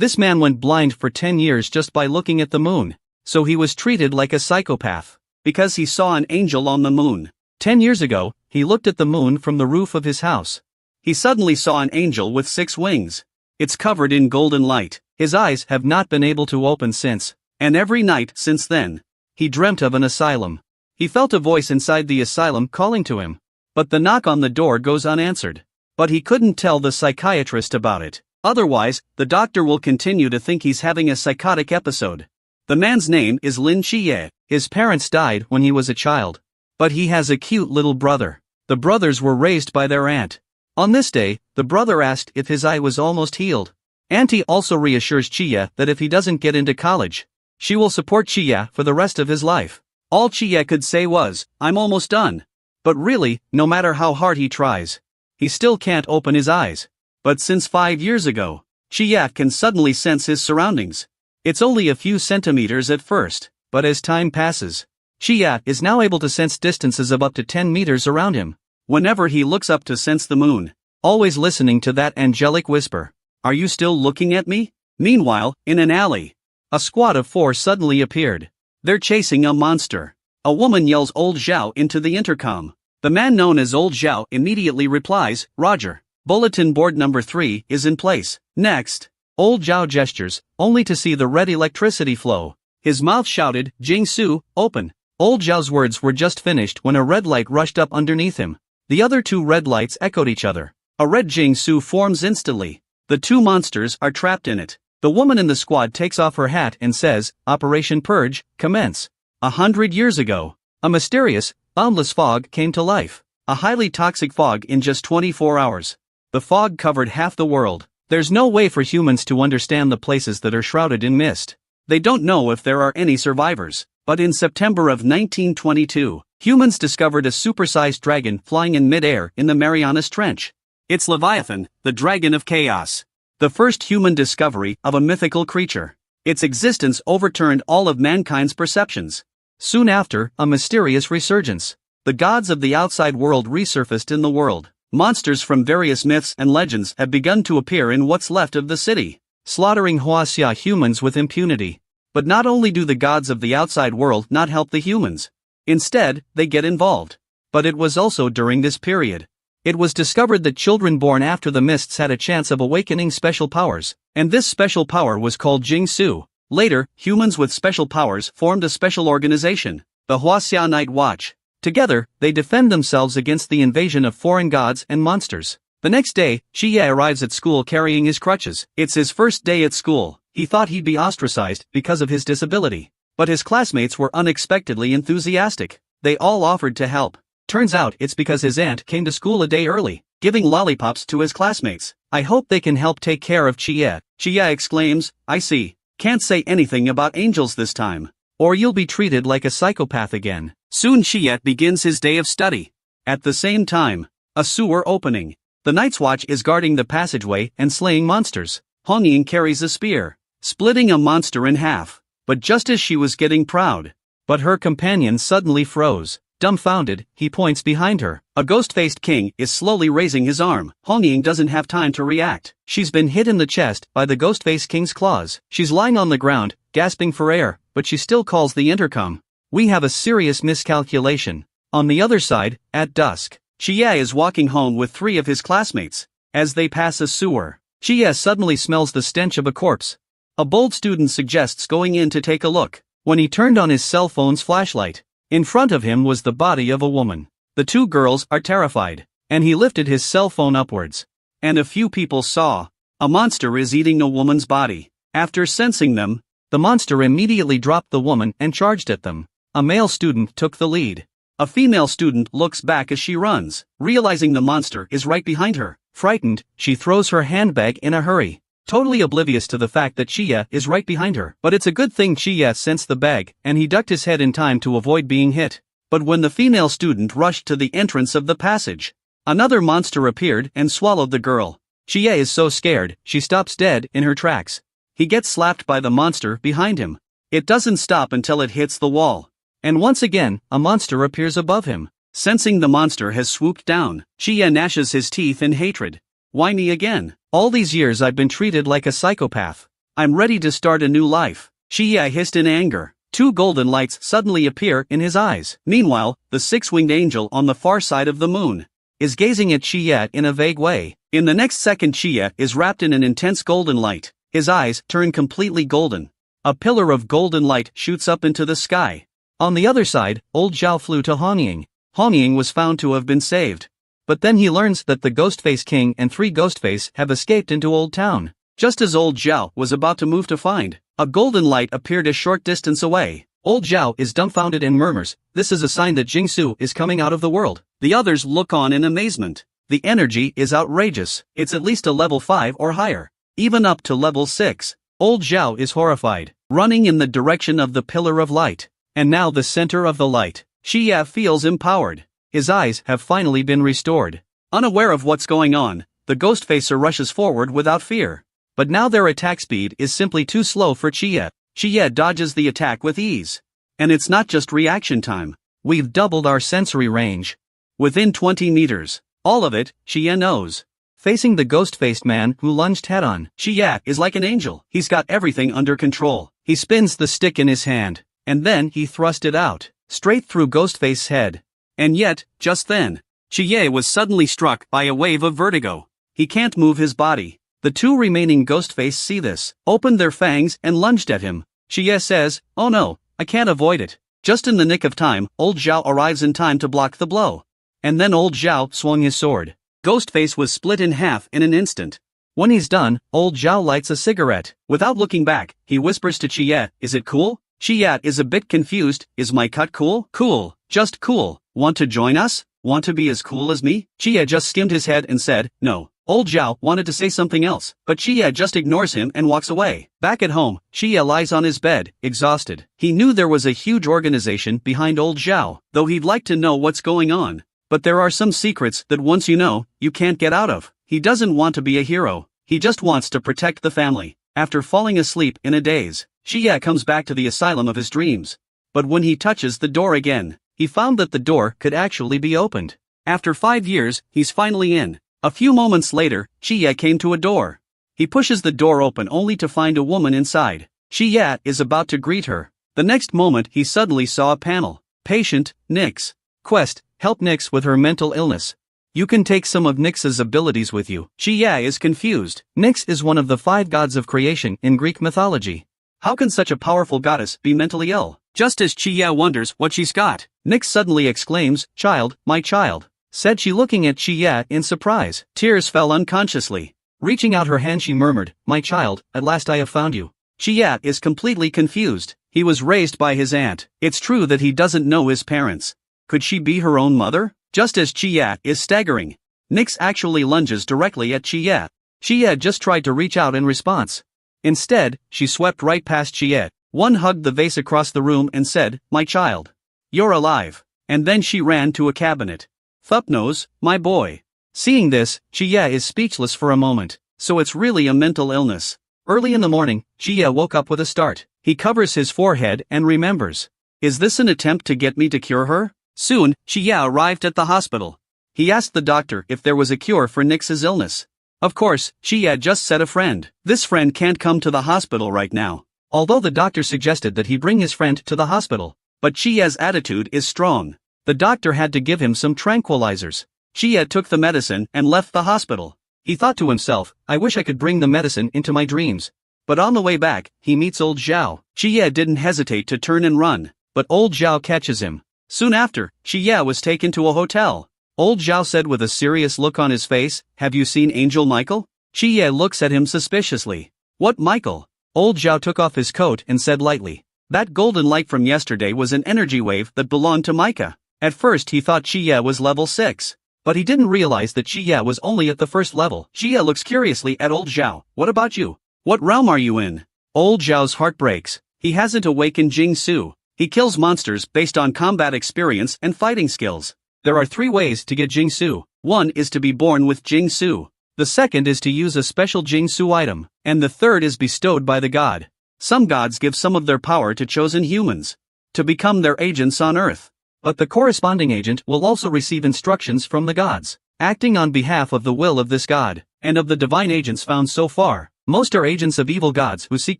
This man went blind for 10 years just by looking at the moon, so he was treated like a psychopath, because he saw an angel on the moon. 10 years ago, he looked at the moon from the roof of his house. He suddenly saw an angel with 6 wings. It's covered in golden light. His eyes have not been able to open since, and every night since then, he dreamt of an asylum. He felt a voice inside the asylum calling to him, but the knock on the door goes unanswered. But he couldn't tell the psychiatrist about it. Otherwise, the doctor will continue to think he's having a psychotic episode. The man's name is Lin Chie. His parents died when he was a child. But he has a cute little brother. The brothers were raised by their aunt. On this day, the brother asked if his eye was almost healed. Auntie also reassures Chie that if he doesn't get into college, she will support Chie for the rest of his life. All Chie could say was, "I'm almost done." But really, no matter how hard he tries, he still can't open his eyes. But since 5 years ago, Chie can suddenly sense his surroundings. It's only a few centimeters at first, but as time passes, Chie is now able to sense distances of up to 10 meters around him. Whenever he looks up to sense the moon, always listening to that angelic whisper, "Are you still looking at me?" Meanwhile, in an alley, a squad of 4 suddenly appeared. They're chasing a monster. A woman yells "Old Zhao" into the intercom. The man known as Old Zhao immediately replies, "Roger. Bulletin board number 3 is in place." Next, Old Zhao gestures, only to see the red electricity flow. His mouth shouted, "Jingsu, open." Old Zhao's words were just finished when a red light rushed up underneath him. The other 2 red lights echoed each other. A red Jingsu forms instantly. The 2 monsters are trapped in it. The woman in the squad takes off her hat and says, "Operation Purge, commence." 100 years ago, a mysterious, boundless fog came to life. A highly toxic fog in just 24 hours. The fog covered half the world. There's no way for humans to understand the places that are shrouded in mist. They don't know if there are any survivors. But in September of 1922, humans discovered a supersized dragon flying in mid-air in the Marianas Trench. It's Leviathan, the dragon of chaos. The first human discovery of a mythical creature. Its existence overturned all of mankind's perceptions. Soon after, a mysterious resurgence. The gods of the outside world resurfaced in the world. Monsters from various myths and legends have begun to appear in what's left of the city, slaughtering Huaxia humans with impunity. But not only do the gods of the outside world not help the humans, instead, they get involved. But it was also during this period. It was discovered that children born after the mists had a chance of awakening special powers, and this special power was called Jingsu. Later, humans with special powers formed a special organization, the Huaxia Night Watch. Together, they defend themselves against the invasion of foreign gods and monsters. The next day, Chie arrives at school carrying his crutches. It's his first day at school. He thought he'd be ostracized because of his disability. But his classmates were unexpectedly enthusiastic. They all offered to help. Turns out it's because his aunt came to school a day early, giving lollipops to his classmates. "I hope they can help take care of Chie." Chie exclaims, "I see. Can't say anything about angels this time, or you'll be treated like a psychopath again." Soon Chie begins his day of study. At the same time, a sewer opening. The Night's Watch is guarding the passageway and slaying monsters. Hongying carries a spear, splitting a monster in half. But just as she was getting proud, but her companion suddenly froze. Dumbfounded, he points behind her. A ghost-faced king is slowly raising his arm. Hongying doesn't have time to react. She's been hit in the chest by the ghost-faced king's claws. She's lying on the ground, gasping for air, but she still calls the intercom. We have a serious miscalculation. On the other side, at dusk, Chie is walking home with 3 of his classmates. As they pass a sewer, Chie suddenly smells the stench of a corpse. A bold student suggests going in to take a look. When he turned on his cell phone's flashlight, in front of him was the body of a woman. The 2 girls are terrified, and he lifted his cell phone upwards. And a few people saw. A monster is eating a woman's body. After sensing them, the monster immediately dropped the woman and charged at them. A male student took the lead. A female student looks back as she runs, realizing the monster is right behind her. Frightened, she throws her handbag in a hurry, totally oblivious to the fact that Chie is right behind her. But it's a good thing Chie sensed the bag, and he ducked his head in time to avoid being hit. But when the female student rushed to the entrance of the passage, another monster appeared and swallowed the girl. Chie is so scared, she stops dead in her tracks. He gets slapped by the monster behind him. It doesn't stop until it hits the wall. And once again, a monster appears above him. Sensing the monster has swooped down, Chie gnashes his teeth in hatred. Why me again? All these years I've been treated like a psychopath. I'm ready to start a new life. Xie hissed in anger. Two golden lights suddenly appear in his eyes. Meanwhile, the six-winged angel on the far side of the moon is gazing at Xie in a vague way. In the next second, Xie is wrapped in an intense golden light. His eyes turn completely golden. A pillar of golden light shoots up into the sky. On the other side, old Zhao flew to Honying. Honying was found to have been saved. But then he learns that the Ghostface King and 3 Ghostface have escaped into Old Town. Just as old Zhao was about to move to find, a golden light appeared a short distance away. Old Zhao is dumbfounded and murmurs, "This is a sign that Jingsu is coming out of the world." The others look on in amazement. The energy is outrageous. It's at least a level 5 or higher. Even up to level 6. Old Zhao is horrified, running in the direction of the pillar of light. And now the center of the light. Xie feels empowered. His eyes have finally been restored. Unaware of what's going on, the Ghostfacer rushes forward without fear. But now their attack speed is simply too slow for Xie. Xie dodges the attack with ease. And it's not just reaction time. We've doubled our sensory range. Within 20 meters. All of it, Xie knows. Facing the ghost-faced man who lunged head-on, Xie is like an angel. He's got everything under control. He spins the stick in his hand, and then he thrust it out, straight through Ghostface's head. And yet, just then, Xie was suddenly struck by a wave of vertigo. He can't move his body. The 2 remaining Ghostface see this, opened their fangs and lunged at him. Xie says, "Oh no, I can't avoid it." Just in the nick of time, old Zhao arrives in time to block the blow. And then old Zhao swung his sword. Ghostface was split in half in an instant. When he's done, old Zhao lights a cigarette. Without looking back, he whispers to Xie, "Is it cool?" Xie is a bit confused. "Is my cut cool?" "Cool, just cool. Want to join us? Want to be as cool as me?" Xie just skimmed his head and said, "No." Old Zhao wanted to say something else, but Xie just ignores him and walks away. Back at home, Xie lies on his bed, exhausted. He knew there was a huge organization behind old Zhao, though he'd like to know what's going on. But there are some secrets that once you know, you can't get out of. He doesn't want to be a hero. He just wants to protect the family. After falling asleep in a daze, Xie comes back to the asylum of his dreams. But when he touches the door again, he found that the door could actually be opened. After 5 years, he's finally in. A few moments later, Xie came to a door. He pushes the door open only to find a woman inside. Xie is about to greet her. The next moment he suddenly saw a panel. Patient, Nyx. Quest, help Nyx with her mental illness. You can take some of Nyx's abilities with you. Xie is confused. Nyx is one of the 5 gods of creation in Greek mythology. How can such a powerful goddess be mentally ill? Just as Xie wonders what she's got, Nyx suddenly exclaims, "Child, my child," said she, looking at Xie in surprise. Tears fell unconsciously. Reaching out her hand, she murmured, "My child, at last I have found you." Xie is completely confused. He was raised by his aunt. It's true that he doesn't know his parents. Could she be her own mother? Just as Xie is staggering, Nyx actually lunges directly at Xie. Xie just tried to reach out in response. Instead, she swept right past Xie. One hugged the vase across the room and said, "My child. You're alive." And then she ran to a cabinet. "Thupnose, my boy." Seeing this, Xie is speechless for a moment. So it's really a mental illness. Early in the morning, Xie woke up with a start. He covers his forehead and remembers. Is this an attempt to get me to cure her? Soon, Xie arrived at the hospital. He asked the doctor if there was a cure for Nyx's illness. Of course, Xie just said a friend. This friend can't come to the hospital right now. Although the doctor suggested that he bring his friend to the hospital. But Xie's attitude is strong. The doctor had to give him some tranquilizers. Xie took the medicine and left the hospital. He thought to himself, "I wish I could bring the medicine into my dreams." But on the way back, he meets old Zhao. Xie didn't hesitate to turn and run, but old Zhao catches him. Soon after, Xie was taken to a hotel. Old Zhao said with a serious look on his face, "Have you seen Angel Michael?" Xie looks at him suspiciously. "What Michael?" Old Zhao took off his coat and said lightly, "That golden light from yesterday was an energy wave that belonged to Micah." At first he thought Xie was level 6. But he didn't realize that Xie was only at the first level. Xie looks curiously at old Zhao. "What about you? What realm are you in?" Old Zhao's heart breaks. He hasn't awakened Jingsu. He kills monsters based on combat experience and fighting skills. There are 3 ways to get Jingsu. One is to be born with Jingsu. The second is to use a special Jingsu item. And the third is bestowed by the god. Some gods give some of their power to chosen humans to become their agents on Earth. But the corresponding agent will also receive instructions from the gods, acting on behalf of the will of this god, and of the divine agents found so far. Most are agents of evil gods who seek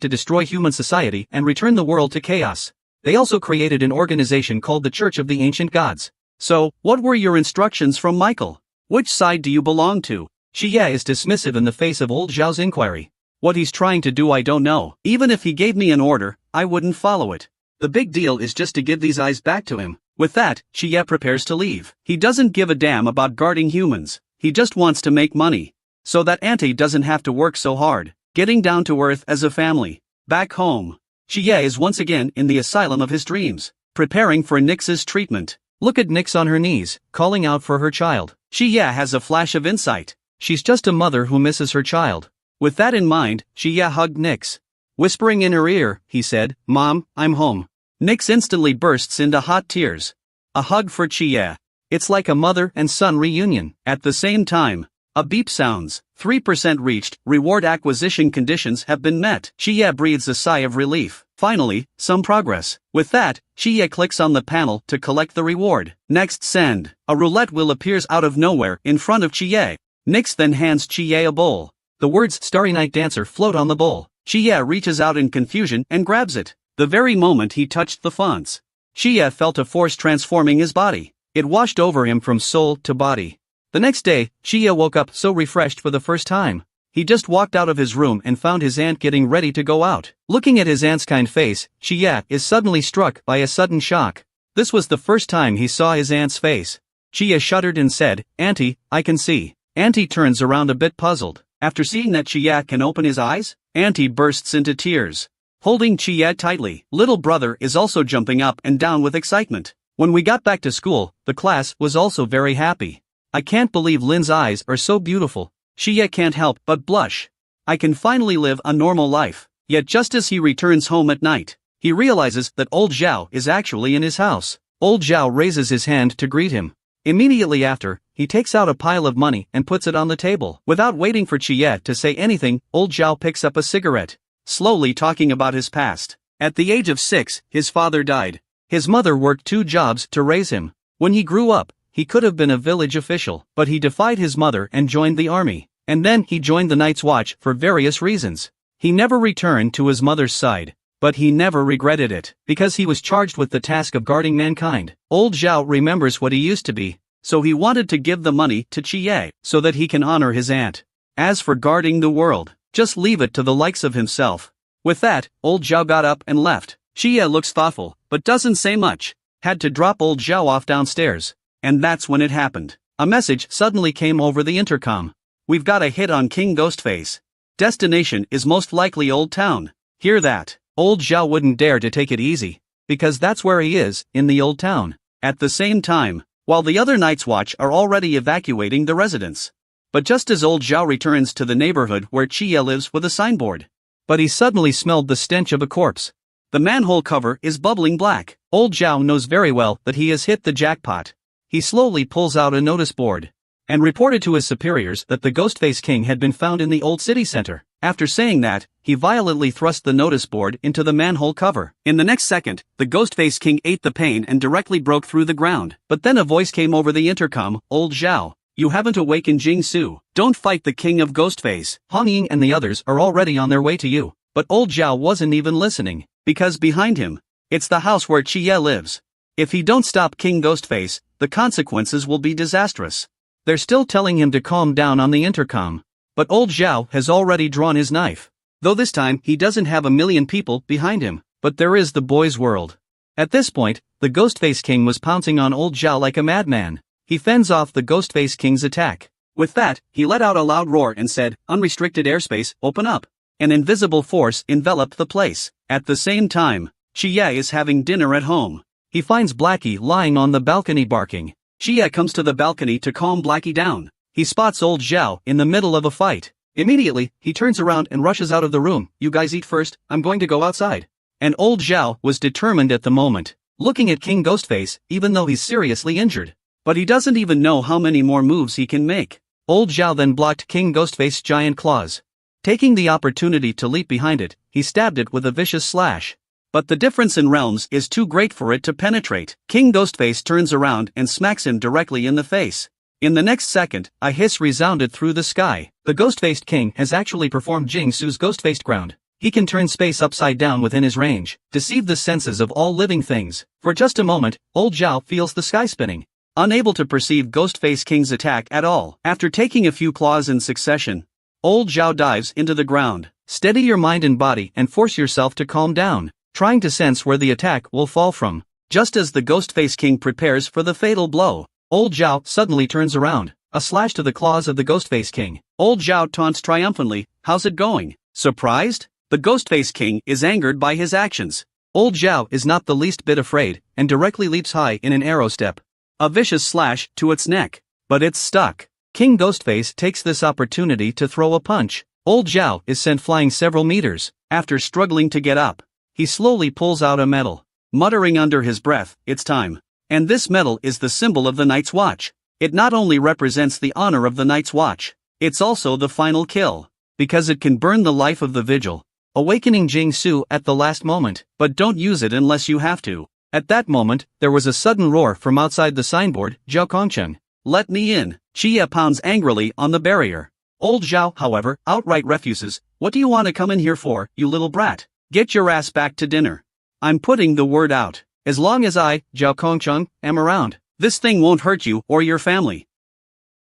to destroy human society and return the world to chaos. They also created an organization called the Church of the Ancient Gods. So, what were your instructions from Michael? Which side do you belong to? Xie is dismissive in the face of old Zhao's inquiry. What he's trying to do I don't know. Even if he gave me an order, I wouldn't follow it. The big deal is just to give these eyes back to him. With that, Xie prepares to leave. He doesn't give a damn about guarding humans. He just wants to make money. So that auntie doesn't have to work so hard. Getting down to earth as a family. Back home. Xie is once again in the asylum of his dreams, preparing for Nix's treatment. Look at Nix on her knees, calling out for her child. Xie has a flash of insight. She's just a mother who misses her child. With that in mind, Xie hugged Nix. Whispering in her ear, he said, "Mom, I'm home." Nix instantly bursts into hot tears. A hug for Xie. It's like a mother and son reunion. At the same time, a beep sounds. 3% reached, reward acquisition conditions have been met. Xie breathes a sigh of relief. Finally, some progress. With that, Xie clicks on the panel to collect the reward. Next send. A roulette wheel appears out of nowhere in front of Xie. Nix then hands Xie a bowl. The words Starry Night Dancer float on the bowl. Xie reaches out in confusion and grabs it. The very moment he touched the fonts, Xie felt a force transforming his body. It washed over him from soul to body. The next day, Xie woke up so refreshed for the first time. He just walked out of his room and found his aunt getting ready to go out. Looking at his aunt's kind face, Xie is suddenly struck by a sudden shock. This was the first time he saw his aunt's face. Xie shuddered and said, "Auntie, I can see." Auntie turns around a bit puzzled. After seeing that Xie can open his eyes, Auntie bursts into tears. Holding Xie tightly, little brother is also jumping up and down with excitement. When we got back to school, the class was also very happy. I can't believe Lin's eyes are so beautiful. Xie can't help but blush. I can finally live a normal life. Yet just as he returns home at night, he realizes that old Zhao is actually in his house. Old Zhao raises his hand to greet him. Immediately after, he takes out a pile of money and puts it on the table. Without waiting for Xie to say anything, old Zhao picks up a cigarette, slowly talking about his past. At the age of 6, his father died. His mother worked 2 jobs to raise him. When he grew up, he could have been a village official, but he defied his mother and joined the army. And then he joined the Night's Watch for various reasons. He never returned to his mother's side, but he never regretted it, because he was charged with the task of guarding mankind. Old Zhao remembers what he used to be, so he wanted to give the money to Xie, so that he can honor his aunt. As for guarding the world, just leave it to the likes of himself. With that, old Zhao got up and left. Xie looks thoughtful, but doesn't say much. Had to drop old Zhao off downstairs. And that's when it happened. A message suddenly came over the intercom. "We've got a hit on King Ghostface. Destination is most likely Old Town." Hear that? Old Zhao wouldn't dare to take it easy, because that's where he is, in the Old Town. At the same time, while the other Night's Watch are already evacuating the residents. But just as old Zhao returns to the neighborhood where Xie lives with a signboard, but he suddenly smelled the stench of a corpse. The manhole cover is bubbling black. Old Zhao knows very well that he has hit the jackpot. He slowly pulls out a notice board and reported to his superiors that the Ghostface King had been found in the old city center. After saying that, he violently thrust the notice board into the manhole cover. In the next second, the Ghostface King ate the pain and directly broke through the ground. But then a voice came over the intercom, "Old Zhao, you haven't awakened Jingsu. Don't fight the King of Ghostface. Hong Ying and the others are already on their way to you." But old Zhao wasn't even listening, because behind him, it's the house where Xie lives. If he don't stop King Ghostface, the consequences will be disastrous. They're still telling him to calm down on the intercom. But old Zhao has already drawn his knife. Though this time he doesn't have a million people behind him, but there is the boy's world. At this point, the Ghostface King was pouncing on old Zhao like a madman. He fends off the Ghostface King's attack. With that, he let out a loud roar and said, "Unrestricted airspace, open up." An invisible force enveloped the place. At the same time, Xie is having dinner at home. He finds Blackie lying on the balcony barking. Xie comes to the balcony to calm Blackie down. He spots old Zhao in the middle of a fight. Immediately, he turns around and rushes out of the room. "You guys eat first, I'm going to go outside." And old Zhao was determined at the moment, looking at King Ghostface, even though he's seriously injured. But he doesn't even know how many more moves he can make. Old Zhao then blocked King Ghostface's giant claws. Taking the opportunity to leap behind it, he stabbed it with a vicious slash. But the difference in realms is too great for it to penetrate. King Ghostface turns around and smacks him directly in the face. In the next second, a hiss resounded through the sky. The ghost-faced king has actually performed Jing-Su's ghost-faced ground. He can turn space upside down within his range, deceive the senses of all living things. For just a moment, old Zhao feels the sky spinning, unable to perceive Ghost-Face King's attack at all. After taking a few claws in succession, old Zhao dives into the ground. Steady your mind and body and force yourself to calm down, trying to sense where the attack will fall from. Just as the Ghost-Face King prepares for the fatal blow, old Zhao suddenly turns around, a slash to the claws of the Ghost-Face King. Old Zhao taunts triumphantly, "How's it going?" Surprised? The Ghost-Face King is angered by his actions. Old Zhao is not the least bit afraid, and directly leaps high in an arrow step. A vicious slash to its neck. But it's stuck. King Ghostface takes this opportunity to throw a punch. Old Zhao is sent flying several meters. After struggling to get up, he slowly pulls out a medal, muttering under his breath, "It's time." And this medal is the symbol of the Night's Watch. It not only represents the honor of the Night's Watch, it's also the final kill, because it can burn the life of the vigil, awakening Jing-Su at the last moment. But don't use it unless you have to. At that moment, there was a sudden roar from outside the signboard, "Zhao Kongcheng, let me in." Chia pounds angrily on the barrier. Old Zhao, however, outright refuses. "What do you want to come in here for, you little brat? Get your ass back to dinner. I'm putting the word out. As long as I, Zhao Kongcheng, am around, this thing won't hurt you or your family."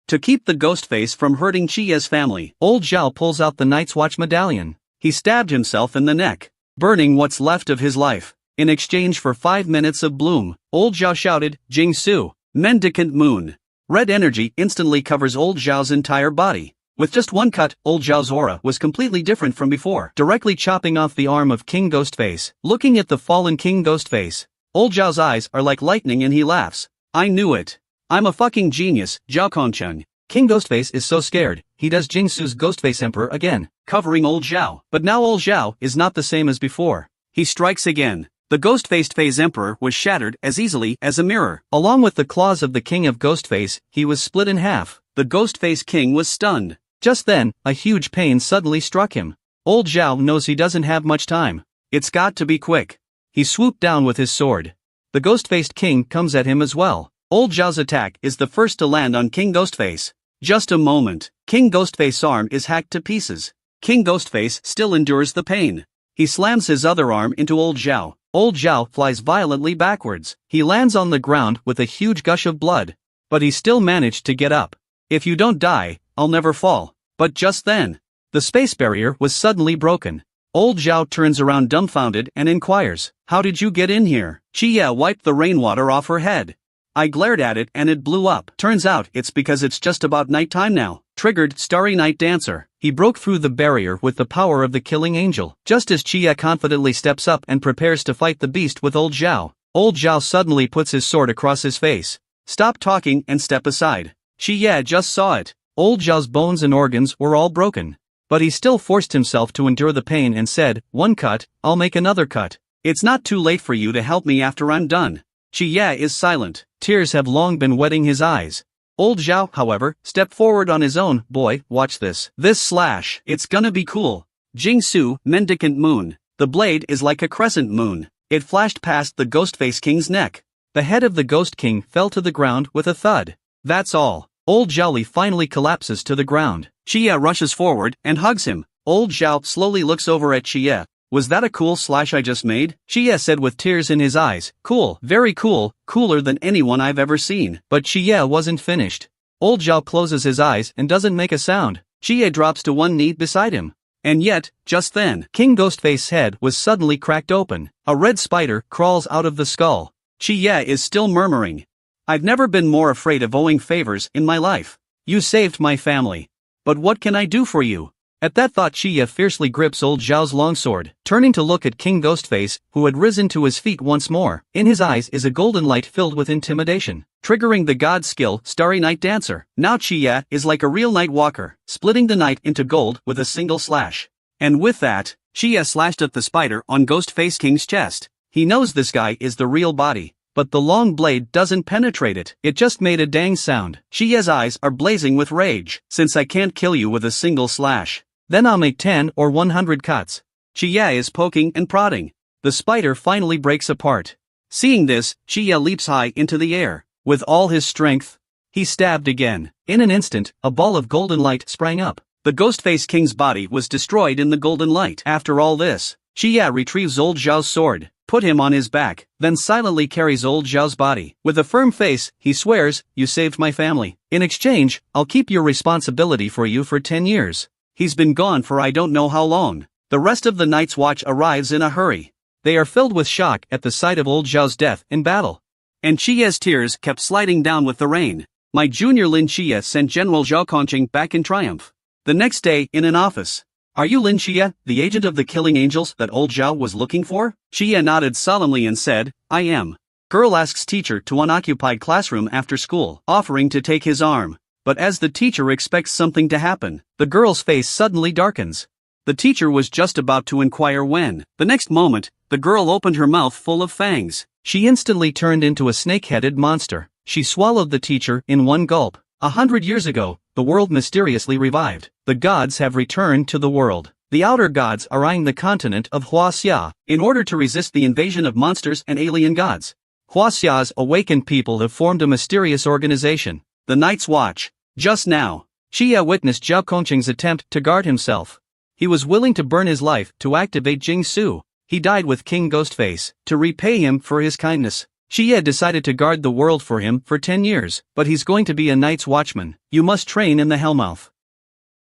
To keep the ghost face from hurting Chia's family, old Zhao pulls out the Night's Watch medallion. He stabbed himself in the neck, burning what's left of his life. In exchange for 5 minutes of bloom, old Zhao shouted, "Jing-Su, mendicant moon." Red energy instantly covers old Zhao's entire body. With just one cut, old Zhao's aura was completely different from before, directly chopping off the arm of King Ghostface. Looking at the fallen King Ghostface, old Zhao's eyes are like lightning and he laughs. "I knew it. I'm a fucking genius, Zhao Kongcheng." King Ghostface is so scared, he does Jing-Su's Ghostface Emperor again, covering old Zhao. But now old Zhao is not the same as before. He strikes again. The Ghost-Faced Phase Emperor was shattered as easily as a mirror. Along with the claws of the King of Ghostface, he was split in half. The Ghost-Face King was stunned. Just then, a huge pain suddenly struck him. Old Zhao knows he doesn't have much time. It's got to be quick. He swooped down with his sword. The Ghost-Faced King comes at him as well. Old Zhao's attack is the first to land on King Ghostface. Just a moment, King Ghostface's arm is hacked to pieces. King Ghostface still endures the pain. He slams his other arm into old Zhao. Old Zhao flies violently backwards. He lands on the ground with a huge gush of blood. But he still managed to get up. "If you don't die, I'll never fall." But just then, the space barrier was suddenly broken. Old Zhao turns around dumbfounded and inquires, "How did you get in here?" Chia wiped the rainwater off her head. "I glared at it and it blew up. Turns out it's because it's just about nighttime now." Triggered Starry Night Dancer. He broke through the barrier with the power of the killing angel. Just as Chia confidently steps up and prepares to fight the beast with old Zhao suddenly puts his sword across his face. "Stop talking and step aside." Chia just saw it. Old Zhao's bones and organs were all broken. But he still forced himself to endure the pain and said, "One cut, I'll make another cut. It's not too late for you to help me after I'm done." Chia is silent. Tears have long been wetting his eyes. Old Zhao, however, stepped forward on his own. "Boy, watch this. This slash, it's gonna be cool." Jing-Su, mendicant moon. The blade is like a crescent moon. It flashed past the Ghost-Face King's neck. The head of the Ghost King fell to the ground with a thud. That's all. Old Zhao finally collapses to the ground. Chia rushes forward and hugs him. Old Zhao slowly looks over at Chia. "Was that a cool slash I just made?" Chia said with tears in his eyes. "Cool, very cool, cooler than anyone I've ever seen." But Chia wasn't finished. Old Zhao closes his eyes and doesn't make a sound. Chia drops to one knee beside him. And yet, just then, King Ghostface's head was suddenly cracked open. A red spider crawls out of the skull. Chia is still murmuring, "I've never been more afraid of owing favors in my life. You saved my family. But what can I do for you?" At that thought, Chia fiercely grips old Zhao's longsword, turning to look at King Ghostface, who had risen to his feet once more. In his eyes is a golden light filled with intimidation, triggering the god skill Starry Night Dancer. Now Chia is like a real night walker, splitting the night into gold with a single slash. And with that, Chia slashed at the spider on Ghostface King's chest. He knows this guy is the real body, but the long blade doesn't penetrate it. It just made a dang sound. Chia's eyes are blazing with rage. "Since I can't kill you with a single slash, then I'll make 10 or 100 cuts." Chia is poking and prodding. The spider finally breaks apart. Seeing this, Chia leaps high into the air. With all his strength, he stabbed again. In an instant, a ball of golden light sprang up. The Ghostface King's body was destroyed in the golden light. After all this, Xie retrieves old Zhao's sword, put him on his back, then silently carries old Zhao's body. With a firm face, he swears, "You saved my family. In exchange, I'll keep your responsibility for you for 10 years. He's been gone for I don't know how long. The rest of the Night's Watch arrives in a hurry. They are filled with shock at the sight of old Zhao's death in battle. And Xie's tears kept sliding down with the rain. My junior Lin Xie sent General Zhao Kongqing back in triumph. The next day, in an office. Are you Lin Xie, the agent of the killing angels that old Zhao was looking for? Xie nodded solemnly and said, I am. Girl asks teacher to unoccupied classroom after school, offering to take his arm. But as the teacher expects something to happen, the girl's face suddenly darkens. The teacher was just about to inquire when, the next moment, the girl opened her mouth full of fangs. She instantly turned into a snake-headed monster. She swallowed the teacher in one gulp. 100 years ago, the world mysteriously revived. The gods have returned to the world. The outer gods are eyeing the continent of Huaxia in order to resist the invasion of monsters and alien gods. Huaxia's awakened people have formed a mysterious organization, the Night's Watch. Just now, Xie witnessed Zhao Kongqing's attempt to guard himself. He was willing to burn his life to activate Jingsu. He died with King Ghostface to repay him for his kindness. Xie decided to guard the world for him for 10 years, but he's going to be a Night's Watchman. You must train in the Hellmouth.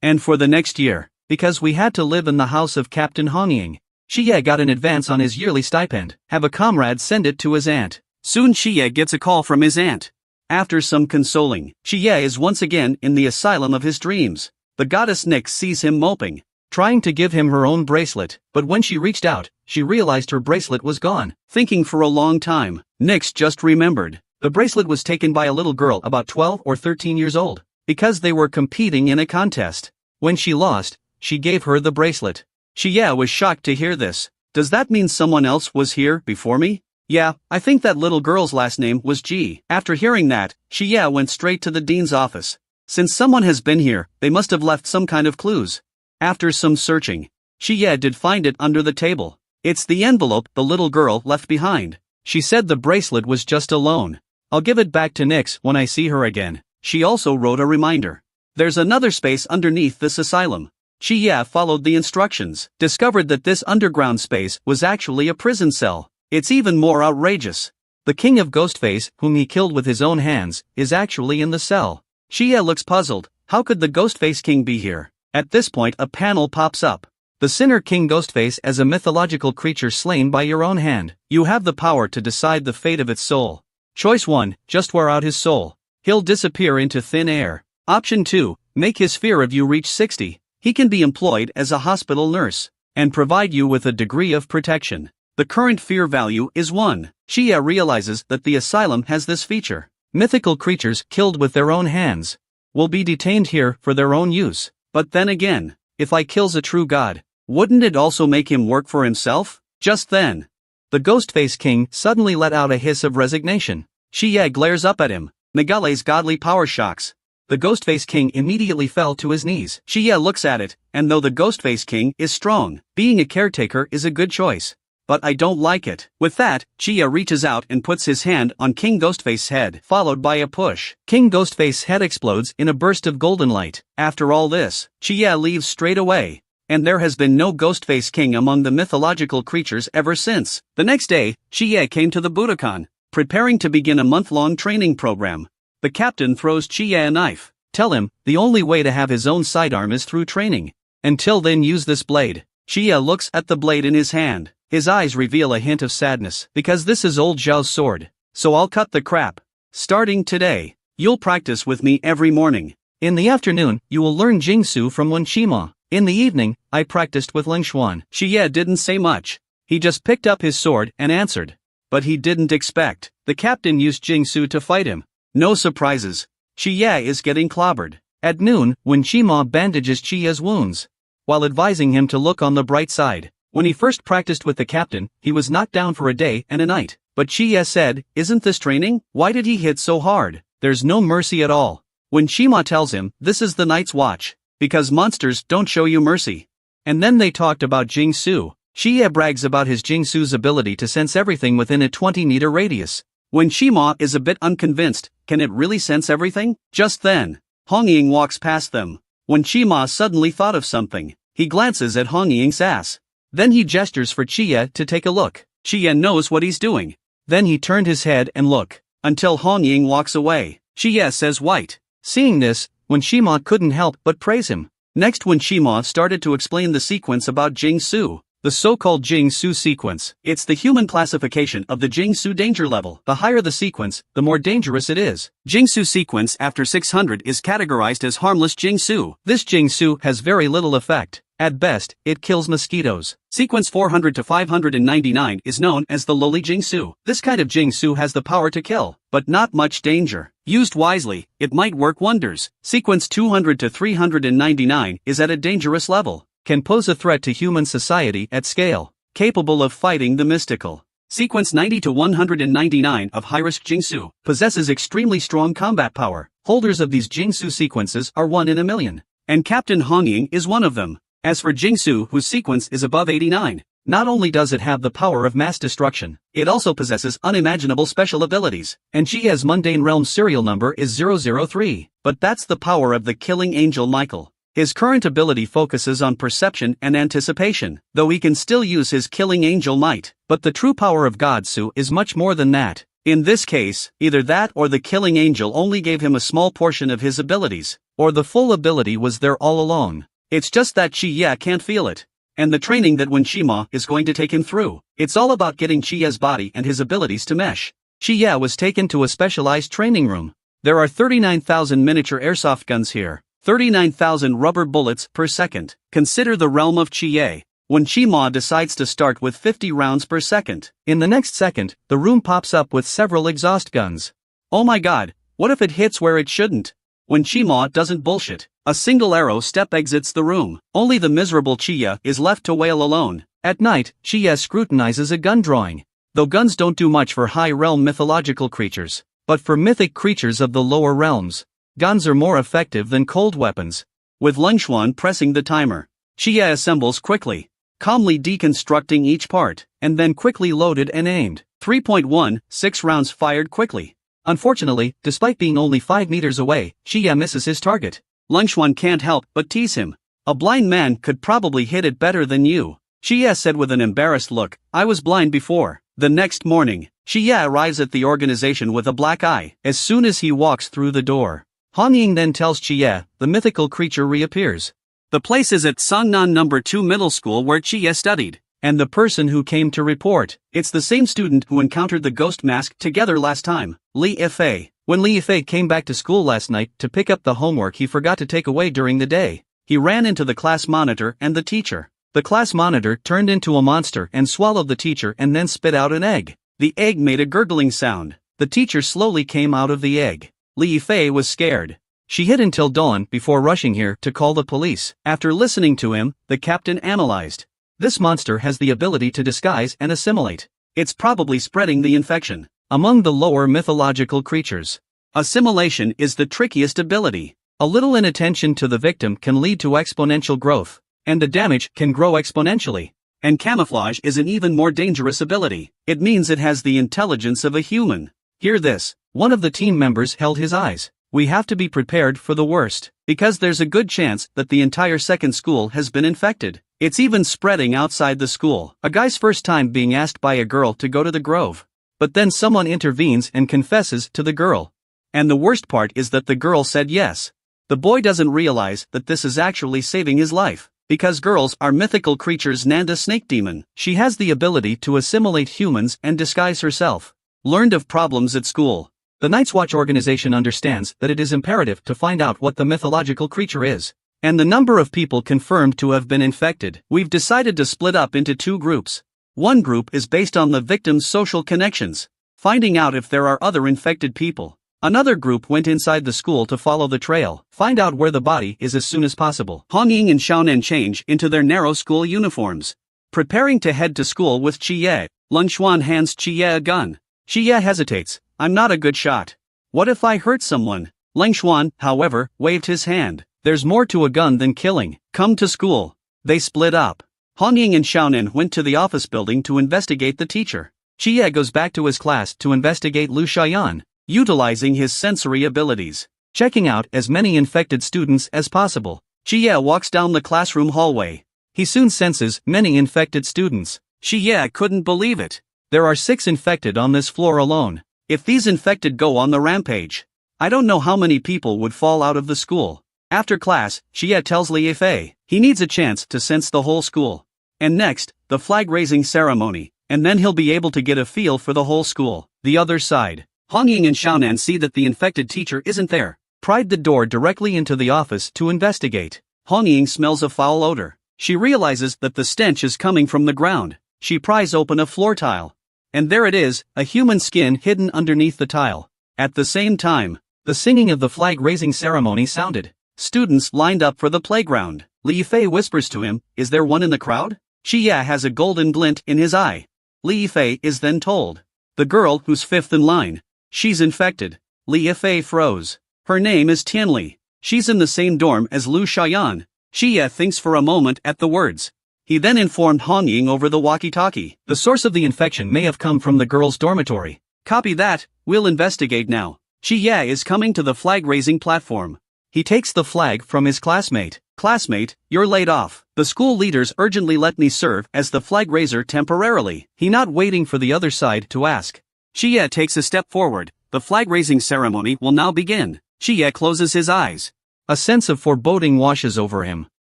And for the next year, because we had to live in the house of Captain Hongying, Xie got an advance on his yearly stipend. Have a comrade send it to his aunt. Soon Xie gets a call from his aunt. After some consoling, Xie is once again in the asylum of his dreams. The goddess Nyx sees him moping, trying to give him her own bracelet, but when she reached out, she realized her bracelet was gone. Thinking for a long time, Nyx just remembered. The bracelet was taken by a little girl about 12 or 13 years old, because they were competing in a contest. When she lost, she gave her the bracelet. Xie was shocked to hear this. Does that mean someone else was here before me? Yeah, I think that little girl's last name was Ji. After hearing that, Xie went straight to the dean's office. Since someone has been here, they must have left some kind of clues. After some searching, Xie did find it under the table. It's the envelope the little girl left behind. She said the bracelet was just a loan. I'll give it back to Nyx when I see her again. She also wrote a reminder. There's another space underneath this asylum. Xie followed the instructions, discovered that this underground space was actually a prison cell. It's even more outrageous. The king of Ghostface, whom he killed with his own hands, is actually in the cell. Xie looks puzzled. How could the Ghostface King be here? At this point a panel pops up. The sinner King Ghostface as a mythological creature slain by your own hand. You have the power to decide the fate of its soul. Choice 1, just wear out his soul. He'll disappear into thin air. Option 2, make his fear of you reach 60. He can be employed as a hospital nurse and provide you with a degree of protection. The current fear value is 1. Xie realizes that the asylum has this feature. Mythical creatures killed with their own hands will be detained here for their own use. But then again, if I kills a true god, wouldn't it also make him work for himself? Just then, the Ghostface King suddenly let out a hiss of resignation. Xie glares up at him. Megale's godly power shocks. The Ghostface King immediately fell to his knees. Xie looks at it, and though the Ghostface King is strong, being a caretaker is a good choice. But I don't like it. With that, Xie reaches out and puts his hand on King Ghostface's head, followed by a push. King Ghostface's head explodes in a burst of golden light. After all this, Xie leaves straight away. And there has been no Ghostface King among the mythological creatures ever since. The next day, Xie came to the Budokan, preparing to begin a month-long training program. The captain throws Xie a knife. Tell him, the only way to have his own sidearm is through training. Until then use this blade. Xie looks at the blade in his hand. His eyes reveal a hint of sadness, because this is old Zhao's sword. So I'll cut the crap. Starting today, you'll practice with me every morning. In the afternoon, you will learn Jingsu from Wen Qima. In the evening, I practiced with Ling Xuan. Xie didn't say much. He just picked up his sword and answered. But he didn't expect the captain used Jingsu to fight him. No surprises. Xie is getting clobbered. At noon, Wen Qima bandages Xie's wounds, while advising him to look on the bright side. When he first practiced with the captain, he was knocked down for a day and a night. But Xie said, isn't this training? Why did he hit so hard? There's no mercy at all. When Qima tells him, this is the Night's Watch, because monsters don't show you mercy. And then they talked about Jingsu. Xie brags about his Jingsu's ability to sense everything within a 20-meter radius. When Qima is a bit unconvinced, can it really sense everything? Just then, Hongying walks past them. when Chima suddenly thought of something. He glances at Hong Ying's ass. Then he gestures for Chia to take a look. Chia knows what he's doing. Then he turned his head and look, until Hong Ying walks away. Chia says white. Seeing this, Wen Shima couldn't help but praise him. Next, Wen Shima started to explain the sequence about Jing-Su. The so-called Jing-Su sequence. It's the human classification of the Jing-Su danger level. The higher the sequence, the more dangerous it is. Jing-Su sequence after 600 is categorized as harmless Jing-Su. This Jing-Su has very little effect. At best, it kills mosquitoes. Sequence 400 to 599 is known as the lowly Jing-Su. This kind of Jing-Su has the power to kill, but not much danger. Used wisely, it might work wonders. Sequence 200 to 399 is at a dangerous level. Can pose a threat to human society at scale, capable of fighting the mystical. Sequence 90 to 199 of high-risk Jing-Su possesses extremely strong combat power. Holders of these Jing-Su sequences are 1 in a million, and Captain Hong Ying is one of them. As for Jing-Su, whose sequence is above 89, not only does it have the power of mass destruction, it also possesses unimaginable special abilities, and Chia's mundane realm serial number is 003. But that's the power of the killing angel Michael. His current ability focuses on perception and anticipation, though he can still use his killing angel might. But the true power of Godsu is much more than that. In this case, either that or the killing angel only gave him a small portion of his abilities, or the full ability was there all along. It's just that Chia can't feel it. And the training that Wen Shima is going to take him through, it's all about getting Chia's body and his abilities to mesh. Chia was taken to a specialized training room. There are 39,000 miniature airsoft guns here. 39,000 rubber bullets per second. Consider the realm of Chie. When Chima decides to start with 50 rounds per second, in the next second, the room pops up with several exhaust guns. Oh my god, what if it hits where it shouldn't? When Chima doesn't bullshit, a single arrow step exits the room. Only the miserable Chia is left to wail alone. At night, Chia scrutinizes a gun drawing. Though guns don't do much for high-realm mythological creatures, but for mythic creatures of the lower realms, guns are more effective than cold weapons. With Lungshuan pressing the timer, Chia assembles quickly, calmly deconstructing each part, and then quickly loaded and aimed. 3.16 rounds fired quickly. Unfortunately, despite being only 5 meters away, Chia misses his target. Lungshuan can't help but tease him. A blind man could probably hit it better than you. Chia said with an embarrassed look, I was blind before. The next morning, Chia arrives at the organization with a black eye. As soon as he walks through the door, Hong Ying then tells Chia, the mythical creature reappears. The place is at Sangnan No. 2 Middle School where Chia studied. And the person who came to report, it's the same student who encountered the ghost mask together last time, Li Yifei. When Li Yifei came back to school last night to pick up the homework he forgot to take away during the day, he ran into the class monitor and the teacher. The class monitor turned into a monster and swallowed the teacher and then spit out an egg. The egg made a gurgling sound. The teacher slowly came out of the egg. Li Yifei was scared. She hid until dawn before rushing here to call the police. After listening to him, the captain analyzed. This monster has the ability to disguise and assimilate. It's probably spreading the infection among the lower mythological creatures. Assimilation is the trickiest ability. A little inattention to the victim can lead to exponential growth, and the damage can grow exponentially. And camouflage is an even more dangerous ability. It means it has the intelligence of a human. Hear this. One of the team members held his eyes. We have to be prepared for the worst, because there's a good chance that the entire second school has been infected. It's even spreading outside the school. A guy's first time being asked by a girl to go to the grove. But then someone intervenes and confesses to the girl. And the worst part is that the girl said yes. The boy doesn't realize that this is actually saving his life. Because girls are mythical creatures. Nanda Snake Demon. She has the ability to assimilate humans and disguise herself. Learned of problems at school. The Night's Watch organization understands that it is imperative to find out what the mythological creature is, and the number of people confirmed to have been infected. We've decided to split up into 2 groups. One group is based on the victim's social connections, finding out if there are other infected people. Another group went inside the school to follow the trail, find out where the body is as soon as possible. Hong Ying and Xiaonan change into their narrow school uniforms, preparing to head to school with Chie. Lungshuan hands Chie a gun. Chie hesitates. I'm not a good shot. What if I hurt someone? Lungshuan, however, waved his hand. There's more to a gun than killing. Come to school. They split up. Hong Ying and Xiaonan went to the office building to investigate the teacher. Chie goes back to his class to investigate Lu Xiaoyan, utilizing his sensory abilities, checking out as many infected students as possible. Xie walks down the classroom hallway. He soon senses many infected students. Xie couldn't believe it. There are 6 infected on this floor alone. If these infected go on the rampage, I don't know how many people would fall out of the school. After class, Xie tells Li Yifei he needs a chance to sense the whole school. And next, the flag-raising ceremony, and then he'll be able to get a feel for the whole school. The other side, Hongying and Xiaonan see that the infected teacher isn't there. Pried the door directly into the office to investigate. Hongying smells a foul odor. She realizes that the stench is coming from the ground. She pries open a floor tile. And there it is, a human skin hidden underneath the tile. At the same time, the singing of the flag-raising ceremony sounded. Students lined up for the playground. Li Yifei whispers to him, "Is there one in the crowd?" Xie has a golden glint in his eye. Li Yifei is then told. The girl who's 5th in line. She's infected. Li Yifei froze. Her name is Tianli. She's in the same dorm as Lu Xiaoyan. Xie thinks for a moment at the words. He then informed Hongying over the walkie-talkie. The source of the infection may have come from the girls' dormitory. Copy that, we'll investigate now. Xie is coming to the flag-raising platform. He takes the flag from his classmate. Classmate, you're laid off. The school leaders urgently let me serve as the flag raiser temporarily. He not waiting for the other side to ask. Xie takes a step forward. The flag-raising ceremony will now begin. Xie closes his eyes. A sense of foreboding washes over him.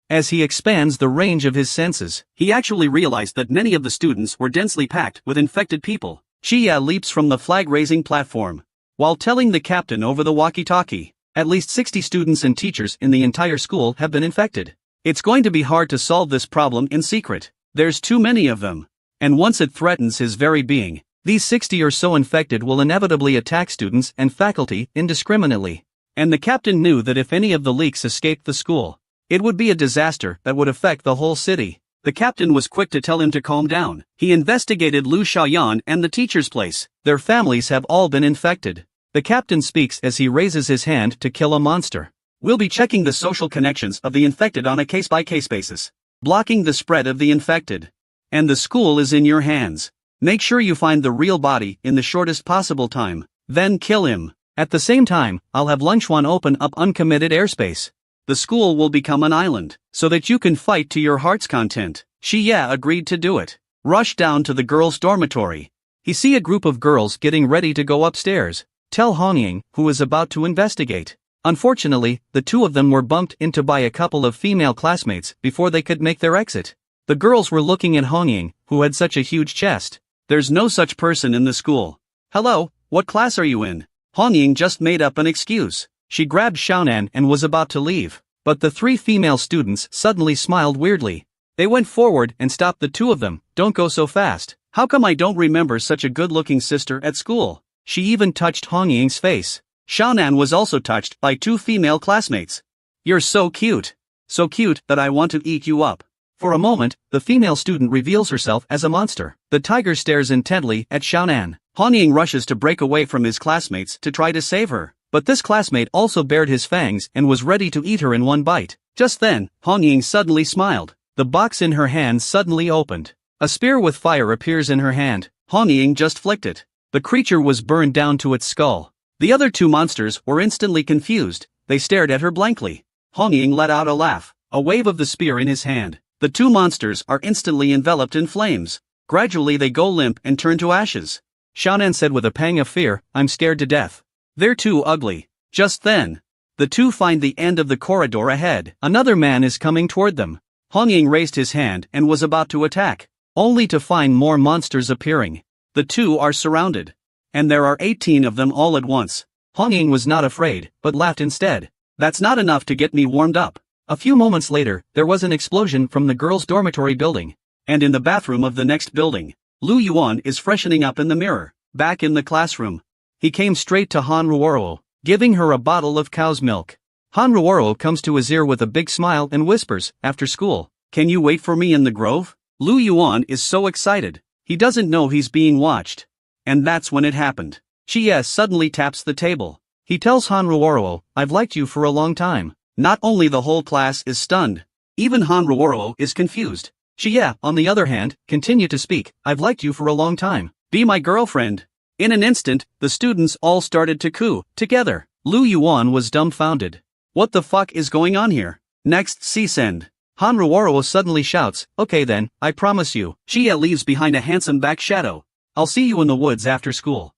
As he expands the range of his senses, he actually realized that many of the students were densely packed with infected people. Xie leaps from the flag-raising platform. While telling the captain over the walkie-talkie, at least 60 students and teachers in the entire school have been infected. It's going to be hard to solve this problem in secret. There's too many of them. And once it threatens his very being, these 60 or so infected will inevitably attack students and faculty indiscriminately. And the captain knew that if any of the leaks escaped the school, it would be a disaster that would affect the whole city. The captain was quick to tell him to calm down. He investigated Lu Xiaoyan and the teacher's place. Their families have all been infected. The captain speaks as he raises his hand to kill a monster. We'll be checking the social connections of the infected on a case-by-case basis, blocking the spread of the infected. And the school is in your hands. Make sure you find the real body in the shortest possible time, then kill him. At the same time, I'll have Lungchuan open up uncommitted airspace. The school will become an island, so that you can fight to your heart's content. Xie agreed to do it. Rush down to the girls' dormitory. He see a group of girls getting ready to go upstairs. Tell Hongying, who is about to investigate. Unfortunately, the two of them were bumped into by a couple of female classmates before they could make their exit. The girls were looking at Hongying, who had such a huge chest. There's no such person in the school. Hello, what class are you in? Hongying just made up an excuse. She grabbed Xiaonan and was about to leave. But the 3 female students suddenly smiled weirdly. They went forward and stopped the 2 of them. Don't go so fast. How come I don't remember such a good-looking sister at school? She even touched Hongying's face. Xiaonan was also touched by 2 female classmates. You're so cute. So cute that I want to eat you up. For a moment, the female student reveals herself as a monster. The tiger stares intently at Xiaonan. Hongying rushes to break away from his classmates to try to save her. But this classmate also bared his fangs and was ready to eat her in one bite. Just then, Hongying suddenly smiled. The box in her hand suddenly opened. A spear with fire appears in her hand. Hongying just flicked it. The creature was burned down to its skull. The other 2 monsters were instantly confused. They stared at her blankly. Hongying let out a laugh, a wave of the spear in his hand. The 2 monsters are instantly enveloped in flames. Gradually they go limp and turn to ashes. Xiaonan said with a pang of fear, I'm scared to death. They're too ugly. Just then, the 2 find the end of the corridor ahead. Another man is coming toward them. Hongying raised his hand and was about to attack, only to find more monsters appearing. The 2 are surrounded. And there are 18 of them all at once. Hongying was not afraid, but laughed instead. That's not enough to get me warmed up. A few moments later, there was an explosion from the girls' dormitory building. And in the bathroom of the next building, Lu Yuan is freshening up in the mirror. Back in the classroom, he came straight to Han Ruoro, giving her a bottle of cow's milk. Han Ruoro comes to his ear with a big smile and whispers, after school, can you wait for me in the grove? Lu Yuan is so excited, he doesn't know he's being watched. And that's when it happened. Xie suddenly taps the table. He tells Han Ruoro, I've liked you for a long time. Not only the whole class is stunned, even Han Ruoro is confused. Xie, on the other hand, continued to speak, I've liked you for a long time. Be my girlfriend. In an instant, the students all started to coo together. Lu Yuan was dumbfounded. What the fuck is going on here? Next, send. Hanruoro suddenly shouts, okay then, I promise you. Shia leaves behind a handsome back shadow. I'll see you in the woods after school.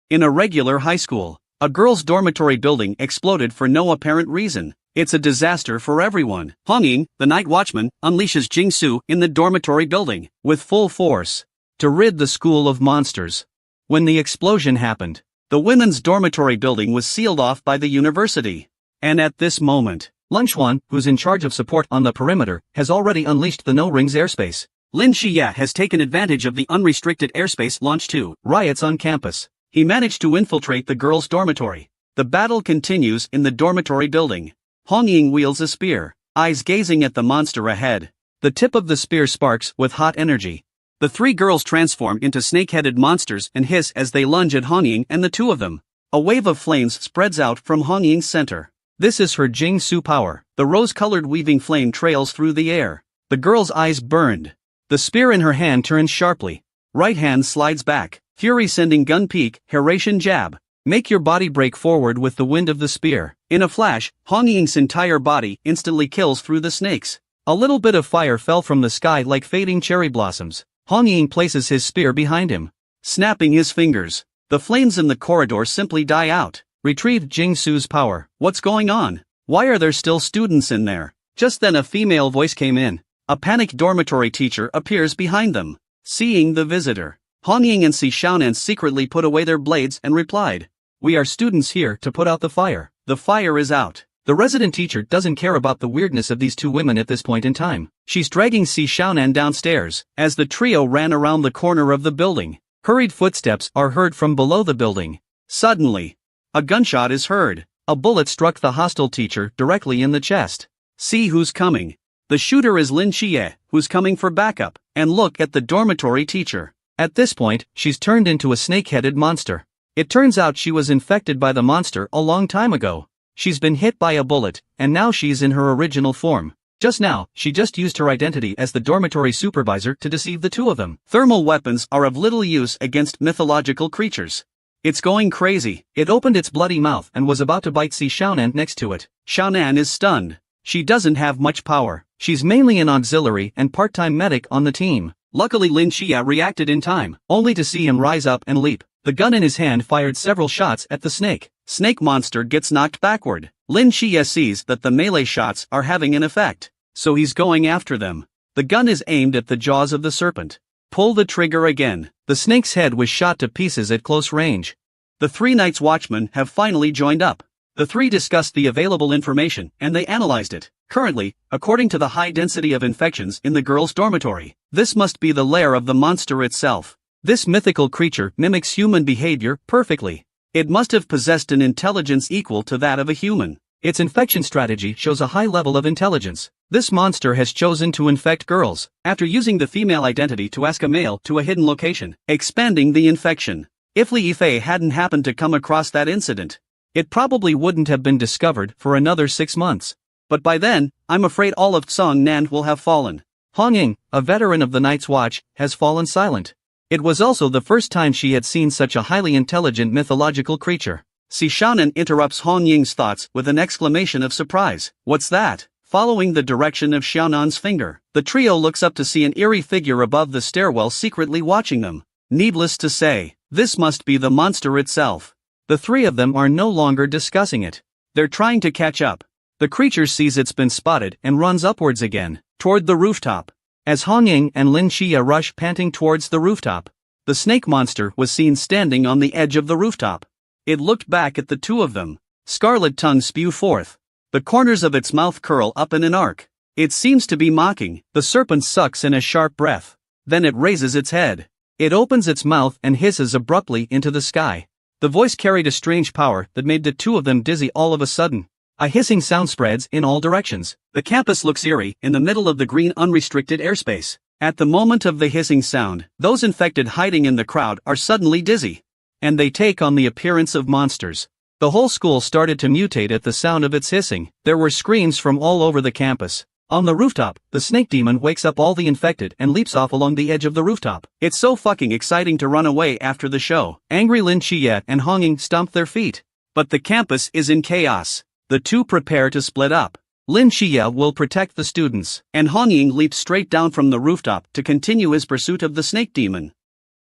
In a regular high school, a girls' dormitory building exploded for no apparent reason. It's a disaster for everyone. Hongying, the night watchman, unleashes Jingsu in the dormitory building with full force to rid the school of monsters. When the explosion happened, the women's dormitory building was sealed off by the university. And at this moment, Lin Xuan, who's in charge of support on the perimeter, has already unleashed the no-rings airspace. Lin Xia has taken advantage of the unrestricted airspace launch to riots on campus. He managed to infiltrate the girls' dormitory. The battle continues in the dormitory building. Hongying wields a spear, eyes gazing at the monster ahead. The tip of the spear sparks with hot energy. The three girls transform into snake-headed monsters and hiss as they lunge at Hongying and the two of them. A wave of flames spreads out from Hongying's center. This is her Jingsu power. The rose-colored weaving flame trails through the air. The girl's eyes burned. The spear in her hand turns sharply. Right hand slides back. Fury sending gun peak, Haratian jab. Make your body break forward with the wind of the spear. In a flash, Hongying's entire body instantly kills through the snakes. A little bit of fire fell from the sky like fading cherry blossoms. Hongying places his spear behind him. Snapping his fingers, the flames in the corridor simply die out. Retrieve Jingsu's power. What's going on? Why are there still students in there? Just then a female voice came in. A panicked dormitory teacher appears behind them. Seeing the visitor, Hongying and Si Xiaonan secretly put away their blades and replied, "We are students here to put out the fire." The fire is out. The resident teacher doesn't care about the weirdness of these two women at this point in time. She's dragging Si Xiaonan downstairs. As the trio ran around the corner of the building, hurried footsteps are heard from below the building. Suddenly, a gunshot is heard. A bullet struck the hostile teacher directly in the chest. See who's coming. The shooter is Lin Xie, who's coming for backup. And look at the dormitory teacher. At this point, she's turned into a snake-headed monster. It turns out she was infected by the monster a long time ago. She's been hit by a bullet, and now she's in her original form. Just now, she just used her identity as the dormitory supervisor to deceive the two of them. Thermal weapons are of little use against mythological creatures. It's going crazy. It opened its bloody mouth and was about to bite Si Xiaonan next to it. Xiaonan is stunned. She doesn't have much power. She's mainly an auxiliary and part-time medic on the team. Luckily Lin Xia reacted in time, only to see him rise up and leap. The gun in his hand fired several shots at the snake. Snake monster gets knocked backward. Lin Xia sees that the melee shots are having an effect, so he's going after them. The gun is aimed at the jaws of the serpent. Pull the trigger again. The snake's head was shot to pieces at close range. The three Night's Watchmen have finally joined up. The three discussed the available information and they analyzed it. Currently, according to the high density of infections in the girls' dormitory, this must be the lair of the monster itself. This mythical creature mimics human behavior perfectly. It must have possessed an intelligence equal to that of a human. Its infection strategy shows a high level of intelligence. This monster has chosen to infect girls, after using the female identity to ask a male to a hidden location, expanding the infection. If Li Yifei hadn't happened to come across that incident, it probably wouldn't have been discovered for another 6 months. But by then, I'm afraid all of Nan will have fallen. Hongying, a veteran of the Night's Watch, has fallen silent. It was also the first time she had seen such a highly intelligent mythological creature. Si Xiaonan interrupts Hongying's thoughts with an exclamation of surprise. What's that? Following the direction of Xiaonan's finger, the trio looks up to see an eerie figure above the stairwell secretly watching them. Needless to say, this must be the monster itself. The three of them are no longer discussing it. They're trying to catch up. The creature sees it's been spotted and runs upwards again, toward the rooftop. As Hongying and Lin Xia rush panting towards the rooftop, the snake monster was seen standing on the edge of the rooftop. It looked back at the two of them. Scarlet tongue spew forth. The corners of its mouth curl up in an arc. It seems to be mocking. The serpent sucks in a sharp breath. Then it raises its head. It opens its mouth and hisses abruptly into the sky. The voice carried a strange power that made the two of them dizzy all of a sudden. A hissing sound spreads in all directions. The campus looks eerie in the middle of the green unrestricted airspace. At the moment of the hissing sound, those infected hiding in the crowd are suddenly dizzy. And they take on the appearance of monsters. The whole school started to mutate at the sound of its hissing. There were screams from all over the campus. On the rooftop, the snake demon wakes up all the infected and leaps off along the edge of the rooftop. It's so fucking exciting to run away after the show. Angry Lin Xie and Hongying stomp their feet. But the campus is in chaos. The two prepare to split up. Lin Xie will protect the students. And Han Ying leaped straight down from the rooftop to continue his pursuit of the snake demon.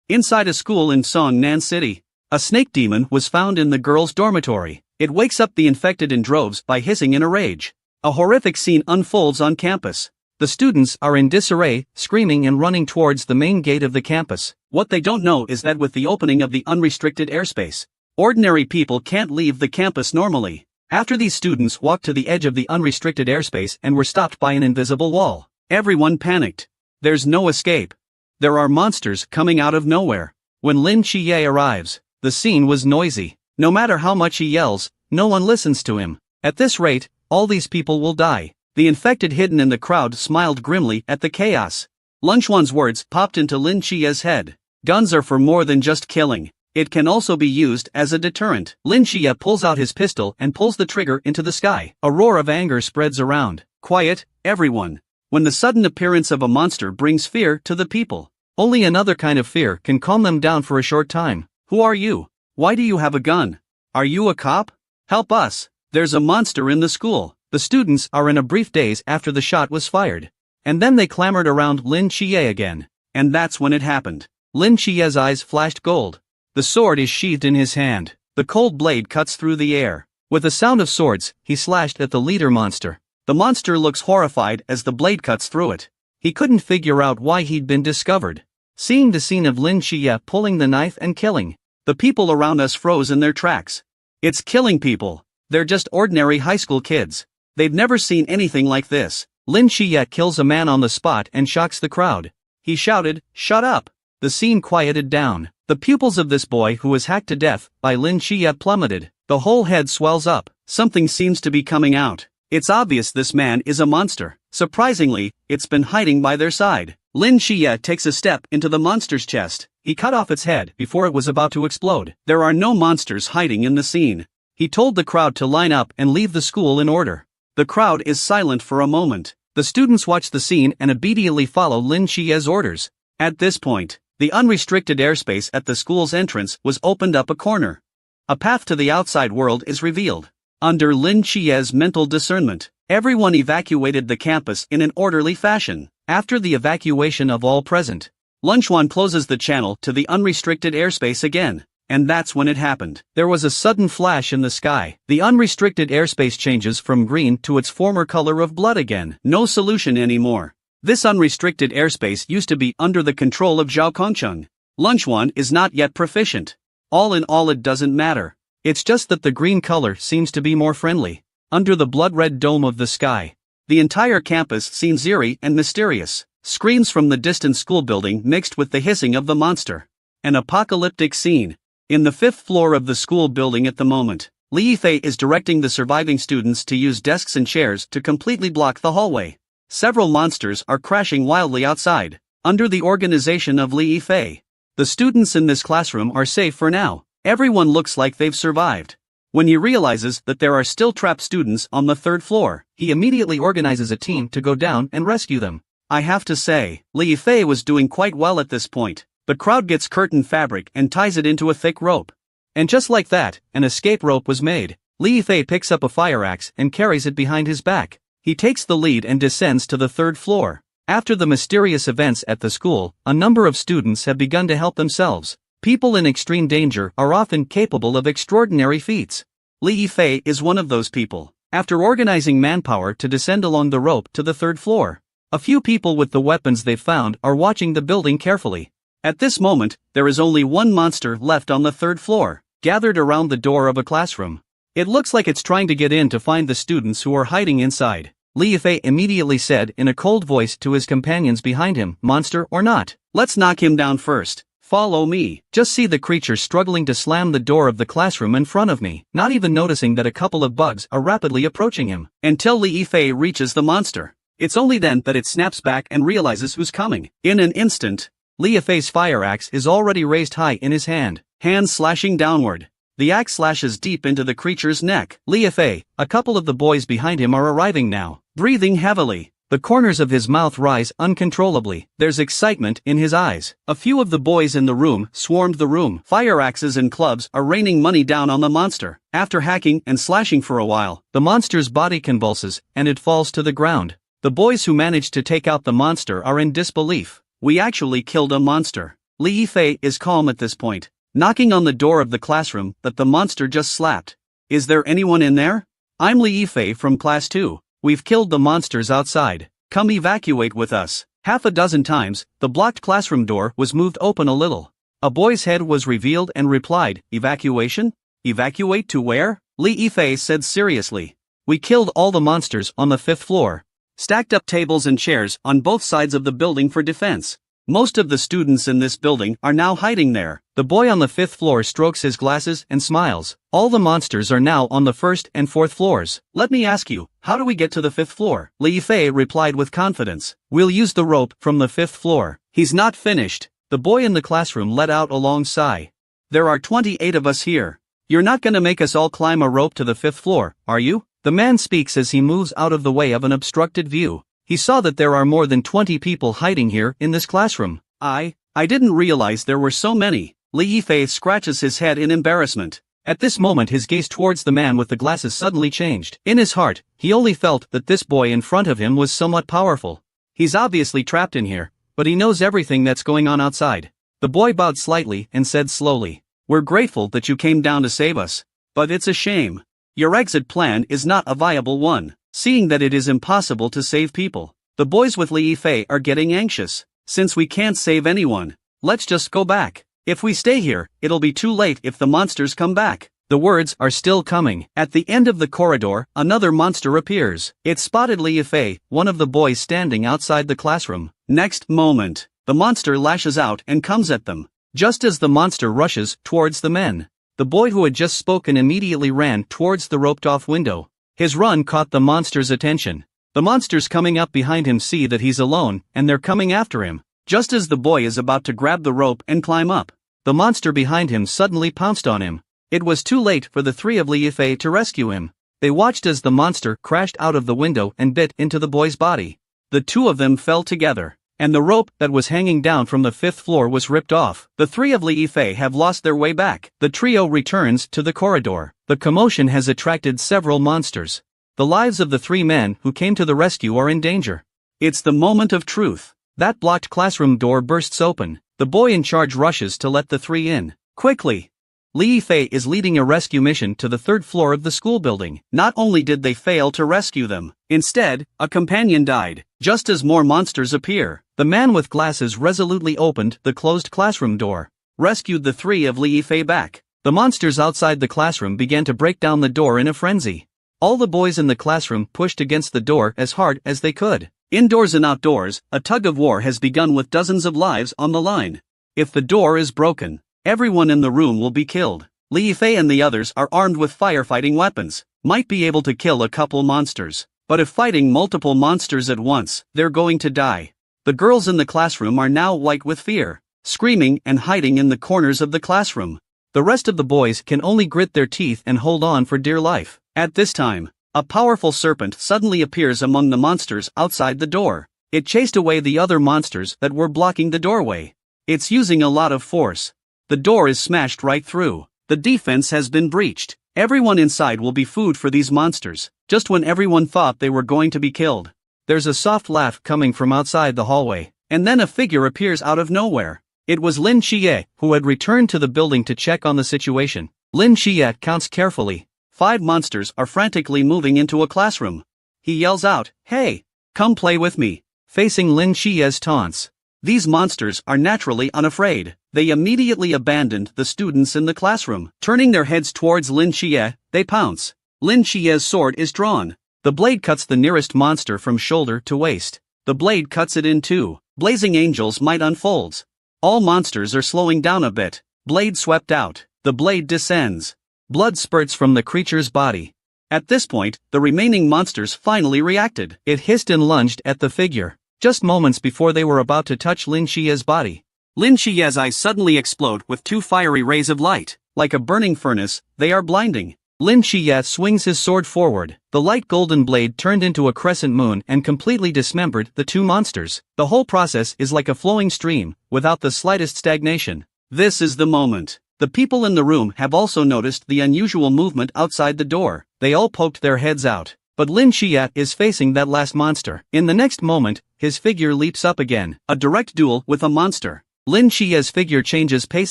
Inside a school in Songnan City, a snake demon was found in the girls' dormitory. It wakes up the infected in droves by hissing in a rage. A horrific scene unfolds on campus. The students are in disarray, screaming and running towards the main gate of the campus. What they don't know is that with the opening of the unrestricted airspace, ordinary people can't leave the campus normally. After these students walked to the edge of the unrestricted airspace and were stopped by an invisible wall, everyone panicked. There's no escape. There are monsters coming out of nowhere. When Lin Xie arrives, the scene was noisy. No matter how much he yells, no one listens to him. At this rate, all these people will die. The infected hidden in the crowd smiled grimly at the chaos. Lun Xuan's words popped into Lin Xie's head. Guns are for more than just killing. It can also be used as a deterrent. Lin Xie pulls out his pistol and pulls the trigger into the sky. A roar of anger spreads around. Quiet, everyone. When the sudden appearance of a monster brings fear to the people, only another kind of fear can calm them down for a short time. Who are you? Why do you have a gun? Are you a cop? Help us. There's a monster in the school. The students are in a brief daze after the shot was fired. And then they clamored around Lin Xie again. And that's when it happened. Lin Xie's eyes flashed gold. The sword is sheathed in his hand. The cold blade cuts through the air. With a sound of swords, he slashed at the leader monster. The monster looks horrified as the blade cuts through it. He couldn't figure out why he'd been discovered. Seeing the scene of Lin Xie pulling the knife and killing, the people around us froze in their tracks. It's killing people. They're just ordinary high school kids. They've never seen anything like this. Lin Xie kills a man on the spot and shocks the crowd. He shouted, "Shut up!" The scene quieted down. The pupils of this boy who was hacked to death by Lin Xie plummeted. The whole head swells up. Something seems to be coming out. It's obvious this man is a monster. Surprisingly, it's been hiding by their side. Lin Xie takes a step into the monster's chest. He cut off its head before it was about to explode. There are no monsters hiding in the scene. He told the crowd to line up and leave the school in order. The crowd is silent for a moment. The students watch the scene and obediently follow Lin Xie's orders. At this point, the unrestricted airspace at the school's entrance was opened up a corner. A path to the outside world is revealed. Under Lin Xie's mental discernment, everyone evacuated the campus in an orderly fashion. After the evacuation of all present, Lun Xuan closes the channel to the unrestricted airspace again. And that's when it happened. There was a sudden flash in the sky. The unrestricted airspace changes from green to its former color of blood again. No solution anymore. This unrestricted airspace used to be under the control of Zhao Kongcheng. Lun Xuan is not yet proficient. All in all, it doesn't matter. It's just that the green color seems to be more friendly. Under the blood-red dome of the sky, the entire campus seems eerie and mysterious. Screams from the distant school building mixed with the hissing of the monster. An apocalyptic scene. In the 5th floor of the school building at the moment, Li Yifei is directing the surviving students to use desks and chairs to completely block the hallway. Several monsters are crashing wildly outside. Under the organization of Li Yifei, the students in this classroom are safe for now. Everyone looks like they've survived. When he realizes that there are still trapped students on the 3rd floor, he immediately organizes a team to go down and rescue them. I have to say, Li Yifei was doing quite well at this point. The crowd gets curtain fabric and ties it into a thick rope. And just like that, an escape rope was made. Li Yifei picks up a fire axe and carries it behind his back. He takes the lead and descends to the 3rd floor. After the mysterious events at the school, a number of students have begun to help themselves. People in extreme danger are often capable of extraordinary feats. Li Yifei is one of those people. After organizing manpower to descend along the rope to the 3rd floor, a few people with the weapons they've found are watching the building carefully. At this moment, there is only one monster left on the 3rd floor, gathered around the door of a classroom. It looks like it's trying to get in to find the students who are hiding inside. Li Yifei immediately said in a cold voice to his companions behind him, "Monster or not, let's knock him down first. Follow me." Just see the creature struggling to slam the door of the classroom in front of me, not even noticing that a couple of bugs are rapidly approaching him. Until Li Yifei reaches the monster. It's only then that it snaps back and realizes who's coming. In an instant, Li Yifei's fire axe is already raised high in his hand, hands slashing downward. The axe slashes deep into the creature's neck. Li Yifei, a couple of the boys behind him are arriving now, breathing heavily. The corners of his mouth rise uncontrollably. There's excitement in his eyes. A few of the boys in the room swarmed the room. Fire axes and clubs are raining money down on the monster. After hacking and slashing for a while, the monster's body convulses and it falls to the ground. The boys who managed to take out the monster are in disbelief. We actually killed a monster. Li Yifei is calm at this point, knocking on the door of the classroom that the monster just slapped. Is there anyone in there? I'm Li Yifei from class 2. We've killed the monsters outside. Come evacuate with us. Half a dozen times, the blocked classroom door was moved open a little. A boy's head was revealed and replied, "Evacuation? Evacuate to where?" Li Yifei said seriously. "We killed all the monsters on the 5th floor. Stacked up tables and chairs on both sides of the building for defense. Most of the students in this building are now hiding there." The boy on the 5th floor strokes his glasses and smiles. "All the monsters are now on the 1st and 4th floors. Let me ask you, how do we get to the 5th floor?" Li Yifei replied with confidence. "We'll use the rope from the 5th floor." He's not finished. The boy in the classroom let out a long sigh. "There are 28 of us here. You're not gonna make us all climb a rope to the 5th floor, are you?" The man speaks as he moves out of the way of an obstructed view. He saw that there are more than 20 people hiding here in this classroom. I didn't realize there were so many." Li Yifei scratches his head in embarrassment. At this moment his gaze towards the man with the glasses suddenly changed. In his heart, he only felt that this boy in front of him was somewhat powerful. He's obviously trapped in here, but he knows everything that's going on outside. The boy bowed slightly and said slowly, "We're grateful that you came down to save us. But it's a shame. Your exit plan is not a viable one, seeing that it is impossible to save people. The boys with Li Yifei are getting anxious. Since we can't save anyone, let's just go back. If we stay here, it'll be too late if the monsters come back." The words are still coming. At the end of the corridor, another monster appears. It spotted Li Yifei, one of the boys standing outside the classroom. Next moment, the monster lashes out and comes at them. Just as the monster rushes towards the men, the boy who had just spoken immediately ran towards the roped-off window. His run caught the monster's attention. The monsters coming up behind him see that he's alone, and they're coming after him. Just as the boy is about to grab the rope and climb up, the monster behind him suddenly pounced on him. It was too late for the three of Li Yifei to rescue him. They watched as the monster crashed out of the window and bit into the boy's body. The two of them fell together, and the rope that was hanging down from the 5th floor was ripped off. The three of Li Yifei have lost their way back. The trio returns to the corridor. The commotion has attracted several monsters. The lives of the three men who came to the rescue are in danger. It's the moment of truth. That blocked classroom door bursts open. The boy in charge rushes to let the three in. Quickly! Li Yifei is leading a rescue mission to the 3rd floor of the school building. Not only did they fail to rescue them, instead, a companion died. Just as more monsters appear, the man with glasses resolutely opened the closed classroom door, rescued the three of Li Yifei back. The monsters outside the classroom began to break down the door in a frenzy. All the boys in the classroom pushed against the door as hard as they could. Indoors and outdoors, a tug-of-war has begun with dozens of lives on the line. If the door is broken, everyone in the room will be killed. Li Yifei and the others are armed with firefighting weapons, might be able to kill a couple monsters. But if fighting multiple monsters at once, they're going to die. The girls in the classroom are now white with fear, screaming and hiding in the corners of the classroom. The rest of the boys can only grit their teeth and hold on for dear life. At this time, a powerful serpent suddenly appears among the monsters outside the door. It chased away the other monsters that were blocking the doorway. It's using a lot of force. The door is smashed right through. The defense has been breached. Everyone inside will be food for these monsters. Just when everyone thought they were going to be killed, there's a soft laugh coming from outside the hallway, and then a figure appears out of nowhere. It was Lin Xie, who had returned to the building to check on the situation. Lin Xie counts carefully. 5 monsters are frantically moving into a classroom. He yells out, "Hey, come play with me," facing Lin Xie's taunts. These monsters are naturally unafraid. They immediately abandoned the students in the classroom. Turning their heads towards Lin Xie, they pounce. Lin Xie's sword is drawn. The blade cuts the nearest monster from shoulder to waist. The blade cuts it in two. Blazing Angel's might unfolds. All monsters are slowing down a bit. Blade swept out. The blade descends. Blood spurts from the creature's body. At this point, the remaining monsters finally reacted. It hissed and lunged at the figure, just moments before they were about to touch Lin Xie's body. Lin Xie's eyes suddenly explode with 2 fiery rays of light. Like a burning furnace, they are blinding. Lin Xie swings his sword forward. The light golden blade turned into a crescent moon and completely dismembered the two monsters. The whole process is like a flowing stream, without the slightest stagnation. This is the moment. The people in the room have also noticed the unusual movement outside the door. They all poked their heads out. But Lin Xie is facing that last monster. In the next moment, his figure leaps up again. A direct duel with a monster. Lin Xie's figure changes pace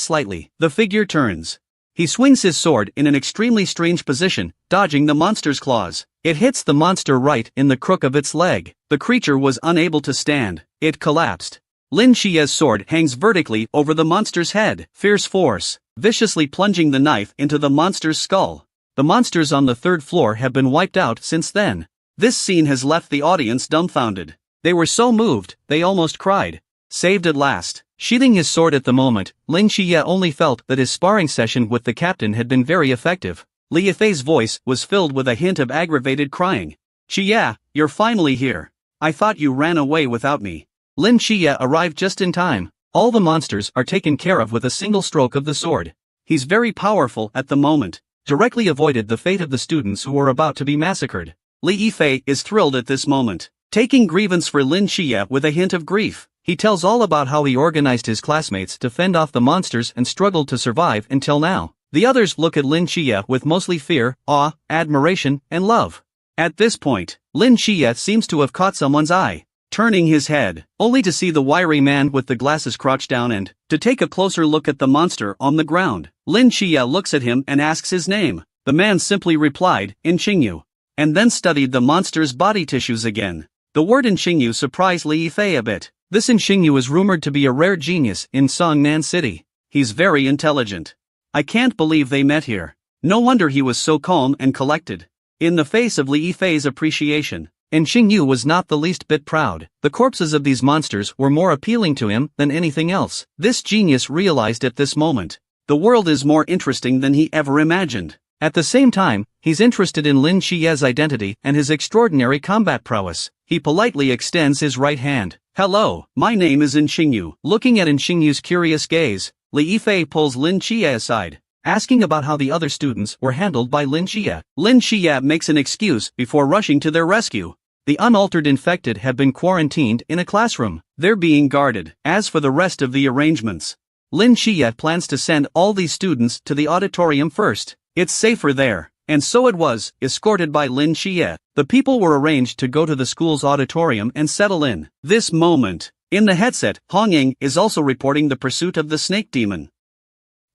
slightly. The figure turns. He swings his sword in an extremely strange position, dodging the monster's claws. It hits the monster right in the crook of its leg. The creature was unable to stand. It collapsed. Lin Xie's sword hangs vertically over the monster's head. Fierce force, viciously plunging the knife into the monster's skull. The monsters on the third floor have been wiped out since then. This scene has left the audience dumbfounded. They were so moved, they almost cried. Saved at last. Sheathing his sword at the moment, Lin Xie only felt that his sparring session with the captain had been very effective. Li Yifei's voice was filled with a hint of aggravated crying. "Xie, you're finally here. I thought you ran away without me." Lin Xie arrived just in time. All the monsters are taken care of with a single stroke of the sword. He's very powerful at the moment. Directly avoided the fate of the students who were about to be massacred. Li Yifei is thrilled at this moment. Taking grievance for Lin Xie with a hint of grief, he tells all about how he organized his classmates to fend off the monsters and struggled to survive until now. The others look at Lin Xie with mostly fear, awe, admiration, and love. At this point, Lin Xie seems to have caught someone's eye. Turning his head, only to see the wiry man with the glasses crouched down and to take a closer look at the monster on the ground. Lin Xie looks at him and asks his name. The man simply replied, "Inxingyu," and then studied the monster's body tissues again. The word Inxingyu surprised Li Yifei a bit. This Inxingyu is rumored to be a rare genius in Songnan City. He's very intelligent. I can't believe they met here. No wonder he was so calm and collected. In the face of Li Yifei's appreciation, Inxingyu was not the least bit proud. The corpses of these monsters were more appealing to him than anything else. This genius realized at this moment, the world is more interesting than he ever imagined. At the same time, he's interested in Lin Xie's identity and his extraordinary combat prowess. He politely extends his right hand. "Hello, my name is Inxingyu." Looking at Inxingyu's curious gaze, Li Yifei pulls Lin Xie aside, asking about how the other students were handled by Lin Xie. Lin Xie makes an excuse before rushing to their rescue. The unaltered infected have been quarantined in a classroom. They're being guarded. As for the rest of the arrangements, Lin Xie plans to send all these students to the auditorium first. It's safer there. And so it was, escorted by Lin Xie. The people were arranged to go to the school's auditorium and settle in. This moment, in the headset, Hong Ying is also reporting the pursuit of the snake demon.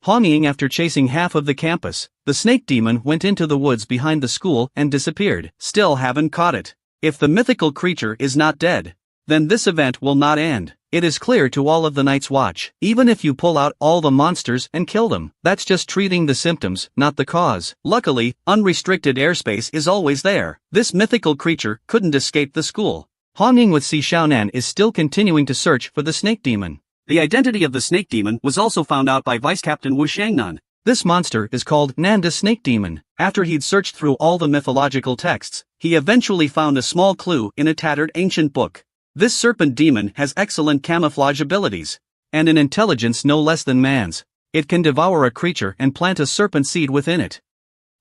Hong Ying, after chasing half of the campus, the snake demon went into the woods behind the school and disappeared. Still haven't caught it. If the mythical creature is not dead, then this event will not end. It is clear to all of the Night's Watch. Even if you pull out all the monsters and kill them, that's just treating the symptoms, not the cause. Luckily, unrestricted airspace is always there. This mythical creature couldn't escape the school. Hong Ying with Si Xiaonan is still continuing to search for the snake demon. The identity of the snake demon was also found out by Vice Captain Wu Shangnan. This monster is called Nanda Snake Demon. After he'd searched through all the mythological texts, he eventually found a small clue in a tattered ancient book. This serpent demon has excellent camouflage abilities, and an intelligence no less than man's. It can devour a creature and plant a serpent seed within it.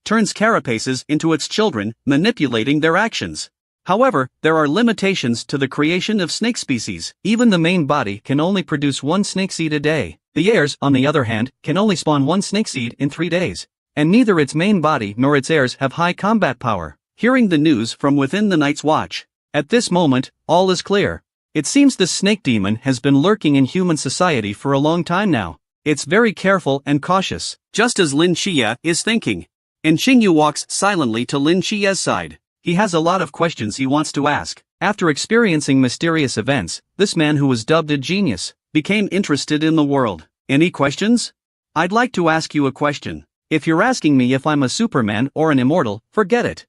Turns carapaces into its children, manipulating their actions. However, there are limitations to the creation of snake species. Even the main body can only produce one snake seed a day. The heirs, on the other hand, can only spawn one snake seed in 3 days. And neither its main body nor its heirs have high combat power. Hearing the news from within the Night's Watch, at this moment, all is clear. It seems the snake demon has been lurking in human society for a long time now. It's very careful and cautious, just as Lin Xie is thinking. And Xingyu walks silently to Lin Xie's side. He has a lot of questions he wants to ask. After experiencing mysterious events, this man who was dubbed a genius became interested in the world. Any questions? I'd like to ask you a question. If you're asking me if I'm a Superman or an immortal, forget it.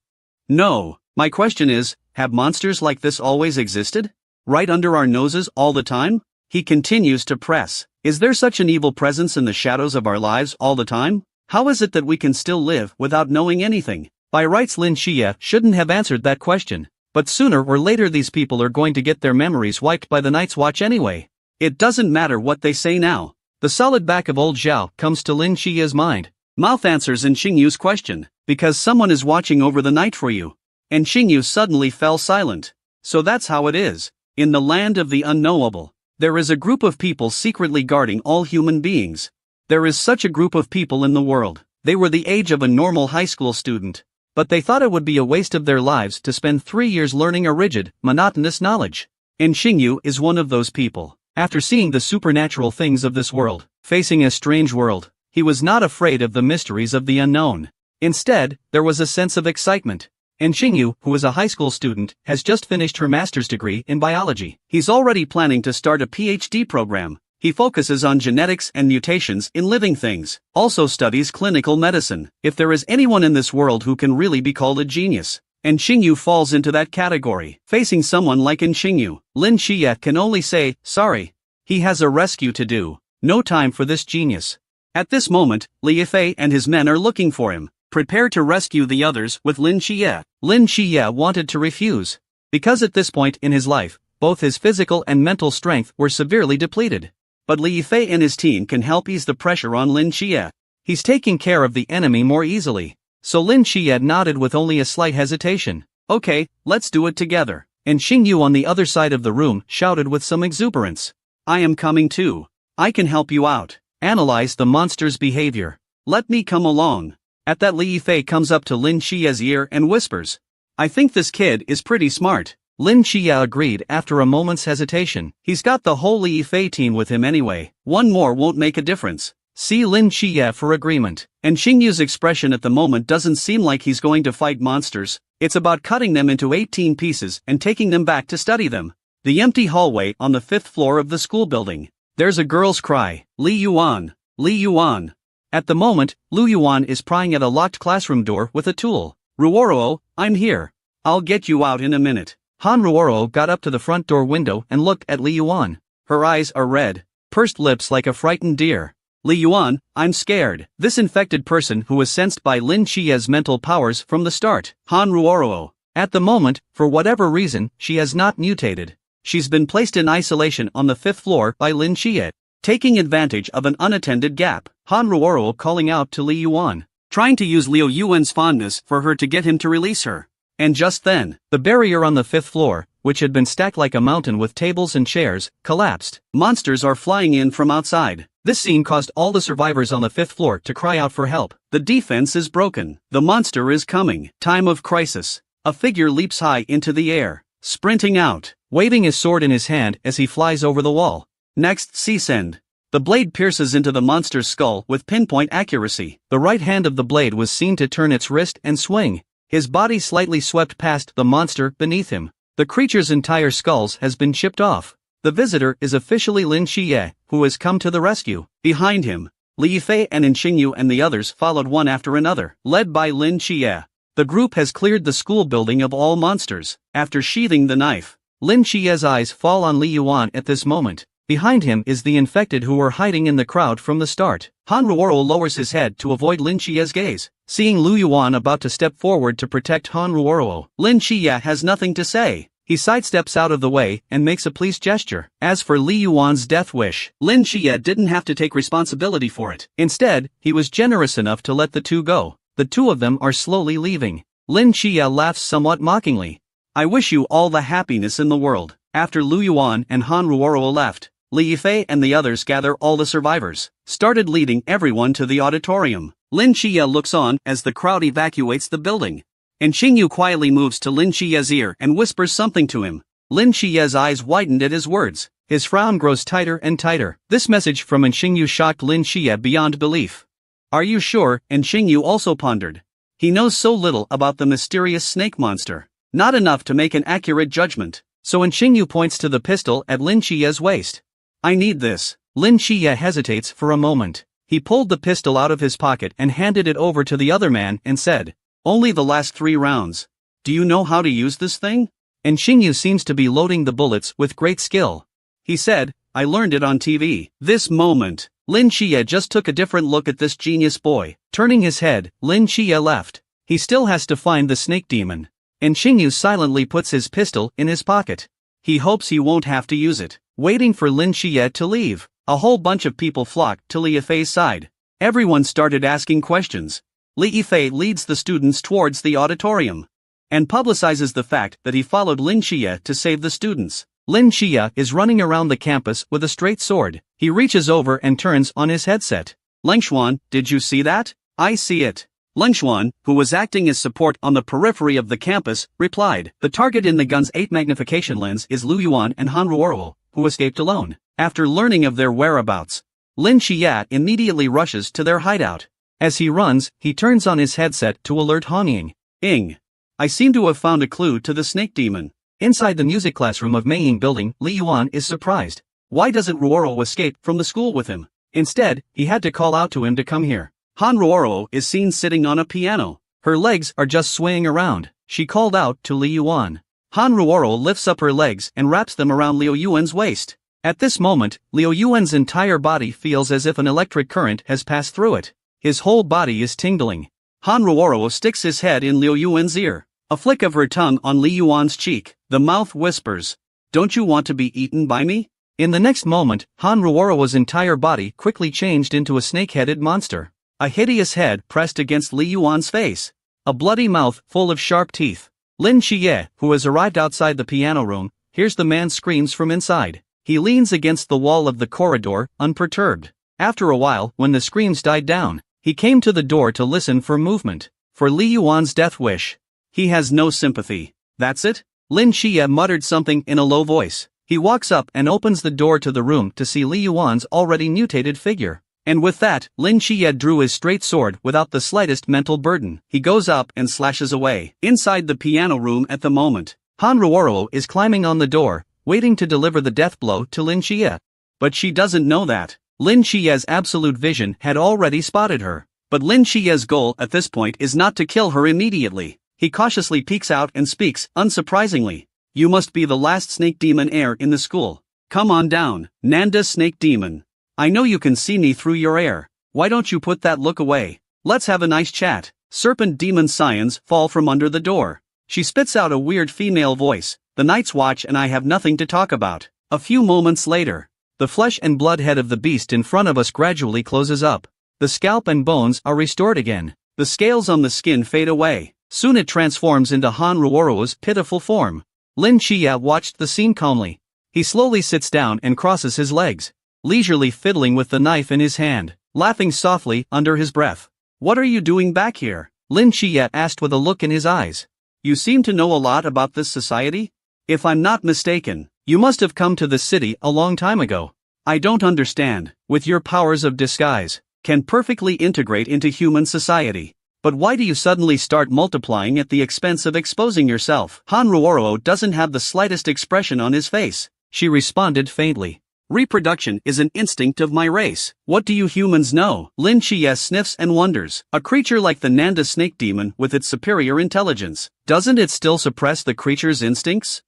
No, my question is, have monsters like this always existed? Right under our noses all the time? He continues to press. Is there such an evil presence in the shadows of our lives all the time? How is it that we can still live without knowing anything? By rights, Lin Xie shouldn't have answered that question. But sooner or later these people are going to get their memories wiped by the Night's Watch anyway. It doesn't matter what they say now. The solid back of old Zhao comes to Lin Xie's mind. Mouth answers in Xingyu's question, because someone is watching over the night for you. And Xingyu suddenly fell silent. So that's how it is. In the land of the unknowable, there is a group of people secretly guarding all human beings. There is such a group of people in the world. They were the age of a normal high school student. But they thought it would be a waste of their lives to spend 3 years learning a rigid, monotonous knowledge. And Xingyu is one of those people. After seeing the supernatural things of this world, facing a strange world, he was not afraid of the mysteries of the unknown. Instead, there was a sense of excitement. And Xingyu, who is a high school student, has just finished her master's degree in biology. He's already planning to start a PhD program. He focuses on genetics and mutations in living things, also studies clinical medicine. If there is anyone in this world who can really be called a genius, and Xingyu falls into that category, facing someone like Xingyu, Lin Xie can only say, sorry. He has a rescue to do. No time for this genius. At this moment, Li Yifei and his men are looking for him, prepare to rescue the others with Lin Xie. Lin Xie wanted to refuse, because at this point in his life, both his physical and mental strength were severely depleted. But Li Yifei and his team can help ease the pressure on Lin Xie. He's taking care of the enemy more easily. So Lin Xie nodded with only a slight hesitation. Okay, let's do it together. And Xingyu on the other side of the room shouted with some exuberance. I am coming too. I can help you out. Analyze the monster's behavior. Let me come along. At that, Li Yifei comes up to Lin Xie's ear and whispers, I think this kid is pretty smart. Lin Xie agreed after a moment's hesitation. He's got the whole Li Yifei team with him anyway. One more won't make a difference. See Lin Xie for agreement. And Xingyu's expression at the moment doesn't seem like he's going to fight monsters. It's about cutting them into 18 pieces and taking them back to study them. The empty hallway on the 5th floor of the school building. There's a girl's cry. Li Yuan. Li Yuan. At the moment, Lu Yuan is prying at a locked classroom door with a tool. Ruoro, I'm here. I'll get you out in a minute. Han Ruoro got up to the front door window and looked at Li Yuan. Her eyes are red, pursed lips like a frightened deer. Li Yuan, I'm scared. This infected person who was sensed by Lin Xie's mental powers from the start. Han Ruoro. At the moment, for whatever reason, she has not mutated. She's been placed in isolation on the 5th floor by Lin Xie. Taking advantage of an unattended gap, Han Ruoro calling out to Li Yuan, trying to use Liu Yuan's fondness for her to get him to release her. And just then, the barrier on the 5th floor, which had been stacked like a mountain with tables and chairs, collapsed. Monsters are flying in from outside. This scene caused all the survivors on the 5th floor to cry out for help. The defense is broken. The monster is coming. Time of crisis. A figure leaps high into the air, sprinting out, waving his sword in his hand as he flies over the wall. Next, send. The blade pierces into the monster's skull with pinpoint accuracy. The right hand of the blade was seen to turn its wrist and swing. His body slightly swept past the monster beneath him. The creature's entire skull has been chipped off. The visitor is officially Lin Xie, who has come to the rescue. Behind him, Li Yifei and Xingyu and the others followed one after another, led by Lin Xie. The group has cleared the school building of all monsters. After sheathing the knife, Lin Xie's eyes fall on Li Yuan at this moment. Behind him is the infected who were hiding in the crowd from the start. Han Ruoro lowers his head to avoid Lin Xie's gaze. Seeing Lu Yuan about to step forward to protect Han Ruoro, Lin Xie has nothing to say. He sidesteps out of the way and makes a pleased gesture. As for Li Yuan's death wish, Lin Xie didn't have to take responsibility for it. Instead, he was generous enough to let the two go. The two of them are slowly leaving. Lin Xie laughs somewhat mockingly. I wish you all the happiness in the world. After Lu Yuan and Han Ruoro left, Li Yifei and the others gather all the survivors, started leading everyone to the auditorium. Lin Xie looks on as the crowd evacuates the building. And Xingyu quietly moves to Lin Xie's ear and whispers something to him. Lin Xie's eyes widened at his words. His frown grows tighter and tighter. This message from Xingyu shocked Lin Xie beyond belief. Are you sure? And Xingyu also pondered. He knows so little about the mysterious snake monster. Not enough to make an accurate judgment. So Xingyu points to the pistol at Lin Xie's waist. I need this. Lin Xie hesitates for a moment. He pulled the pistol out of his pocket and handed it over to the other man and said, only the last 3 rounds. Do you know how to use this thing? And Xingyu seems to be loading the bullets with great skill. He said, I learned it on TV. This moment, Lin Xie just took a different look at this genius boy. Turning his head, Lin Xie left. He still has to find the snake demon. And Xingyu silently puts his pistol in his pocket. He hopes he won't have to use it. Waiting for Lin Xie to leave, a whole bunch of people flocked to Li Yifei's side. Everyone started asking questions. Li Yifei leads the students towards the auditorium and publicizes the fact that he followed Lin Xie to save the students. Lin Xie is running around the campus with a straight sword. He reaches over and turns on his headset. Lengxuan, did you see that? I see it. Lengxuan, who was acting as support on the periphery of the campus, replied. The target in the gun's 8 magnification lens is Lu Yuan and Han Ruoro, who escaped alone. After learning of their whereabouts, Lin Xie immediately rushes to their hideout. As he runs, he turns on his headset to alert Han Ying. Ing. I seem to have found a clue to the snake demon. Inside the music classroom of Meiying building, Li Yuan is surprised. Why doesn't Ruoro escape from the school with him? Instead, he had to call out to him to come here. Han Ruoro is seen sitting on a piano. Her legs are just swaying around. She called out to Li Yuan. Han Ruoro lifts up her legs and wraps them around Liu Yuan's waist. At this moment, Liu Yuan's entire body feels as if an electric current has passed through it. His whole body is tingling. Han Ruoro sticks his head in Liu Yuan's ear. A flick of her tongue on Li Yuan's cheek. The mouth whispers, "Don't you want to be eaten by me?" In the next moment, Han Ruoro's entire body quickly changed into a snake-headed monster. A hideous head pressed against Li Yuan's face. A bloody mouth full of sharp teeth. Lin Xie, who has arrived outside the piano room, hears the man's screams from inside. He leans against the wall of the corridor, unperturbed. After a while, when the screams died down, he came to the door to listen for movement. For Li Yuan's death wish. He has no sympathy. That's it? Lin Xie muttered something in a low voice. He walks up and opens the door to the room to see Li Yuan's already mutated figure. And with that, Lin Xie drew his straight sword without the slightest mental burden. He goes up and slashes away. Inside the piano room at the moment, Han Ruoro is climbing on the door, waiting to deliver the death blow to Lin Xie. But she doesn't know that. Lin Xie's absolute vision had already spotted her. But Lin Xie's goal at this point is not to kill her immediately. He cautiously peeks out and speaks, unsurprisingly. You must be the last snake demon heir in the school. Come on down, Nanda Snake Demon. I know you can see me through your air. Why don't you put that look away? Let's have a nice chat. Serpent demon scions fall from under the door. She spits out a weird female voice. The Night's Watch and I have nothing to talk about. A few moments later, the flesh and blood head of the beast in front of us gradually closes up. The scalp and bones are restored again. The scales on the skin fade away. Soon it transforms into Han Ruoro's pitiful form. Lin Xie watched the scene calmly. He slowly sits down and crosses his legs, leisurely fiddling with the knife in his hand, laughing softly under his breath. What are you doing back here? Lin Xie asked with a look in his eyes. You seem to know a lot about this society? If I'm not mistaken, you must have come to this city a long time ago. I don't understand. With your powers of disguise, can perfectly integrate into human society. But why do you suddenly start multiplying at the expense of exposing yourself? Han Ruoro doesn't have the slightest expression on his face. She responded faintly. Reproduction is an instinct of my race. What do you humans know? Lin Xie sniffs and wonders. A creature like the Nanda Snake Demon with its superior intelligence, doesn't it still suppress the creature's instincts?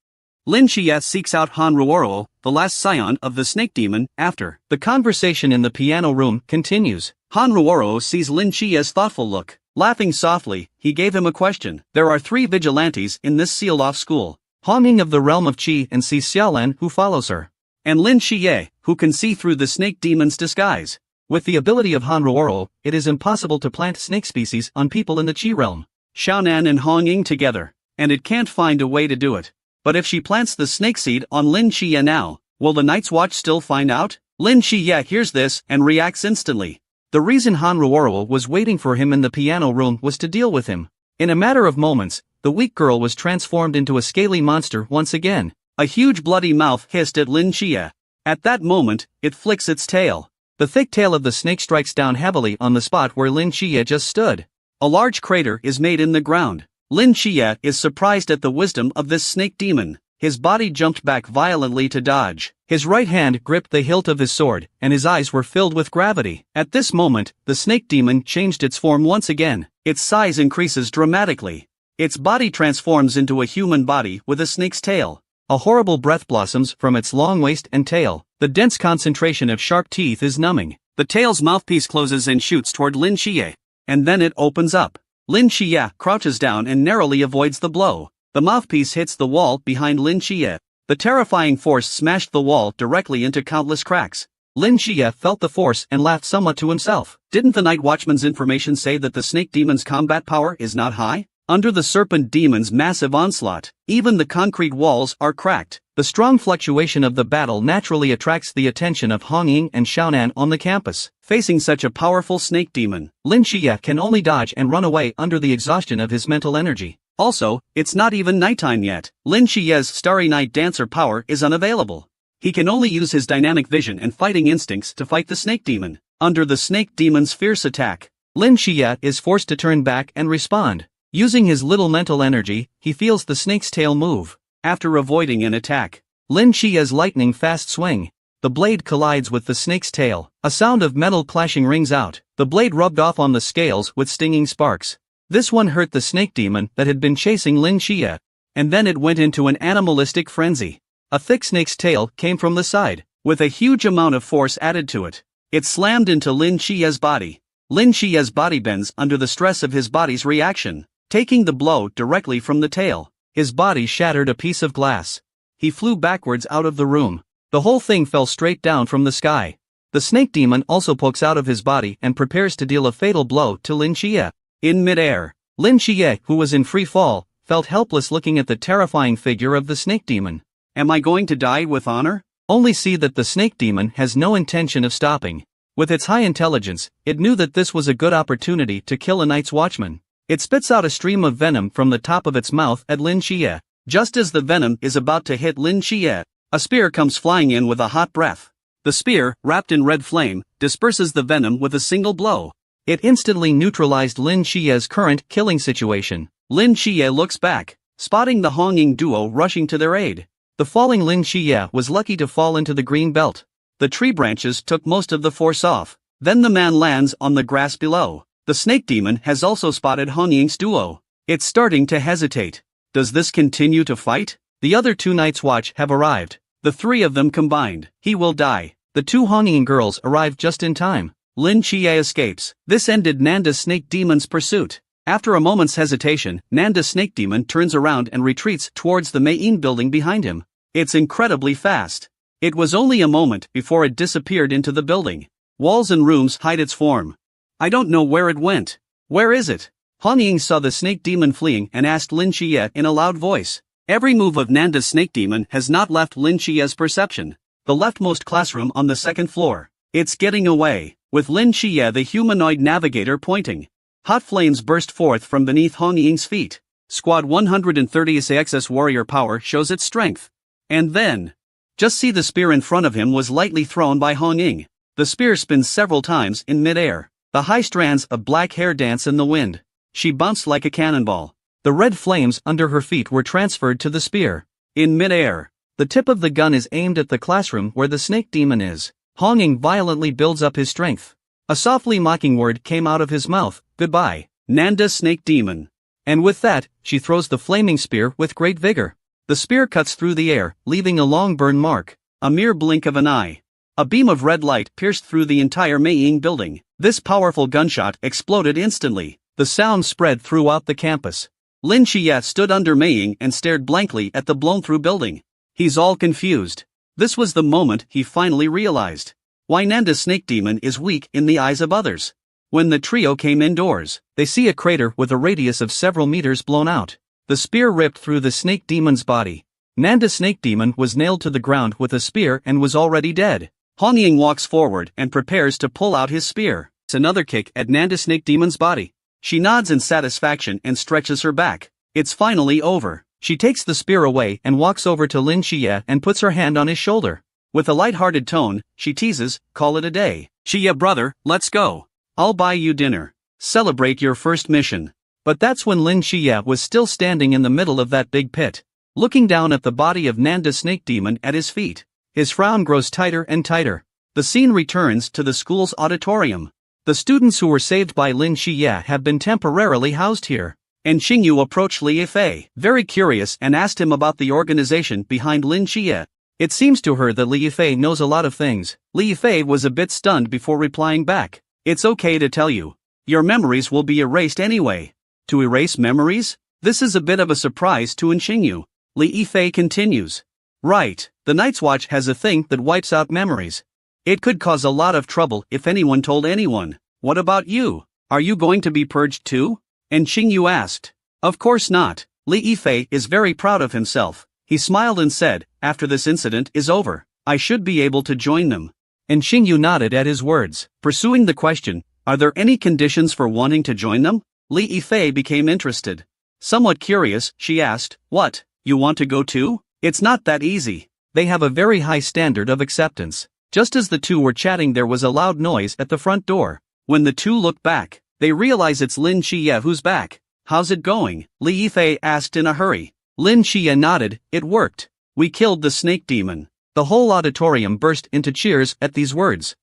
Lin Xie seeks out Han Ruoro, the last scion of the Snake Demon, after. The conversation in the piano room continues. Han Ruoro sees Lin Xie's thoughtful look. Laughing softly, he gave him a question. There are 3 vigilantes in this sealed-off school. Han Ying of the realm of Qi and Si Xiaolan who follows her. And Lin Xie, who can see through the snake demon's disguise. With the ability of Han Ruoro, it is impossible to plant snake species on people in the Qi realm. Xiaonan and Han Ying together, and it can't find a way to do it. But if she plants the snake seed on Lin Xie now, will the Night's Watch still find out? Lin Xie hears this and reacts instantly. The reason Han Ruoro was waiting for him in the piano room was to deal with him. In a matter of moments, the weak girl was transformed into a scaly monster once again. A huge bloody mouth hissed at Lin Xie. At that moment, it flicks its tail. The thick tail of the snake strikes down heavily on the spot where Lin Xie just stood. A large crater is made in the ground. Lin Xie is surprised at the wisdom of this snake demon. His body jumped back violently to dodge. His right hand gripped the hilt of his sword, and his eyes were filled with gravity. At this moment, the snake demon changed its form once again. Its size increases dramatically. Its body transforms into a human body with a snake's tail. A horrible breath blossoms from its long waist and tail. The dense concentration of sharp teeth is numbing. The tail's mouthpiece closes and shoots toward Lin Xie. And then it opens up. Lin Xie crouches down and narrowly avoids the blow. The mouthpiece hits the wall behind Lin Xie. The terrifying force smashed the wall directly into countless cracks. Lin Xie felt the force and laughed somewhat to himself. Didn't the Night Watchman's information say that the snake demon's combat power is not high? Under the serpent demon's massive onslaught, even the concrete walls are cracked. The strong fluctuation of the battle naturally attracts the attention of Hongying and Xiaonan on the campus. Facing such a powerful snake demon, Lin Xie can only dodge and run away under the exhaustion of his mental energy. Also, it's not even nighttime yet. Lin Xie's starry night dancer power is unavailable. He can only use his dynamic vision and fighting instincts to fight the snake demon. Under the snake demon's fierce attack, Lin Xie is forced to turn back and respond. Using his little mental energy, he feels the snake's tail move. After avoiding an attack, Lin Xie's lightning-fast swing, the blade collides with the snake's tail. A sound of metal clashing rings out. The blade rubbed off on the scales with stinging sparks. This one hurt the snake demon that had been chasing Lin Xie, and then it went into an animalistic frenzy. A thick snake's tail came from the side, with a huge amount of force added to it. It slammed into Lin Xie's body. Lin Xie's body bends under the stress of his body's reaction. Taking the blow directly from the tail, his body shattered a piece of glass. He flew backwards out of the room. The whole thing fell straight down from the sky. The snake demon also pokes out of his body and prepares to deal a fatal blow to Lin Xie. In midair, Lin Xie, who was in free fall, felt helpless looking at the terrifying figure of the snake demon. Am I going to die with honor? Only see that the snake demon has no intention of stopping. With its high intelligence, it knew that this was a good opportunity to kill a night's watchman. It spits out a stream of venom from the top of its mouth at Lin Xie. Just as the venom is about to hit Lin Xie, a spear comes flying in with a hot breath. The spear, wrapped in red flame, disperses the venom with a single blow. It instantly neutralized Lin Xie's current killing situation. Lin Xie looks back, spotting the Hongying duo rushing to their aid. The falling Lin Xie was lucky to fall into the green belt. The tree branches took most of the force off. Then the man lands on the grass below. The snake demon has also spotted Hongying's duo. It's starting to hesitate. Does this continue to fight? The other two Night's Watch have arrived. The three of them combined. He will die. The two Hongying girls arrive just in time. Lin Xie escapes. This ended Nanda's snake demon's pursuit. After a moment's hesitation, Nanda's snake demon turns around and retreats towards the Mei building behind him. It's incredibly fast. It was only a moment before it disappeared into the building. Walls and rooms hide its form. I don't know where it went. Where is it? Hongying saw the snake demon fleeing and asked Lin Xie in a loud voice. Every move of Nanda's snake demon has not left Lin Xie's perception. The leftmost classroom on the second floor. It's getting away, with Lin Xie the humanoid navigator pointing. Hot flames burst forth from beneath Hongying's feet. Squad 130's excess warrior power shows its strength. And then, just see the spear in front of him was lightly thrown by Hongying. The spear spins several times in midair. The high strands of black hair dance in the wind. She bounced like a cannonball. The red flames under her feet were transferred to the spear. In midair, the tip of the gun is aimed at the classroom where the snake demon is. Hongying violently builds up his strength. A softly mocking word came out of his mouth, "Goodbye, Nanda snake demon." And with that, she throws the flaming spear with great vigor. The spear cuts through the air, leaving a long burn mark. A mere blink of an eye. A beam of red light pierced through the entire Mei building. This powerful gunshot exploded instantly. The sound spread throughout the campus. Lin Xie stood under Mei and stared blankly at the blown-through building. He's all confused. This was the moment he finally realized why Nanda's snake demon is weak in the eyes of others. When the trio came indoors, they see a crater with a radius of several meters blown out. The spear ripped through the snake demon's body. Nanda's snake demon was nailed to the ground with a spear and was already dead. Hongying walks forward and prepares to pull out his spear. It's another kick at Nanda's snake demon's body. She nods in satisfaction and stretches her back. It's finally over. She takes the spear away and walks over to Lin Xie and puts her hand on his shoulder. With a light-hearted tone, she teases, "Call it a day. Xie brother, let's go. I'll buy you dinner. Celebrate your first mission." But that's when Lin Xie was still standing in the middle of that big pit, looking down at the body of Nanda's snake demon at his feet. His frown grows tighter and tighter. The scene returns to the school's auditorium. The students who were saved by Lin Xie have been temporarily housed here. And Xingyu approached Li Yifei, very curious, and asked him about the organization behind Lin Xie. It seems to her that Li Yifei knows a lot of things. Li Yifei was a bit stunned before replying back. "It's okay to tell you. Your memories will be erased anyway." To erase memories? This is a bit of a surprise to Xingyu. Li Yifei continues. "Right, the Night's Watch has a thing that wipes out memories. It could cause a lot of trouble if anyone told anyone. What about you? Are you going to be purged too? And Xingyu asked. Of course not. Li Yifei is very proud of himself. He smiled and said, after this incident is over, I should be able to join them. And Xingyu nodded at his words. Pursuing the question, are there any conditions for wanting to join them? Li Yifei became interested. Somewhat curious, she asked, what, you want to go too? It's not that easy. They have a very high standard of acceptance. Just as the two were chatting, there was a loud noise at the front door. When the two looked back, they realize it's Lin Xie who's back. How's it going? Li Yifei asked in a hurry. Lin Xie nodded. It worked. We killed the snake demon. The whole auditorium burst into cheers at these words.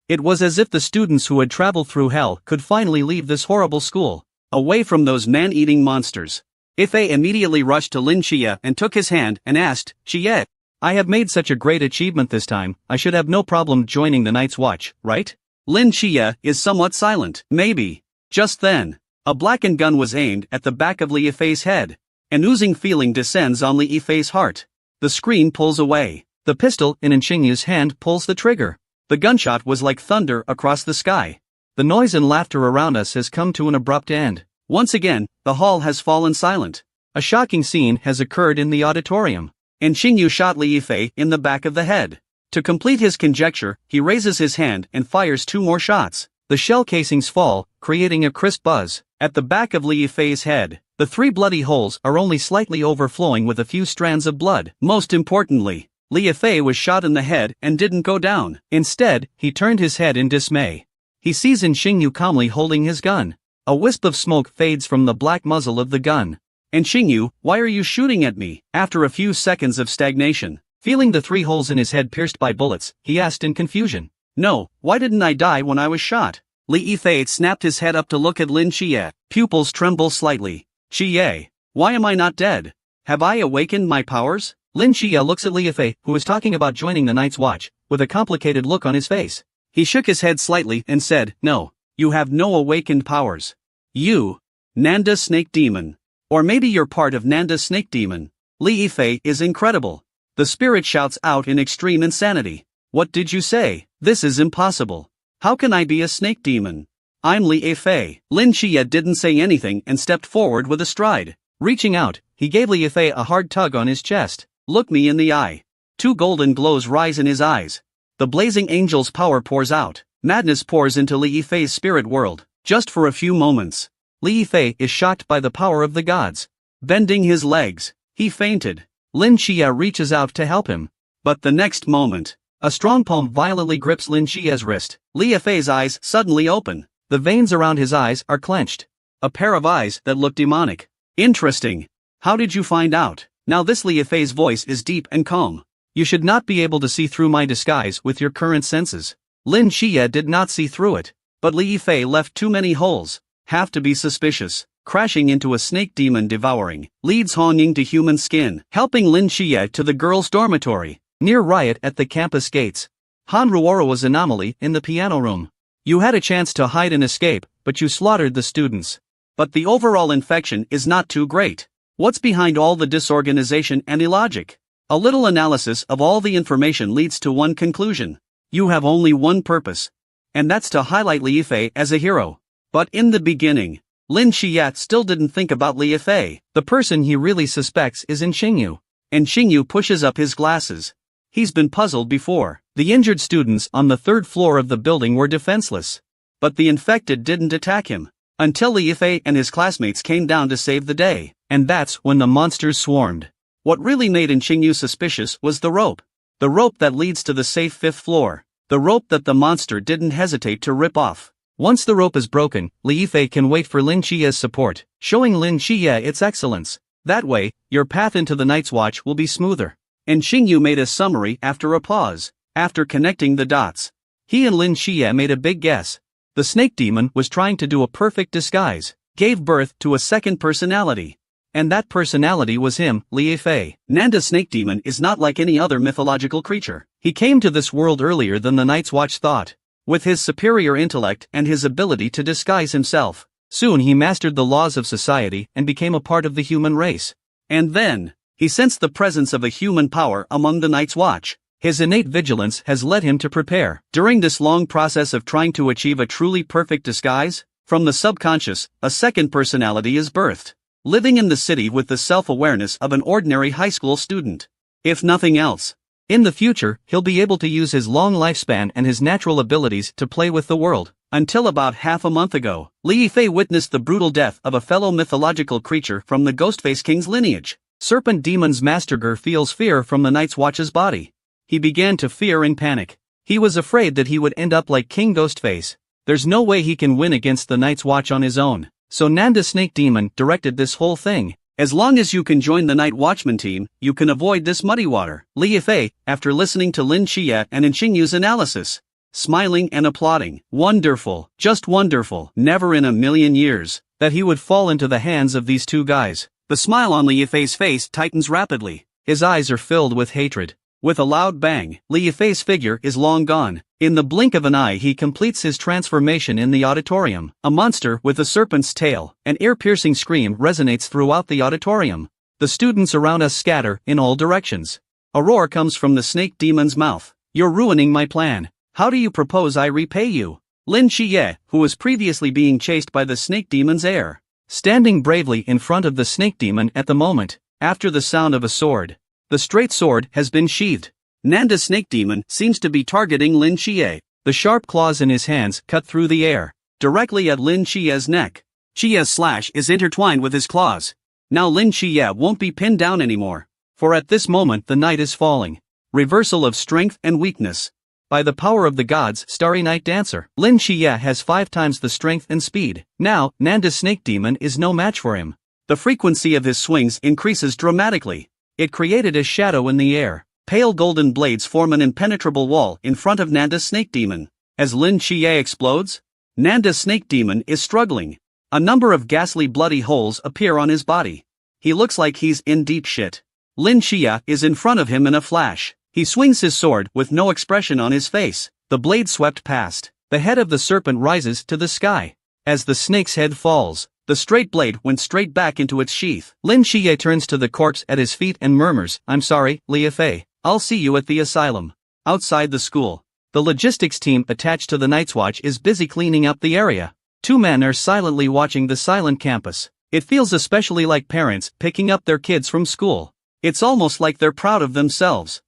It was as if the students who had traveled through hell could finally leave this horrible school, away from those man-eating monsters. Yifei immediately rushed to Lin Xie and took his hand and asked, Xie, I have made such a great achievement this time, I should have no problem joining the Night's Watch, right? Lin Xie is somewhat silent. Maybe. Just then, a blackened gun was aimed at the back of Li Yifei's head. An oozing feeling descends on Li Yifei's heart. The screen pulls away. The pistol in Xingyu's hand pulls the trigger. The gunshot was like thunder across the sky. The noise and laughter around us has come to an abrupt end. Once again, the hall has fallen silent. A shocking scene has occurred in the auditorium. And Xingyu shot Li Yifei in the back of the head. To complete his conjecture, he raises his hand and fires 2 more shots. The shell casings fall, creating a crisp buzz. At the back of Li Yifei's head, the 3 bloody holes are only slightly overflowing with a few strands of blood. Most importantly, Li Yifei was shot in the head and didn't go down. Instead, he turned his head in dismay. He sees Xingyu calmly holding his gun. A wisp of smoke fades from the black muzzle of the gun. And Xingyu, why are you shooting at me? After a few seconds of stagnation, feeling the 3 holes in his head pierced by bullets, he asked in confusion. No, why didn't I die when I was shot? Li Yifei snapped his head up to look at Lin Xie. Pupils tremble slightly. Xie, why am I not dead? Have I awakened my powers? Lin Xie looks at Li Yifei, who is talking about joining the Night's Watch, with a complicated look on his face. He shook his head slightly and said, no, you have no awakened powers. You, Nanda Snake Demon. Or maybe you're part of Nanda's Snake Demon. Li Yifei is incredible. The spirit shouts out in extreme insanity. What did you say? This is impossible. How can I be a snake demon? I'm Li Yifei. Lin Xie didn't say anything and stepped forward with a stride. Reaching out, he gave Li Yifei a hard tug on his chest. Look me in the eye. 2 golden glows rise in his eyes. The blazing angel's power pours out. Madness pours into Li Yifei's spirit world. Just for a few moments, Li Yifei is shocked by the power of the gods. Bending his legs, he fainted. Lin Xie reaches out to help him. But the next moment, a strong palm violently grips Lin Xie's wrist. Li Yifei's eyes suddenly open. The veins around his eyes are clenched. A pair of eyes that look demonic. Interesting. How did you find out? Now this Li Yifei's voice is deep and calm. You should not be able to see through my disguise with your current senses. Lin Xie did not see through it. But Li Yifei left too many holes. Have to be suspicious. Crashing into a snake demon devouring, leads Hongning to human skin, helping Lin Xie to the girls' dormitory. Near riot at the campus gates. Han Ruoro's anomaly in the piano room. You had a chance to hide and escape, but you slaughtered the students. But the overall infection is not too great. What's behind all the disorganization and illogic? A little analysis of all the information leads to one conclusion. You have only one purpose. And that's to highlight Li Yifei as a hero. But in the beginning, Lin Xie still didn't think about Li Yifei. The person he really suspects is in Xingyu. And Xingyu pushes up his glasses. He's been puzzled before. The injured students on the 3rd floor of the building were defenseless. But the infected didn't attack him. Until Li Yifei and his classmates came down to save the day. And that's when the monsters swarmed. What really made Xingyu suspicious was the rope. The rope that leads to the safe 5th floor. The rope that the monster didn't hesitate to rip off. Once the rope is broken, Li Yifei can wait for Lin Xie's support, showing Lin Xie its excellence. That way, your path into the Night's Watch will be smoother. And Xingyu made a summary after a pause. After connecting the dots, he and Lin Xie made a big guess. The snake demon was trying to do a perfect disguise, gave birth to a second personality. And that personality was him, Li Yifei. Nanda's snake demon is not like any other mythological creature. He came to this world earlier than the Night's Watch thought. With his superior intellect and his ability to disguise himself, soon he mastered the laws of society and became a part of the human race. And then, he sensed the presence of a human power among the Night's Watch. His innate vigilance has led him to prepare. During this long process of trying to achieve a truly perfect disguise, from the subconscious, a second personality is birthed, living in the city with the self-awareness of an ordinary high school student. If nothing else, in the future, he'll be able to use his long lifespan and his natural abilities to play with the world. Until about half a month ago, Li Yifei witnessed the brutal death of a fellow mythological creature from the Ghostface King's lineage. Serpent Demon's Masterger feels fear from the Night's Watch's body. He began to fear and panic. He was afraid that he would end up like King Ghostface. There's no way he can win against the Night's Watch on his own. So Nanda Snake Demon directed this whole thing. As long as you can join the Night Watchman team, you can avoid this muddy water. Li Yifei, after listening to Lin Xie and Xingyu's analysis, smiling and applauding. Wonderful, just wonderful. Never in a million years that he would fall into the hands of these two guys. The smile on Li Yifei's face tightens rapidly. His eyes are filled with hatred. With a loud bang, Li Yifei's figure is long gone. In the blink of an eye he completes his transformation in the auditorium. A monster with a serpent's tail, an ear-piercing scream resonates throughout the auditorium. The students around us scatter in all directions. A roar comes from the snake demon's mouth. You're ruining my plan. How do you propose I repay you? Lin Xie, who was previously being chased by the snake demon's heir, standing bravely in front of the snake demon at the moment, after the sound of a sword. The straight sword has been sheathed. Nanda Snake Demon seems to be targeting Lin Xie. The sharp claws in his hands cut through the air, directly at Lin Xie's neck. Xie's slash is intertwined with his claws. Now Lin Xie won't be pinned down anymore. For at this moment the night is falling. Reversal of strength and weakness. By the power of the gods, Starry Night Dancer, Lin Xie has 5 times the strength and speed. Now, Nanda Snake Demon is no match for him. The frequency of his swings increases dramatically. It created a shadow in the air. Pale golden blades form an impenetrable wall in front of Nanda Snake Demon. As Lin Xie explodes, Nanda Snake Demon is struggling. A number of ghastly bloody holes appear on his body. He looks like he's in deep shit. Lin Xie is in front of him in a flash. He swings his sword with no expression on his face. The blade swept past. The head of the serpent rises to the sky. As the snake's head falls, the straight blade went straight back into its sheath. Lin Xie turns to the corpse at his feet and murmurs, I'm sorry, Li Yifei. I'll see you at the asylum. Outside the school, the logistics team attached to the Night's Watch is busy cleaning up the area. 2 men are silently watching the silent campus. It feels especially like parents picking up their kids from school. It's almost like they're proud of themselves.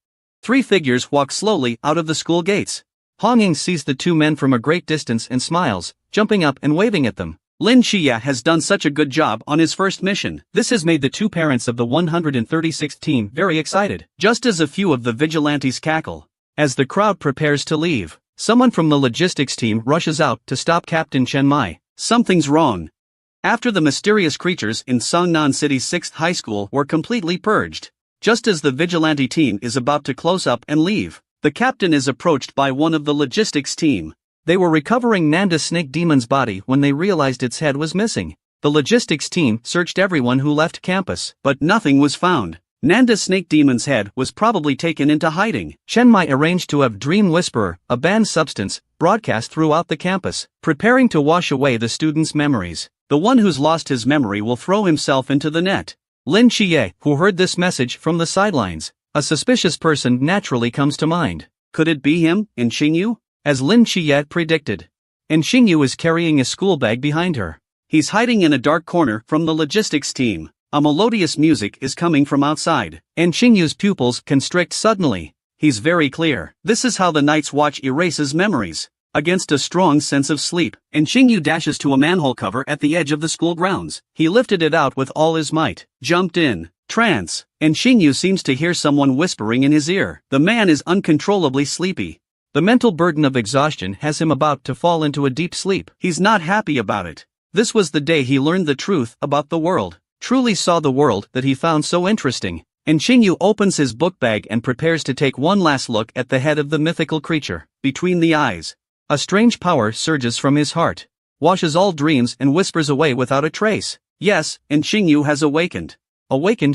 3 figures walk slowly out of the school gates. Hong Ying sees the 2 men from a great distance and smiles, jumping up and waving at them. Lin Xie has done such a good job on his first mission. This has made the 2 parents of the 136th team very excited. Just as a few of the vigilantes cackle. As the crowd prepares to leave, someone from the logistics team rushes out to stop Captain Chen Mai. Something's wrong. After the mysterious creatures in Songnan City's 6th high school were completely purged, just as the vigilante team is about to close up and leave, the captain is approached by one of the logistics team. They were recovering Nanda Snake Demon's body when they realized its head was missing. The logistics team searched everyone who left campus, but nothing was found. Nanda Snake Demon's head was probably taken into hiding. Chen Mai arranged to have Dream Whisperer, a banned substance, broadcast throughout the campus, preparing to wash away the students' memories. The one who's lost his memory will throw himself into the net. Lin Xie, who heard this message from the sidelines, a suspicious person naturally comes to mind. Could it be him, Xingyu? As Lin Xie predicted, Xingyu is carrying a school bag behind her. He's hiding in a dark corner from the logistics team. A melodious music is coming from outside. Xingyu's pupils constrict suddenly. He's very clear. This is how the Night's Watch erases memories. Against a strong sense of sleep, Xingyu dashes to a manhole cover at the edge of the school grounds. He lifted it out with all his might, jumped in, trance, Xingyu seems to hear someone whispering in his ear. The man is uncontrollably sleepy. The mental burden of exhaustion has him about to fall into a deep sleep. He's not happy about it. This was the day he learned the truth about the world, truly saw the world that he found so interesting. Xingyu opens his book bag and prepares to take one last look at the head of the mythical creature. Between the eyes, a strange power surges from his heart, washes all dreams and whispers away without a trace. Yes, Xingyu has awakened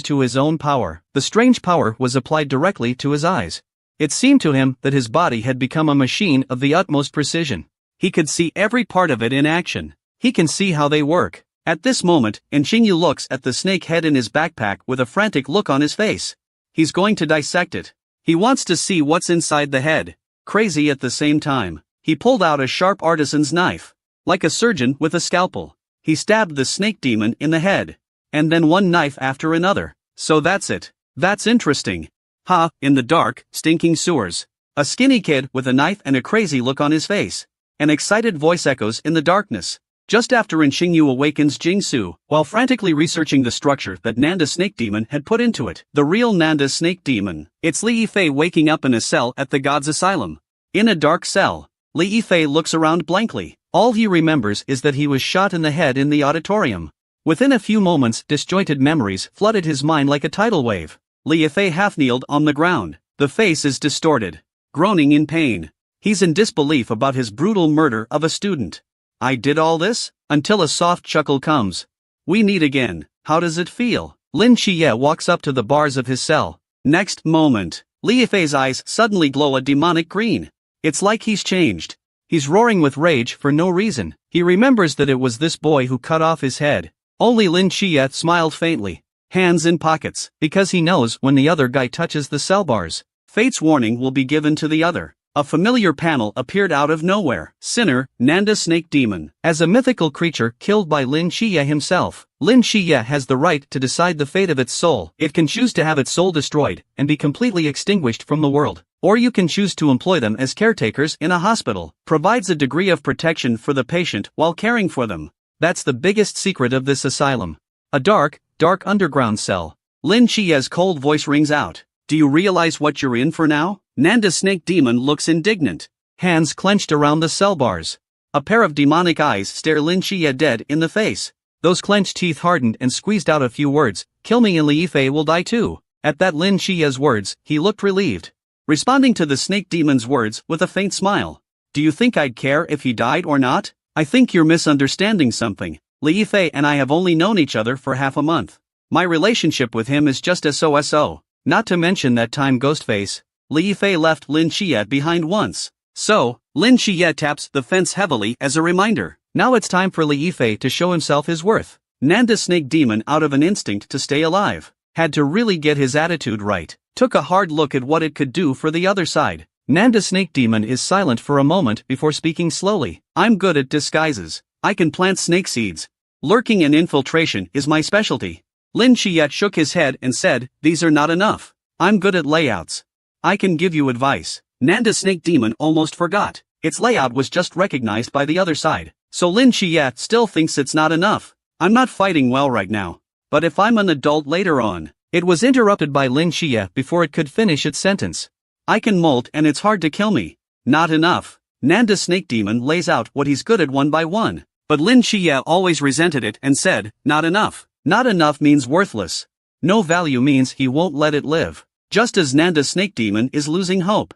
to his own power. The strange power was applied directly to his eyes. It seemed to him that his body had become a machine of the utmost precision. He could see every part of it in action. He can see how they work. At this moment, Xingyu looks at the snake head in his backpack with a frantic look on his face. He's going to dissect it. He wants to see what's inside the head. Crazy at the same time, he pulled out a sharp artisan's knife. Like a surgeon with a scalpel, he stabbed the snake demon in the head. And then one knife after another. So that's it. That's interesting. Ha, in the dark, stinking sewers. A skinny kid with a knife and a crazy look on his face. An excited voice echoes in the darkness. Just after Xingyu awakens Jingsu, while frantically researching the structure that Nanda Snake Demon had put into it. The real Nanda Snake Demon. It's Li Yifei waking up in a cell at the God's Asylum. In a dark cell, Li Yifei looks around blankly. All he remembers is that he was shot in the head in the auditorium. Within a few moments, disjointed memories flooded his mind like a tidal wave. Li Yifei half-kneeled on the ground. The face is distorted, groaning in pain. He's in disbelief about his brutal murder of a student. I did all this? Until a soft chuckle comes. We meet again. How does it feel? Lin Qiye walks up to the bars of his cell. Next moment, Li Yifei's eyes suddenly glow a demonic green. It's like he's changed. He's roaring with rage for no reason. He remembers that it was this boy who cut off his head. Only Lin Qiye smiled faintly, hands in pockets, because he knows when the other guy touches the cell bars, fate's warning will be given to the other. A familiar panel appeared out of nowhere. Sinner, Nanda Snake Demon. As a mythical creature killed by Lin Qiye himself, Lin Qiye has the right to decide the fate of its soul. It can choose to have its soul destroyed and be completely extinguished from the world. Or you can choose to employ them as caretakers in a hospital. Provides a degree of protection for the patient while caring for them. That's the biggest secret of this asylum. A dark underground cell. Lin Qiye's cold voice rings out. Do you realize what you're in for now? Nanda Snake Demon looks indignant. Hands clenched around the cell bars. A pair of demonic eyes stare Lin Qiye dead in the face. Those clenched teeth hardened and squeezed out a few words. Kill me and Li Yifei will die too. At that Lin Qiye's words, he looked relieved. Responding to the Snake Demon's words with a faint smile. Do you think I'd care if he died or not? I think you're misunderstanding something. Li Yifei and I have only known each other for half a month. My relationship with him is just so. Not to mention that time Ghostface. Li Yifei left Lin Qiye behind once. So, Lin Qiye taps the fence heavily as a reminder. Now it's time for Li Yifei to show himself his worth. Nanda Snake Demon, out of an instinct to stay alive, had to really get his attitude right. Took a hard look at what it could do for the other side. Nanda Snake Demon is silent for a moment before speaking slowly. I'm good at disguises. I can plant snake seeds. Lurking and infiltration is my specialty. Lin Qiye shook his head and said, these are not enough. I'm good at layouts. I can give you advice. Nanda Snake Demon almost forgot. Its layout was just recognized by the other side. So Lin Qiye still thinks it's not enough. I'm not fighting well right now. But if I'm an adult later on. It was interrupted by Lin Qiye before it could finish its sentence. I can molt and it's hard to kill me. Not enough. Nanda Snake Demon lays out what he's good at one by one. But Lin Qiye always resented it and said, not enough. Not enough means worthless. No value means he won't let it live. Just as Nanda Snake Demon is losing hope.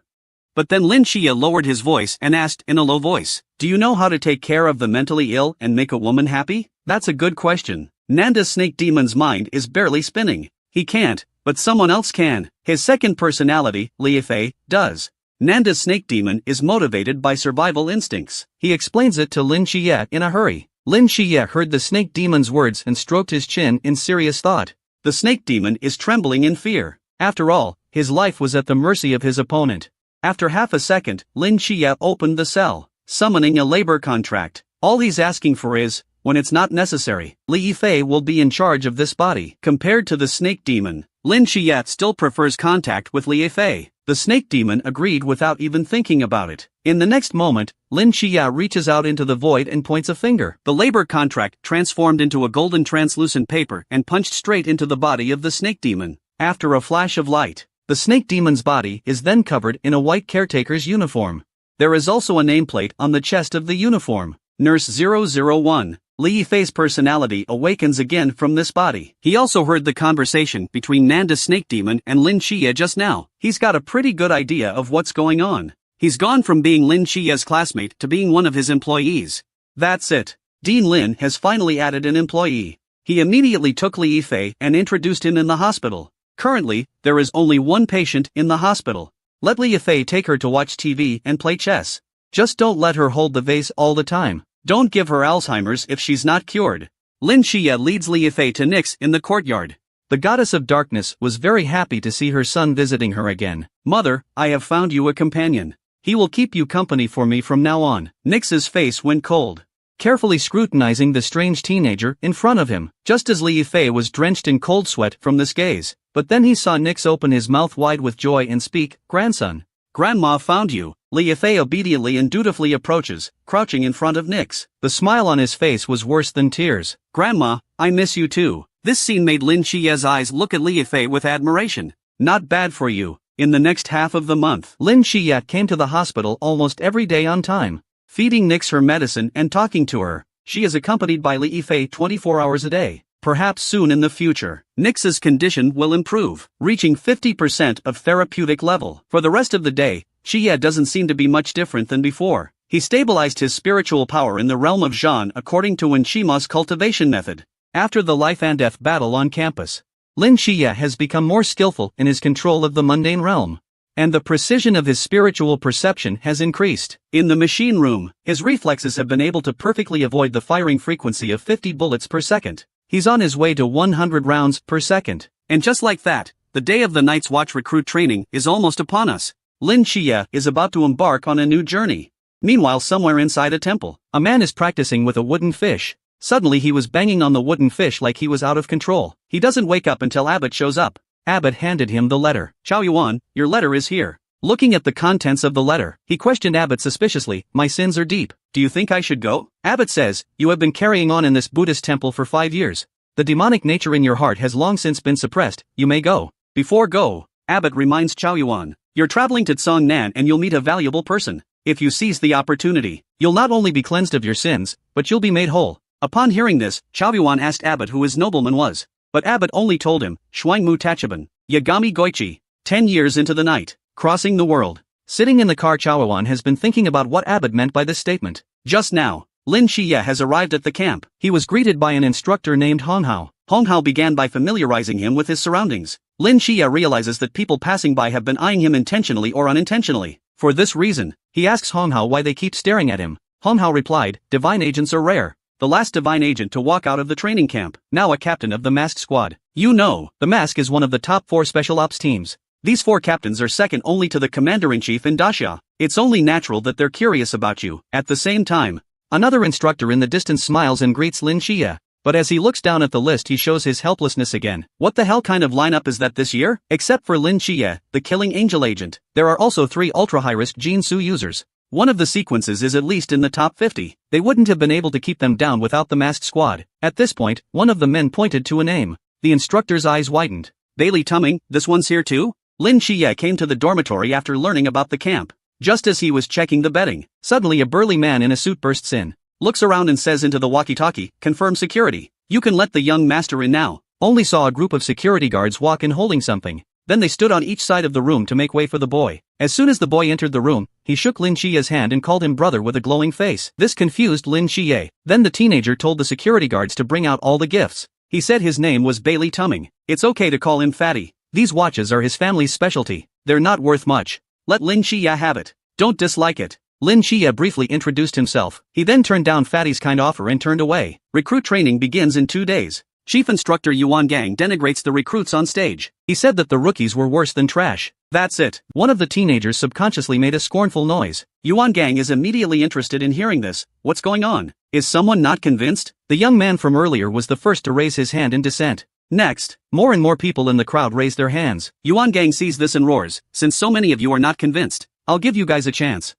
But then Lin Qiye lowered his voice and asked in a low voice, do you know how to take care of the mentally ill and make a woman happy? That's a good question. Nanda Snake Demon's mind is barely spinning. He can't, but someone else can. His second personality, Li Yifei, does. Nanda Snake Demon is motivated by survival instincts. He explains it to Lin Qiye in a hurry. Lin Qiye heard the Snake Demon's words and stroked his chin in serious thought. The Snake Demon is trembling in fear. After all, his life was at the mercy of his opponent. After half a second, Lin Qiye opened the cell, summoning a labor contract. All he's asking for is, when it's not necessary, Li Yifei will be in charge of this body. Compared to the Snake Demon, Lin Qiye still prefers contact with Li Yifei. The Snake Demon agreed without even thinking about it. In the next moment, Lin Qiye reaches out into the void and points a finger. The labor contract transformed into a golden translucent paper and punched straight into the body of the Snake Demon. After a flash of light, the Snake Demon's body is then covered in a white caretaker's uniform. There is also a nameplate on the chest of the uniform. Nurse 001. Li Yifei's personality awakens again from this body. He also heard the conversation between Nanda Snake Demon and Lin Qiye just now. He's got a pretty good idea of what's going on. He's gone from being Lin Qiye's classmate to being one of his employees. That's it. Dean Lin has finally added an employee. He immediately took Li Yifei and introduced him in the hospital. Currently, there is only one patient in the hospital. Let Li Yifei take her to watch TV and play chess. Just don't let her hold the vase all the time. Don't give her Alzheimer's if she's not cured. Lin Qiye leads Li Yifei to Nix in the courtyard. The goddess of darkness was very happy to see her son visiting her again. "Mother, I have found you a companion. He will keep you company for me from now on." Nix's face went cold, carefully scrutinizing the strange teenager in front of him, just as Li Yifei was drenched in cold sweat from this gaze. But then he saw Nix open his mouth wide with joy and speak, "Grandson." "Grandma found you." Li Yifei obediently and dutifully approaches, crouching in front of Nix. The smile on his face was worse than tears. "Grandma, I miss you too." This scene made Lin Xiye's eyes look at Li Yifei with admiration. "Not bad for you." In the next half of the month, Lin Xiye came to the hospital almost every day on time, feeding Nix her medicine and talking to her. She is accompanied by Li Yifei 24 hours a day. Perhaps soon in the future, Nix's condition will improve, reaching 50% of therapeutic level. For the rest of the day, Xiye doesn't seem to be much different than before. He stabilized his spiritual power in the realm of Zhan according to Wen Shima's cultivation method. After the life and death battle on campus, Lin Xiye has become more skillful in his control of the mundane realm, and the precision of his spiritual perception has increased. In the machine room, his reflexes have been able to perfectly avoid the firing frequency of 50 bullets per second. He's on his way to 100 rounds per second. And just like that, the day of the Night's Watch recruit training is almost upon us. Lin Xiye is about to embark on a new journey. Meanwhile, somewhere inside a temple, a man is practicing with a wooden fish. Suddenly he was banging on the wooden fish like he was out of control. He doesn't wake up until Abbott shows up. Abbott handed him the letter. "Xiao Yuan, your letter is here." Looking at the contents of the letter, he questioned Abbott suspiciously. "My sins are deep. Do you think I should go?" Abbott says, "You have been carrying on in this Buddhist temple for 5 years. The demonic nature in your heart has long since been suppressed. You may go." Before go, Abbott reminds Xiao Yuan, "You're traveling to Nan and you'll meet a valuable person. If you seize the opportunity, you'll not only be cleansed of your sins, but you'll be made whole." Upon hearing this, Xiao Yuan asked Abbott who his nobleman was. But Abbott only told him, "Shuangmu Tachiban, Yagami Goichi." 10 years into the night, crossing the world. Sitting in the car, Xiao Yuan has been thinking about what Abbott meant by this statement. Just now, Lin Xiye has arrived at the camp. He was greeted by an instructor named Honghao. Honghao began by familiarizing him with his surroundings. Lin Xiye realizes that people passing by have been eyeing him intentionally or unintentionally. For this reason, he asks Honghao why they keep staring at him. Honghao replied, "Divine agents are rare. The last divine agent to walk out of the training camp, now a captain of the masked squad. You know, the mask is one of the top 4 special ops teams. These 4 captains are second only to the commander-in-chief in Daxia. It's only natural that they're curious about you." At the same time, another instructor in the distance smiles and greets Lin Xiye. But as he looks down at the list, he shows his helplessness again. What the hell kind of lineup is that this year? Except for Lin Xiye, the killing angel agent, there are also 3 ultra-high-risk Jinsu users. One of the sequences is at least in the top 50. They wouldn't have been able to keep them down without the masked squad. At this point, one of the men pointed to a name. The instructor's eyes widened. "Bailey Tumming, this one's here too?" Lin Xiye came to the dormitory after learning about the camp. Just as he was checking the bedding, suddenly a burly man in a suit bursts in, looks around and says into the walkie-talkie, "Confirm security. You can let the young master in now." Only saw a group of security guards walk in holding something. Then they stood on each side of the room to make way for the boy. As soon as the boy entered the room, he shook Lin Xiye's hand and called him brother with a glowing face. This confused Lin Xiye. Then the teenager told the security guards to bring out all the gifts. He said his name was Bailey Tumming. It's okay to call him Fatty. These watches are his family's specialty. They're not worth much. Let Lin Xiye have it. Don't dislike it. Lin Xiye briefly introduced himself. He then turned down Fatty's kind offer and turned away. Recruit training begins in 2 days. Chief Instructor Yuan Gang denigrates the recruits on stage. He said that the rookies were worse than trash. That's it. One of the teenagers subconsciously made a scornful noise. Yuan Gang is immediately interested in hearing this. What's going on? Is someone not convinced? The young man from earlier was the first to raise his hand in dissent. Next, more and more people in the crowd raised their hands. Yuan Gang sees this and roars, "Since so many of you are not convinced, I'll give you guys a chance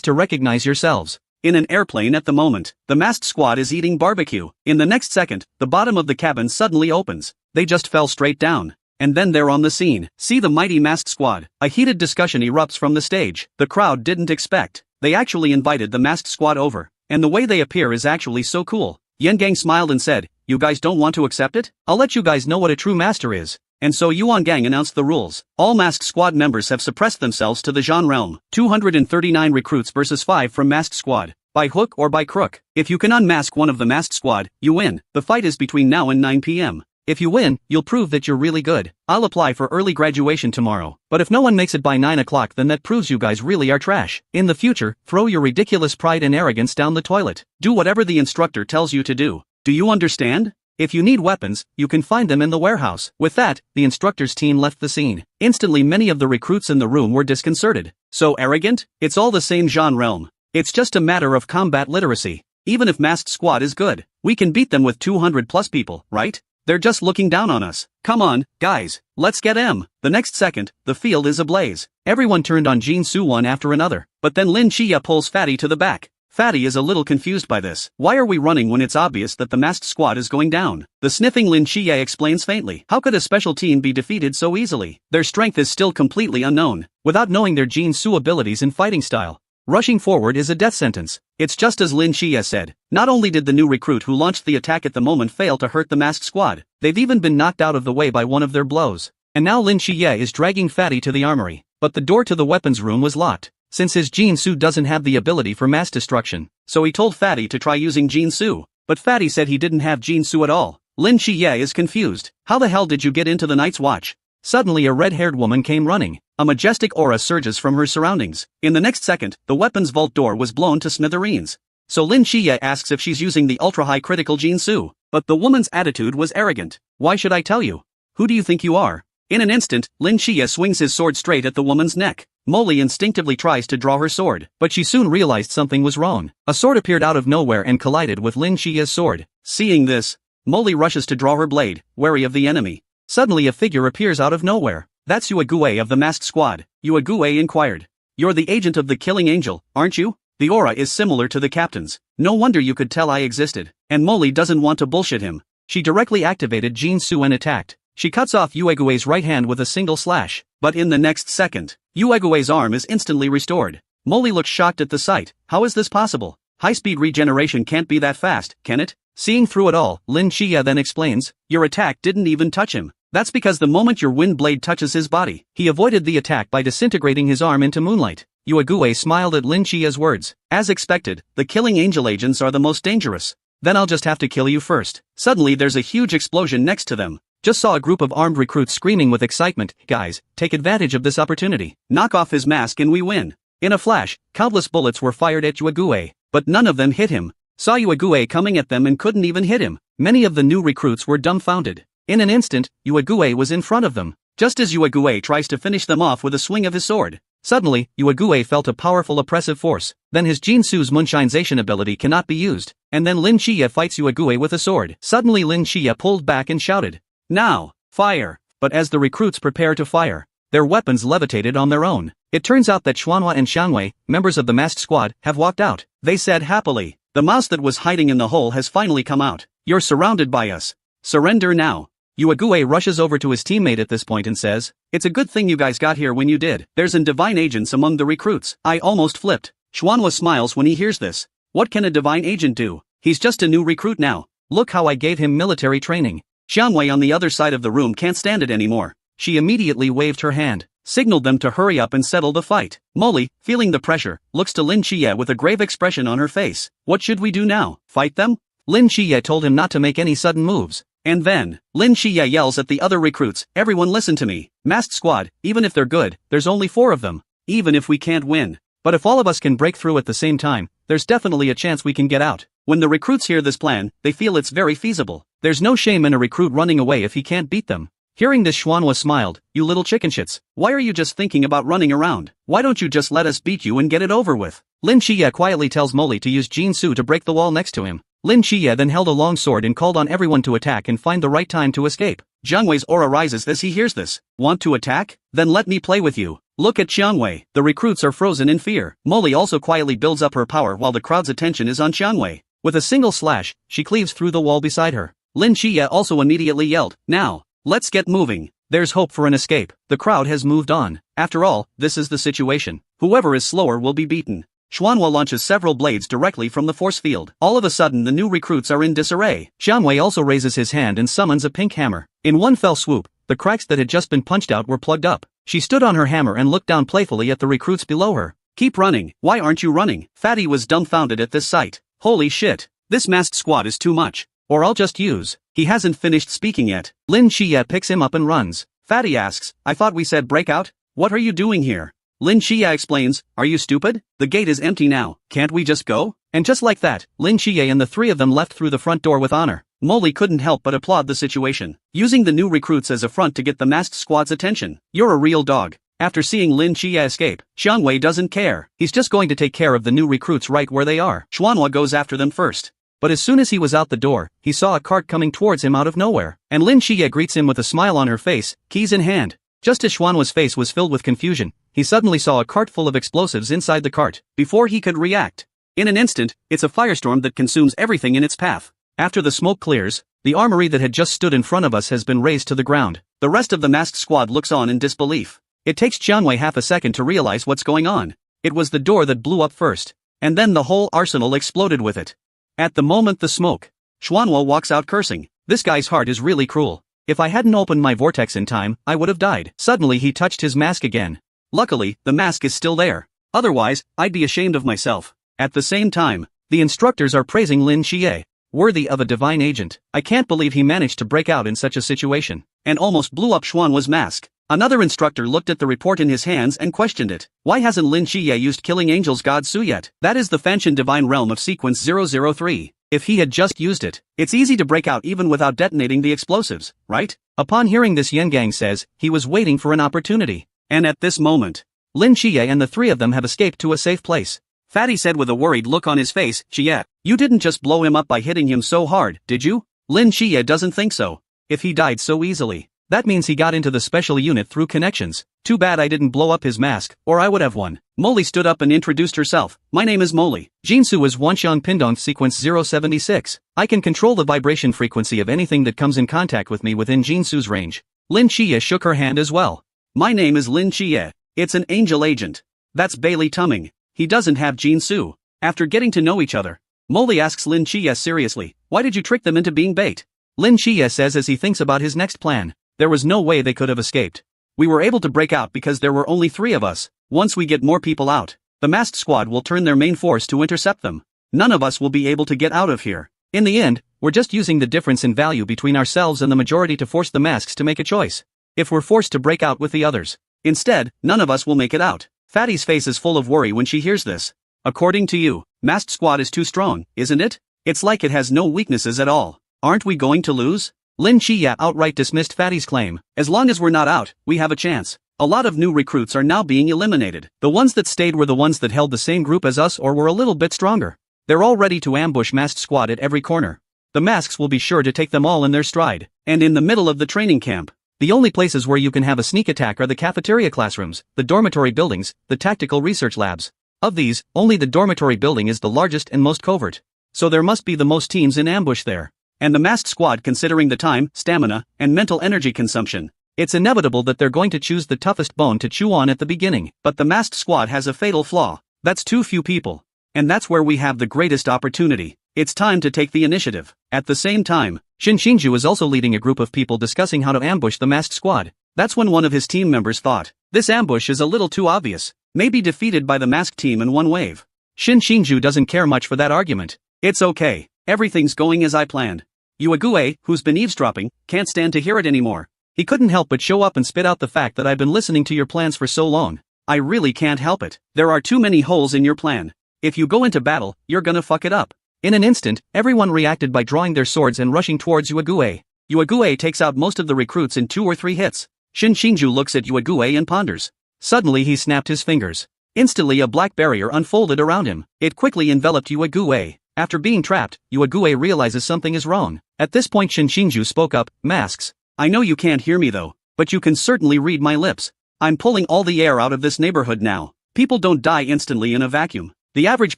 to recognize yourselves." In an airplane at the moment, the masked squad is eating barbecue. In the next second, the bottom of the cabin suddenly opens. They just fell straight down. And then they're on the scene. See the mighty masked squad. A heated discussion erupts from the stage. The crowd didn't expect. They actually invited the masked squad over. And the way they appear is actually so cool. Yuan Gang smiled and said, "You guys don't want to accept it? I'll let you guys know what a true master is." And so Yuan Gang announced the rules. All masked squad members have suppressed themselves to the Zhan realm. 239 recruits versus 5 from masked squad. By hook or by crook. If you can unmask one of the masked squad, you win. The fight is between now and 9 p.m. If you win, you'll prove that you're really good. I'll apply for early graduation tomorrow. But if no one makes it by 9 o'clock, then that proves you guys really are trash. In the future, throw your ridiculous pride and arrogance down the toilet. Do whatever the instructor tells you to do. Do you understand? If you need weapons, you can find them in the warehouse. With that, the instructor's team left the scene. Instantly many of the recruits in the room were disconcerted. So arrogant? It's all the same genre realm. It's just a matter of combat literacy. Even if Masked Squad is good, we can beat them with 200 plus people, right? They're just looking down on us. Come on, guys, let's get M. The next second, the field is ablaze. Everyone turned on Jin-Soo one after another, but then Lin Chia pulls Fatty to the back. Fatty is a little confused by this. Why are we running when it's obvious that the Masked Squad is going down? The sniffing Lin Chia explains faintly. How could a special team be defeated so easily? Their strength is still completely unknown, without knowing their Jin-Soo abilities and fighting style. Rushing forward is a death sentence. It's just as Lin Chia said. Not only did the new recruit who launched the attack at the moment fail to hurt the Masked Squad, they've even been knocked out of the way by one of their blows. And now Lin Chia is dragging Fatty to the armory. But the door to the weapons room was locked, since his Jin-Soo doesn't have the ability for mass destruction. So he told Fatty to try using Jin-Soo. But Fatty said he didn't have Jin-Soo at all. Lin Chia is confused. How the hell did you get into the Night's Watch? Suddenly a red-haired woman came running. A majestic aura surges from her surroundings. In the next second, the weapons vault door was blown to smithereens. So Lin Chia asks if she's using the ultra-high critical Jin-Soo. But the woman's attitude was arrogant. Why should I tell you? Who do you think you are? In an instant, Lin Chia swings his sword straight at the woman's neck. Molly instinctively tries to draw her sword, but she soon realized something was wrong. A sword appeared out of nowhere and collided with Lin Chia's sword. Seeing this, Molly rushes to draw her blade, wary of the enemy. Suddenly a figure appears out of nowhere. That's Yuague of the Masked Squad. Yuague inquired. You're the agent of the Killing Angel, aren't you? The aura is similar to the captain's. No wonder you could tell I existed. And Molly doesn't want to bullshit him. She directly activated Jin-Soo and attacked. She cuts off Yuague's right hand with a single slash. But in the next second, Yuague's arm is instantly restored. Molly looks shocked at the sight. How is this possible? High-speed regeneration can't be that fast, can it? Seeing through it all, Lin Chia then explains, your attack didn't even touch him. That's because the moment your wind blade touches his body, he avoided the attack by disintegrating his arm into moonlight. Yuague smiled at Lin Chia's words. As expected, the Killing Angel agents are the most dangerous. Then I'll just have to kill you first. Suddenly there's a huge explosion next to them. Just saw a group of armed recruits screaming with excitement. Guys, take advantage of this opportunity. Knock off his mask and we win. In a flash, countless bullets were fired at Yuague, but none of them hit him. Saw Yuague coming at them and couldn't even hit him. Many of the new recruits were dumbfounded. In an instant, Yuague was in front of them. Just as Yuague tries to finish them off with a swing of his sword. Suddenly, Yuague felt a powerful oppressive force. Then his Jin-Soo's Moonshineization ability cannot be used. And then Lin Chia fights Yuague with a sword. Suddenly Lin Chia pulled back and shouted, now, fire! But as the recruits prepare to fire, their weapons levitated on their own. It turns out that Xuanhua and Xiangwei, members of the Masked Squad, have walked out. They said happily, the mouse that was hiding in the hole has finally come out. You're surrounded by us. Surrender now. Yuague rushes over to his teammate at this point and says, it's a good thing you guys got here when you did. There's an divine agents among the recruits. I almost flipped. Xuanhua smiles when he hears this. What can a divine agent do? He's just a new recruit now. Look how I gave him military training. Xiangwei on the other side of the room can't stand it anymore. She immediately waved her hand, signaled them to hurry up and settle the fight. Molly, feeling the pressure, looks to Lin Chia with a grave expression on her face. What should we do now? Fight them? Lin Chia told him not to make any sudden moves. And then, Lin Chia yells at the other recruits, everyone listen to me. Masked Squad, even if they're good, there's only 4 of them. Even if we can't win. But if all of us can break through at the same time, there's definitely a chance we can get out. When the recruits hear this plan, they feel it's very feasible. There's no shame in a recruit running away if he can't beat them. Hearing this, Xuanhua smiled, you little chicken shits. Why are you just thinking about running around? Why don't you just let us beat you and get it over with? Lin Chia quietly tells Molly to use Jin-Soo to break the wall next to him. Lin Chia then held a long sword and called on everyone to attack and find the right time to escape. Jiangwei's aura rises as he hears this. Want to attack? Then let me play with you. Look at Xiangwei. The recruits are frozen in fear. Molly also quietly builds up her power while the crowd's attention is on Xiangwei. With a single slash, she cleaves through the wall beside her. Lin Chia also immediately yelled, now, let's get moving. There's hope for an escape. The crowd has moved on. After all, this is the situation. Whoever is slower will be beaten. Xuanhua launches several blades directly from the force field. All of a sudden the new recruits are in disarray. Xiangwei also raises his hand and summons a pink hammer. In one fell swoop, the cracks that had just been punched out were plugged up. She stood on her hammer and looked down playfully at the recruits below her. Keep running. Why aren't you running? Fatty was dumbfounded at this sight. Holy shit. This Masked Squad is too much. Or I'll just use. He hasn't finished speaking yet. Lin Chia picks him up and runs. Fatty asks, I thought we said break out? What are you doing here? Lin Chia explains, are you stupid? The gate is empty now. Can't we just go? And just like that, Lin Chia and the 3 of them left through the front door with honor. Molly couldn't help but applaud the situation, using the new recruits as a front to get the masked squad's attention. You're a real dog. After seeing Lin Xie escape, Xiangwei doesn't care. He's just going to take care of the new recruits right where they are. MANHWA goes after them first. But as soon as he was out the door, he saw a cart coming towards him out of nowhere, and Lin Xie greets him with a smile on her face, keys in hand. Just as Xuanhua's face was filled with confusion, he suddenly saw a cart full of explosives inside the cart. Before he could react, in an instant, it's a firestorm that consumes everything in its path. After the smoke clears, the armory that had just stood in front of us has been razed to the ground. The rest of the masked squad looks on in disbelief. It takes Xiangwei half a second to realize what's going on. It was the door that blew up first, and then the whole arsenal exploded with it. At the moment the smoke, Xuanhua walks out cursing. This guy's heart is really cruel. If I hadn't opened my vortex in time, I would have died. Suddenly he touched his mask again. Luckily, the mask is still there. Otherwise, I'd be ashamed of myself. At the same time, the instructors are praising Lin Xie. Worthy of a divine agent. I can't believe he managed to break out in such a situation, and almost blew up Xuanhua's mask. Another instructor looked at the report in his hands and questioned it. Why hasn't Lin Xie used Killing Angels God Su yet? That is the Fanshin Divine Realm of Sequence 003. If he had just used it, it's easy to break out even without detonating the explosives, right? Upon hearing this, Yengang says he was waiting for an opportunity. And at this moment, Lin Xie and the three of them have escaped to a safe place. Fatty said with a worried look on his face, Xie, you didn't just blow him up by hitting him so hard, did you? Lin Xie doesn't think so. If he died so easily, that means he got into the special unit through connections. Too bad I didn't blow up his mask, or I would have won. Molly stood up and introduced herself. My name is Molly. Jinsu is Wanxiang Pindong Sequence 076. I can control the vibration frequency of anything that comes in contact with me within Jinsu's range. Lin Xie shook her hand as well. My name is Lin Xie. It's an angel agent. That's Bailey Tumming. He doesn't have Jinsu. After getting to know each other, Molly asks Lin Xie seriously, why did you trick them into being bait? Lin Xie says as he thinks about his next plan. There was no way they could have escaped. We were able to break out because there were only 3 of us. Once we get more people out, the masked squad will turn their main force to intercept them. None of us will be able to get out of here. In the end, we're just using the difference in value between ourselves and the majority to force the masks to make a choice. If we're forced to break out with the others, instead, none of us will make it out. Fatty's face is full of worry when she hears this. According to you, masked squad is too strong, isn't it? It's like it has no weaknesses at all. Aren't we going to lose? Lin Xie outright dismissed Fatty's claim. As long as we're not out, we have a chance. A lot of new recruits are now being eliminated. The ones that stayed were the ones that held the same group as us or were a little bit stronger. They're all ready to ambush masked squad at every corner. The masks will be sure to take them all in their stride. And in the middle of the training camp, the only places where you can have a sneak attack are the cafeteria classrooms, the dormitory buildings, the tactical research labs. Of these, only the dormitory building is the largest and most covert. So there must be the most teams in ambush there. And the masked squad, considering the time, stamina, and mental energy consumption, it's inevitable that they're going to choose the toughest bone to chew on at the beginning. But the masked squad has a fatal flaw. That's too few people. And that's where we have the greatest opportunity. It's time to take the initiative. At the same time, Shinju is also leading a group of people discussing how to ambush the masked squad. That's when one of his team members thought, this ambush is a little too obvious. Maybe defeated by the masked team in one wave. Shinju doesn't care much for that argument. It's okay. Everything's going as I planned. Yuague, who's been eavesdropping, can't stand to hear it anymore. He couldn't help but show up and spit out the fact that I've been listening to your plans for so long. I really can't help it. There are too many holes in your plan. If you go into battle, you're gonna fuck it up. In an instant, everyone reacted by drawing their swords and rushing towards Yuague. Yuague takes out most of the recruits in 2 or 3 hits. Shinju looks at Yuague and ponders. Suddenly he snapped his fingers. Instantly a black barrier unfolded around him. It quickly enveloped Yuague. After being trapped, Yuague realizes something is wrong. At this point Shinju spoke up, masks. I know you can't hear me though, but you can certainly read my lips. I'm pulling all the air out of this neighborhood now. People don't die instantly in a vacuum. The average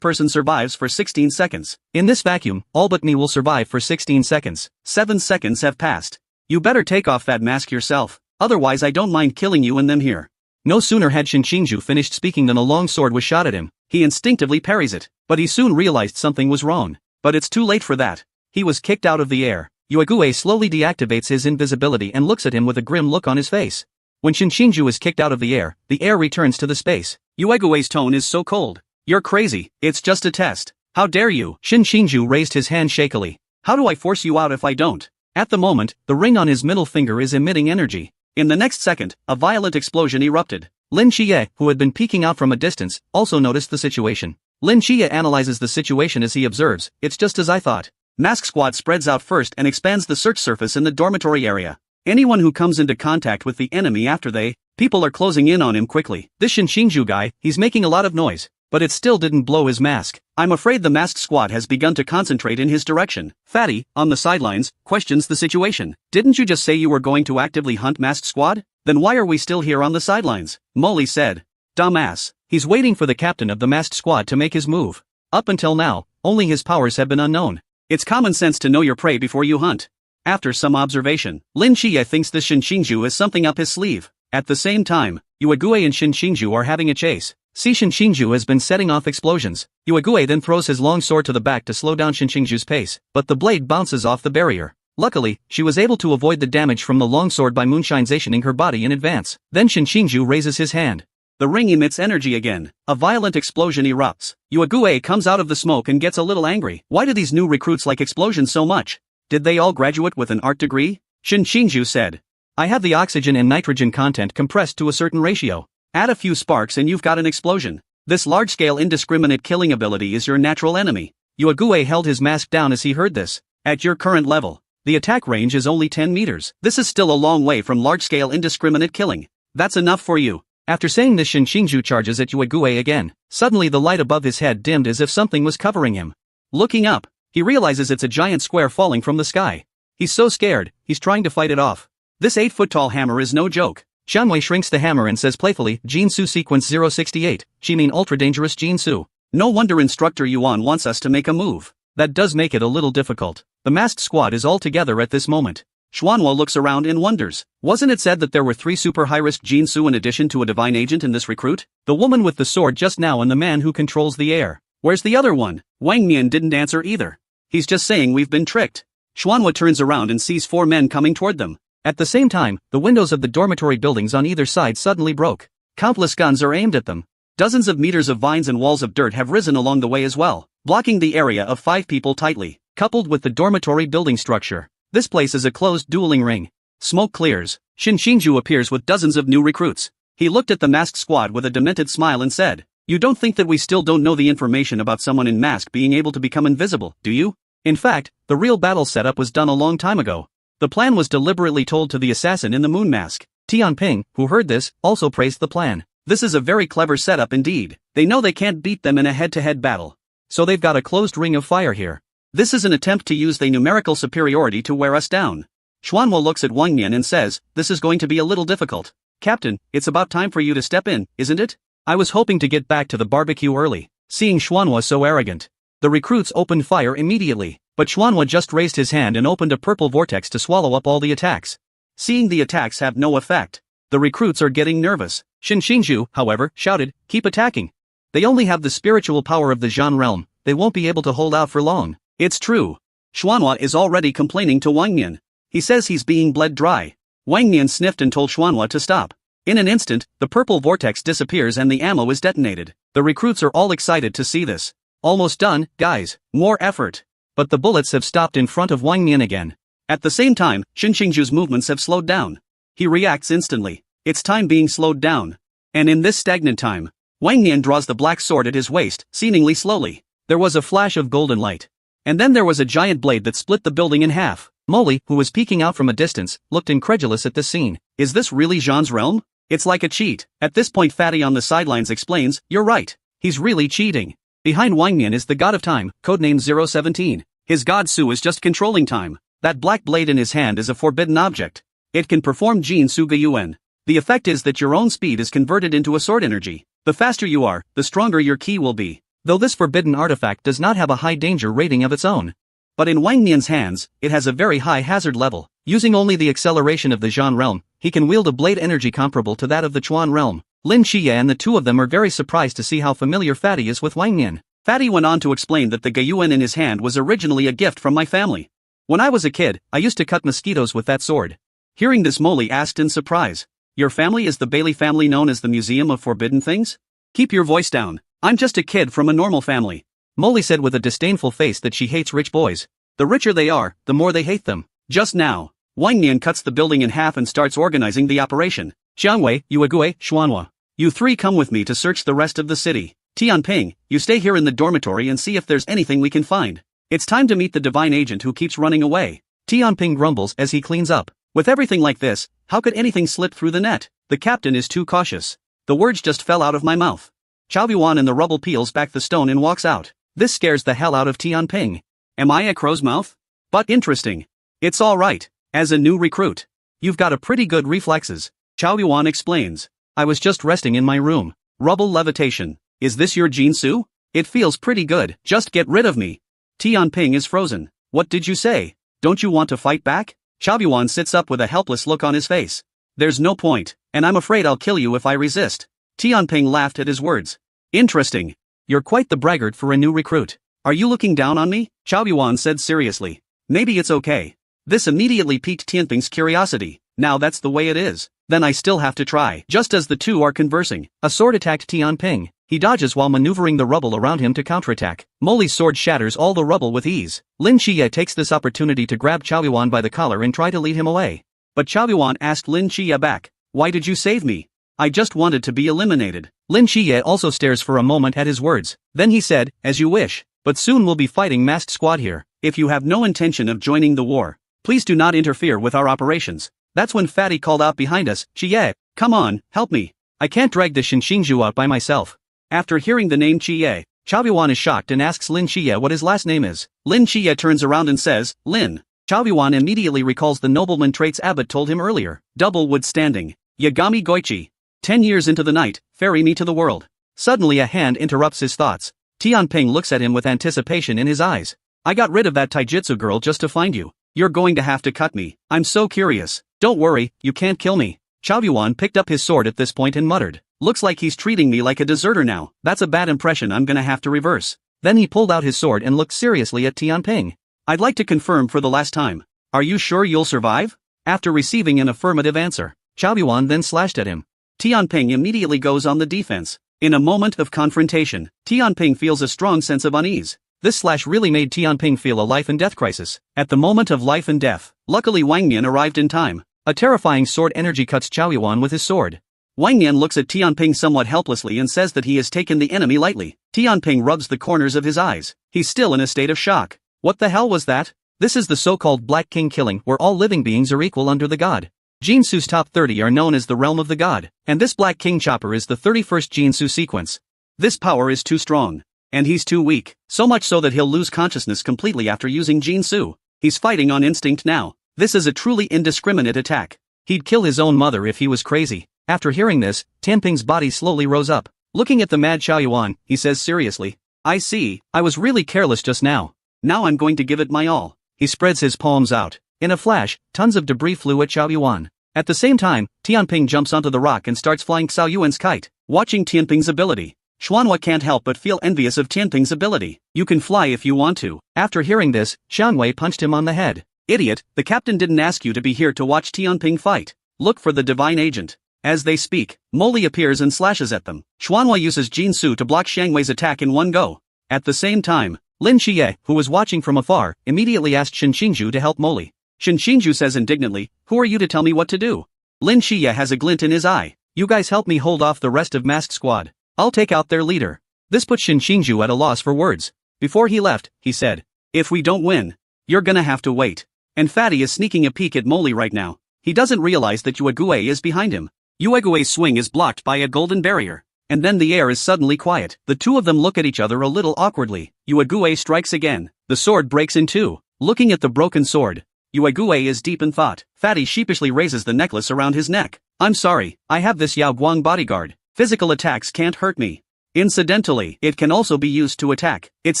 person survives for 16 seconds. In this vacuum, all but me will survive for 16 seconds. 7 seconds have passed. You better take off that mask yourself, otherwise I don't mind killing you and them here. No sooner had Shinju finished speaking than a long sword was shot at him. He instinctively parries it, but he soon realized something was wrong. But it's too late for that. He was kicked out of the air. Yuague slowly deactivates his invisibility and looks at him with a grim look on his face. When Shinju is kicked out of the air returns to the space. Yuague's tone is so cold. You're crazy, it's just a test. How dare you? Shinju raised his hand shakily. How do I force you out if I don't? At the moment, the ring on his middle finger is emitting energy. In the next second, a violent explosion erupted. Lin Xie, who had been peeking out from a distance, also noticed the situation. Lin Xie analyzes the situation as he observes, it's just as I thought. Mask Squad spreads out first and expands the search surface in the dormitory area. Anyone who comes into contact with the enemy after people are closing in on him quickly. This Shinshinju guy, he's making a lot of noise, but it still didn't blow his mask. I'm afraid the Mask Squad has begun to concentrate in his direction. Fatty, on the sidelines, questions the situation. Didn't you just say you were going to actively hunt Mask Squad? Then why are we still here on the sidelines? Molly said. Dumbass. He's waiting for the captain of the Masked Squad to make his move. Up until now, only his powers have been unknown. It's common sense to know your prey before you hunt. After some observation, Lin Chia thinks this Shinshinju has something up his sleeve. At the same time, Uegue and Shinshinju are having a chase. See, Shinshinju has been setting off explosions. Uegue then throws his long sword to the back to slow down Shinshinju's pace, but the blade bounces off the barrier. Luckily, she was able to avoid the damage from the longsword by moonshinezationing her body in advance. Then Shinshinju raises his hand. The ring emits energy again. A violent explosion erupts. Uegue comes out of the smoke and gets a little angry. Why do these new recruits like explosions so much? Did they all graduate with an art degree? Shinshinju said. I have the oxygen and nitrogen content compressed to a certain ratio. Add a few sparks and you've got an explosion. This large-scale indiscriminate killing ability is your natural enemy. Uegue held his mask down as he heard this. At your current level, the attack range is only 10 meters. This is still a long way from large-scale indiscriminate killing. That's enough for you. After saying this, Shinshinju charges at Uegue again. Suddenly the light above his head dimmed as if something was covering him. Looking up, he realizes it's a giant square falling from the sky. He's so scared, he's trying to fight it off. This 8-foot-tall hammer is no joke. Xianwei shrinks the hammer and says playfully, Jinsu sequence 068, she mean ultra-dangerous Jinsu. No wonder Instructor Yuan wants us to make a move. That does make it a little difficult. The Masked Squad is all together at this moment. Xuanhua looks around and wonders. Wasn't it said that there were 3 super high-risk Jinsu in addition to a divine agent in this recruit? The woman with the sword just now and the man who controls the air. Where's the other one? Wang Mian didn't answer either. He's just saying we've been tricked. Xuanhua turns around and sees 4 men coming toward them. At the same time, the windows of the dormitory buildings on either side suddenly broke. Countless guns are aimed at them. Dozens of meters of vines and walls of dirt have risen along the way as well, blocking the area of 5 people tightly, coupled with the dormitory building structure. This place is a closed dueling ring. Smoke clears. Shinshinju appears with dozens of new recruits. He looked at the Masked Squad with a demented smile and said, You don't think that we still don't know the information about someone in mask being able to become invisible, do you? In fact, the real battle setup was done a long time ago. The plan was deliberately told to the assassin in the moon mask. Tianping, who heard this, also praised the plan. This is a very clever setup indeed. They know they can't beat them in a head-to-head battle. So they've got a closed ring of fire here. This is an attempt to use their numerical superiority to wear us down. Xuanhua looks at Wang Mian and says, This is going to be a little difficult. Captain, it's about time for you to step in, isn't it? I was hoping to get back to the barbecue early. Seeing Xuanhua so arrogant, the recruits opened fire immediately, but Xuanhua just raised his hand and opened a purple vortex to swallow up all the attacks. Seeing the attacks have no effect, the recruits are getting nervous. Shinshinju, however, shouted, Keep attacking. They only have the spiritual power of the Zhan realm, they won't be able to hold out for long. It's true. Xuanhua is already complaining to Wang Mian. He says he's being bled dry. Wang Mian sniffed and told Xuanhua to stop. In an instant, the purple vortex disappears and the ammo is detonated. The recruits are all excited to see this. Almost done, guys, more effort. But the bullets have stopped in front of Wang Mian again. At the same time, Shinshinju's movements have slowed down. He reacts instantly. It's time being slowed down. And in this stagnant time, Wang Mian draws the black sword at his waist, seemingly slowly. There was a flash of golden light. And then there was a giant blade that split the building in half. Molly, who was peeking out from a distance, looked incredulous at this scene. Is this really Zhan's realm? It's like a cheat. At this point Fatty on the sidelines explains, You're right. He's really cheating. Behind Wang Mian is the god of time, codenamed 017. His god Su is just controlling time. That black blade in his hand is a forbidden object. It can perform Jin Su Guyuan. The effect is that your own speed is converted into a sword energy. The faster you are, the stronger your ki will be. Though this forbidden artifact does not have a high danger rating of its own. But in Wang Mian's hands, it has a very high hazard level. Using only the acceleration of the Zhan realm, he can wield a blade energy comparable to that of the Chuan realm. Lin Xia and the two of them are very surprised to see how familiar Fatty is with Wang Mian. Fatty went on to explain that the Guyuan in his hand was originally a gift from my family. When I was a kid, I used to cut mosquitoes with that sword. Hearing this, Molly asked in surprise, Your family is the Bailey family known as the Museum of Forbidden Things? Keep your voice down. I'm just a kid from a normal family. Molly said with a disdainful face that she hates rich boys. The richer they are, the more they hate them. Just now, Wang Mian cuts the building in half and starts organizing the operation. Jiangwei, Uegue, Xuanhua. You 3 come with me to search the rest of the city. Tianping, you stay here in the dormitory and see if there's anything we can find. It's time to meet the divine agent who keeps running away. Tianping grumbles as he cleans up. With everything like this, how could anything slip through the net? The captain is too cautious. The words just fell out of my mouth. Chao Yuan in the rubble peels back the stone and walks out. This scares the hell out of Tianping. Am I a crow's mouth? But interesting. It's alright. As a new recruit, you've got a pretty good reflexes. Chao Yuan explains. I was just resting in my room. Rubble levitation. Is this your Jinsu? It feels pretty good. Just get rid of me. Tianping is frozen. What did you say? Don't you want to fight back? Chao Yuan sits up with a helpless look on his face. There's no point, and I'm afraid I'll kill you if I resist. Tianping laughed at his words. Interesting. You're quite the braggart for a new recruit. Are you looking down on me? Chao Yuan said seriously. Maybe it's okay. This immediately piqued Tianping's curiosity. Now that's the way it is. Then I still have to try. Just as the two are conversing, a sword attacked Tianping. He dodges while maneuvering the rubble around him to counterattack. Molly's sword shatters all the rubble with ease. Lin Xie takes this opportunity to grab Chao Yuan by the collar and try to lead him away. But Chao Yuan asked Lin Xie back. Why did you save me? I just wanted to be eliminated. Lin Xie also stares for a moment at his words. Then he said, as you wish. But soon we'll be fighting masked squad here. If you have no intention of joining the war, please do not interfere with our operations. That's when Fatty called out behind us. Xie, come on, help me. I can't drag the Xinxingzhu out by myself. After hearing the name Xie, Chao Yuan is shocked and asks Lin Xie what his last name is. Lin Xie turns around and says, Lin. Chao Yuan immediately recalls the nobleman traits Abbot told him earlier. Double wood standing. Yagami Goichi. 10 years into the night, ferry me to the world. Suddenly a hand interrupts his thoughts. Tianping looks at him with anticipation in his eyes. I got rid of that taijutsu girl just to find you. You're going to have to cut me. I'm so curious. Don't worry, you can't kill me. Chao Yuan picked up his sword at this point and muttered. Looks like he's treating me like a deserter now. That's a bad impression I'm gonna have to reverse. Then he pulled out his sword and looked seriously at Tianping. I'd like to confirm for the last time. Are you sure you'll survive? After receiving an affirmative answer, Chao Yuan then slashed at him. Tianping immediately goes on the defense. In a moment of confrontation, Tianping feels a strong sense of unease. This slash really made Tianping feel a life and death crisis. At the moment of life and death, luckily Wang Nian arrived in time. A terrifying sword energy cuts Chao Yuan with his sword. Wang Nian looks at Tianping somewhat helplessly and says that he has taken the enemy lightly. Tianping rubs the corners of his eyes. He's still in a state of shock. What the hell was that? This is the so-called Black King killing where all living beings are equal under the god. Jinsu's top 30 are known as the realm of the god, and this Black King chopper is the 31st Jinsu sequence. This power is too strong. And he's too weak, so much so that he'll lose consciousness completely after using Jinsu. He's fighting on instinct now. This is a truly indiscriminate attack. He'd kill his own mother if he was crazy. After hearing this, Tianping's body slowly rose up. Looking at the mad Chao Yuan, he says seriously. I see, I was really careless just now. Now I'm going to give it my all. He spreads his palms out. In a flash, tons of debris flew at Chao Yuan. At the same time, Tianping jumps onto the rock and starts flying Xiao Yuan's kite. Watching Tianping's ability, Xuanhua can't help but feel envious of Tianping's ability. You can fly if you want to. After hearing this, Xianwei punched him on the head. Idiot, the captain didn't ask you to be here to watch Tianping fight. Look for the divine agent. As they speak, Molly appears and slashes at them. Xuanhua uses Jinsu to block Xiangwei's attack in one go. At the same time, Lin Xie, who was watching from afar, immediately asked Xinxingzhu to help Molly. Xinxingzhu says indignantly, who are you to tell me what to do? Lin Xie has a glint in his eye. You guys help me hold off the rest of Masked Squad. I'll take out their leader. This put Xinxingzhu at a loss for words. Before he left, he said, if we don't win, you're gonna have to wait. And Fatty is sneaking a peek at Molly right now. He doesn't realize that Yuegue is behind him. Yuegue's swing is blocked by a golden barrier. And then the air is suddenly quiet. The two of them look at each other a little awkwardly. Yuegue strikes again. The sword breaks in two. Looking at the broken sword, Yuegue is deep in thought. Fatty sheepishly raises the necklace around his neck. I'm sorry, I have this Yao Guang bodyguard. Physical attacks can't hurt me. Incidentally, it can also be used to attack. It's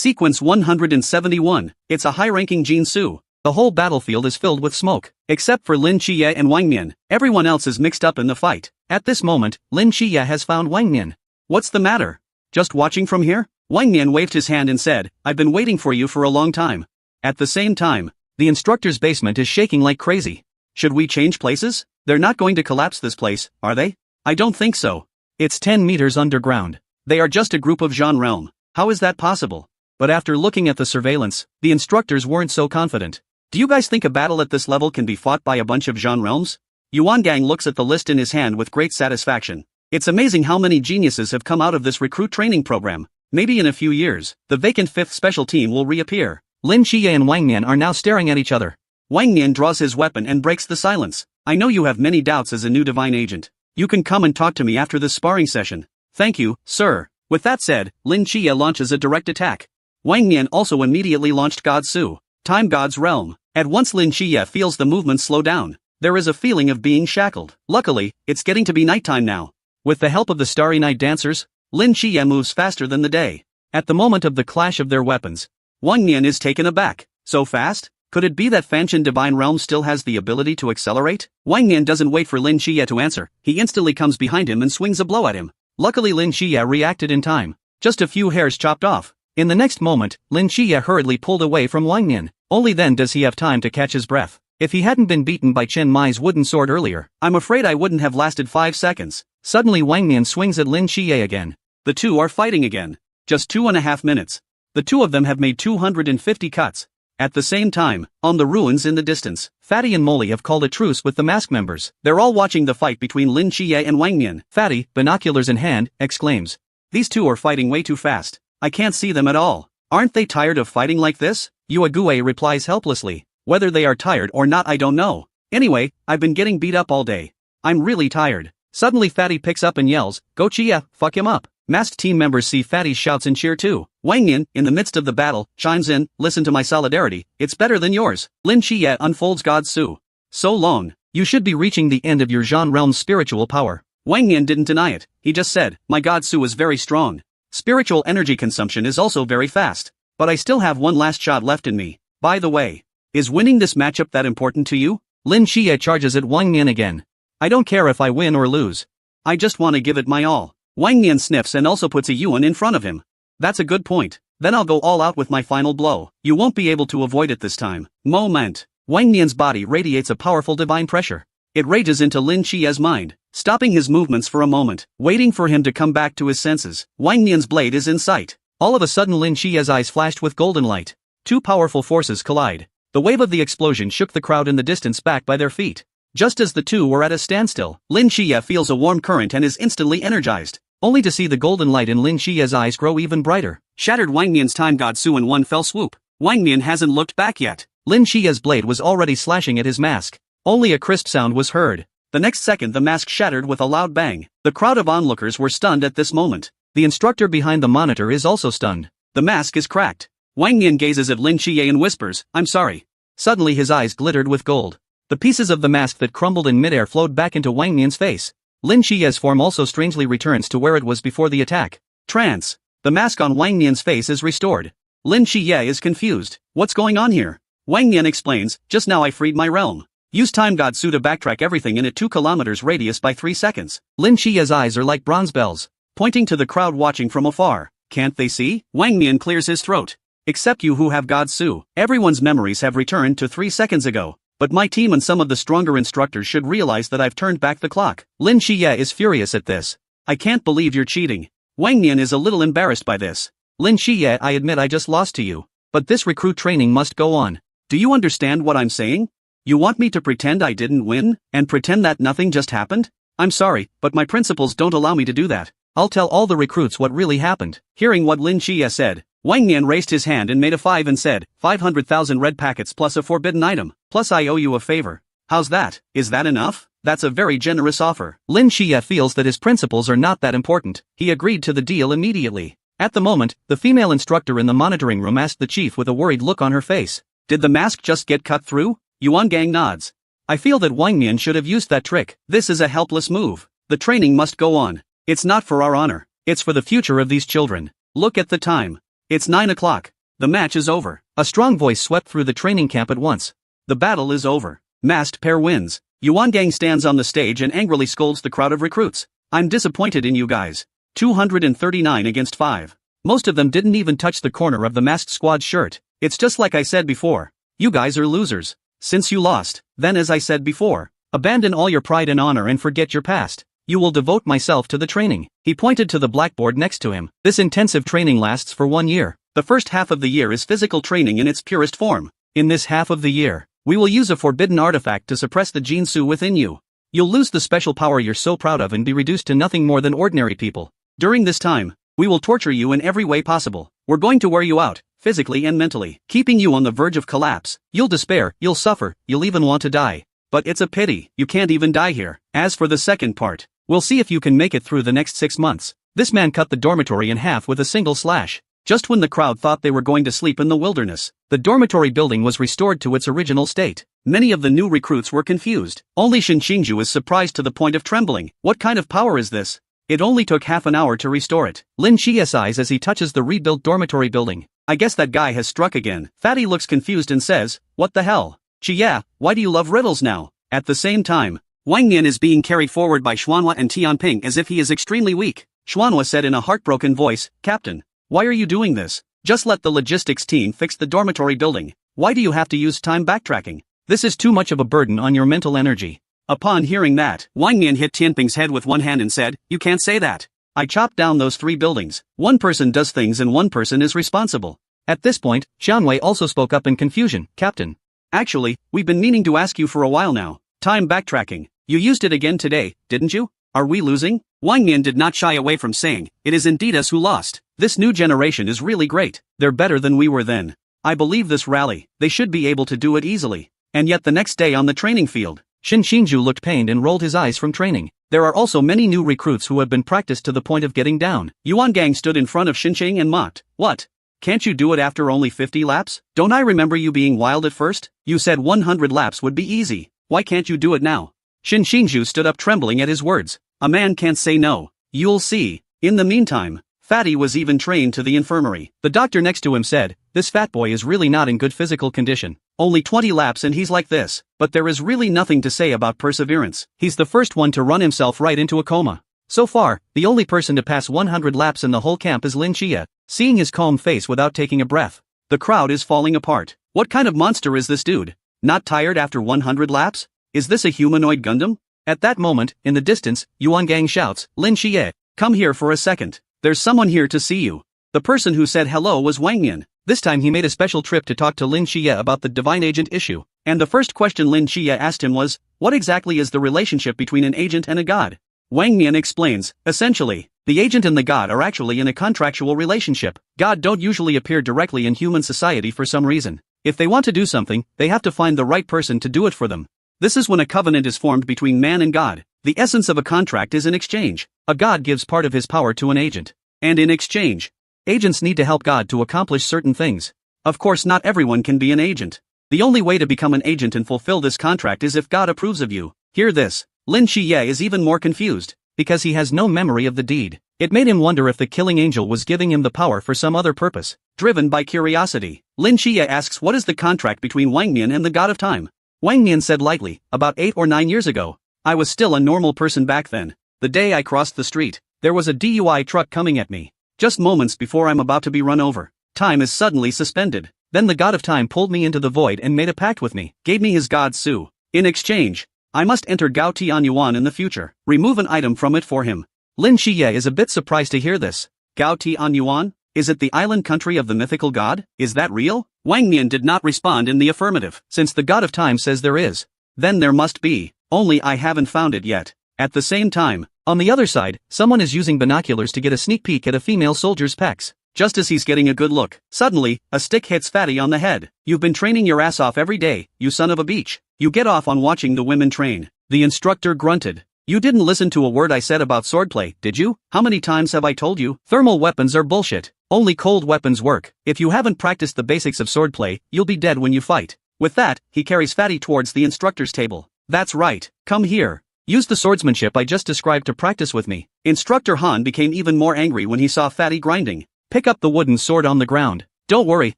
sequence 171. It's a high-ranking Jinsu. The whole battlefield is filled with smoke. Except for Lin Xie and Wang Nian, everyone else is mixed up in the fight. At this moment, Lin Xie has found Wang Nian. What's the matter? Just watching from here? Wang Nian waved his hand and said, I've been waiting for you for a long time. At the same time, the instructor's basement is shaking like crazy. Should we change places? They're not going to collapse this place, are they? I don't think so. It's 10 meters underground. They are just a group of Zhan realm. How is that possible? But after looking at the surveillance, the instructors weren't so confident. Do you guys think a battle at this level can be fought by a bunch of Zhan realms? Yuan Gang looks at the list in his hand with great satisfaction. It's amazing how many geniuses have come out of this recruit training program. Maybe in a few years, the vacant 5th special team will reappear. Lin Xie and Wang Nian are now staring at each other. Wang Nian draws his weapon and breaks the silence. I know you have many doubts as a new divine agent. You can come and talk to me after this sparring session. Thank you, sir. With that said, Lin Xie launches a direct attack. Wang Nian also immediately launched God Su, Time God's Realm. At once Lin Xie feels the movement slow down. There is a feeling of being shackled. Luckily, it's getting to be nighttime now. With the help of the Starry Night Dancers, Lin Xie moves faster than the day. At the moment of the clash of their weapons, Wang Nian is taken aback. So fast? Could it be that Fanshan Divine Realm still has the ability to accelerate? Wang Nian doesn't wait for Lin Xie to answer, he instantly comes behind him and swings a blow at him. Luckily Lin Xie reacted in time. Just a few hairs chopped off. In the next moment, Lin Xie hurriedly pulled away from Wang Nian. Only then does he have time to catch his breath. If he hadn't been beaten by Chen Mai's wooden sword earlier, I'm afraid I wouldn't have lasted 5 seconds. Suddenly Wang Nian swings at Lin Xie again. The two are fighting again. Just 2.5 minutes. The two of them have made 250 cuts. At the same time, on the ruins in the distance, Fatty and Molly have called a truce with the mask members. They're all watching the fight between Lin Xie and Wang Nian. Fatty, binoculars in hand, exclaims. These two are fighting way too fast. I can't see them at all. Aren't they tired of fighting like this? Yuague replies helplessly. Whether they are tired or not I don't know. Anyway, I've been getting beat up all day. I'm really tired. Suddenly Fatty picks up and yells, Go Chia, fuck him up. Masked team members see Fatty's shouts and cheer too. Wang Nian, in the midst of the battle, chimes in, listen to my solidarity, it's better than yours. Lin Xie unfolds God Su. So long. You should be reaching the end of your Zhan realm's spiritual power. Wang Nian didn't deny it, he just said, my God Su is very strong. Spiritual energy consumption is also very fast. But I still have one last shot left in me. By the way, is winning this matchup that important to you? Lin Xie charges at Wang Nian again. I don't care if I win or lose. I just want to give it my all. Wang Nian sniffs and also puts a yuan in front of him. That's a good point. Then I'll go all out with my final blow. You won't be able to avoid it this time. Moment. Wang Nian's body radiates a powerful divine pressure. It rages into Lin Xie's mind, stopping his movements for a moment, waiting for him to come back to his senses. Wang Nian's blade is in sight. All of a sudden Lin Xie's eyes flashed with golden light. Two powerful forces collide. The wave of the explosion shook the crowd in the distance back by their feet. Just as the two were at a standstill, Lin Xie feels a warm current and is instantly energized, only to see the golden light in Lin Xie's eyes grow even brighter. Shattered Wang Nian's Time God Su in one fell swoop. Wang Nian hasn't looked back yet. Lin Xie's blade was already slashing at his mask. Only a crisp sound was heard. The next second the mask shattered with a loud bang. The crowd of onlookers were stunned at this moment. The instructor behind the monitor is also stunned. The mask is cracked. Wang Nian gazes at Lin Xie and whispers, I'm sorry. Suddenly his eyes glittered with gold. The pieces of the mask that crumbled in midair flowed back into Wang Nian's face. Lin Xie's form also strangely returns to where it was before the attack. Trance. The mask on Wang Nian's face is restored. Lin Xie is confused. What's going on here? Wang Nian explains, just now I freed my realm. Use Time God Su to backtrack everything in a 2 kilometers radius by 3 seconds. Lin Xie's eyes are like bronze bells, pointing to the crowd watching from afar. Can't they see? Wang Nian clears his throat. Except you who have God Su. Everyone's memories have returned to 3 seconds ago. But my team and some of the stronger instructors should realize that I've turned back the clock. Lin Xie is furious at this. I can't believe you're cheating. Wang Nian is a little embarrassed by this. Lin Xie, I admit I just lost to you. But this recruit training must go on. Do you understand what I'm saying? You want me to pretend I didn't win, and pretend that nothing just happened? I'm sorry, but my principles don't allow me to do that. I'll tell all the recruits what really happened. Hearing what Lin Xie said, Wang Nian raised his hand and made a 5 and said, 500,000 red packets plus a forbidden item, plus I owe you a favor. How's that? Is that enough? That's a very generous offer. Lin Xie feels that his principles are not that important. He agreed to the deal immediately. At the moment, the female instructor in the monitoring room asked the chief with a worried look on her face. Did the mask just get cut through? Yuan Gang nods. I feel that Wang Nian should have used that trick. This is a helpless move. The training must go on. It's not for our honor. It's for the future of these children. Look at the time. It's 9 o'clock. The match is over. A strong voice swept through the training camp at once. The battle is over. Masked pair wins. Yuan Gang stands on the stage and angrily scolds the crowd of recruits. I'm disappointed in you guys. 239 against 5. Most of them didn't even touch the corner of the masked squad's shirt. It's just like I said before. You guys are losers. Since you lost, then as I said before, abandon all your pride and honor and forget your past. You will devote myself to the training. He pointed to the blackboard next to him. This intensive training lasts for 1 year. The first half of the year is physical training in its purest form. In this half of the year, we will use a forbidden artifact to suppress the Jinsu within you. You'll lose the special power you're so proud of and be reduced to nothing more than ordinary people. During this time, we will torture you in every way possible. We're going to wear you out, physically and mentally, keeping you on the verge of collapse. You'll despair, you'll suffer, you'll even want to die. But it's a pity, you can't even die here. As for the second part, we'll see if you can make it through the next 6 months. This man cut the dormitory in half with a single slash. Just when the crowd thought they were going to sleep in the wilderness, the dormitory building was restored to its original state. Many of the new recruits were confused. Only Shinshinju is surprised to the point of trembling. What kind of power is this? It only took half an hour to restore it. Lin Chia sighs as he touches the rebuilt dormitory building. I guess that guy has struck again. Fatty looks confused and says, what the hell? Chia, why do you love riddles now? At the same time, Wang Nian is being carried forward by Xuanhua and Tianping as if he is extremely weak. Xuanhua said in a heartbroken voice, Captain, why are you doing this? Just let the logistics team fix the dormitory building. Why do you have to use time backtracking? This is too much of a burden on your mental energy. Upon hearing that, Wang Nian hit Tianping's head with one hand and said, you can't say that. I chopped down those 3 buildings. One person does things and one person is responsible. At this point, Xianwei also spoke up in confusion, Captain. Actually, we've been meaning to ask you for a while now. Time backtracking. You used it again today, didn't you? Are we losing? Wang Nian did not shy away from saying, it is indeed us who lost. This new generation is really great. They're better than we were then. I believe this rally, they should be able to do it easily. And yet the next day on the training field, Shinshinju looked pained and rolled his eyes from training. There are also many new recruits who have been practiced to the point of getting down. Yuan Gang stood in front of Xinqing and mocked. What? Can't you do it after only 50 laps? Don't I remember you being wild at first? You said 100 laps would be easy. Why can't you do it now? Shinshinju stood up trembling at his words. A man can't say no. You'll see. In the meantime, Fatty was even trained to the infirmary. The doctor next to him said, this fat boy is really not in good physical condition. Only 20 laps and he's like this. But there is really nothing to say about perseverance. He's the first one to run himself right into a coma. So far, the only person to pass 100 laps in the whole camp is Lin Chia, seeing his calm face without taking a breath. The crowd is falling apart. What kind of monster is this dude? Not tired after 100 laps? Is this a humanoid Gundam? At that moment, in the distance, Yuan Gang shouts, Lin Chia, come here for a second. There's someone here to see you. The person who said hello was Wang Nian. This time he made a special trip to talk to Lin Chia about the divine agent issue. And the first question Lin Chia asked him was, what exactly is the relationship between an agent and a god? Wang Nian explains, essentially, the agent and the god are actually in a contractual relationship. God don't usually appear directly in human society for some reason. If they want to do something, they have to find the right person to do it for them. This is when a covenant is formed between man and God. The essence of a contract is an exchange. A god gives part of his power to an agent. And in exchange, agents need to help God to accomplish certain things. Of course, not everyone can be an agent. The only way to become an agent and fulfill this contract is if God approves of you. Hear this. Lin Xie is even more confused, because he has no memory of the deed. It made him wonder if the killing angel was giving him the power for some other purpose. Driven by curiosity, Lin Xie asks what is the contract between Wang Nian and the god of time. Wang Nian said lightly, about 8 or 9 years ago. I was still a normal person back then. The day I crossed the street, there was a DUI truck coming at me. Just moments before I'm about to be run over. Time is suddenly suspended. Then the god of time pulled me into the void and made a pact with me, gave me his god Su. In exchange, I must enter Gao Tianyuan in the future, remove an item from it for him. Lin Xie is a bit surprised to hear this. Gao Tianyuan? Is it the island country of the mythical god? Is that real? Wang Nian did not respond in the affirmative. Since the god of time says there is, then there must be, only I haven't found it yet. At the same time, on the other side, someone is using binoculars to get a sneak peek at a female soldier's pecs. Just as he's getting a good look, suddenly, a stick hits Fatty on the head. You've been training your ass off every day, you son of a beach. You get off on watching the women train. The instructor grunted. You didn't listen to a word I said about swordplay, did you? How many times have I told you? Thermal weapons are bullshit. Only cold weapons work. If you haven't practiced the basics of swordplay, you'll be dead when you fight. With that, he carries Fatty towards the instructor's table. That's right, come here. Use the swordsmanship I just described to practice with me. Instructor Han became even more angry when he saw Fatty grinding. Pick up the wooden sword on the ground. Don't worry,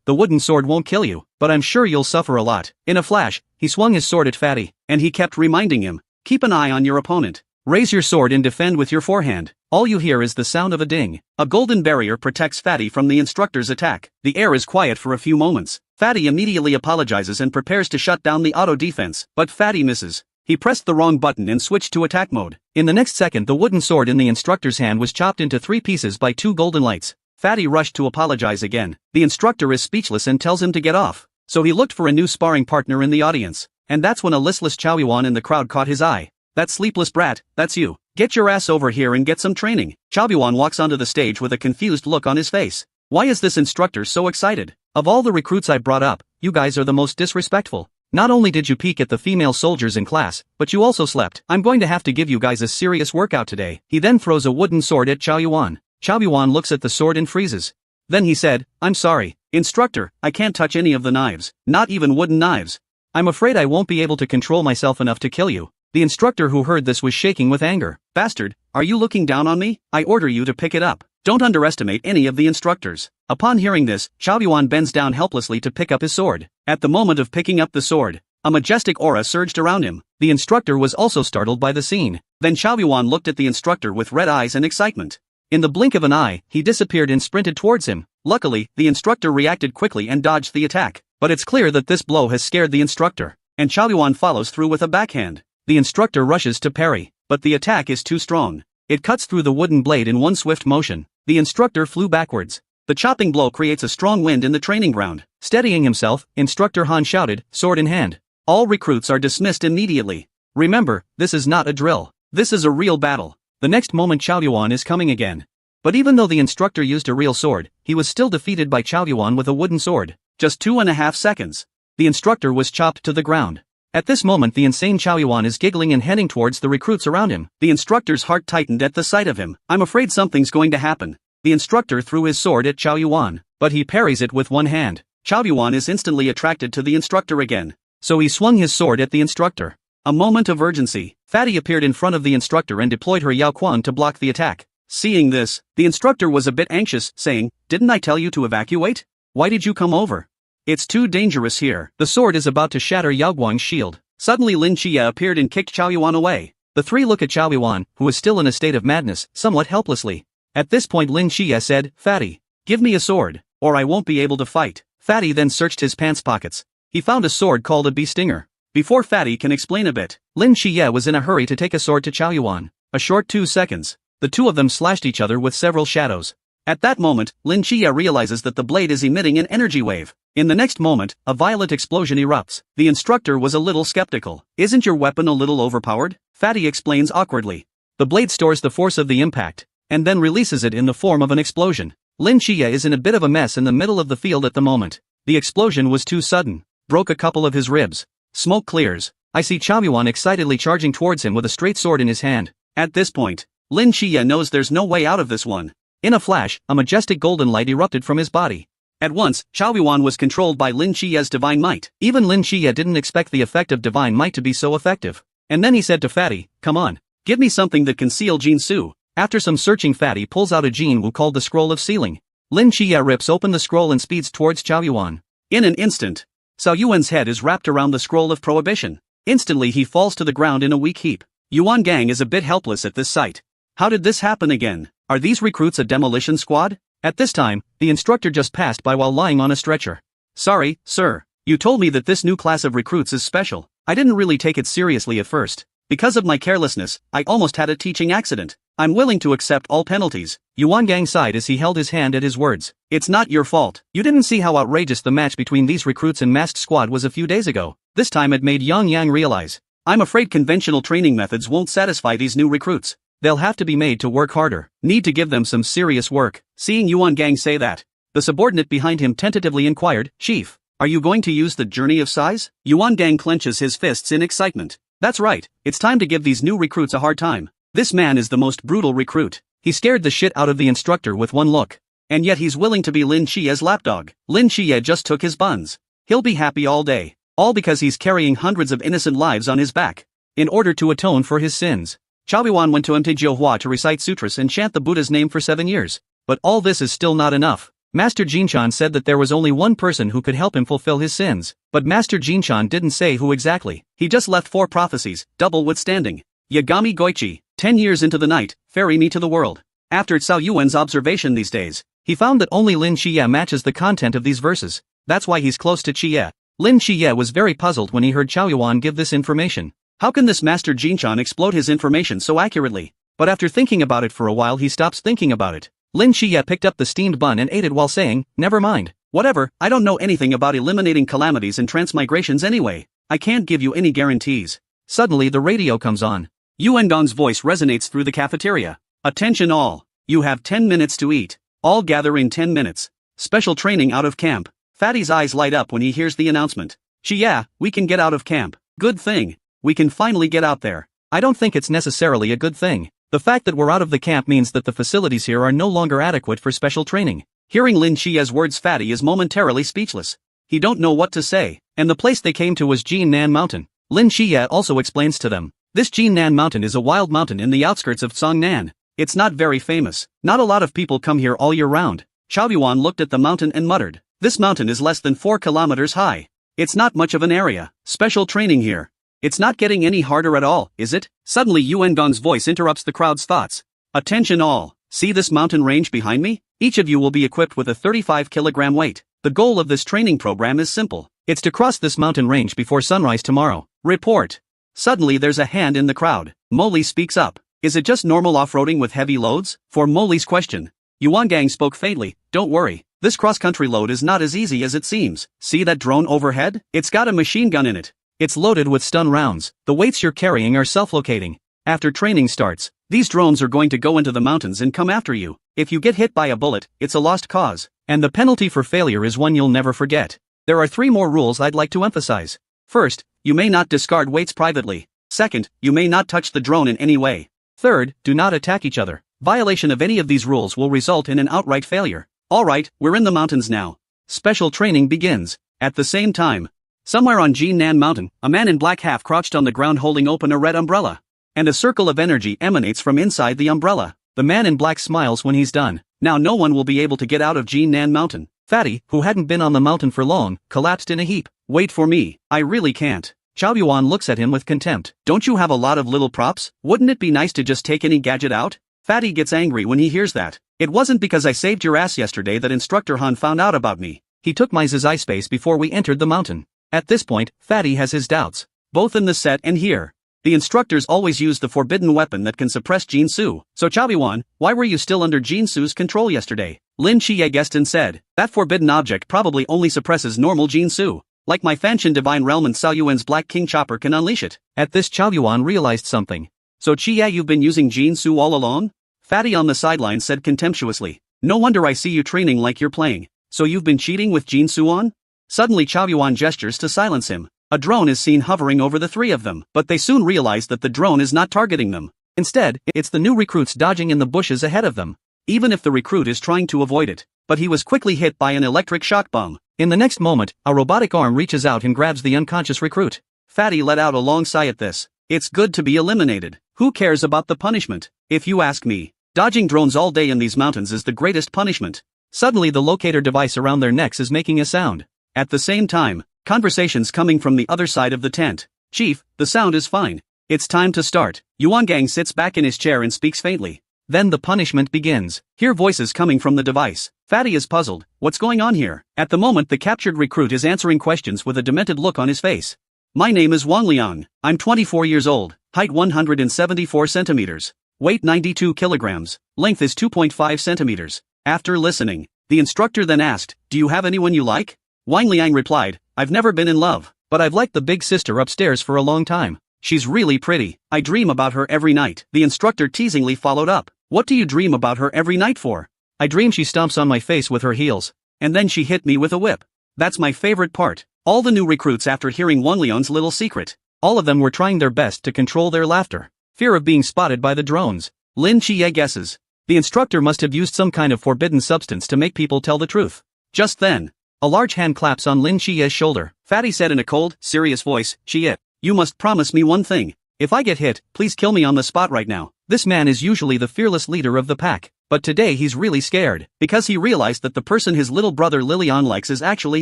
the wooden sword won't kill you, but I'm sure you'll suffer a lot. In a flash, he swung his sword at Fatty, and he kept reminding him, keep an eye on your opponent. Raise your sword and defend with your forehand. All you hear is the sound of a ding. A golden barrier protects Fatty from the instructor's attack. The air is quiet for a few moments. Fatty immediately apologizes and prepares to shut down the auto defense, but Fatty misses. He pressed the wrong button and switched to attack mode. In the next second, the wooden sword in the instructor's hand was chopped into 3 pieces by 2 golden lights. Fatty rushed to apologize again. The instructor is speechless and tells him to get off. So he looked for a new sparring partner in the audience. And that's when a listless Chow Yuan in the crowd caught his eye. That sleepless brat, that's you. Get your ass over here and get some training. Chow Yuan walks onto the stage with a confused look on his face. Why is this instructor so excited? Of all the recruits I brought up, you guys are the most disrespectful. Not only did you peek at the female soldiers in class, but you also slept. I'm going to have to give you guys a serious workout today. He then throws a wooden sword at Chao Yuan. Chao Yuan looks at the sword and freezes. Then he said, I'm sorry, instructor, I can't touch any of the knives, not even wooden knives. I'm afraid I won't be able to control myself enough to kill you. The instructor who heard this was shaking with anger. Bastard, are you looking down on me? I order you to pick it up. Don't underestimate any of the instructors. Upon hearing this, Chao Yuan bends down helplessly to pick up his sword. At the moment of picking up the sword, a majestic aura surged around him. The instructor was also startled by the scene. Then Chao Yuan looked at the instructor with red eyes and excitement. In the blink of an eye, he disappeared and sprinted towards him. Luckily, the instructor reacted quickly and dodged the attack. But it's clear that this blow has scared the instructor, and Chao Yuan follows through with a backhand. The instructor rushes to parry, but the attack is too strong. It cuts through the wooden blade in one swift motion. The instructor flew backwards. The chopping blow creates a strong wind in the training ground. Steadying himself, Instructor Han shouted, sword in hand. All recruits are dismissed immediately. Remember, this is not a drill. This is a real battle. The next moment Chao Yuan is coming again. But even though the instructor used a real sword, he was still defeated by Chao Yuan with a wooden sword. Just 2.5 seconds. The instructor was chopped to the ground. At this moment the insane Chao Yuan is giggling and heading towards the recruits around him. The instructor's heart tightened at the sight of him. I'm afraid something's going to happen. The instructor threw his sword at Chao Yuan, but he parries it with one hand. Chao Yuan is instantly attracted to the instructor again. So he swung his sword at the instructor. A moment of urgency. Fatty appeared in front of the instructor and deployed her Yao Quan to block the attack. Seeing this, the instructor was a bit anxious, saying, didn't I tell you to evacuate? Why did you come over? It's too dangerous here. The sword is about to shatter Yao Guang's shield. Suddenly Lin Chia appeared and kicked Chao Yuan away. The three look at Chao Yuan, who is still in a state of madness, somewhat helplessly. At this point Lin Chia said, Fatty, give me a sword, or I won't be able to fight. Fatty then searched his pants pockets. He found a sword called a bee stinger. Before Fatty can explain a bit, Lin Chia was in a hurry to take a sword to Chao Yuan. A short 2 seconds. The two of them slashed each other with several shadows. At that moment, Lin Chia realizes that the blade is emitting an energy wave. In the next moment, a violent explosion erupts. The instructor was a little skeptical. Isn't your weapon a little overpowered? Fatty explains awkwardly. The blade stores the force of the impact, and then releases it in the form of an explosion. Lin Chia is in a bit of a mess in the middle of the field at the moment. The explosion was too sudden. Broke a couple of his ribs. Smoke clears. I see Chao Yuan excitedly charging towards him with a straight sword in his hand. At this point, Lin Chia knows there's no way out of this one. In a flash, a majestic golden light erupted from his body. At once, Chao Yuan was controlled by Lin Chia's divine might. Even Lin Chia didn't expect the effect of divine might to be so effective. And then he said to Fatty, come on, give me something that can seal Jin Su. After some searching Fatty pulls out a Jin Wu called the Scroll of Sealing. Lin Chia rips open the scroll and speeds towards Chao Yuan. In an instant, Cao Yuan's head is wrapped around the Scroll of Prohibition. Instantly he falls to the ground in a weak heap. Yuan Gang is a bit helpless at this sight. How did this happen again? Are these recruits a demolition squad? At this time, the instructor just passed by while lying on a stretcher. Sorry, sir. You told me that this new class of recruits is special. I didn't really take it seriously at first. Because of my carelessness, I almost had a teaching accident. I'm willing to accept all penalties. Yuan Gang sighed as he held his hand at his words. It's not your fault. You didn't see how outrageous the match between these recruits and masked squad was a few days ago. This time it made Yang Yang realize. I'm afraid conventional training methods won't satisfy these new recruits. They'll have to be made to work harder. Need to give them some serious work. Seeing Yuan Gang say that, the subordinate behind him tentatively inquired, Chief, are you going to use the Journey of Size? Yuan Gang clenches his fists in excitement. That's right, it's time to give these new recruits a hard time. This man is the most brutal recruit. He scared the shit out of the instructor with one look. And yet he's willing to be Lin Chia's lapdog. Lin Chia just took his buns. He'll be happy all day. All because he's carrying hundreds of innocent lives on his back. In order to atone for his sins, Chao Yuan went to Mtjiuhua to recite sutras and chant the Buddha's name for 7 years. But all this is still not enough. Master Jinchan said that there was only one person who could help him fulfill his sins. But Master Jinchan didn't say who exactly. He just left 4 prophecies, double withstanding. Yagami Goichi, 10 years into the night, ferry me to the world. After Cao Yuan's observation these days, he found that only Lin Chia matches the content of these verses. That's why he's close to Chia. Lin Chia was very puzzled when he heard Chao Yuan give this information. How can this Master Jinchan explode his information so accurately? But after thinking about it for a while he stops thinking about it. Lin Chia picked up the steamed bun and ate it while saying, never mind. Whatever, I don't know anything about eliminating calamities and transmigrations anyway. I can't give you any guarantees. Suddenly the radio comes on. Yuan Gang's voice resonates through the cafeteria. Attention all. You have 10 minutes to eat. All gather in 10 minutes. Special training out of camp. Fatty's eyes light up when he hears the announcement. Yeah, we can get out of camp. Good thing. We can finally get out there. I don't think it's necessarily a good thing. The fact that we're out of the camp means that the facilities here are no longer adequate for special training. Hearing Lin Qia's words, Fatty is momentarily speechless. He don't know what to say, and the place they came to was Jinnan Mountain. Lin Qia also explains to them. This Jinnan Mountain is a wild mountain in the outskirts of Songnan. It's not very famous. Not a lot of people come here all year round. Chao Yuan looked at the mountain and muttered. This mountain is less than 4 kilometers high. It's not much of an area. Special training here. It's not getting any harder at all, is it? Suddenly Yuan Gong's voice interrupts the crowd's thoughts. Attention all. See this mountain range behind me? Each of you will be equipped with a 35-kilogram weight. The goal of this training program is simple. It's to cross this mountain range before sunrise tomorrow. Report. Suddenly there's a hand in the crowd. Molly speaks up. Is it just normal off-roading with heavy loads? For Molly's question, Yuan Gang spoke faintly. Don't worry. This cross-country load is not as easy as it seems. See that drone overhead? It's got a machine gun in it. It's loaded with stun rounds. The weights you're carrying are self-locating. After training starts, these drones are going to go into the mountains and come after you. If you get hit by a bullet, it's a lost cause. And the penalty for failure is one you'll never forget. There are 3 more rules I'd like to emphasize. First, you may not discard weights privately. Second, you may not touch the drone in any way. Third, do not attack each other. Violation of any of these rules will result in an outright failure. Alright, we're in the mountains now. Special training begins. At the same time, somewhere on Jinnan Mountain, a man in black half crouched on the ground holding open a red umbrella. And a circle of energy emanates from inside the umbrella. The man in black smiles when he's done. Now no one will be able to get out of Jinnan Mountain. Fatty, who hadn't been on the mountain for long, collapsed in a heap. Wait for me, I really can't. Chao Yuan looks at him with contempt. Don't you have a lot of little props? Wouldn't it be nice to just take any gadget out? Fatty gets angry when he hears that. It wasn't because I saved your ass yesterday that Instructor Han found out about me. He took my Zai space before we entered the mountain. At this point, Fatty has his doubts. Both in the set and here. The instructors always use the forbidden weapon that can suppress Jinsu. So Chao Yuan, why were you still under Jinsu's control yesterday? Lin Qia guessed and said, that forbidden object probably only suppresses normal Jinsu. Like my Fanshin Divine Realm and Cao Yuan's Black King Chopper can unleash it. At this Chao Yuan realized something. So Qia, you've been using Jinsu all along? Fatty on the sideline said contemptuously. No wonder I see you training like you're playing. So you've been cheating with Jinsu on? Suddenly Chao Yuan gestures to silence him. A drone is seen hovering over the 3 of them, but they soon realize that the drone is not targeting them. Instead, it's the new recruits dodging in the bushes ahead of them. Even if the recruit is trying to avoid it. But he was quickly hit by an electric shock bomb. In the next moment, a robotic arm reaches out and grabs the unconscious recruit. Fatty let out a long sigh at this. It's good to be eliminated. Who cares about the punishment? If you ask me, dodging drones all day in these mountains is the greatest punishment. Suddenly the locator device around their necks is making a sound. At the same time, conversations coming from the other side of the tent. Chief, the sound is fine. It's time to start. Yuan Gang sits back in his chair and speaks faintly. Then the punishment begins. Hear voices coming from the device. Fatty is puzzled. What's going on here? At the moment the captured recruit is answering questions with a demented look on his face. My name is Wang Liang. I'm 24 years old. Height 174 centimeters. Weight 92 kilograms. Length is 2.5 centimeters. After listening, the instructor then asked, do you have anyone you like? Wang Liang replied, I've never been in love, but I've liked the big sister upstairs for a long time. She's really pretty. I dream about her every night. The instructor teasingly followed up. What do you dream about her every night for? I dream she stomps on my face with her heels. And then she hit me with a whip. That's my favorite part. All the new recruits after hearing Wang Liang's little secret. All of them were trying their best to control their laughter. Fear of being spotted by the drones. Lin Qia guesses. The instructor must have used some kind of forbidden substance to make people tell the truth. Just then, a large hand claps on Lin Qia's shoulder. Fatty said in a cold, serious voice, Qia, you must promise me one thing. If I get hit, please kill me on the spot right now. This man is usually the fearless leader of the pack, but today he's really scared, because he realized that the person his little brother Lilian likes is actually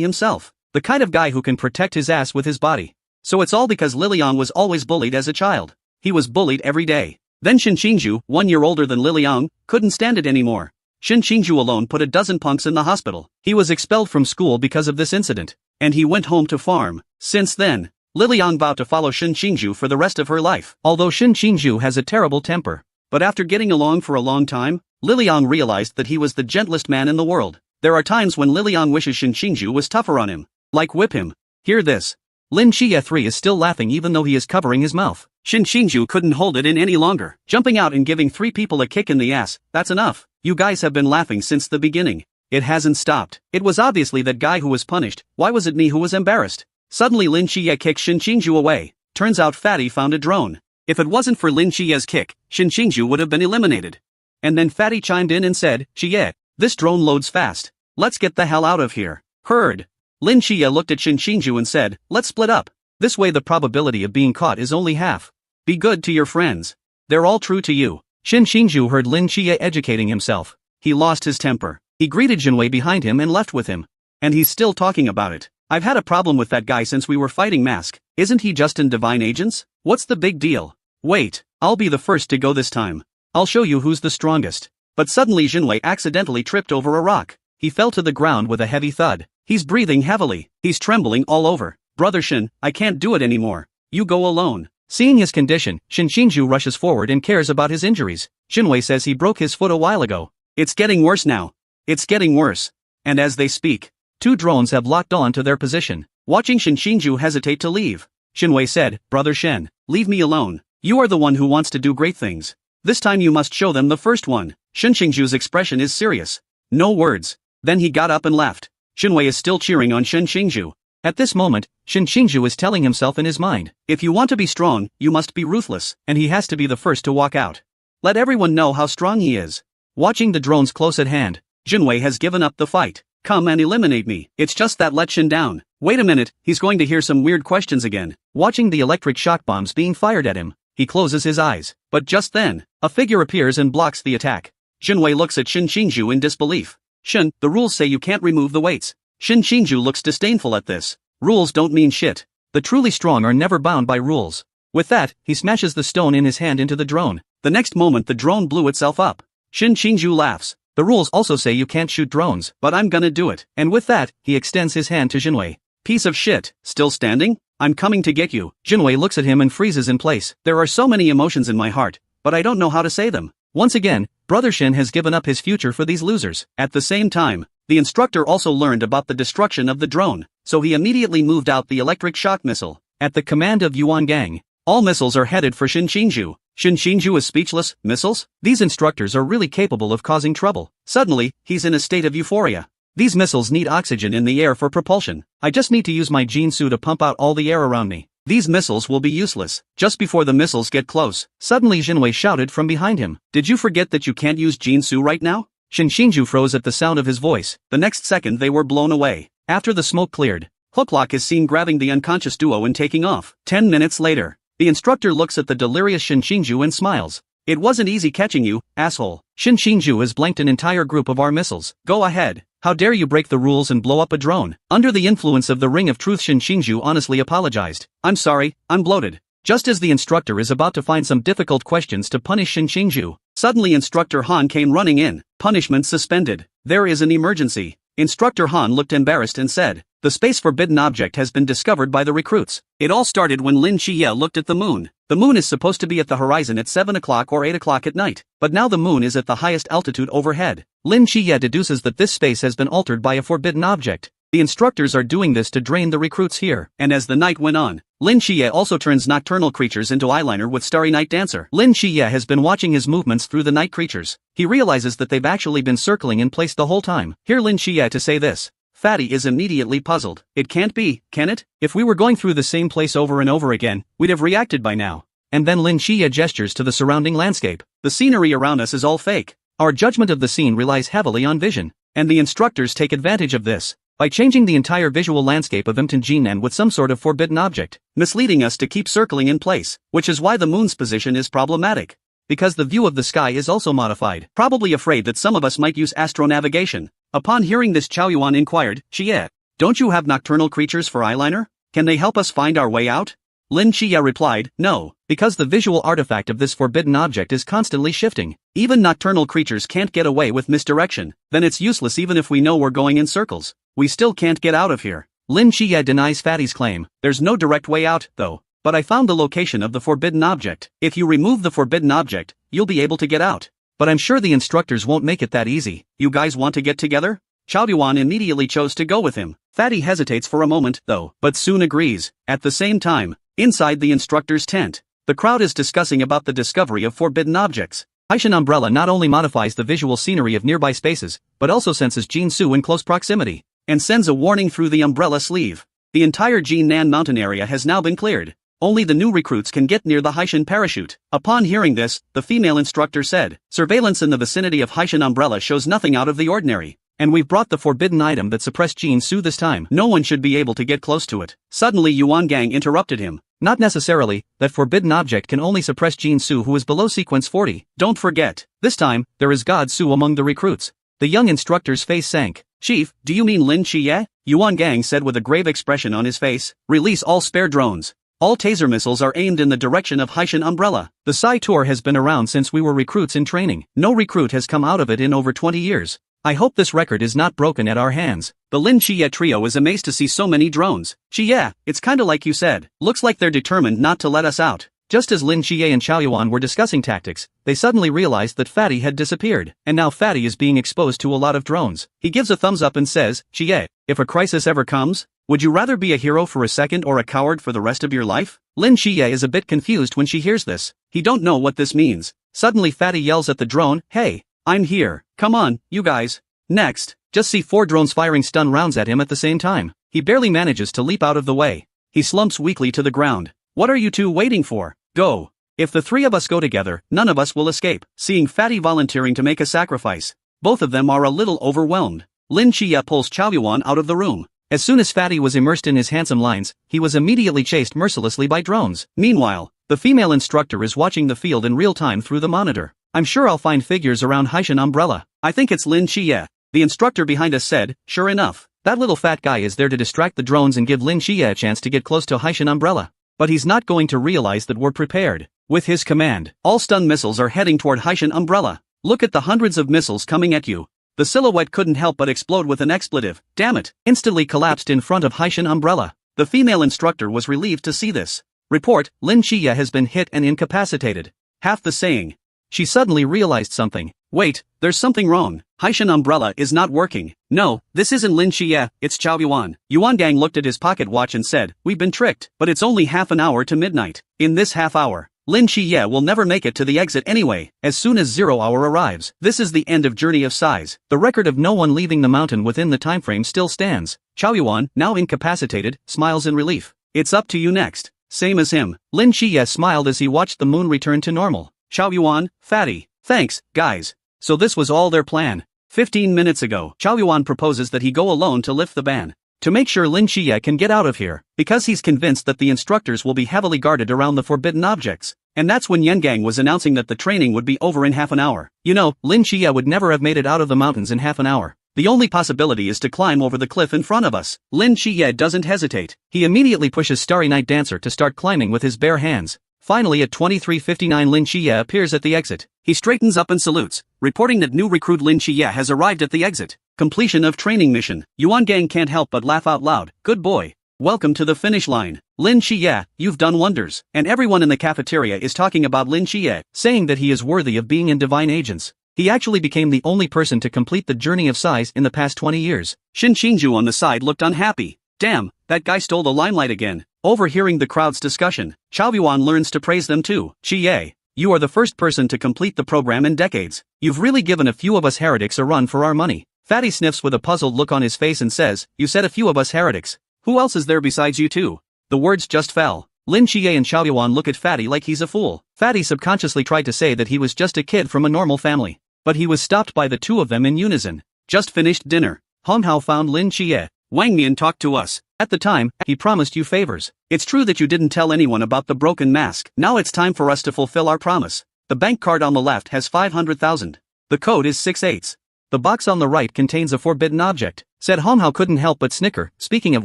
himself. The kind of guy who can protect his ass with his body. So it's all because Lilian was always bullied as a child. He was bullied every day. Then Shin Qingju, 1 year older than Lilian, couldn't stand it anymore. Shin Qingju alone put a dozen punks in the hospital. He was expelled from school because of this incident. And he went home to farm. Since then, Lilian vowed to follow Shin Qingju for the rest of her life. Although Shin Qingju has a terrible temper. But after getting along for a long time, Lilian realized that he was the gentlest man in the world. There are times when Lilian wishes Shin Qingju was tougher on him. Like whip him. Hear this. Lin Qia 3 is still laughing even though he is covering his mouth. Shin Qingju couldn't hold it in any longer. Jumping out and giving 3 people a kick in the ass, that's enough. You guys have been laughing since the beginning. It hasn't stopped. It was obviously that guy who was punished. Why was it me who was embarrassed? Suddenly Lin Qiye kicked Shin Qingju away. Turns out Fatty found a drone. If it wasn't for Lin Qiye's kick, Shin Qingju would have been eliminated. And then Fatty chimed in and said, Qiye, this drone loads fast. Let's get the hell out of here. Heard. Lin Qiye looked at Shin Qingju and said, let's split up. This way the probability of being caught is only half. Be good to your friends. They're all true to you. Shin Qingju heard Lin Qiye educating himself. He lost his temper. He greeted Jinwei behind him and left with him. And he's still talking about it. I've had a problem with that guy since we were fighting Mask. Isn't he just in Divine Agents? What's the big deal? Wait, I'll be the first to go this time. I'll show you who's the strongest. But suddenly Jinwei accidentally tripped over a rock. He fell to the ground with a heavy thud. He's breathing heavily. He's trembling all over. Brother Shin, I can't do it anymore. You go alone. Seeing his condition, Shin Qingju rushes forward and cares about his injuries. Jinwei says he broke his foot a while ago. It's getting worse now. It's getting worse. And as they speak, two drones have locked on to their position. Watching Shin Qingju hesitate to leave, Jinwei said, Brother Shen, leave me alone. You are the one who wants to do great things. This time you must show them the first one. Shin Qingju's expression is serious. No words. Then he got up and left. Jinwei is still cheering on Shin Qingju. At this moment, Shin Qingju is telling himself in his mind, if you want to be strong, you must be ruthless, and he has to be the first to walk out. Let everyone know how strong he is. Watching the drones close at hand, Jinwei has given up the fight. Come and eliminate me. It's just that let Shin down. Wait a minute, he's going to hear some weird questions again. Watching the electric shock bombs being fired at him, he closes his eyes. But just then, a figure appears and blocks the attack. Jinwei looks at Shin Qingju in disbelief. Shin, the rules say you can't remove the weights. Shin Qingju looks disdainful at this. Rules don't mean shit. The truly strong are never bound by rules. With that, he smashes the stone in his hand into the drone. The next moment the drone blew itself up. Shin Qingju laughs. The rules also say you can't shoot drones, but I'm gonna do it. And with that, he extends his hand to Jinwei. Piece of shit, still standing? I'm coming to get you. Jinwei looks at him and freezes in place. There are so many emotions in my heart, but I don't know how to say them. Once again, Brother Shin has given up his future for these losers. At the same time, the instructor also learned about the destruction of the drone, so he immediately moved out the electric shock missile. At the command of Yuan Gang, all missiles are headed for Shin Qingju. Shin Qingju is speechless. Missiles? These instructors are really capable of causing trouble. Suddenly, he's in a state of euphoria. These missiles need oxygen in the air for propulsion. I just need to use my Jinsu to pump out all the air around me. These missiles will be useless. Just before the missiles get close, suddenly Jinwei shouted from behind him. Did you forget that you can't use Jinsu right now? Shin Qingju froze at the sound of his voice. The next second they were blown away. After the smoke cleared, Hooklock is seen grabbing the unconscious duo and taking off. 10 minutes later, the instructor looks at the delirious Shin Qingju and smiles. It wasn't easy catching you, asshole. Shin Qingju has blanked an entire group of our missiles. Go ahead. How dare you break the rules and blow up a drone? Under the influence of the Ring of Truth, Shin Qingju honestly apologized. I'm sorry, I'm bloated. Just as the instructor is about to find some difficult questions to punish Shin Qingju, suddenly Instructor Han came running in. Punishment suspended. There is an emergency. Instructor Han looked embarrassed and said, the space forbidden object has been discovered by the recruits. It all started when Lin Qiye looked at the moon. The moon is supposed to be at the horizon at 7 o'clock or 8 o'clock at night, but now the moon is at the highest altitude overhead. Lin Qiye deduces that this space has been altered by a forbidden object. The instructors are doing this to drain the recruits here. And as the night went on, Lin Qiye also turns nocturnal creatures into eyeliner with Starry Night Dancer. Lin Qiye has been watching his movements through the night creatures. He realizes that they've actually been circling in place the whole time. Hear Lin Qiye to say this. Fatty is immediately puzzled. It can't be, can it? If we were going through the same place over and over again, we'd have reacted by now. And then Lin Qiye gestures to the surrounding landscape. The scenery around us is all fake. Our judgment of the scene relies heavily on vision. And the instructors take advantage of this by changing the entire visual landscape of Imtinjinan with some sort of forbidden object, misleading us to keep circling in place, which is why the moon's position is problematic. Because the view of the sky is also modified, probably afraid that some of us might use astronavigation. Upon hearing this, Chao Yuan inquired, Qiye, don't you have nocturnal creatures for eyeliner? Can they help us find our way out? Lin Qiye replied, no, because the visual artifact of this forbidden object is constantly shifting. Even nocturnal creatures can't get away with misdirection. Then it's useless even if we know we're going in circles. We still can't get out of here. Lin Qiye denies Fatty's claim. There's no direct way out, though. But I found the location of the forbidden object. If you remove the forbidden object, you'll be able to get out. But I'm sure the instructors won't make it that easy. You guys want to get together? Chao Yuan immediately chose to go with him. Fatty hesitates for a moment, though, but soon agrees. At the same time, inside the instructor's tent, the crowd is discussing about the discovery of forbidden objects. Haishan Umbrella not only modifies the visual scenery of nearby spaces, but also senses Jinsu in close proximity, and sends a warning through the umbrella sleeve. The entire Jinnan mountain area has now been cleared. Only the new recruits can get near the Haishan parachute. Upon hearing this, the female instructor said, "Surveillance in the vicinity of Haishan Umbrella shows nothing out of the ordinary. And we've brought the forbidden item that suppressed Jinsu this time. No one should be able to get close to it." Suddenly Yuan Gang interrupted him. "Not necessarily, that forbidden object can only suppress Jinsu who is below sequence 40. Don't forget, this time, there is God Su among the recruits." The young instructor's face sank. "Chief, do you mean Lin Chiye?" Yuan Gang said with a grave expression on his face. "Release all spare drones. All taser missiles are aimed in the direction of Haishan Umbrella. The Psi Tour has been around since we were recruits in training. No recruit has come out of it in over 20 years. I hope this record is not broken at our hands." The Lin Chiye trio is amazed to see so many drones. "Chiye, it's kinda like you said. Looks like they're determined not to let us out." Just as Lin Chiye and Chaoyuan were discussing tactics, they suddenly realized that Fatty had disappeared, and now Fatty is being exposed to a lot of drones. He gives a thumbs up and says, "Chiye, if a crisis ever comes, would you rather be a hero for a second or a coward for the rest of your life?" Lin Chiye is a bit confused when she hears this. He don't know what this means. Suddenly Fatty yells at the drone, "Hey, I'm here, come on, you guys." Next, just see 4 drones firing stun rounds at him at the same time. He barely manages to leap out of the way. He slumps weakly to the ground. "What are you two waiting for? Go. If the 3 of us go together, none of us will escape." Seeing Fatty volunteering to make a sacrifice, both of them are a little overwhelmed. Lin Chiye pulls Chaoyuan out of the room. As soon as Fatty was immersed in his handsome lines, he was immediately chased mercilessly by drones. Meanwhile, the female instructor is watching the field in real time through the monitor. "I'm sure I'll find figures around Haishan Umbrella. I think it's Lin Chiye." The instructor behind us said. Sure enough, that little fat guy is there to distract the drones and give Lin Chiye a chance to get close to Haishan Umbrella. But he's not going to realize that we're prepared. With his command, all stun missiles are heading toward Haishan Umbrella. Look at the hundreds of missiles coming at you. The silhouette couldn't help but explode with an expletive. Damn it! Instantly collapsed in front of Haishan Umbrella. The female instructor was relieved to see this. Report, Lin Chiye has been hit and incapacitated. Half the saying. She suddenly realized something. Wait, there's something wrong. Haishan Umbrella is not working. No, this isn't Lin Chiye, it's Chaoyuan. Yuan Gang looked at his pocket watch and said, "We've been tricked, but it's only half an hour to midnight. In this half hour, Lin Chiye will never make it to the exit anyway. As soon as 0 hour arrives, this is the end of Journey of Size. The record of no one leaving the mountain within the timeframe still stands." Chaoyuan, now incapacitated, smiles in relief. "It's up to you next." Same as him, Lin Chiye smiled as he watched the moon return to normal. Chaoyuan, Fatty. Thanks, guys. So this was all their plan. 15 minutes ago, Chaoyuan proposes that he go alone to lift the ban. To make sure Lin Chiye can get out of here, because he's convinced that the instructors will be heavily guarded around the forbidden objects. And that's when Yengang was announcing that the training would be over in half an hour. You know, Lin Chiye would never have made it out of the mountains in half an hour. The only possibility is to climb over the cliff in front of us. Lin Chiye doesn't hesitate. He immediately pushes Starry Night Dancer to start climbing with his bare hands. Finally at 23:59 Lin Chiye appears at the exit. He straightens up and salutes, reporting that new recruit Lin Chiye has arrived at the exit. Completion of training mission. Yuan Gang can't help but laugh out loud. Good boy. Welcome to the finish line. Lin Chiye, you've done wonders. And everyone in the cafeteria is talking about Lin Chiye, saying that he is worthy of being in Divine Agents. He actually became the only person to complete the Journey of Size in the past 20 years. Shin Qingju on the side looked unhappy. Damn, that guy stole the limelight again. Overhearing the crowd's discussion, Chaoyuan learns to praise them too. Chiye, you are the first person to complete the program in decades. You've really given a few of us heretics a run for our money. Fatty sniffs with a puzzled look on his face and says, "You said a few of us heretics. Who else is there besides you two?" The words just fell. Lin Chiye and Chaoyuan look at Fatty like he's a fool. Fatty subconsciously tried to say that he was just a kid from a normal family. But he was stopped by the two of them in unison. Just finished dinner. Hong Hao found Lin Chiye. Wang Mian talked to us. At the time, he promised you favors. It's true that you didn't tell anyone about the broken mask. Now it's time for us to fulfill our promise. The bank card on the left has 500,000. The code is 6/8. The box on the right contains a forbidden object. Said Hong Hao couldn't help but snicker. Speaking of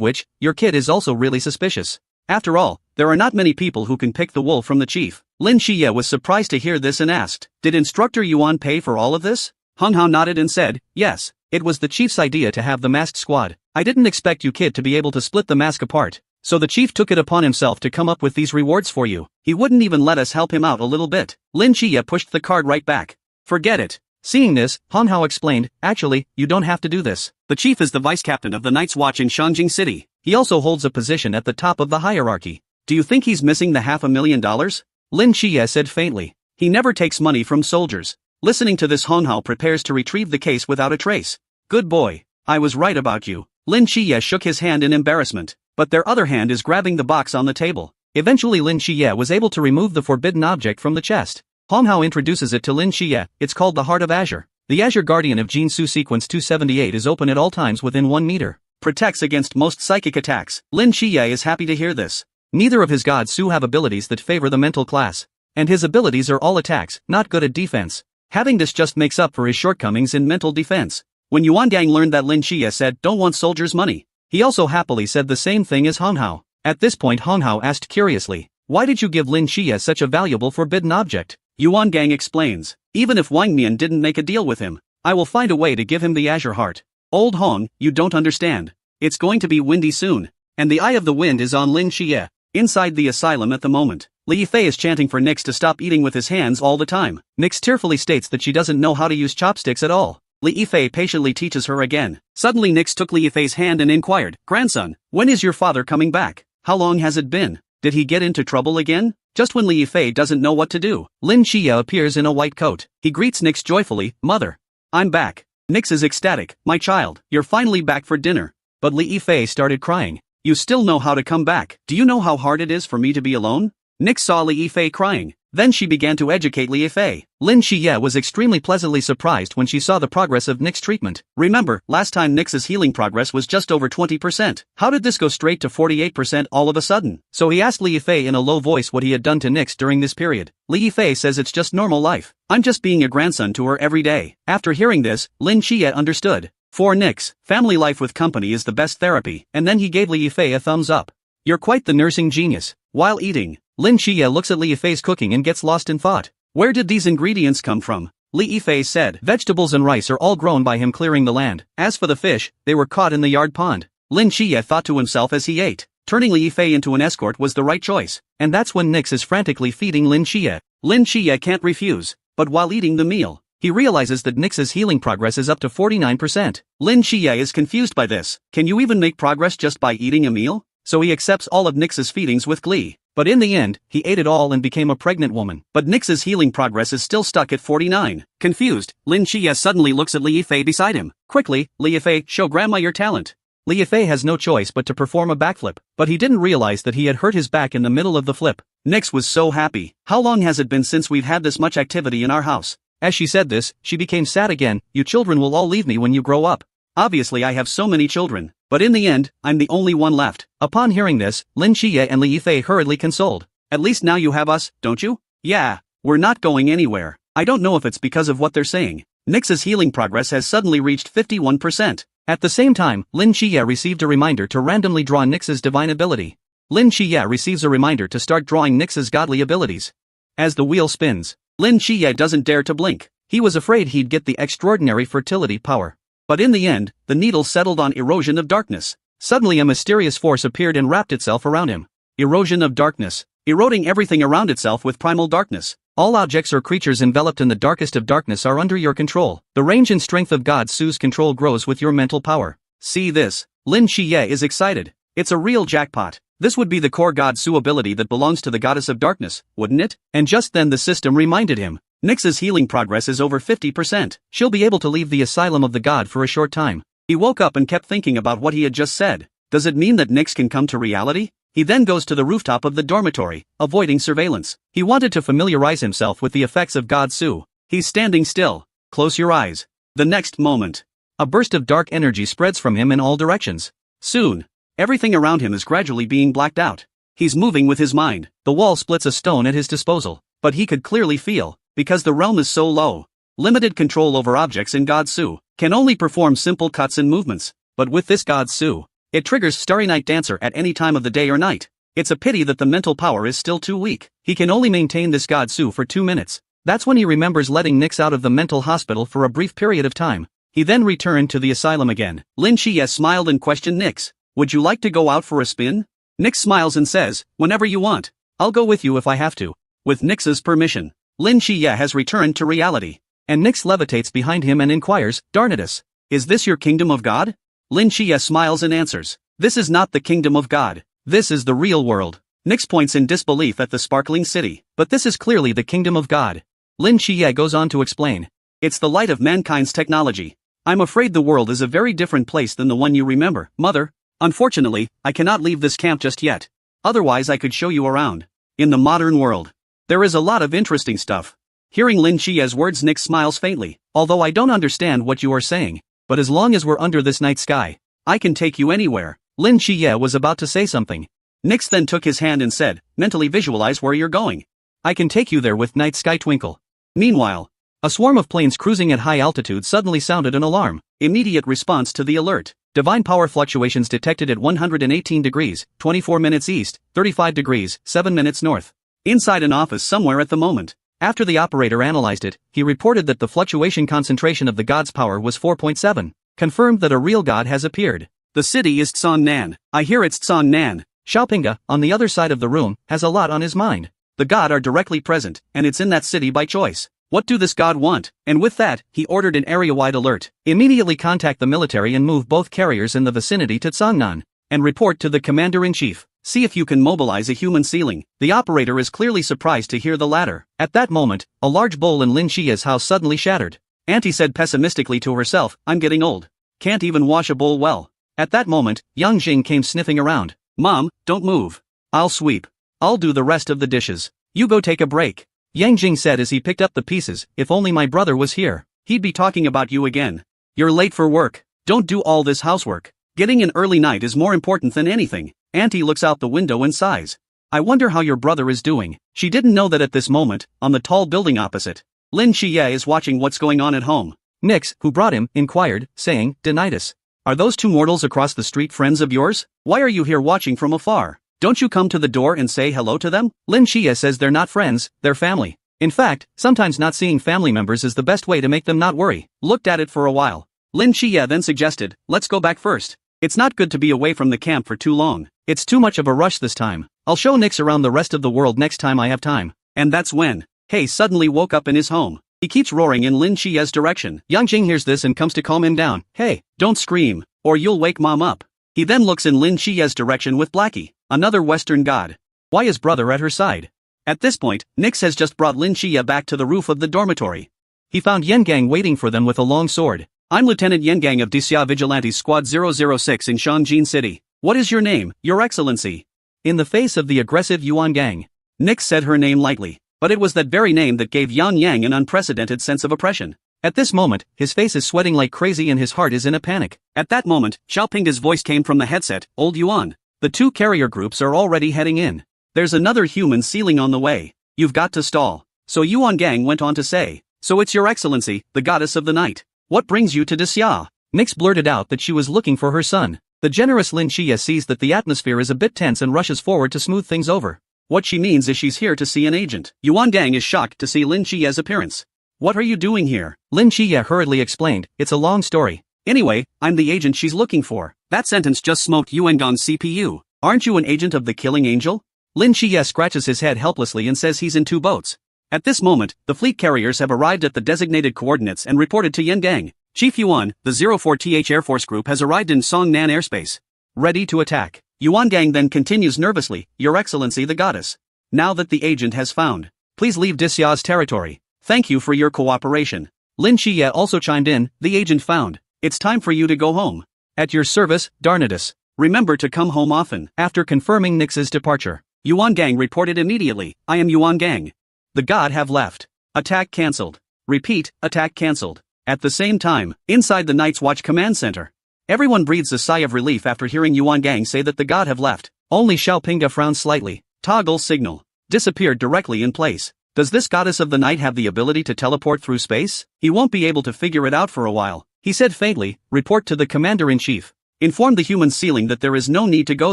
which, your kid is also really suspicious. After all, there are not many people who can pick the wool from the chief. Lin Chiye was surprised to hear this and asked, "Did Instructor Yuan pay for all of this?" Hong Hao nodded and said, "Yes. It was the chief's idea to have the masked squad. I didn't expect you kid to be able to split the mask apart. So the chief took it upon himself to come up with these rewards for you. He wouldn't even let us help him out a little bit." Lin Chiye pushed the card right back. "Forget it." Seeing this, Hong Hao explained, "Actually, you don't have to do this. The chief is the vice captain of the Night's Watch in Shangjing City. He also holds a position at the top of the hierarchy. Do you think he's missing the $500,000? Lin Chiye said faintly. He never takes money from soldiers. Listening to this, Honghao prepares to retrieve the case without a trace. Good boy. I was right about you. Lin Qiye shook his hand in embarrassment, but their other hand is grabbing the box on the table. Eventually Lin Qiye was able to remove the forbidden object from the chest. Honghao introduces it to Lin Qiye. It's called the Heart of Azure. The Azure Guardian of Jinsu Sequence 278 is open at all times within 1 meter. Protects against most psychic attacks. Lin Qiye is happy to hear this. Neither of his gods Su have abilities that favor the mental class. And his abilities are all attacks, not good at defense. Having this just makes up for his shortcomings in mental defense. When Yuan Gang learned that Lin Qiye said, "Don't want soldiers' money," he also happily said the same thing as Honghao. At this point Honghao asked curiously, "Why did you give Lin Qiye such a valuable forbidden object?" Yuan Gang explains, "Even if Wang Mian didn't make a deal with him, I will find a way to give him the Azure Heart." Old Hong, you don't understand. It's going to be windy soon. And the eye of the wind is on Lin Qiye. Inside the asylum at the moment, Li Yifei is chanting for Nix to stop eating with his hands all the time. Nix tearfully states that she doesn't know how to use chopsticks at all. Li Yifei patiently teaches her again. Suddenly Nix took Li Yifei's hand and inquired, "Grandson, when is your father coming back? How long has it been? Did he get into trouble again?" Just when Li Yifei doesn't know what to do, Lin Qiye appears in a white coat. He greets Nix joyfully, "Mother, I'm back." Nix is ecstatic, "My child, you're finally back for dinner." But Li Yifei started crying. "You still know how to come back. Do you know how hard it is for me to be alone?" Nix saw Li Yifei crying. Then she began to educate Li Yifei. Lin Qiye was extremely pleasantly surprised when she saw the progress of Nix's treatment. Remember, last time Nix's healing progress was just over 20%. How did this go straight to 48% all of a sudden? So he asked Li Yifei in a low voice what he had done to Nix during this period. Li Yifei says it's just normal life. "I'm just being a grandson to her every day." After hearing this, Lin Qiye understood. For Nix, family life with company is the best therapy, and then he gave Li Yifei a thumbs up. "You're quite the nursing genius." While eating, Lin Qiye looks at Li Yifei's cooking and gets lost in thought. Where did these ingredients come from? Li Yifei said, "Vegetables and rice are all grown by him clearing the land. As for the fish, they were caught in the yard pond." Lin Qiye thought to himself as he ate. Turning Li Yifei into an escort was the right choice. And that's when Nix is frantically feeding Lin Qiye. Lin Qiye can't refuse. But while eating the meal, he realizes that Nix's healing progress is up to 49%. Lin Qiye is confused by this. Can you even make progress just by eating a meal? So he accepts all of Nix's feedings with glee. But in the end, he ate it all and became a pregnant woman. But Nix's healing progress is still stuck at 49. Confused, Lin Qiye suddenly looks at Li Yifei beside him. Quickly, Li Yifei, show grandma your talent. Li Yifei has no choice but to perform a backflip. But he didn't realize that he had hurt his back in the middle of the flip. Nix was so happy. "How long has it been since we've had this much activity in our house?" As she said this, she became sad again. "You children will all leave me when you grow up. Obviously I have so many children, but in the end, I'm the only one left." Upon hearing this, Lin Qiye and Li Yifei hurriedly consoled. "At least now you have us, don't you?" "Yeah, we're not going anywhere." I don't know if it's because of what they're saying. Nix's healing progress has suddenly reached 51%. At the same time, Lin Qiye received a reminder to randomly draw Nix's divine ability. Lin Qiye receives a reminder to start drawing Nix's godly abilities. As the wheel spins, Lin Qiye doesn't dare to blink. He was afraid he'd get the extraordinary fertility power. But in the end, the needle settled on erosion of darkness. Suddenly a mysterious force appeared and wrapped itself around him. Erosion of darkness. Eroding everything around itself with primal darkness. All objects or creatures enveloped in the darkest of darkness are under your control. The range and strength of God Su's control grows with your mental power. See this. Lin Qiye is excited. It's a real jackpot. This would be the core God Su ability that belongs to the goddess of darkness, wouldn't it? And just then the system reminded him. Nix's healing progress is over 50%. She'll be able to leave the asylum of the god for a short time. He woke up and kept thinking about what he had just said. Does it mean that Nix can come to reality? He then goes to the rooftop of the dormitory, avoiding surveillance. He wanted to familiarize himself with the effects of God Su. He's standing still. Close your eyes. The next moment, a burst of dark energy spreads from him in all directions. Soon, everything around him is gradually being blacked out. He's moving with his mind. The wall splits a stone at his disposal. But he could clearly feel, because the realm is so low, limited control over objects in God Su, can only perform simple cuts and movements. But with this God Su, it triggers Starry Night Dancer at any time of the day or night. It's a pity that the mental power is still too weak. He can only maintain this God Su for 2 minutes. That's when he remembers letting Nix out of the mental hospital for a brief period of time. He then returned to the asylum again. Lin Qiye smiled and questioned Nix. "Would you like to go out for a spin?" Nix smiles and says, "Whenever you want. I'll go with you if I have to." With Nix's permission, Lin Qiye has returned to reality. And Nix levitates behind him and inquires, "Darnatus, is this your kingdom of God?" Lin Qiye smiles and answers, "This is not the kingdom of God. This is the real world." Nix points in disbelief at the sparkling city. But this is clearly the kingdom of God. Lin Xie goes on to explain. It's the light of mankind's technology. I'm afraid the world is a very different place than the one you remember, mother. Unfortunately, I cannot leave this camp just yet. Otherwise I could show you around. In the modern world, there is a lot of interesting stuff. Hearing Lin Xie's words, Nick smiles faintly. Although I don't understand what you are saying, but as long as we're under this night sky, I can take you anywhere. Lin Xie was about to say something. Nix then took his hand and said, mentally visualize where you're going. I can take you there with night sky twinkle. Meanwhile, a swarm of planes cruising at high altitude suddenly sounded an alarm. Immediate response to the alert. Divine power fluctuations detected at 118 degrees, 24 minutes east, 35 degrees, 7 minutes north. Inside an office somewhere at the moment. After the operator analyzed it, he reported that the fluctuation concentration of the god's power was 4.7. Confirmed that a real god has appeared. The city is Tsongnan. I hear it's Tsongnan. Xiaopinga, on the other side of the room, has a lot on his mind. The god are directly present, and it's in that city by choice. What do this god want? And with that, he ordered an area-wide alert. Immediately contact the military and move both carriers in the vicinity to Tsongnan. And report to the commander-in-chief. See if you can mobilize a human ceiling. The operator is clearly surprised to hear the latter. At that moment, a large bowl in Lin Xie's house suddenly shattered. Auntie said pessimistically to herself, I'm getting old. Can't even wash a bowl well. At that moment, Yang Jing came sniffing around. Mom, don't move. I'll sweep. I'll do the rest of the dishes. You go take a break. Yang Jing said as he picked up the pieces. If only my brother was here, he'd be talking about you again. You're late for work. Don't do all this housework. Getting an early night is more important than anything. Auntie looks out the window and sighs. I wonder how your brother is doing. She didn't know that at this moment, on the tall building opposite, Lin Xie is watching what's going on at home. Nix, who brought him, inquired, saying, Denitis. Are those two mortals across the street friends of yours? Why are you here watching from afar? Don't you come to the door and say hello to them? Lin Xie says they're not friends, they're family. In fact, sometimes not seeing family members is the best way to make them not worry. Looked at it for a while. Lin Xie then suggested, let's go back first. It's not good to be away from the camp for too long. It's too much of a rush this time. I'll show Nix around the rest of the world next time I have time. And that's when Hey suddenly woke up in his home. He keeps roaring in Lin Xie's direction. Yang Jing hears this and comes to calm him down. Hey, don't scream, or you'll wake mom up. He then looks in Lin Xie's direction with Blackie, another Western god. Why is brother at her side? At this point, Nix has just brought Lin Xie back to the roof of the dormitory. He found Yengang waiting for them with a long sword. I'm Lieutenant Yengang of Dixia Vigilantes Squad 006 in Shanjin City. What is your name, Your Excellency? In the face of the aggressive Yuan Gang, Nix said her name lightly, but it was that very name that gave Yan Yang an unprecedented sense of oppression. At this moment, his face is sweating like crazy and his heart is in a panic. At that moment, Xiaopinga's voice came from the headset, Old Yuan. The two carrier groups are already heading in. There's another human ceiling on the way. You've got to stall. So Yuan Gang went on to say, so it's Your Excellency, the goddess of the night. What brings you to Dixia? Nix blurted out that she was looking for her son. The generous Lin Xie sees that the atmosphere is a bit tense and rushes forward to smooth things over. What she means is she's here to see an agent. Yuan Gang is shocked to see Lin Xie's appearance. What are you doing here? Lin Xie hurriedly explained, it's a long story. Anyway, I'm the agent she's looking for. That sentence just smoked Yuan Gang's CPU. Aren't you an agent of the Killing Angel? Lin Xie scratches his head helplessly and says he's in two boats. At this moment, the fleet carriers have arrived at the designated coordinates and reported to Yan Gang. Chief Yuan, the 04th Air Force Group has arrived in Songnan airspace. Ready to attack. Yuan Gang then continues nervously, Your Excellency the Goddess. Now that the agent has found, please leave Dixia's territory. Thank you for your cooperation. Lin Xie also chimed in, the agent found. It's time for you to go home. At your service, Darnidus. Remember to come home often. After confirming Nix's departure, Yuan Gang reported immediately, I am Yuan Gang. The god have left. Attack cancelled. Repeat, attack cancelled. At the same time, inside the Night's Watch command center, everyone breathes a sigh of relief after hearing Yuan Gang say that the god have left. Only Xiaopinga frowned slightly. Toggle signal. Disappeared directly in place. Does this goddess of the night have the ability to teleport through space? He won't be able to figure it out for a while. He said faintly, report to the commander-in-chief. Inform the human ceiling that there is no need to go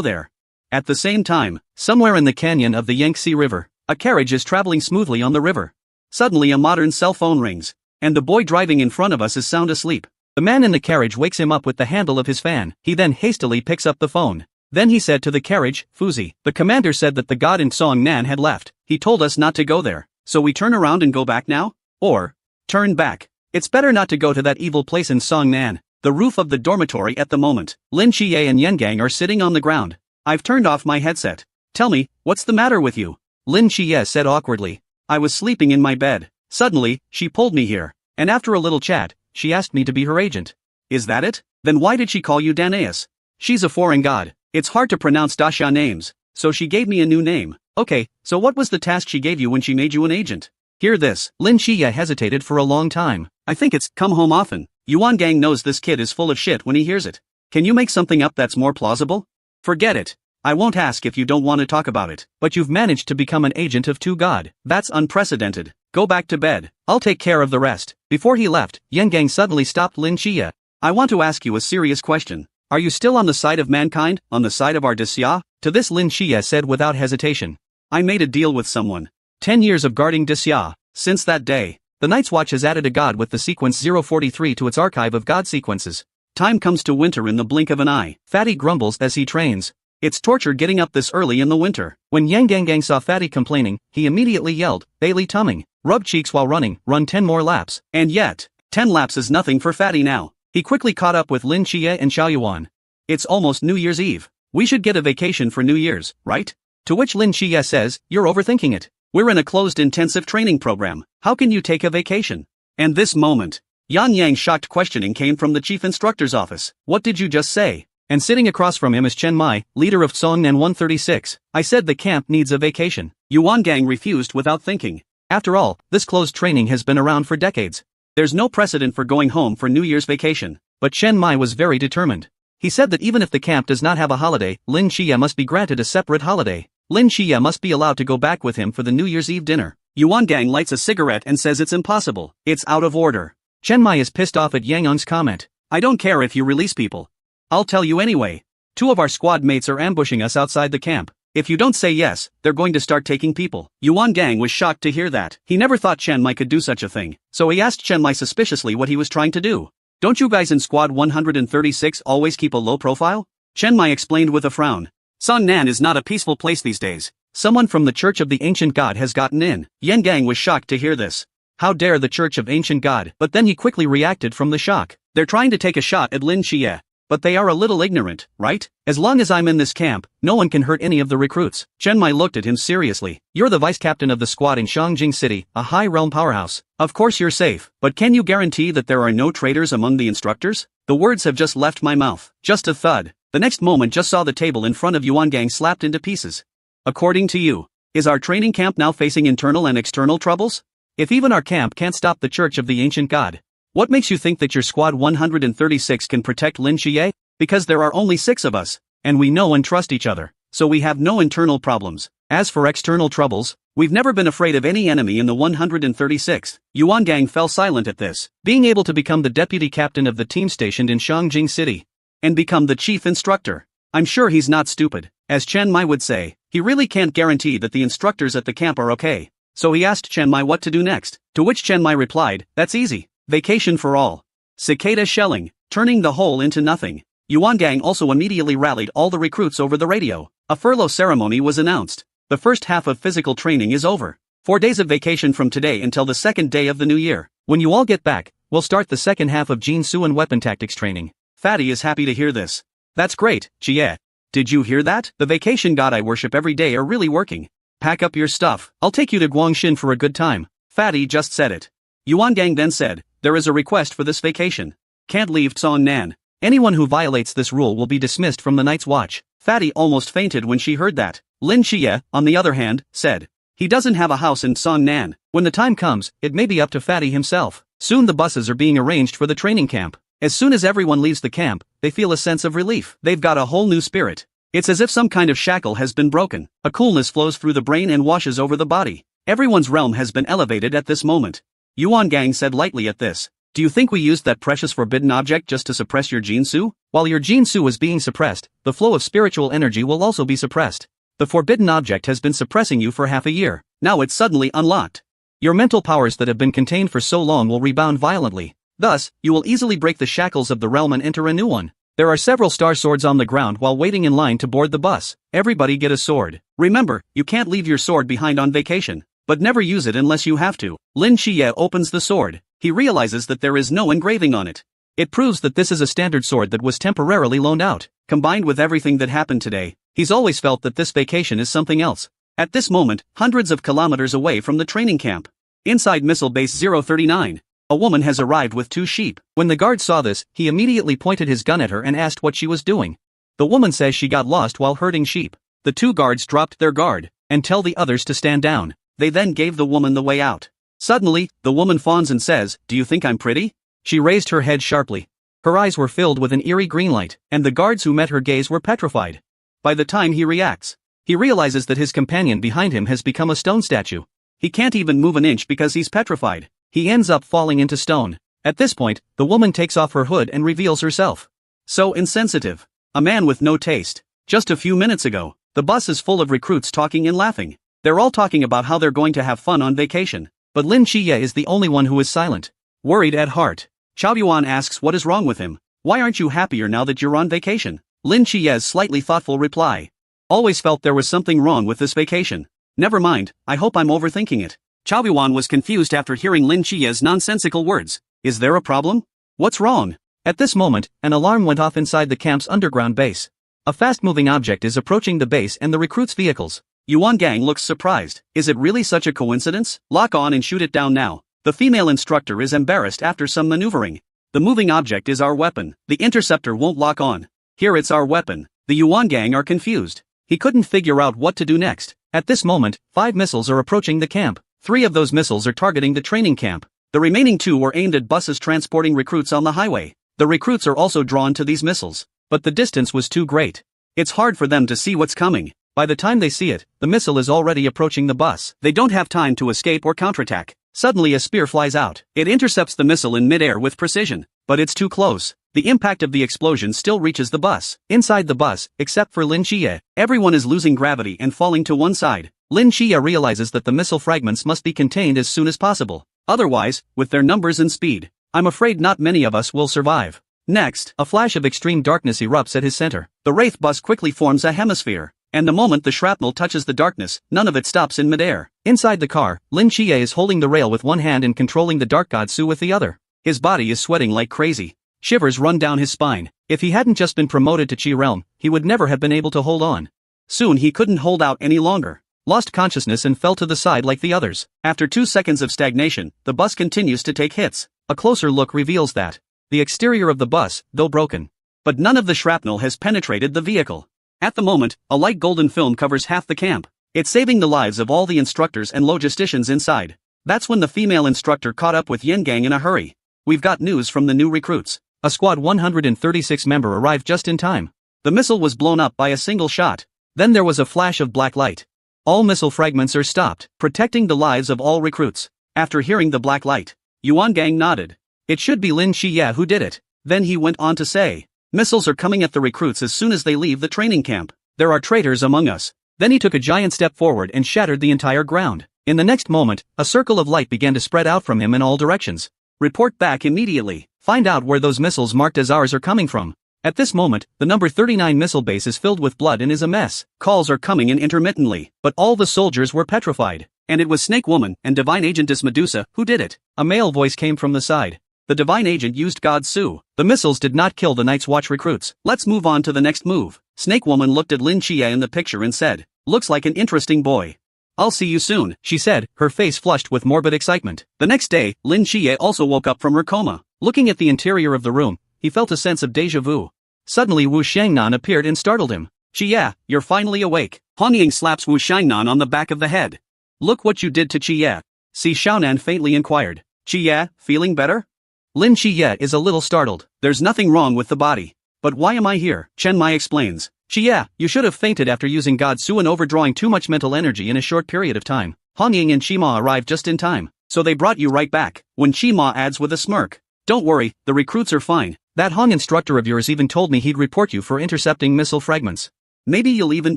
there. At the same time, somewhere in the canyon of the Yangtze River, a carriage is traveling smoothly on the river. Suddenly a modern cell phone rings. And the boy driving in front of us is sound asleep. The man in the carriage wakes him up with the handle of his fan. He then hastily picks up the phone. Then he said to the carriage, Fuzi. The commander said that the god in Songnan had left. He told us not to go there. So we turn around and go back now? Or, turn back. It's better not to go to that evil place in Songnan. The roof of the dormitory at the moment. Lin Xie and Yengang are sitting on the ground. I've turned off my headset. Tell me, what's the matter with you? Lin Xie said awkwardly. I was sleeping in my bed. Suddenly, she pulled me here, and after a little chat, she asked me to be her agent. Is that it? Then why did she call you Danaeus? She's a foreign god. It's hard to pronounce Dacia names, so she gave me a new name. Okay, so what was the task she gave you when she made you an agent? Hear this. Lin Xia hesitated for a long time. I think it's come home often. Yuan Gang knows this kid is full of shit when he hears it. Can you make something up that's more plausible? Forget it. I won't ask if you don't want to talk about it. But you've managed to become an agent of two god. That's unprecedented. Go back to bed. I'll take care of the rest. Before he left, Yuan Gang suddenly stopped Lin Xia. I want to ask you a serious question. Are you still on the side of mankind, on the side of our Dacia? To this Lin Xia said without hesitation. I made a deal with someone. 10 years of guarding Dacia. Since that day, the Night's Watch has added a god with the sequence 043 to its archive of god sequences. Time comes to winter in the blink of an eye. Fatty grumbles as he trains. It's torture getting up this early in the winter. When Yang Gang saw Fatty complaining, he immediately yelled, Bailey Tumming, rub cheeks while running, run 10 more laps. And yet, 10 laps is nothing for Fatty now. He quickly caught up with Lin Xia and Xiaoyuan. It's almost New Year's Eve. We should get a vacation for New Year's, right? To which Lin Xia says, you're overthinking it. We're in a closed intensive training program. How can you take a vacation? And this moment, Yan Yang's shocked questioning came from the chief instructor's office. What did you just say? And sitting across from him is Chen Mai, leader of Songnan 136. I said the camp needs a vacation. Yuan Gang refused without thinking. After all, this closed training has been around for decades. There's no precedent for going home for New Year's vacation. But Chen Mai was very determined. He said that even if the camp does not have a holiday, Lin Xia must be granted a separate holiday. Lin Xia must be allowed to go back with him for the New Year's Eve dinner. Yuan Gang lights a cigarette and says it's impossible. It's out of order. Chen Mai is pissed off at Yang Ong's comment. I don't care if you release people. I'll tell you anyway. 2 of our squad mates are ambushing us outside the camp. If you don't say yes, they're going to start taking people. Yuan Gang was shocked to hear that. He never thought Chen Mai could do such a thing, so he asked Chen Mai suspiciously what he was trying to do. Don't you guys in squad 136 always keep a low profile? Chen Mai explained with a frown. Songnan is not a peaceful place these days. Someone from the Church of the Ancient God has gotten in. Yan Gang was shocked to hear this. How dare the Church of Ancient God? But then he quickly reacted from the shock. They're trying to take a shot at Lin Xia. But they are a little ignorant, right? As long as I'm in this camp, no one can hurt any of the recruits. Chen Mai looked at him seriously. You're the vice captain of the squad in Shangjing City, a high realm powerhouse. Of course you're safe, but can you guarantee that there are no traitors among the instructors? The words have just left my mouth. Just a thud. The next moment just saw the table in front of Yuan Gang slapped into pieces. According to you, is our training camp now facing internal and external troubles? If even our camp can't stop the Church of the Ancient God, what makes you think that your squad 136 can protect Lin Xie? Because there are only 6 of us, and we know and trust each other, so we have no internal problems. As for external troubles, we've never been afraid of any enemy in the 136. Yuan Gang fell silent at this. Being able to become the deputy captain of the team stationed in Shangjing City, and become the chief instructor. I'm sure he's not stupid. As Chen Mai would say, he really can't guarantee that the instructors at the camp are okay. So he asked Chen Mai what to do next, to which Chen Mai replied, that's easy. Vacation for all. Cicada shelling, turning the whole into nothing. Yuan Gang also immediately rallied all the recruits over the radio. A furlough ceremony was announced. The first half of physical training is over. 4 days of vacation from today until the second day of the new year. When you all get back, we'll start the second half of Jin Su and weapon tactics training. Fatty is happy to hear this. That's great, Jie. Did you hear that? The vacation god I worship every day are really working. Pack up your stuff. I'll take you to Guangshin for a good time. Fatty just said it. Yuan Gang then said, there is a request for this vacation. Can't leave Songnan. Anyone who violates this rule will be dismissed from the Night's Watch. Fatty almost fainted when she heard that. Lin Xie, on the other hand, said, he doesn't have a house in Songnan. When the time comes, it may be up to Fatty himself. Soon the buses are being arranged for the training camp. As soon as everyone leaves the camp, they feel a sense of relief. They've got a whole new spirit. It's as if some kind of shackle has been broken. A coolness flows through the brain and washes over the body. Everyone's realm has been elevated at this moment. Yuan Gang said lightly at this. Do you think we used that precious forbidden object just to suppress your Jinsu? While your Jinsu is being suppressed, the flow of spiritual energy will also be suppressed. The forbidden object has been suppressing you for half a year. Now it's suddenly unlocked. Your mental powers that have been contained for so long will rebound violently. Thus, you will easily break the shackles of the realm and enter a new one. There are several star swords on the ground while waiting in line to board the bus. Everybody get a sword. Remember, you can't leave your sword behind on vacation. But never use it unless you have to. Lin Xie opens the sword. He realizes that there is no engraving on it. It proves that this is a standard sword that was temporarily loaned out. Combined with everything that happened today, he's always felt that this vacation is something else. At this moment, hundreds of kilometers away from the training camp, Inside Missile Base 039. A woman has arrived with 2 sheep. When the guard saw this, he immediately pointed his gun at her and asked what she was doing. The woman says she got lost while herding sheep. The 2 guards dropped their guard and tell the others to stand down. They then gave the woman the way out. Suddenly, the woman fawns and says, "Do you think I'm pretty?" She raised her head sharply. Her eyes were filled with an eerie green light, and the guards who met her gaze were petrified. By the time he reacts, he realizes that his companion behind him has become a stone statue. He can't even move an inch because he's petrified. He ends up falling into stone. At this point, the woman takes off her hood and reveals herself. So insensitive. A man with no taste. Just a few minutes ago, the bus is full of recruits talking and laughing. They're all talking about how they're going to have fun on vacation. But Lin Chiye is the only one who is silent. Worried at heart, Chao Yuan asks what is wrong with him. Why aren't you happier now that you're on vacation? Lin Chiye's slightly thoughtful reply. Always felt there was something wrong with this vacation. Never mind, I hope I'm overthinking it. Chao Yuan was confused after hearing Lin Chiye's nonsensical words. Is there a problem? What's wrong? At this moment, an alarm went off inside the camp's underground base. A fast-moving object is approaching the base and the recruits' vehicles. Yuan Gang looks surprised. Is it really such a coincidence? Lock on and shoot it down now. The female instructor is embarrassed after some maneuvering. The moving object is our weapon. The interceptor won't lock on. Here it's our weapon. The Yuan Gang are confused. He couldn't figure out what to do next. At this moment, 5 missiles are approaching the camp. 3 of those missiles are targeting the training camp. The remaining 2 were aimed at buses transporting recruits on the highway. The recruits are also drawn to these missiles. But the distance was too great. It's hard for them to see what's coming. By the time they see it, the missile is already approaching the bus. They don't have time to escape or counterattack. Suddenly a spear flies out. It intercepts the missile in midair with precision. But it's too close. The impact of the explosion still reaches the bus. Inside the bus, except for Lin Chiye, everyone is losing gravity and falling to one side. Lin Chiye realizes that the missile fragments must be contained as soon as possible. Otherwise, with their numbers and speed, I'm afraid not many of us will survive. Next, a flash of extreme darkness erupts at his center. The Wraith bus quickly forms a hemisphere. And the moment the shrapnel touches the darkness, none of it stops in midair. Inside the car, Lin Chiye is holding the rail with one hand and controlling the Dark God Su with the other. His body is sweating like crazy. Shivers run down his spine. If he hadn't just been promoted to Chi Realm, he would never have been able to hold on. Soon he couldn't hold out any longer. Lost consciousness and fell to the side like the others. After 2 seconds of stagnation, the bus continues to take hits. A closer look reveals that the exterior of the bus, though broken, but none of the shrapnel has penetrated the vehicle. At the moment, a light golden film covers half the camp. It's saving the lives of all the instructors and logisticians inside. That's when the female instructor caught up with Yen Gang in a hurry. We've got news from the new recruits. A squad 136 member arrived just in time. The missile was blown up by a single shot. Then there was a flash of black light. All missile fragments are stopped, protecting the lives of all recruits. After hearing the black light, Yuan Gang nodded. It should be Lin Chiye who did it. Then he went on to say, missiles are coming at the recruits as soon as they leave the training camp. There are traitors among us. Then he took a giant step forward and shattered the entire ground. In the next moment, a circle of light began to spread out from him in all directions. Report back immediately. Find out where those missiles marked as ours are coming from. At this moment, the number 39 missile base is filled with blood and is a mess. Calls are coming in intermittently, but all the soldiers were petrified. And it was Snake Woman and Divine Agentess Medusa who did it. A male voice came from the side. The Divine Agent used God Su. The missiles did not kill the Night's Watch recruits. Let's move on to the next move. Snake Woman looked at Lin Chiye in the picture and said, looks like an interesting boy. I'll see you soon, she said, her face flushed with morbid excitement. The next day, Lin Chiye also woke up from her coma. Looking at the interior of the room, he felt a sense of déjà vu. Suddenly Wu Shangnan appeared and startled him. Chiye, you're finally awake. Han Ying slaps Wu Shangnan on the back of the head. Look what you did to Chiye. Si Xiaonan faintly inquired. Chiye, feeling better? Lin Chiye is a little startled. There's nothing wrong with the body. But why am I here? Chen Mai explains. Chiye, you should have fainted after using God Su and overdrawing too much mental energy in a short period of time. Han Ying and Qima arrived just in time, so they brought you right back. When Qima adds with a smirk. Don't worry, the recruits are fine. That Hong instructor of yours even told me he'd report you for intercepting missile fragments. Maybe you'll even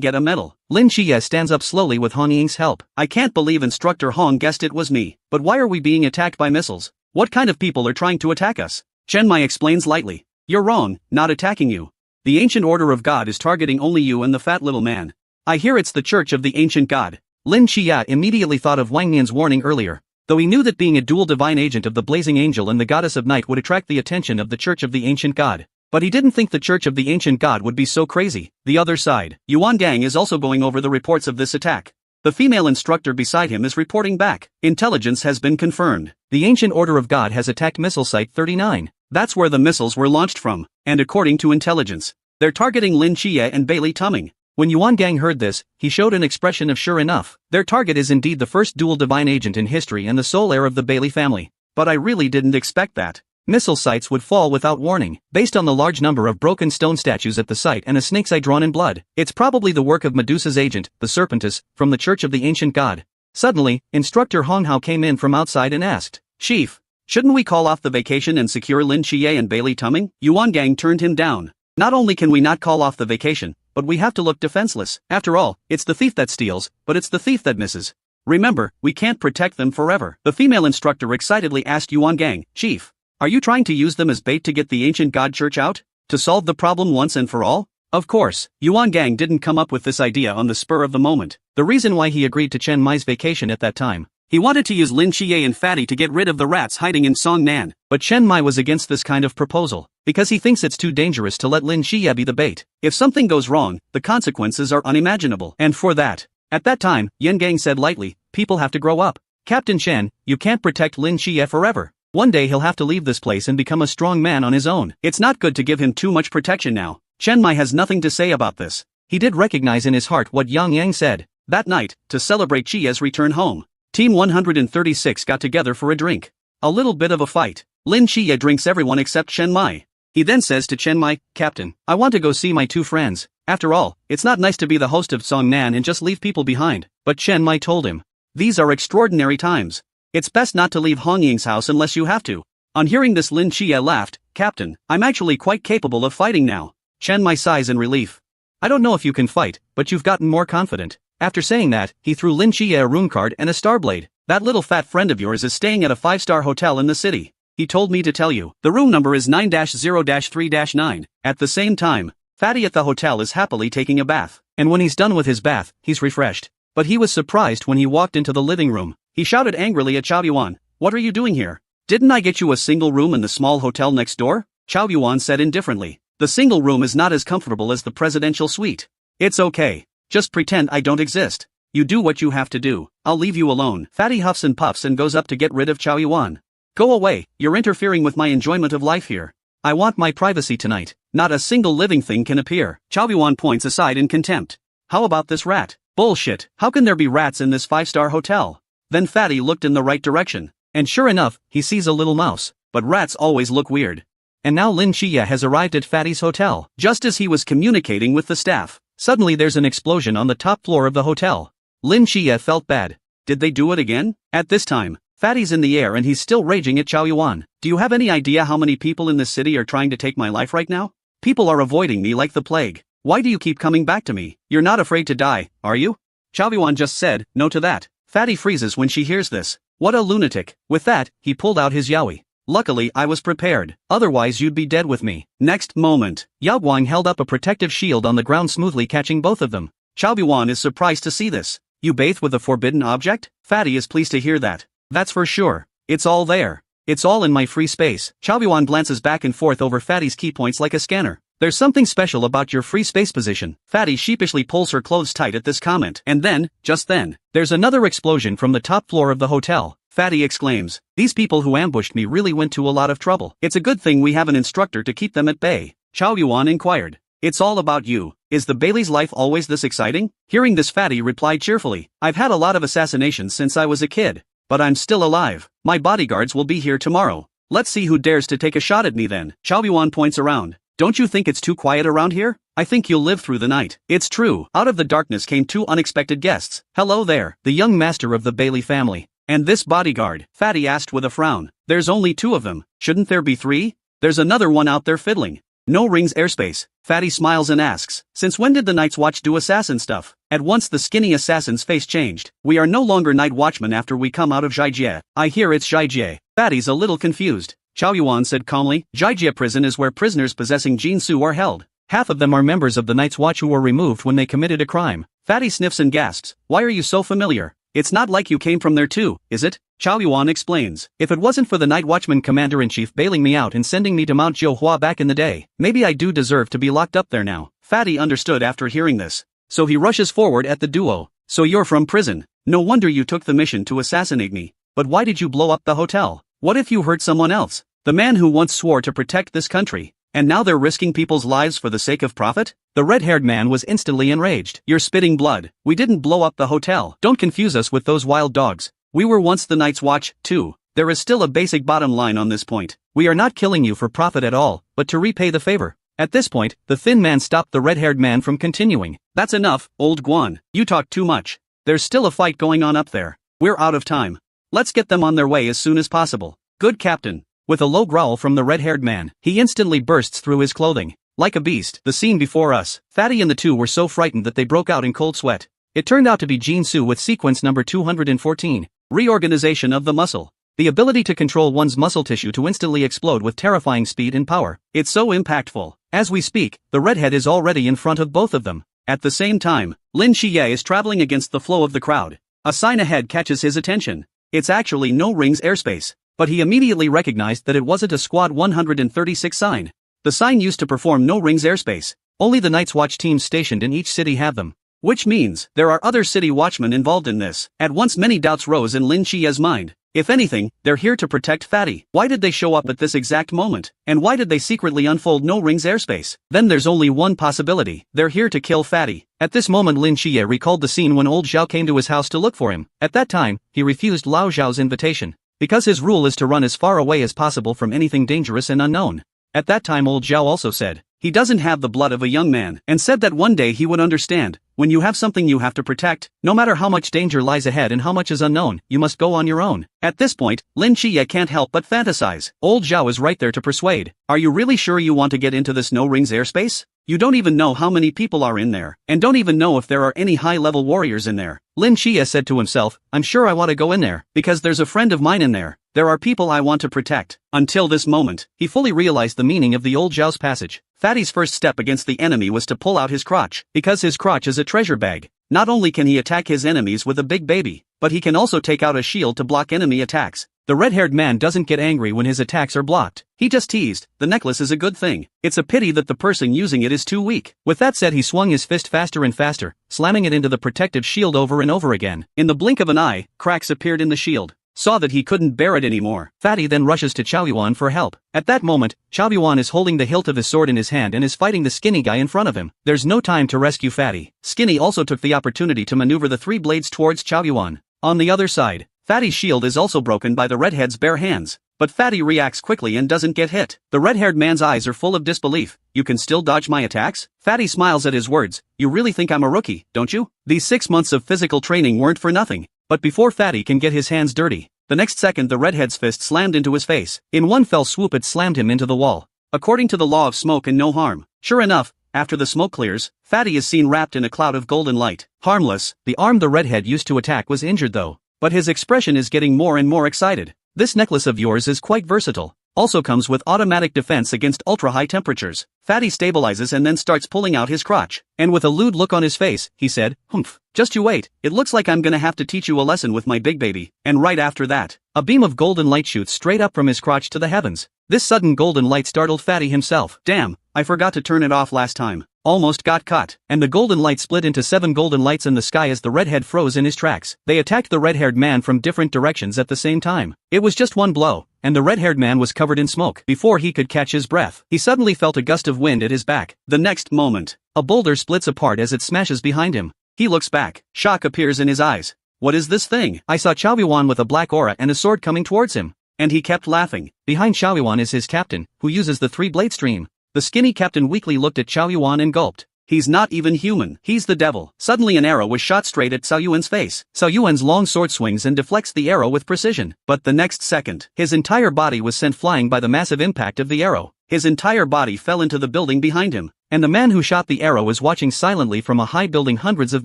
get a medal. Lin Chiye stands up slowly with Han Ying's help. I can't believe Instructor Hong guessed it was me. But why are we being attacked by missiles? What kind of people are trying to attack us? Chen Mai explains lightly. You're wrong, not attacking you. The Ancient Order of God is targeting only you and the fat little man. I hear it's the Church of the Ancient God. Lin Chiye immediately thought of Wang Nian's warning earlier. Though he knew that being a dual divine agent of the Blazing Angel and the Goddess of Night would attract the attention of the Church of the Ancient God. But he didn't think the Church of the Ancient God would be so crazy. The other side, Yuan Gang is also going over the reports of this attack. The female instructor beside him is reporting back. Intelligence has been confirmed. The Ancient Order of God has attacked Missile Site 39. That's where the missiles were launched from, and according to intelligence, they're targeting Lin Chia and Bailey Tumming. When Yuan Gang heard this, he showed an expression of sure enough. Their target is indeed the first dual divine agent in history and the sole heir of the Bailey family. But I really didn't expect that. Missile sites would fall without warning, based on the large number of broken stone statues at the site and a snake's eye drawn in blood. It's probably the work of Medusa's agent, the Serpentis, from the Church of the Ancient God. Suddenly, Instructor Hong Hao came in from outside and asked, "Chief, shouldn't we call off the vacation and secure Lin Chia and Bailey Tumming?" Yuan Gang turned him down. "Not only can we not call off the vacation, but we have to look defenseless. After all, it's the thief that steals, but it's the thief that misses. Remember, we can't protect them forever." The female instructor excitedly asked Yuan Gang, "Chief, are you trying to use them as bait to get the ancient god church out? To solve the problem once and for all?" Of course, Yuan Gang didn't come up with this idea on the spur of the moment. The reason why he agreed to Chen Mai's vacation at that time. He wanted to use Lin Xie and Fatty to get rid of the rats hiding in Songnan. But Chen Mai was against this kind of proposal, because he thinks it's too dangerous to let Lin Xie be the bait. If something goes wrong, the consequences are unimaginable. And for that, at that time, Yen Gang said lightly, "People have to grow up. Captain Chen, you can't protect Lin Xie forever. One day he'll have to leave this place and become a strong man on his own. It's not good to give him too much protection now." Chen Mai has nothing to say about this. He did recognize in his heart what Yang Yang said. That night, to celebrate Chia's return home, Team 136 got together for a drink. A little bit of a fight. Lin Chia drinks everyone except Chen Mai. He then says to Chen Mai, "Captain, I want to go see my two friends. After all, it's not nice to be the host of Songnan and just leave people behind." But Chen Mai told him, "These are extraordinary times. It's best not to leave Hong Ying's house unless you have to." On hearing this, Lin Chia laughed, "Captain, I'm actually quite capable of fighting now." Chen Mai sighs in relief. "I don't know if you can fight, but you've gotten more confident." After saying that, he threw Lin Chia a rune card and a star blade. "That little fat friend of yours is staying at a 5-star hotel in the city. He told me to tell you. The room number is 9-0-3-9. At the same time, Fatty at the hotel is happily taking a bath. And when he's done with his bath, he's refreshed. But he was surprised when he walked into the living room. He shouted angrily at Chao Yuan, "What are you doing here? Didn't I get you a single room in the small hotel next door?" Chao Yuan said indifferently, "The single room is not as comfortable as the presidential suite. It's okay. Just pretend I don't exist. You do what you have to do. I'll leave you alone." Fatty huffs and puffs and goes up to get rid of Chao Yuan. "Go away, you're interfering with my enjoyment of life here. I want my privacy tonight. Not a single living thing can appear." Chao Yuan points aside in contempt. "How about this rat?" "Bullshit, how can there be rats in this 5-star hotel?" Then Fatty looked in the right direction. And sure enough, he sees a little mouse. But rats always look weird. And now Lin Chia has arrived at Fatty's hotel. Just as he was communicating with the staff, suddenly there's an explosion on the top floor of the hotel. Lin Chia felt bad. Did they do it again? At this time, Fatty's in the air and he's still raging at Chao Yuan. "Do you have any idea how many people in this city are trying to take my life right now? People are avoiding me like the plague. Why do you keep coming back to me? You're not afraid to die, are you?" Chao Yuan just said no to that. Fatty freezes when she hears this. What a lunatic. With that, he pulled out his yaoi. "Luckily I was prepared, otherwise you'd be dead with me." Next moment, Yao Guang held up a protective shield on the ground, smoothly catching both of them. Chao Yuan is surprised to see this. "You bathe with a forbidden object?" Fatty is pleased to hear that. "That's for sure. It's all there. It's all in my free space." Chao Yuan glances back and forth over Fatty's key points like a scanner. "There's something special about your free space position." Fatty sheepishly pulls her clothes tight at this comment. And then, just then, there's another explosion from the top floor of the hotel. Fatty exclaims, "These people who ambushed me really went to a lot of trouble. It's a good thing we have an instructor to keep them at bay." Chao Yuan inquired, "It's all about you. Is the Bailey's life always this exciting?" Hearing this, Fatty replied cheerfully, "I've had a lot of assassinations since I was a kid. But I'm still alive. My bodyguards will be here tomorrow. Let's see who dares to take a shot at me then." Chao Yuan points around. "Don't you think it's too quiet around here? I think you'll live through the night." It's true. Out of the darkness came two unexpected guests. "Hello there, the young master of the Bailey family. And this bodyguard?" Fatty asked with a frown. "There's only 2 of them. Shouldn't there be 3? There's another one out there fiddling. No rings airspace." Fatty smiles and asks, "Since when did the Night's Watch do assassin stuff?" At once the skinny assassin's face changed. "We are no longer night watchmen after we come out of Zhaijie. I hear it's Zhaijie." Fatty's a little confused. Chao Yuan said calmly, "Zhaijie prison is where prisoners possessing Jinsu are held. Half of them are members of the Night's Watch who were removed when they committed a crime." Fatty sniffs and gasps. "Why are you so familiar? It's not like you came from there too, is it?" Chao Yuan explains, "If it wasn't for the Night Watchman Commander-in-Chief bailing me out and sending me to Mount Jiuhua back in the day, maybe I do deserve to be locked up there now." Fatty understood after hearing this. So he rushes forward at the duo. So you're from prison. No wonder you took the mission to assassinate me. But why did you blow up the hotel? What if you hurt someone else? The man who once swore to protect this country. And now they're risking people's lives for the sake of profit? The red-haired man was instantly enraged. You're spitting blood. We didn't blow up the hotel. Don't confuse us with those wild dogs. We were once the Night's Watch, too. There is still a basic bottom line on this point. We are not killing you for profit at all, but to repay the favor. At this point, the thin man stopped the red-haired man from continuing. That's enough, old Guan. You talk too much. There's still a fight going on up there. We're out of time. Let's get them on their way as soon as possible. Good, Captain. With a low growl from the red-haired man, he instantly bursts through his clothing. Like a beast, the scene before us, Fatty and the two were so frightened that they broke out in cold sweat. It turned out to be Jinsu with sequence number 214, reorganization of the muscle. The ability to control one's muscle tissue to instantly explode with terrifying speed and power. It's so impactful. As we speak, the redhead is already in front of both of them. At the same time, Lin Xiye is traveling against the flow of the crowd. A sign ahead catches his attention. It's actually No Rings airspace. But he immediately recognized that it wasn't a Squad 136 sign. The sign used to perform No Rings airspace. Only the Night's Watch teams stationed in each city have them. Which means, there are other city watchmen involved in this. At once many doubts rose in Lin Xiye's mind. If anything, they're here to protect Fatty. Why did they show up at this exact moment? And why did they secretly unfold No Rings airspace? Then there's only one possibility. They're here to kill Fatty. At this moment Lin Xiye recalled the scene when old Zhao came to his house to look for him. At that time, he refused Lao Zhao's invitation. Because his rule is to run as far away as possible from anything dangerous and unknown. At that time old Zhao also said, he doesn't have the blood of a young man, and said that one day he would understand. When you have something you have to protect, no matter how much danger lies ahead and how much is unknown, you must go on your own. At this point, Lin Xiye can't help but fantasize. Old Zhao is right there to persuade. Are you really sure you want to get into this No Rings airspace? You don't even know how many people are in there, and don't even know if there are any high-level warriors in there. Lin Xiye said to himself, I'm sure I want to go in there, because there's a friend of mine in there. There are people I want to protect. Until this moment, he fully realized the meaning of the old Zhao's passage. Fatty's first step against the enemy was to pull out his crotch, because his crotch is a treasure bag. Not only can he attack his enemies with a big baby, but he can also take out a shield to block enemy attacks. The red-haired man doesn't get angry when his attacks are blocked. He just teased, the necklace is a good thing. It's a pity that the person using it is too weak. With that said he swung his fist faster and faster, slamming it into the protective shield over and over again. In the blink of an eye, cracks appeared in the shield. Saw that he couldn't bear it anymore. Fatty then rushes to Chao Yuan for help. At that moment, Chao Yuan is holding the hilt of his sword in his hand and is fighting the skinny guy in front of him. There's no time to rescue Fatty. Skinny also took the opportunity to maneuver the three blades towards Chao Yuan. On the other side, Fatty's shield is also broken by the redhead's bare hands. But Fatty reacts quickly and doesn't get hit. The red-haired man's eyes are full of disbelief. You can still dodge my attacks? Fatty smiles at his words. You really think I'm a rookie, don't you? These 6 months of physical training weren't for nothing. But before Fatty can get his hands dirty, the next second the redhead's fist slammed into his face. In one fell swoop it slammed him into the wall. According to the law of smoke and no harm. Sure enough, after the smoke clears, Fatty is seen wrapped in a cloud of golden light. Harmless. The arm the redhead used to attack was injured though. But his expression is getting more and more excited. This necklace of yours is quite versatile. Also comes with automatic defense against ultra-high temperatures. Fatty stabilizes and then starts pulling out his crotch. And with a lewd look on his face, he said, Humph, just you wait, it looks like I'm gonna have to teach you a lesson with my big baby. And right after that, a beam of golden light shoots straight up from his crotch to the heavens. This sudden golden light startled Fatty himself. Damn, I forgot to turn it off last time. Almost got caught. And the golden light split into 7 golden lights in the sky as the redhead froze in his tracks. They attacked the red-haired man from different directions at the same time. It was just one blow, and the red-haired man was covered in smoke. Before he could catch his breath, he suddenly felt a gust of wind at his back. The next moment, a boulder splits apart as it smashes behind him. He looks back. Shock appears in his eyes. What is this thing? I saw Chao Yuan with a black aura and a sword coming towards him. And he kept laughing. Behind Chao Yuan is his captain, who uses the 3-blade stream. The skinny captain weakly looked at Chao Yuan and gulped. He's not even human. He's the devil. Suddenly an arrow was shot straight at Cao Yuan's face. Cao Yuan's long sword swings and deflects the arrow with precision. But the next second, his entire body was sent flying by the massive impact of the arrow. His entire body fell into the building behind him. And the man who shot the arrow was watching silently from a high building hundreds of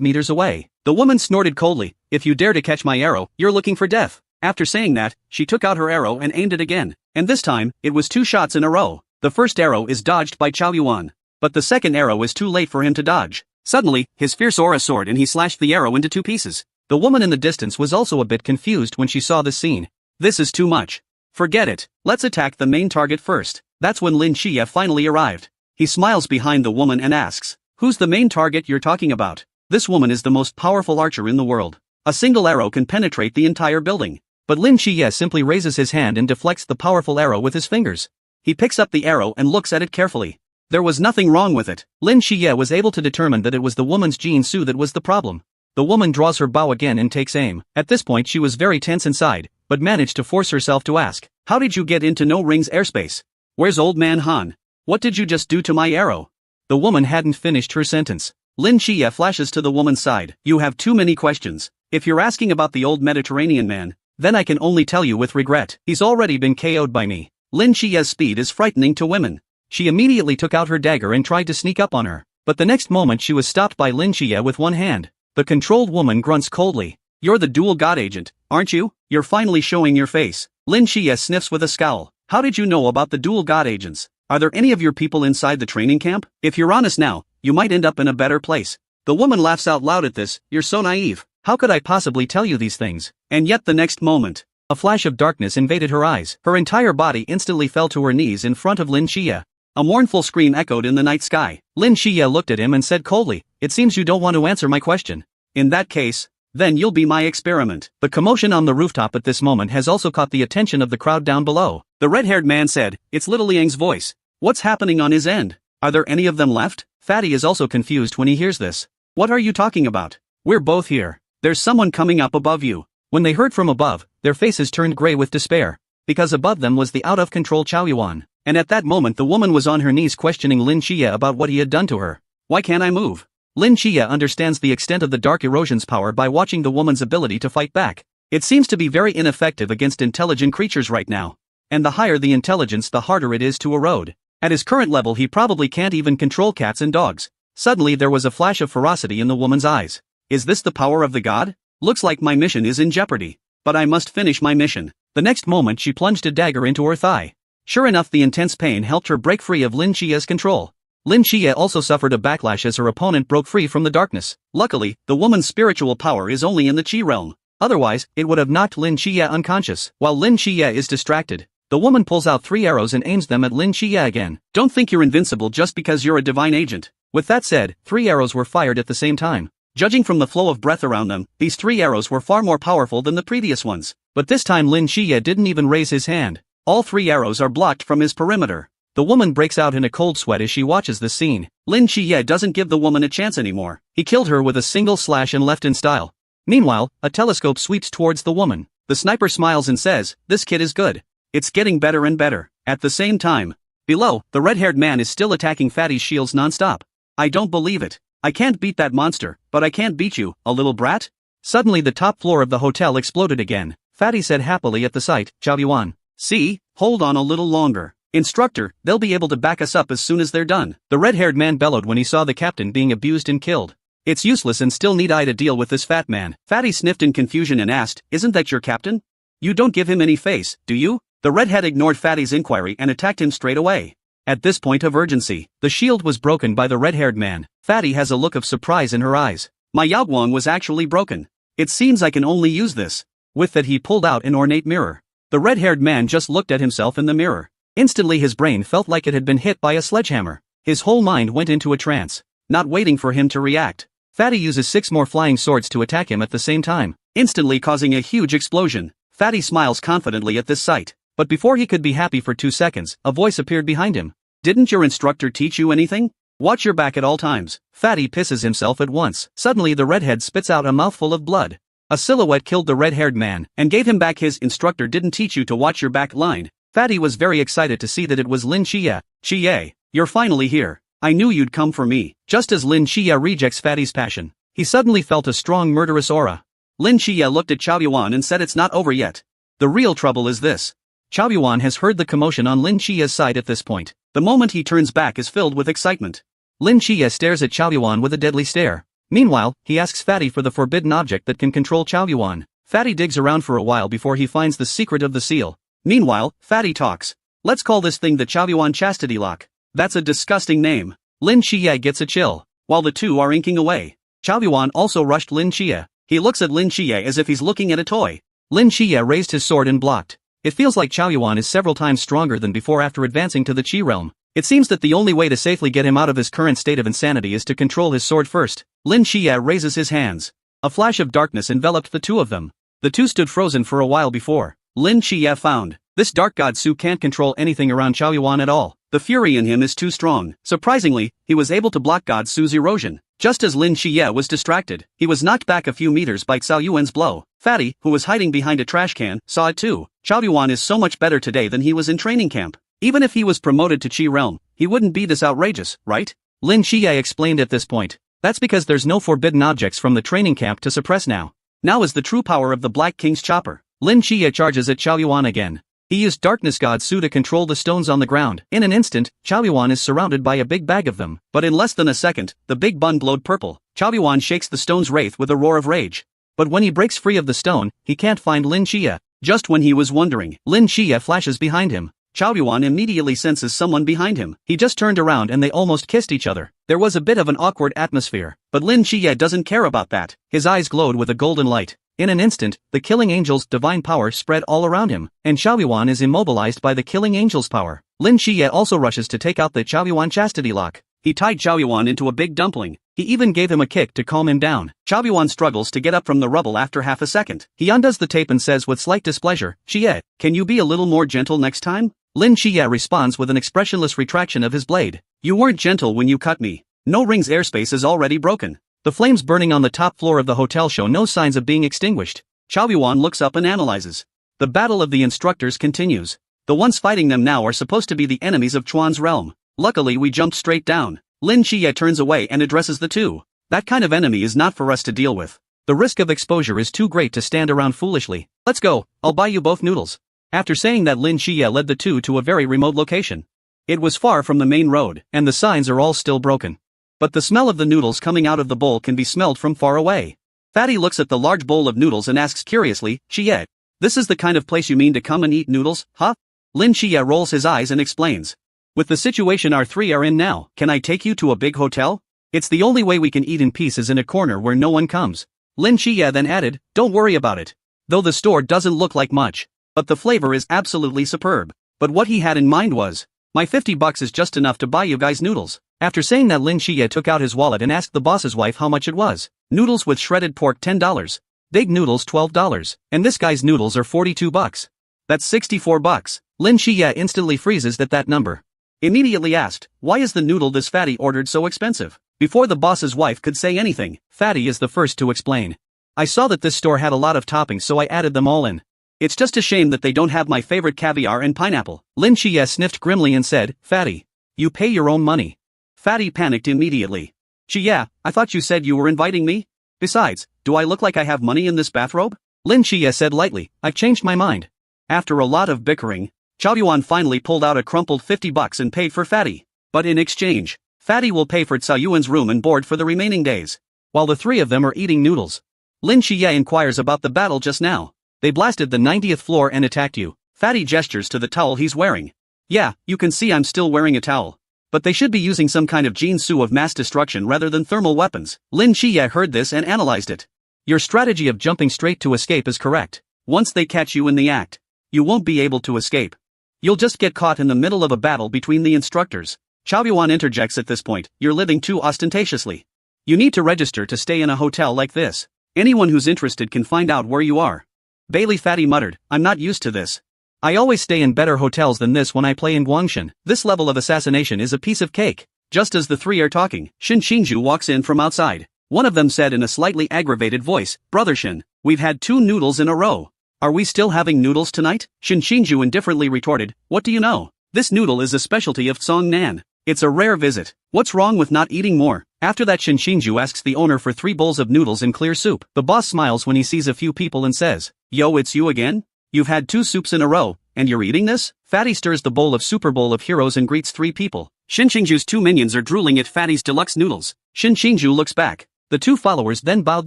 meters away. The woman snorted coldly, "If you dare to catch my arrow, you're looking for death." After saying that, she took out her arrow and aimed it again. And this time, it was 2 shots in a row. The first arrow is dodged by Cao Yuan. But the second arrow is too late for him to dodge. Suddenly, his fierce aura soared and he slashed the arrow into 2 pieces. The woman in the distance was also a bit confused when she saw this scene. This is too much. Forget it. Let's attack the main target first. That's when Lin Xiye finally arrived. He smiles behind the woman and asks, "Who's the main target you're talking about?" This woman is the most powerful archer in the world. A single arrow can penetrate the entire building. But Lin Qiye simply raises his hand and deflects the powerful arrow with his fingers. He picks up the arrow and looks at it carefully. There was nothing wrong with it. Lin Qiye was able to determine that it was the woman's Jin Su that was the problem. The woman draws her bow again and takes aim. At this point she was very tense inside, but managed to force herself to ask, "How did you get into No Ring's airspace? Where's old man Han? What did you just do to my arrow?" The woman hadn't finished her sentence. Lin Qiye flashes to the woman's side. "You have too many questions. If you're asking about the old Mediterranean man, then I can only tell you with regret. He's already been KO'd by me." Lin Qiye's speed is frightening to women. She immediately took out her dagger and tried to sneak up on her, but the next moment she was stopped by Lin Qiye with one hand. The controlled woman grunts coldly. "You're the dual god agent, aren't you? You're finally showing your face." Lin Qiye sniffs with a scowl. "How did you know about the dual god agents? Are there any of your people inside the training camp? If you're honest now, you might end up in a better place." The woman laughs out loud at this. "You're so naive. How could I possibly tell you these things?" And yet the next moment, a flash of darkness invaded her eyes. Her entire body instantly fell to her knees in front of Lin Qiye. A mournful scream echoed in the night sky. Lin Qiye looked at him and said coldly, "It seems you don't want to answer my question. In that case, then you'll be my experiment." The commotion on the rooftop at this moment has also caught the attention of the crowd down below. The red-haired man said, "It's Little Liang's voice. What's happening on his end? Are there any of them left?" Fatty is also confused when he hears this. "What are you talking about? We're both here. There's someone coming up above you." When they heard from above, their faces turned gray with despair. Because above them was the out-of-control Chao Yuan. And at that moment the woman was on her knees questioning Lin Qiye about what he had done to her. "Why can't I move?" Lin Qiye understands the extent of the Dark Erosion's power by watching the woman's ability to fight back. It seems to be very ineffective against intelligent creatures right now. And the higher the intelligence, the harder it is to erode. At his current level he probably can't even control cats and dogs. Suddenly there was a flash of ferocity in the woman's eyes. "Is this the power of the god? Looks like my mission is in jeopardy. But I must finish my mission." The next moment she plunged a dagger into her thigh. Sure enough, the intense pain helped her break free of Lin Qiye's control. Lin Qiye also suffered a backlash as her opponent broke free from the darkness. Luckily, the woman's spiritual power is only in the Qi realm. Otherwise, it would have knocked Lin Qiye unconscious. While Lin Qiye is distracted, the woman pulls out 3 arrows and aims them at Lin Qiye again. "Don't think you're invincible just because you're a divine agent." With that said, 3 arrows were fired at the same time. Judging from the flow of breath around them, these 3 arrows were far more powerful than the previous ones. But this time Lin Qiye didn't even raise his hand. All 3 arrows are blocked from his perimeter. The woman breaks out in a cold sweat as she watches this scene. Lin Qiye doesn't give the woman a chance anymore. He killed her with a single slash and left in style. Meanwhile, a telescope sweeps towards the woman. The sniper smiles and says, "This kid is good. It's getting better and better." At the same time, below, the red-haired man is still attacking Fatty's shields non-stop. "I don't believe it. I can't beat that monster, but I can't beat you, a little brat." Suddenly the top floor of the hotel exploded again. Fatty said happily at the sight, "Chao Yuan. See, hold on a little longer. Instructor, they'll be able to back us up as soon as they're done." The red-haired man bellowed when he saw the captain being abused and killed. "It's useless and still need I to deal with this fat man." Fatty sniffed in confusion and asked, "Isn't that your captain? You don't give him any face, do you?" The redhead ignored Fatty's inquiry and attacked him straight away. At this point of urgency, the shield was broken by the red-haired man. Fatty has a look of surprise in her eyes. "My Yaoguang was actually broken. It seems I can only use this." With that he pulled out an ornate mirror. The red-haired man just looked at himself in the mirror. Instantly his brain felt like it had been hit by a sledgehammer. His whole mind went into a trance. Not waiting for him to react, Fatty uses 6 more flying swords to attack him at the same time, instantly causing a huge explosion. Fatty smiles confidently at this sight. But before he could be happy for 2 seconds, a voice appeared behind him. "Didn't your instructor teach you anything? Watch your back at all times." Fatty pisses himself at once. Suddenly the redhead spits out a mouthful of blood. A silhouette killed the red-haired man and gave him back his "instructor didn't teach you to watch your back" line. Fatty was very excited to see that it was Lin Qiye. "Qiye, you're finally here. I knew you'd come for me." Just as Lin Qiye rejects Fatty's passion, he suddenly felt a strong murderous aura. Lin Qiye looked at Chao Yuan and said, "It's not over yet. The real trouble is this." Chao Yuan has heard the commotion on Lin Qiye's side at this point. The moment he turns back is filled with excitement. Lin Qiye stares at Chao Yuan with a deadly stare. Meanwhile, he asks Fatty for the forbidden object that can control Chao Yuan. Fatty digs around for a while before he finds the secret of the seal. Meanwhile, Fatty talks. "Let's call this thing the Chao Yuan Chastity Lock." That's a disgusting name. Lin Qiye gets a chill. While the two are inking away, Chao Yuan also rushed Lin Qiye. He looks at Lin Qiye as if he's looking at a toy. Lin Qiye raised his sword and blocked. It feels like Chao Yuan is several times stronger than before after advancing to the Qi realm. It seems that the only way to safely get him out of his current state of insanity is to control his sword first. Lin Xie raises his hands. A flash of darkness enveloped the two of them. The two stood frozen for a while before Lin Xie found. This dark god Su can't control anything around Chao Yuan at all. The fury in him is too strong. Surprisingly, he was able to block god Su's erosion. Just as Lin Xie was distracted, he was knocked back a few meters by Cao Yuan's blow. Fatty, who was hiding behind a trash can, saw it too. Chao Yuan is so much better today than he was in training camp. Even if he was promoted to Qi realm, he wouldn't be this outrageous, right? Lin Xie explained at this point. That's because there's no forbidden objects from the training camp to suppress now. Now is the true power of the Black King's chopper. Lin Xie charges at Chao Yuan again. He used Darkness God Su to control the stones on the ground. In an instant, Chao Yuan is surrounded by a big bag of them. But in less than a second, the big bun glowed purple. Chao Yuan shakes the stone's wraith with a roar of rage. But when he breaks free of the stone, he can't find Lin Xie. Just when he was wondering, Lin Xie flashes behind him. Chao Yuan immediately senses someone behind him. He just turned around and they almost kissed each other. There was a bit of an awkward atmosphere. But Lin Xie doesn't care about that. His eyes glowed with a golden light. In an instant, the Killing Angel's divine power spread all around him, and Chao Yuan is immobilized by the Killing Angel's power. Lin Xie also rushes to take out the Chao Yuan chastity lock. He tied Chao Yuan into a big dumpling. He even gave him a kick to calm him down. Chao Yuan struggles to get up from the rubble after half a second. He undoes the tape and says with slight displeasure, "Xie, can you be a little more gentle next time?" Lin Xie responds with an expressionless retraction of his blade. "You weren't gentle when you cut me. No ring's airspace is already broken." The flames burning on the top floor of the hotel show no signs of being extinguished. Chao Yuan looks up and analyzes. The battle of the instructors continues. The ones fighting them now are supposed to be the enemies of Chuan's realm. Luckily we jumped straight down. Lin Xie turns away and addresses the two. That kind of enemy is not for us to deal with. The risk of exposure is too great to stand around foolishly. Let's go, I'll buy you both noodles. After saying that, Lin Xie led the two to a very remote location. It was far from the main road, and the signs are all still broken. But the smell of the noodles coming out of the bowl can be smelled from far away. Fatty looks at the large bowl of noodles and asks curiously, "Xie, this is the kind of place you mean to come and eat noodles, huh?" Lin Xie rolls his eyes and explains. "With the situation our three are in now, can I take you to a big hotel? It's the only way we can eat in peace is in a corner where no one comes." Lin Xie then added, "Don't worry about it. Though the store doesn't look like much, but the flavor is absolutely superb." But what he had in mind was, "My $50 is just enough to buy you guys noodles." After saying that, Lin Xie took out his wallet and asked the boss's wife how much it was. Noodles with shredded pork $10. Big noodles $12. And this guy's noodles are $42. That's $64. Lin Xie instantly freezes at that number. Immediately asked, "Why is the noodle this Fatty ordered so expensive?" Before the boss's wife could say anything, Fatty is the first to explain. "I saw that this store had a lot of toppings, so I added them all in. It's just a shame that they don't have my favorite caviar and pineapple." Lin Xie sniffed grimly and said, "Fatty, you pay your own money." Fatty panicked immediately. "Xie, I thought you said you were inviting me? Besides, do I look like I have money in this bathrobe?" Lin Xie said lightly, "I've changed my mind." After a lot of bickering, Chao Yuan finally pulled out a crumpled $50 and paid for Fatty. But in exchange, Fatty will pay for Cao Yuan's room and board for the remaining days. While the three of them are eating noodles, Lin Xie inquires about the battle just now. "They blasted the 90th floor and attacked you." Fatty gestures to the towel he's wearing. "Yeah, you can see I'm still wearing a towel. But they should be using some kind of Jinsu of mass destruction rather than thermal weapons." Lin Xie heard this and analyzed it. "Your strategy of jumping straight to escape is correct. Once they catch you in the act, you won't be able to escape. You'll just get caught in the middle of a battle between the instructors." Chao Yuan interjects at this point, "You're living too ostentatiously. You need to register to stay in a hotel like this. Anyone who's interested can find out where you are." Bailey Fatty muttered, "I'm not used to this. I always stay in better hotels than this when I play in Guangshan. This level of assassination is a piece of cake." Just as the three are talking, Shin Xingju walks in from outside. One of them said in a slightly aggravated voice, "Brother Shin, we've had 2 noodles in a row. Are we still having noodles tonight?" Shin Xingju indifferently retorted, "What do you know? This noodle is a specialty of Songnan. It's a rare visit. What's wrong with not eating more?" After that, Shin Xingju asks the owner for 3 bowls of noodles and clear soup. The boss smiles when he sees a few people and says, "Yo, it's you again? You've had 2 soups in a row, and you're eating this?" Fatty stirs the bowl of Super Bowl of Heroes and greets 3 people. Shin Xingju's 2 minions are drooling at Fatty's deluxe noodles. Shin Xingju looks back. The 2 followers then bowed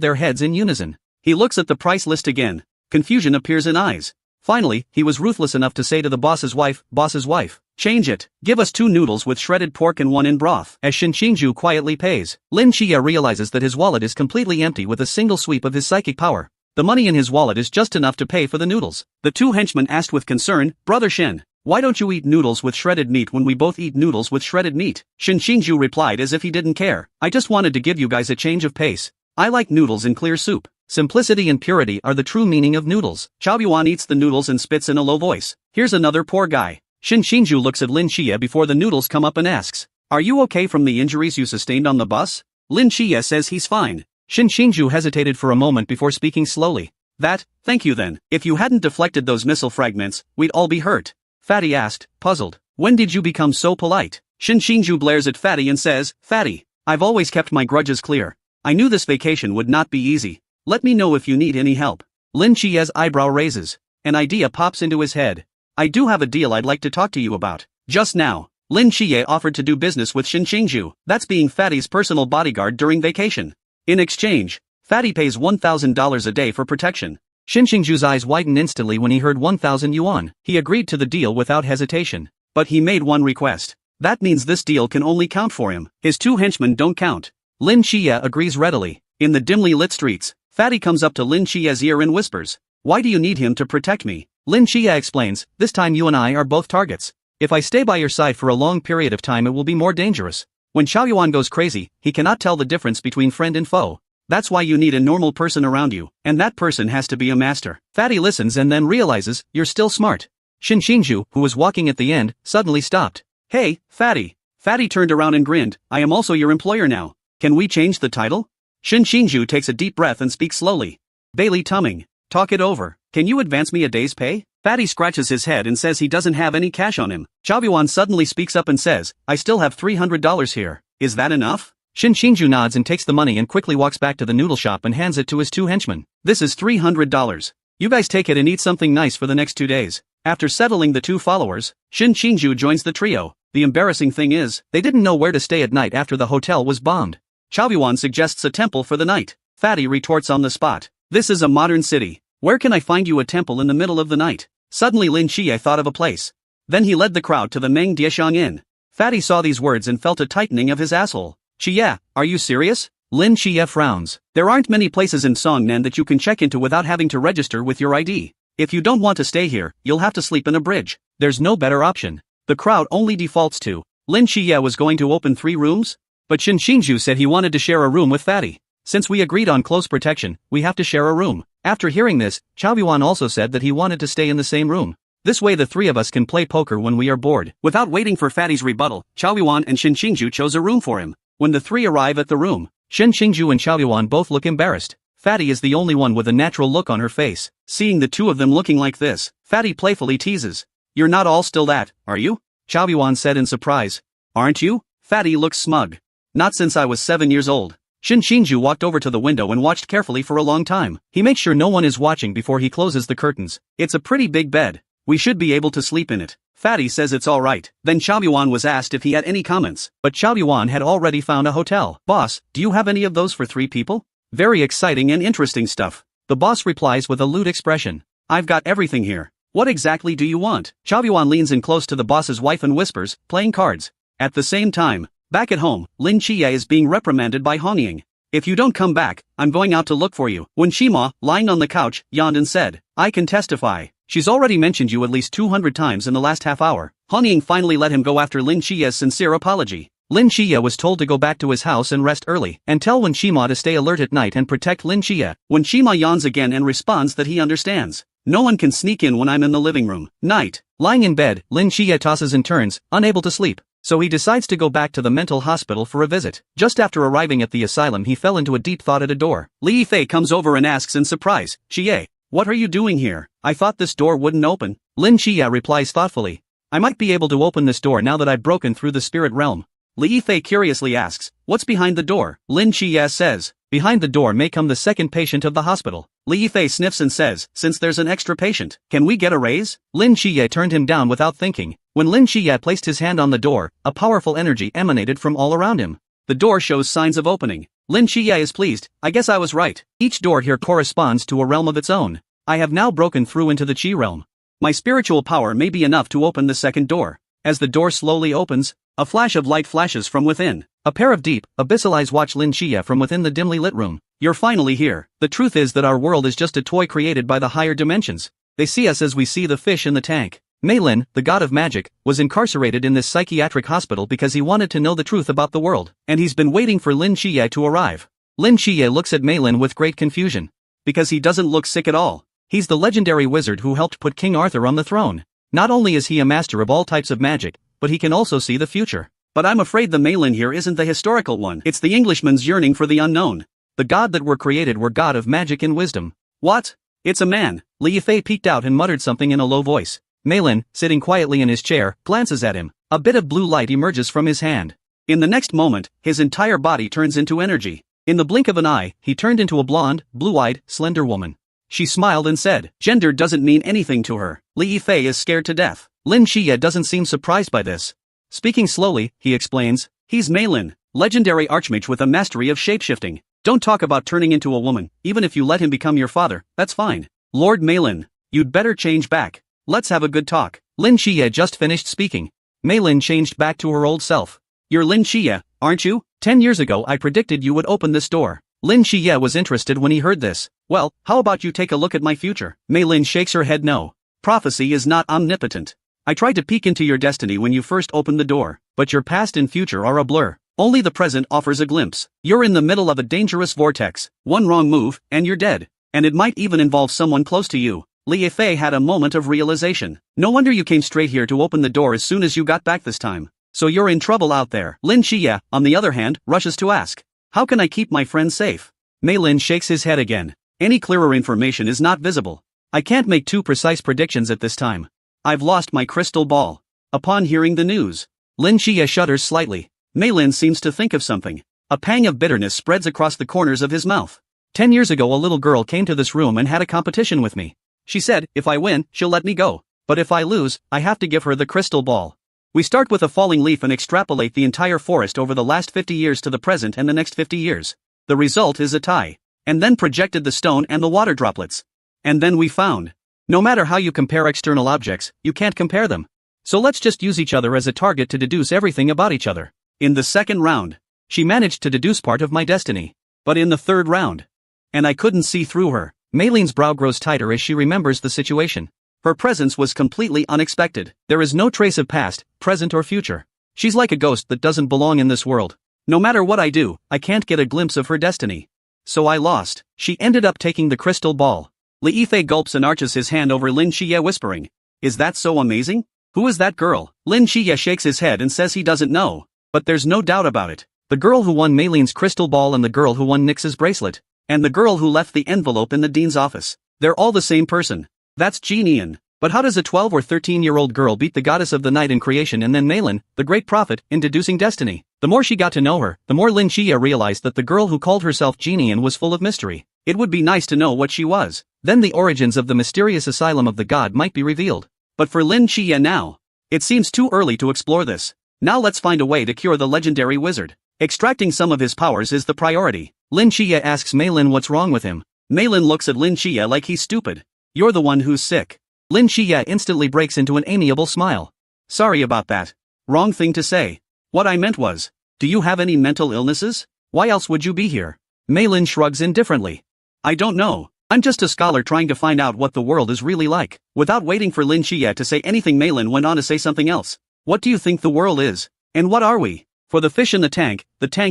their heads in unison. He looks at the price list again. Confusion appears in eyes. Finally, he was ruthless enough to say to the boss's wife, "Change it. Give us 2 noodles with shredded pork and 1 in broth." As Shin Xingju quietly pays, Lin Xie realizes that his wallet is completely empty with a single sweep of his psychic power. The money in his wallet is just enough to pay for the noodles. The 2 henchmen asked with concern, "Brother Shin, Why don't you eat noodles with shredded meat when we both eat noodles with shredded meat? Shinju replied as if he didn't care. I just wanted to give you guys a change of pace. I like noodles in clear soup. Simplicity and purity are the true meaning of noodles. Chaoyuan eats the noodles and spits in a low voice. Here's another poor guy. Shinju looks at Lin Xie before the noodles come up and asks, are you okay from the injuries you sustained on the bus? Lin Xie says he's fine. Shinju hesitated for a moment before speaking slowly. Thank you then. If you hadn't deflected those missile fragments, we'd all be hurt. Fatty asked, puzzled. When did you become so polite? Shinju blares at Fatty and says, Fatty, I've always kept my grudges clear. I knew this vacation would not be easy. Let me know if you need any help. Lin Xie's eyebrow raises. An idea pops into his head. I do have a deal I'd like to talk to you about. Just now, Lin Xie offered to do business with Shinju. That's being Fatty's personal bodyguard during vacation. In exchange, Fatty pays $1,000 a day for protection. Shinju's eyes widened instantly when he heard 1,000 yuan. He agreed to the deal without hesitation. But he made one request. That means this deal can only count for him. His 2 henchmen don't count. Lin Xie agrees readily. In the dimly lit streets, Fatty comes up to Lin Xie's ear and whispers, why do you need him to protect me? Lin Xie explains, this time you and I are both targets. If I stay by your side for a long period of time it will be more dangerous. When Chaoyuan goes crazy, he cannot tell the difference between friend and foe. That's why you need a normal person around you, and that person has to be a master. Fatty listens and then realizes, you're still smart. Shinju, who was walking at the end, suddenly stopped. Hey, Fatty. Fatty turned around and grinned, I am also your employer now. Can we change the title? Shinju takes a deep breath and speaks slowly. Bailey Tumming. Talk it over. Can you advance me a day's pay? Fatty scratches his head and says he doesn't have any cash on him. Chaoyuan suddenly speaks up and says, I still have $300 here. Is that enough? Shinju nods and takes the money and quickly walks back to the noodle shop and hands it to his 2 henchmen. This is $300. You guys take it and eat something nice for the next 2 days. After settling the 2 followers, Shinju joins the trio. The embarrassing thing is, they didn't know where to stay at night after the hotel was bombed. Chaoyuan suggests a temple for the night. Fatty retorts on the spot. This is a modern city. Where can I find you a temple in the middle of the night? Suddenly Lin Xie thought of a place. Then he led the crowd to the Meng Dieshang Inn. Fatty saw these words and felt a tightening of his asshole. Xie, are you serious? Lin Xie frowns. There aren't many places in Songnan that you can check into without having to register with your ID. If you don't want to stay here, you'll have to sleep in a bridge. There's no better option. The crowd only defaults to. Lin Xie was going to open 3 rooms? But Shinju said he wanted to share a room with Fatty. Since we agreed on close protection, we have to share a room. After hearing this, Chaoyuan also said that he wanted to stay in the same room. This way the 3 of us can play poker when we are bored. Without waiting for Fatty's rebuttal, Chaoyuan and Shinju chose a room for him. When the 3 arrive at the room, Shinju and Chaoyuan both look embarrassed. Fatty is the only one with a natural look on her face. Seeing the 2 of them looking like this, Fatty playfully teases. You're not all still that, are you? Chaoyuan said in surprise. Aren't you? Fatty looks smug. Not since I was 7 years old. Shinju walked over to the window and watched carefully for a long time. He makes sure no one is watching before he closes the curtains. It's a pretty big bed. We should be able to sleep in it. Fatty says it's alright. Then Chaoyuan was asked if he had any comments, but Chaoyuan had already found a hotel. Boss, do you have any of those for 3 people? Very exciting and interesting stuff. The boss replies with a lewd expression. I've got everything here. What exactly do you want? Chaoyuan leans in close to the boss's wife and whispers, playing cards. At the same time, back at home, Lin Xie is being reprimanded by Hong Ying. If you don't come back, I'm going out to look for you. When Shima, lying on the couch, yawned and said, I can testify. She's already mentioned you at least 200 times in the last half hour. Hong Ying finally let him go after Lin Xie's sincere apology. Lin Xie was told to go back to his house and rest early, and tell Wen Shima to stay alert at night and protect Lin Xie. When Shima yawns again and responds that he understands. No one can sneak in when I'm in the living room. Night. Lying in bed, Lin Xie tosses and turns, unable to sleep. So he decides to go back to the mental hospital for a visit. Just after arriving at the asylum he fell into a deep thought at a door. Li Yifei comes over and asks in surprise, Xie, what are you doing here? I thought this door wouldn't open. Lin Xie replies thoughtfully. I might be able to open this door now that I've broken through the spirit realm. Li Yifei curiously asks, what's behind the door? Lin Xie says, behind the door may come the second patient of the hospital. Li Yifei sniffs and says, since there's an extra patient, can we get a raise? Lin Xie turned him down without thinking. When Lin Xie placed his hand on the door, a powerful energy emanated from all around him. The door shows signs of opening. Lin Xie is pleased, I guess I was right. Each door here corresponds to a realm of its own. I have now broken through into the Qi realm. My spiritual power may be enough to open the second door. As the door slowly opens, a flash of light flashes from within. A pair of deep, abyssal eyes watch Lin Xie from within the dimly lit room. You're finally here. The truth is that our world is just a toy created by the higher dimensions. They see us as we see the fish in the tank. Mei Lin, the god of magic, was incarcerated in this psychiatric hospital because he wanted to know the truth about the world, and he's been waiting for Lin Qiye to arrive. Lin Qiye looks at Mei Lin with great confusion. Because he doesn't look sick at all. He's the legendary wizard who helped put King Arthur on the throne. Not only is he a master of all types of magic, but he can also see the future. But I'm afraid the Mei Lin here isn't the historical one. It's the Englishman's yearning for the unknown. The god that were created were god of magic and wisdom. What? It's a man. Li Yifei peeked out and muttered something in a low voice. Mei Lin, sitting quietly in his chair, glances at him. A bit of blue light emerges from his hand. In the next moment, his entire body turns into energy. In the blink of an eye, he turned into a blonde, blue-eyed, slender woman. She smiled and said, "Gender doesn't mean anything to her." Li Yifei is scared to death. Lin Qiye doesn't seem surprised by this. Speaking slowly, he explains, "He's Mei Lin, legendary archmage with a mastery of shapeshifting. Don't talk about turning into a woman, even if you let him become your father, that's fine. Lord Mei Lin, you'd better change back. Let's have a good talk." Lin Qiye just finished speaking. Mei Lin changed back to her old self. "You're Lin Qiye, aren't you? 10 years ago I predicted you would open this door." Lin Qiye was interested when he heard this. "Well, how about you take a look at my future?" Mei Lin shakes her head no. "Prophecy is not omnipotent. I tried to peek into your destiny when you first opened the door, but your past and future are a blur. Only the present offers a glimpse. You're in the middle of a dangerous vortex. One wrong move, and you're dead. And it might even involve someone close to you." Li Yifei had a moment of realization. "No wonder you came straight here to open the door as soon as you got back this time. So you're in trouble out there." Lin Qiye, on the other hand, rushes to ask, "How can I keep my friends safe?" Mei Lin shakes his head again. "Any clearer information is not visible. I can't make too precise predictions at this time. I've lost my crystal ball." Upon hearing the news, Lin Qiye shudders slightly. Mei Lin seems to think of something. A pang of bitterness spreads across the corners of his mouth. 10 years ago a little girl came to this room and had a competition with me. She said, if I win, she'll let me go. But if I lose, I have to give her the crystal ball. We start with a falling leaf and extrapolate the entire forest over the last 50 years to the present and the next 50 years. The result is a tie. And then projected the stone and the water droplets. And then we found. No matter how you compare external objects, you can't compare them. So let's just use each other as a target to deduce everything about each other. In the second round, she managed to deduce part of my destiny. But in the third round, and I couldn't see through her. Mei Lin's brow grows tighter as she remembers the situation. Her presence was completely unexpected. There is no trace of past, present or future. She's like a ghost that doesn't belong in this world. No matter what I do, I can't get a glimpse of her destiny. So I lost. She ended up taking the crystal ball. Li Yifei gulps and arches his hand over Lin Qiye whispering, "Is that so amazing? Who is that girl?" Lin Qiye shakes his head and says he doesn't know. But there's no doubt about it. The girl who won Mei Lin's crystal ball and the girl who won Nix's bracelet. And the girl who left the envelope in the dean's office. They're all the same person. That's Jian. But how does a 12 or 13-year-old girl beat the goddess of the night in creation and then Mei Lin, the great prophet, in deducing destiny? The more she got to know her, the more Lin Qiye realized that the girl who called herself Jian was full of mystery. It would be nice to know what she was. Then the origins of the mysterious asylum of the god might be revealed. But for Lin Qiye now, it seems too early to explore this. Now let's find a way to cure the legendary wizard. Extracting some of his powers is the priority. Lin Qiye asks Mei Lin what's wrong with him. Mei Lin looks at Lin Qiye like he's stupid. "You're the one who's sick." Lin Qiye instantly breaks into an amiable smile. "Sorry about that. Wrong thing to say. What I meant was, do you have any mental illnesses? Why else would you be here?" Mei Lin shrugs indifferently. "I don't know. I'm just a scholar trying to find out what the world is really like." Without waiting for Lin Qiye to say anything, Mei Lin went on to say something else. "What do you think the world is? And what are we? For the fish in the tank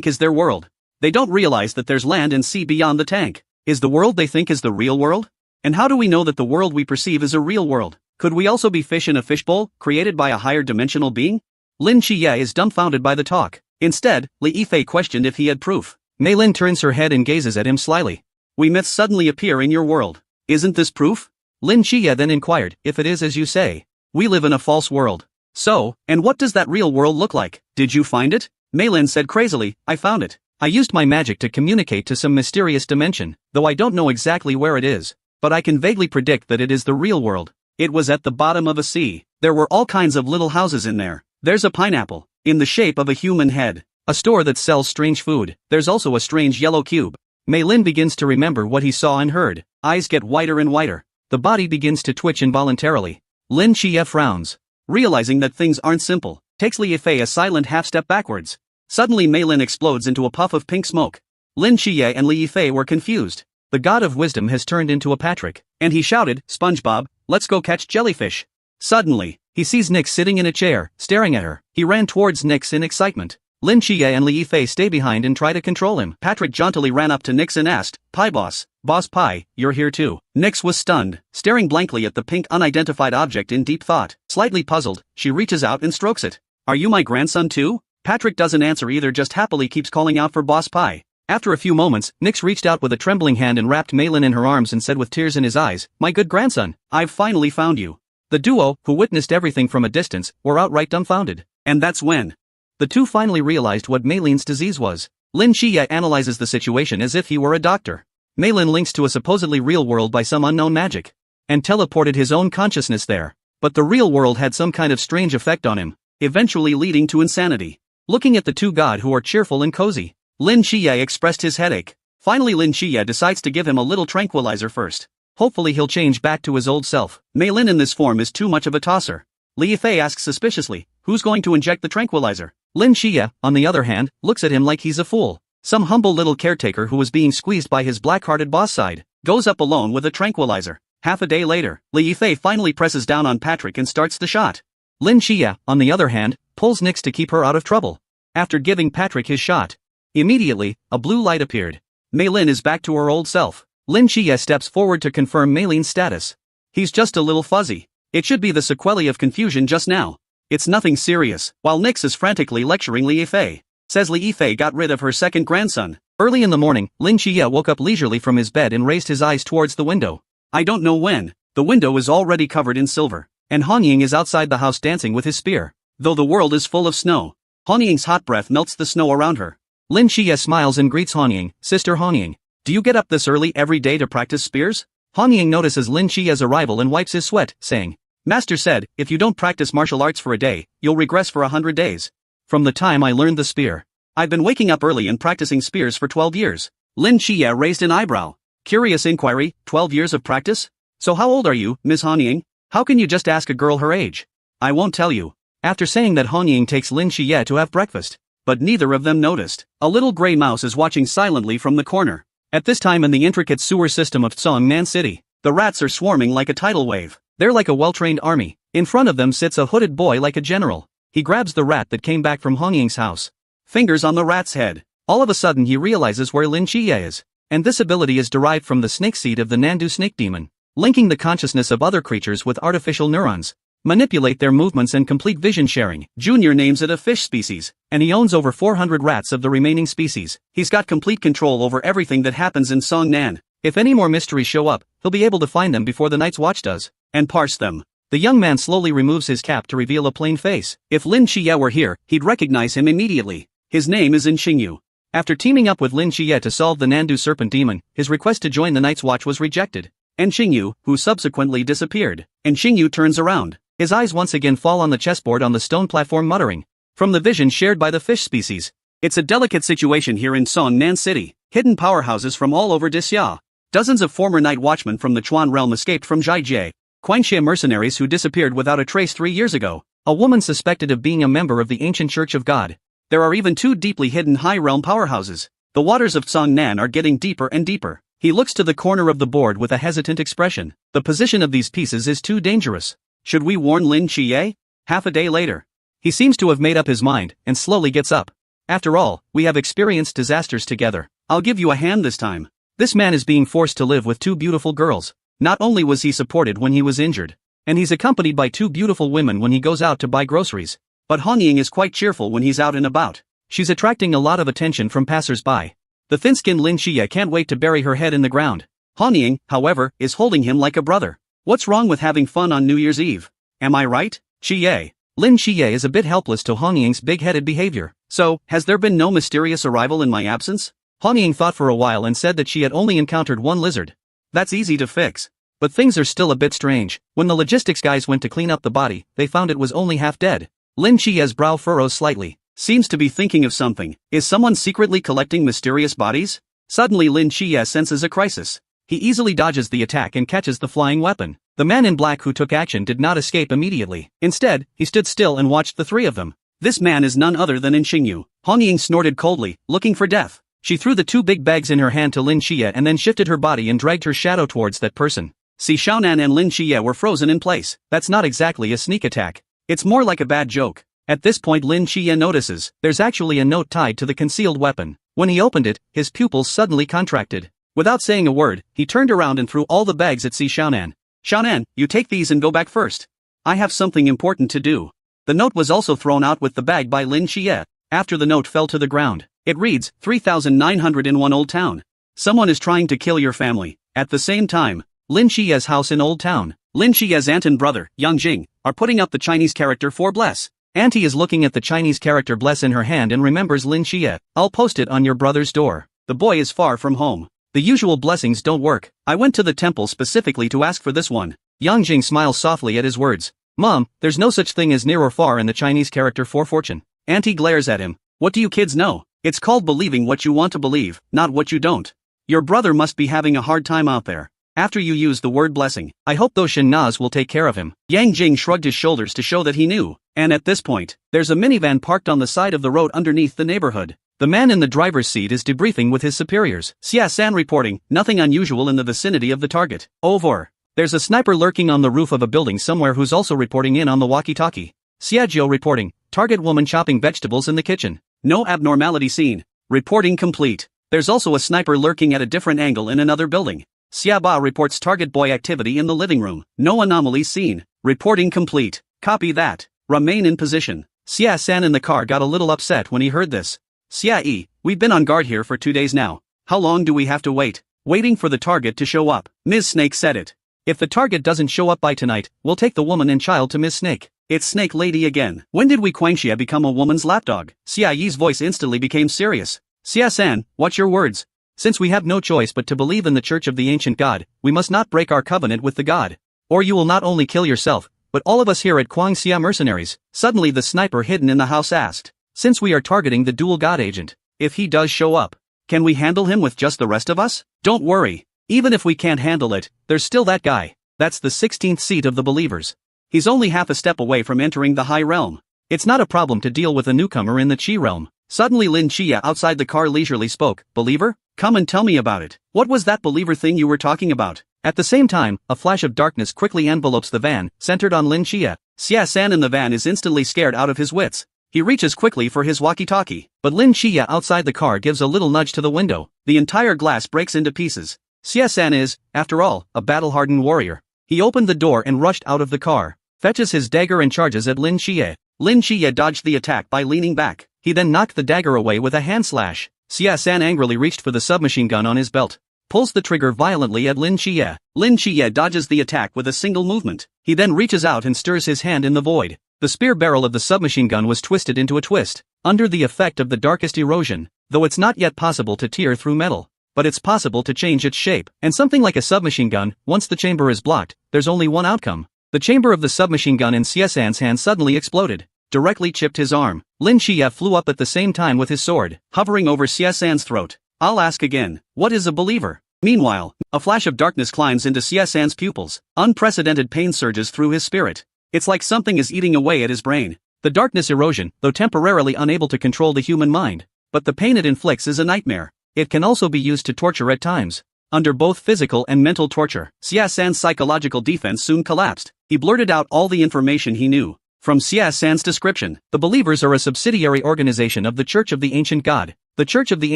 is their world. They don't realize that there's land and sea beyond the tank. Is the world they think is the real world? And how do we know that the world we perceive is a real world? Could we also be fish in a fishbowl, created by a higher dimensional being?" Lin Qiye is dumbfounded by the talk. Instead, Li Yifei questioned if he had proof. Mei Lin turns her head and gazes at him slyly. "We myths suddenly appear in your world. Isn't this proof?" Lin Qiye then inquired, "If it is as you say, we live in a false world. So, and what does that real world look like? Did you find it?" Mei Lin said crazily, "I found it. I used my magic to communicate to some mysterious dimension, though I don't know exactly where it is. But I can vaguely predict that it is the real world. It was at the bottom of a sea. There were all kinds of little houses in there. There's a pineapple, in the shape of a human head. A store that sells strange food. There's also a strange yellow cube." Mei Lin begins to remember what he saw and heard. Eyes get whiter and whiter. The body begins to twitch involuntarily. Lin Qiye frowns. Realizing that things aren't simple, takes Li Yifei a silent half-step backwards. Suddenly Mei Lin explodes into a puff of pink smoke. Lin Qiye and Li Yifei were confused. The god of wisdom has turned into a Patrick, and he shouted, "SpongeBob, let's go catch jellyfish." Suddenly, He sees Nix sitting in a chair, staring at her. He ran towards Nix in excitement. Lin Xie and Li Yifei stay behind and try to control him. Patrick jauntily ran up to Nix and asked, "Pie boss, Boss Pie, you're here too." Nix was stunned, staring blankly at the pink unidentified object in deep thought. Slightly puzzled, she reaches out and strokes it. "Are you my grandson too?" Patrick doesn't answer either, just happily keeps calling out for Boss Pie. After a few moments, Nix reached out with a trembling hand and wrapped Malin in her arms and said with tears in his eyes, "My good grandson, I've finally found you." The duo, who witnessed everything from a distance, were outright dumbfounded. And that's when the two finally realized what Malin's disease was. Lin Xie analyzes the situation as if he were a doctor. Malin links to a supposedly real world by some unknown magic, and teleported his own consciousness there. But the real world had some kind of strange effect on him, eventually leading to insanity. Looking at the two god who are cheerful and cozy, Lin Xie expressed his headache. Finally Lin Xie decides to give him a little tranquilizer first. Hopefully he'll change back to his old self. Malin in this form is too much of a tosser. Li Yifei asks suspiciously, "Who's going to inject the tranquilizer?" Lin Xie, on the other hand, looks at him like he's a fool. Some humble little caretaker who was being squeezed by his black-hearted boss side, goes up alone with a tranquilizer. Half a day later, Li Yifei finally presses down on Patrick and starts the shot. Lin Xie, on the other hand, pulls Nix to keep her out of trouble. After giving Patrick his shot, immediately, a blue light appeared. Malin is back to her old self. Lin Xie steps forward to confirm Malin's status. He's just a little fuzzy. It should be the sequelae of confusion just now. It's nothing serious. While Nix is frantically lecturing Li Yifei, says Li Yifei got rid of her second grandson. Early in the morning, Lin Xie woke up leisurely from his bed and raised his eyes towards the window. I don't know when. The window is already covered in silver, and Han Ying is outside the house dancing with his spear. Though the world is full of snow, Han Ying's hot breath melts the snow around her. Lin Xie smiles and greets Han Ying, "Sister Han Ying, do you get up this early every day to practice spears?" Han Ying notices Lin Xie's arrival and wipes his sweat, saying, "Master said, if you don't practice martial arts for a day, you'll regress for 100 days. From the time I learned the spear, I've been waking up early and practicing spears for 12 years. Lin Xie raised an eyebrow. Curious inquiry, 12 years of practice? So how old are you, Ms. Han Ying? How can you just ask a girl her age? I won't tell you." After saying that, Han Ying takes Lin Xie to have breakfast. But neither of them noticed. A little gray mouse is watching silently from the corner. At this time in the intricate sewer system of Nan City, the rats are swarming like a tidal wave. They're like a well-trained army. In front of them sits a hooded boy like a general. He grabs the rat that came back from Han Ying's house. Fingers on the rat's head. All of a sudden he realizes where Lin Xie is. And this ability is derived from the snake seed of the Nandu snake demon, linking the consciousness of other creatures with artificial neurons. Manipulate their movements and complete vision sharing. Junior names it a fish species, and he owns over 400 rats of the remaining species. He's got complete control over everything that happens in Nan. If any more mysteries show up, he'll be able to find them before the Night's Watch does, and parse them. The young man slowly removes his cap to reveal a plain face. If Lin Xie were here, he'd recognize him immediately. His name is Xingyu. After teaming up with Lin Xie to solve the Nandu serpent demon, his request to join the Night's Watch was rejected. And Xingyu, who subsequently disappeared. And Xingyu turns around. His eyes once again fall on the chessboard on the stone platform, muttering, from the vision shared by the fish species. It's a delicate situation here in Nan City. Hidden powerhouses from all over Disya. Dozens of former night watchmen from the Chuan realm escaped from Jiajie. Quanxia mercenaries who disappeared without a trace 3 years ago. A woman suspected of being a member of the ancient Church of God. There are even 2 deeply hidden high realm powerhouses. The waters of Nan are getting deeper and deeper. He looks to the corner of the board with a hesitant expression. The position of these pieces is too dangerous. Should we warn Lin Xie? Half a day later, he seems to have made up his mind, and slowly gets up. After all, we have experienced disasters together. I'll give you a hand this time. This man is being forced to live with 2 beautiful girls. Not only was he supported when he was injured, and he's accompanied by 2 beautiful women when he goes out to buy groceries, but Han Ying is quite cheerful when he's out and about. She's attracting a lot of attention from passers-by. The thin-skinned Lin Xie can't wait to bury her head in the ground. Han Ying, however, is holding him like a brother. What's wrong with having fun on New Year's Eve? Am I right, Xie? Lin Xie is a bit helpless to Han Ying's big-headed behavior. So, has there been no mysterious arrival in my absence? Han Ying thought for a while and said that she had only encountered 1 lizard. That's easy to fix. But things are still a bit strange. When the logistics guys went to clean up the body, they found it was only half dead. Lin Xie's brow furrows slightly. Seems to be thinking of something. Is someone secretly collecting mysterious bodies? Suddenly Lin Xie senses a crisis. He easily dodges the attack and catches the flying weapon. The man in black who took action did not escape immediately. Instead, he stood still and watched the 3 of them. This man is none other than Xingyu. Han Ying snorted coldly, looking for death. She threw the 2 big bags in her hand to Lin Xie and then shifted her body and dragged her shadow towards that person. Si Xiaonan and Lin Xie were frozen in place. That's not exactly a sneak attack. It's more like a bad joke. At this point Lin Xie notices there's actually a note tied to the concealed weapon. When he opened it, his pupils suddenly contracted. Without saying a word, he turned around and threw all the bags at Si Xiaonan. Xiaonan, you take these and go back first. I have something important to do. The note was also thrown out with the bag by Lin Xie. After the note fell to the ground, it reads, 3,901 Old Town. Someone is trying to kill your family. At the same time, Lin Xie's house in Old Town. Lin Xie's aunt and brother, Yang Jing, are putting up the Chinese character for bless. Auntie is looking at the Chinese character bless in her hand and remembers Lin Xie. I'll post it on your brother's door. The boy is far from home. The usual blessings don't work. I went to the temple specifically to ask for this one. Yang Jing smiles softly at his words. Mom, there's no such thing as near or far in the Chinese character for fortune. Auntie glares at him. What do you kids know? It's called believing what you want to believe, not what you don't. Your brother must be having a hard time out there. After you use the word blessing, I hope those Shen-Nas will take care of him. Yang Jing shrugged his shoulders to show that he knew. And at this point, there's a minivan parked on the side of the road underneath the neighborhood. The man in the driver's seat is debriefing with his superiors. Xia-san reporting, nothing unusual in the vicinity of the target. Over. There's a sniper lurking on the roof of a building somewhere who's also reporting in on the walkie-talkie. Xiajiao reporting, target woman chopping vegetables in the kitchen. No abnormality seen. Reporting complete. There's also a sniper lurking at a different angle in another building. Xiaba reports target boy activity in the living room. No anomalies seen. Reporting complete. Copy that. Remain in position. Xia-san in the car got a little upset when he heard this. Xia-yi, we've been on guard here for 2 days now. How long do we have to wait? Waiting for the target to show up. Ms. Snake said it. If the target doesn't show up by tonight, we'll take the woman and child to Ms. Snake. It's Snake Lady again. When did we Guangxia become a woman's lapdog? Xia-yi's voice instantly became serious. Xia-san, watch your words. Since we have no choice but to believe in the Church of the Ancient God, we must not break our covenant with the God. Or you will not only kill yourself, but all of us here at Guangxia mercenaries. Suddenly the sniper hidden in the house asked. Since we are targeting the dual God agent, if he does show up, can we handle him with just the rest of us? Don't worry. Even if we can't handle it, there's still that guy. That's the 16th seat of the believers. He's only half a step away from entering the high realm. It's not a problem to deal with a newcomer in the Qi realm. Suddenly Lin Xie outside the car leisurely spoke. Believer? Come and tell me about it. What was that believer thing you were talking about? At the same time, a flash of darkness quickly envelopes the van, centered on Lin Xie. Xia-san in the van is instantly scared out of his wits. He reaches quickly for his walkie-talkie, but Lin Xie outside the car gives a little nudge to the window. The entire glass breaks into pieces. Xia-san is, after all, a battle-hardened warrior. He opened the door and rushed out of the car, fetches his dagger and charges at Lin Xie. Lin Xie dodged the attack by leaning back. He then knocked the dagger away with a hand slash. Xia-san angrily reached for the submachine gun on his belt, pulls the trigger violently at Lin Xie. Lin Xie dodges the attack with a single movement. He then reaches out and stirs his hand in the void. The spear barrel of the submachine gun was twisted into a twist, under the effect of the darkest erosion, though it's not yet possible to tear through metal. But it's possible to change its shape. And something like a submachine gun, once the chamber is blocked, there's only one outcome. The chamber of the submachine gun in Xia-san's hand suddenly exploded, directly chipped his arm. Lin Xie flew up at the same time with his sword, hovering over Xia-san's throat. I'll ask again, what is a believer? Meanwhile, a flash of darkness climbs into Xia-san's pupils. Unprecedented pain surges through his spirit. It's like something is eating away at his brain. The darkness erosion, though temporarily unable to control the human mind, but the pain it inflicts is a nightmare. It can also be used to torture at times. Under both physical and mental torture, Xia-san's psychological defense soon collapsed. He blurted out all the information he knew. From Xia-san's description, the believers are a subsidiary organization of the Church of the Ancient God. The Church of the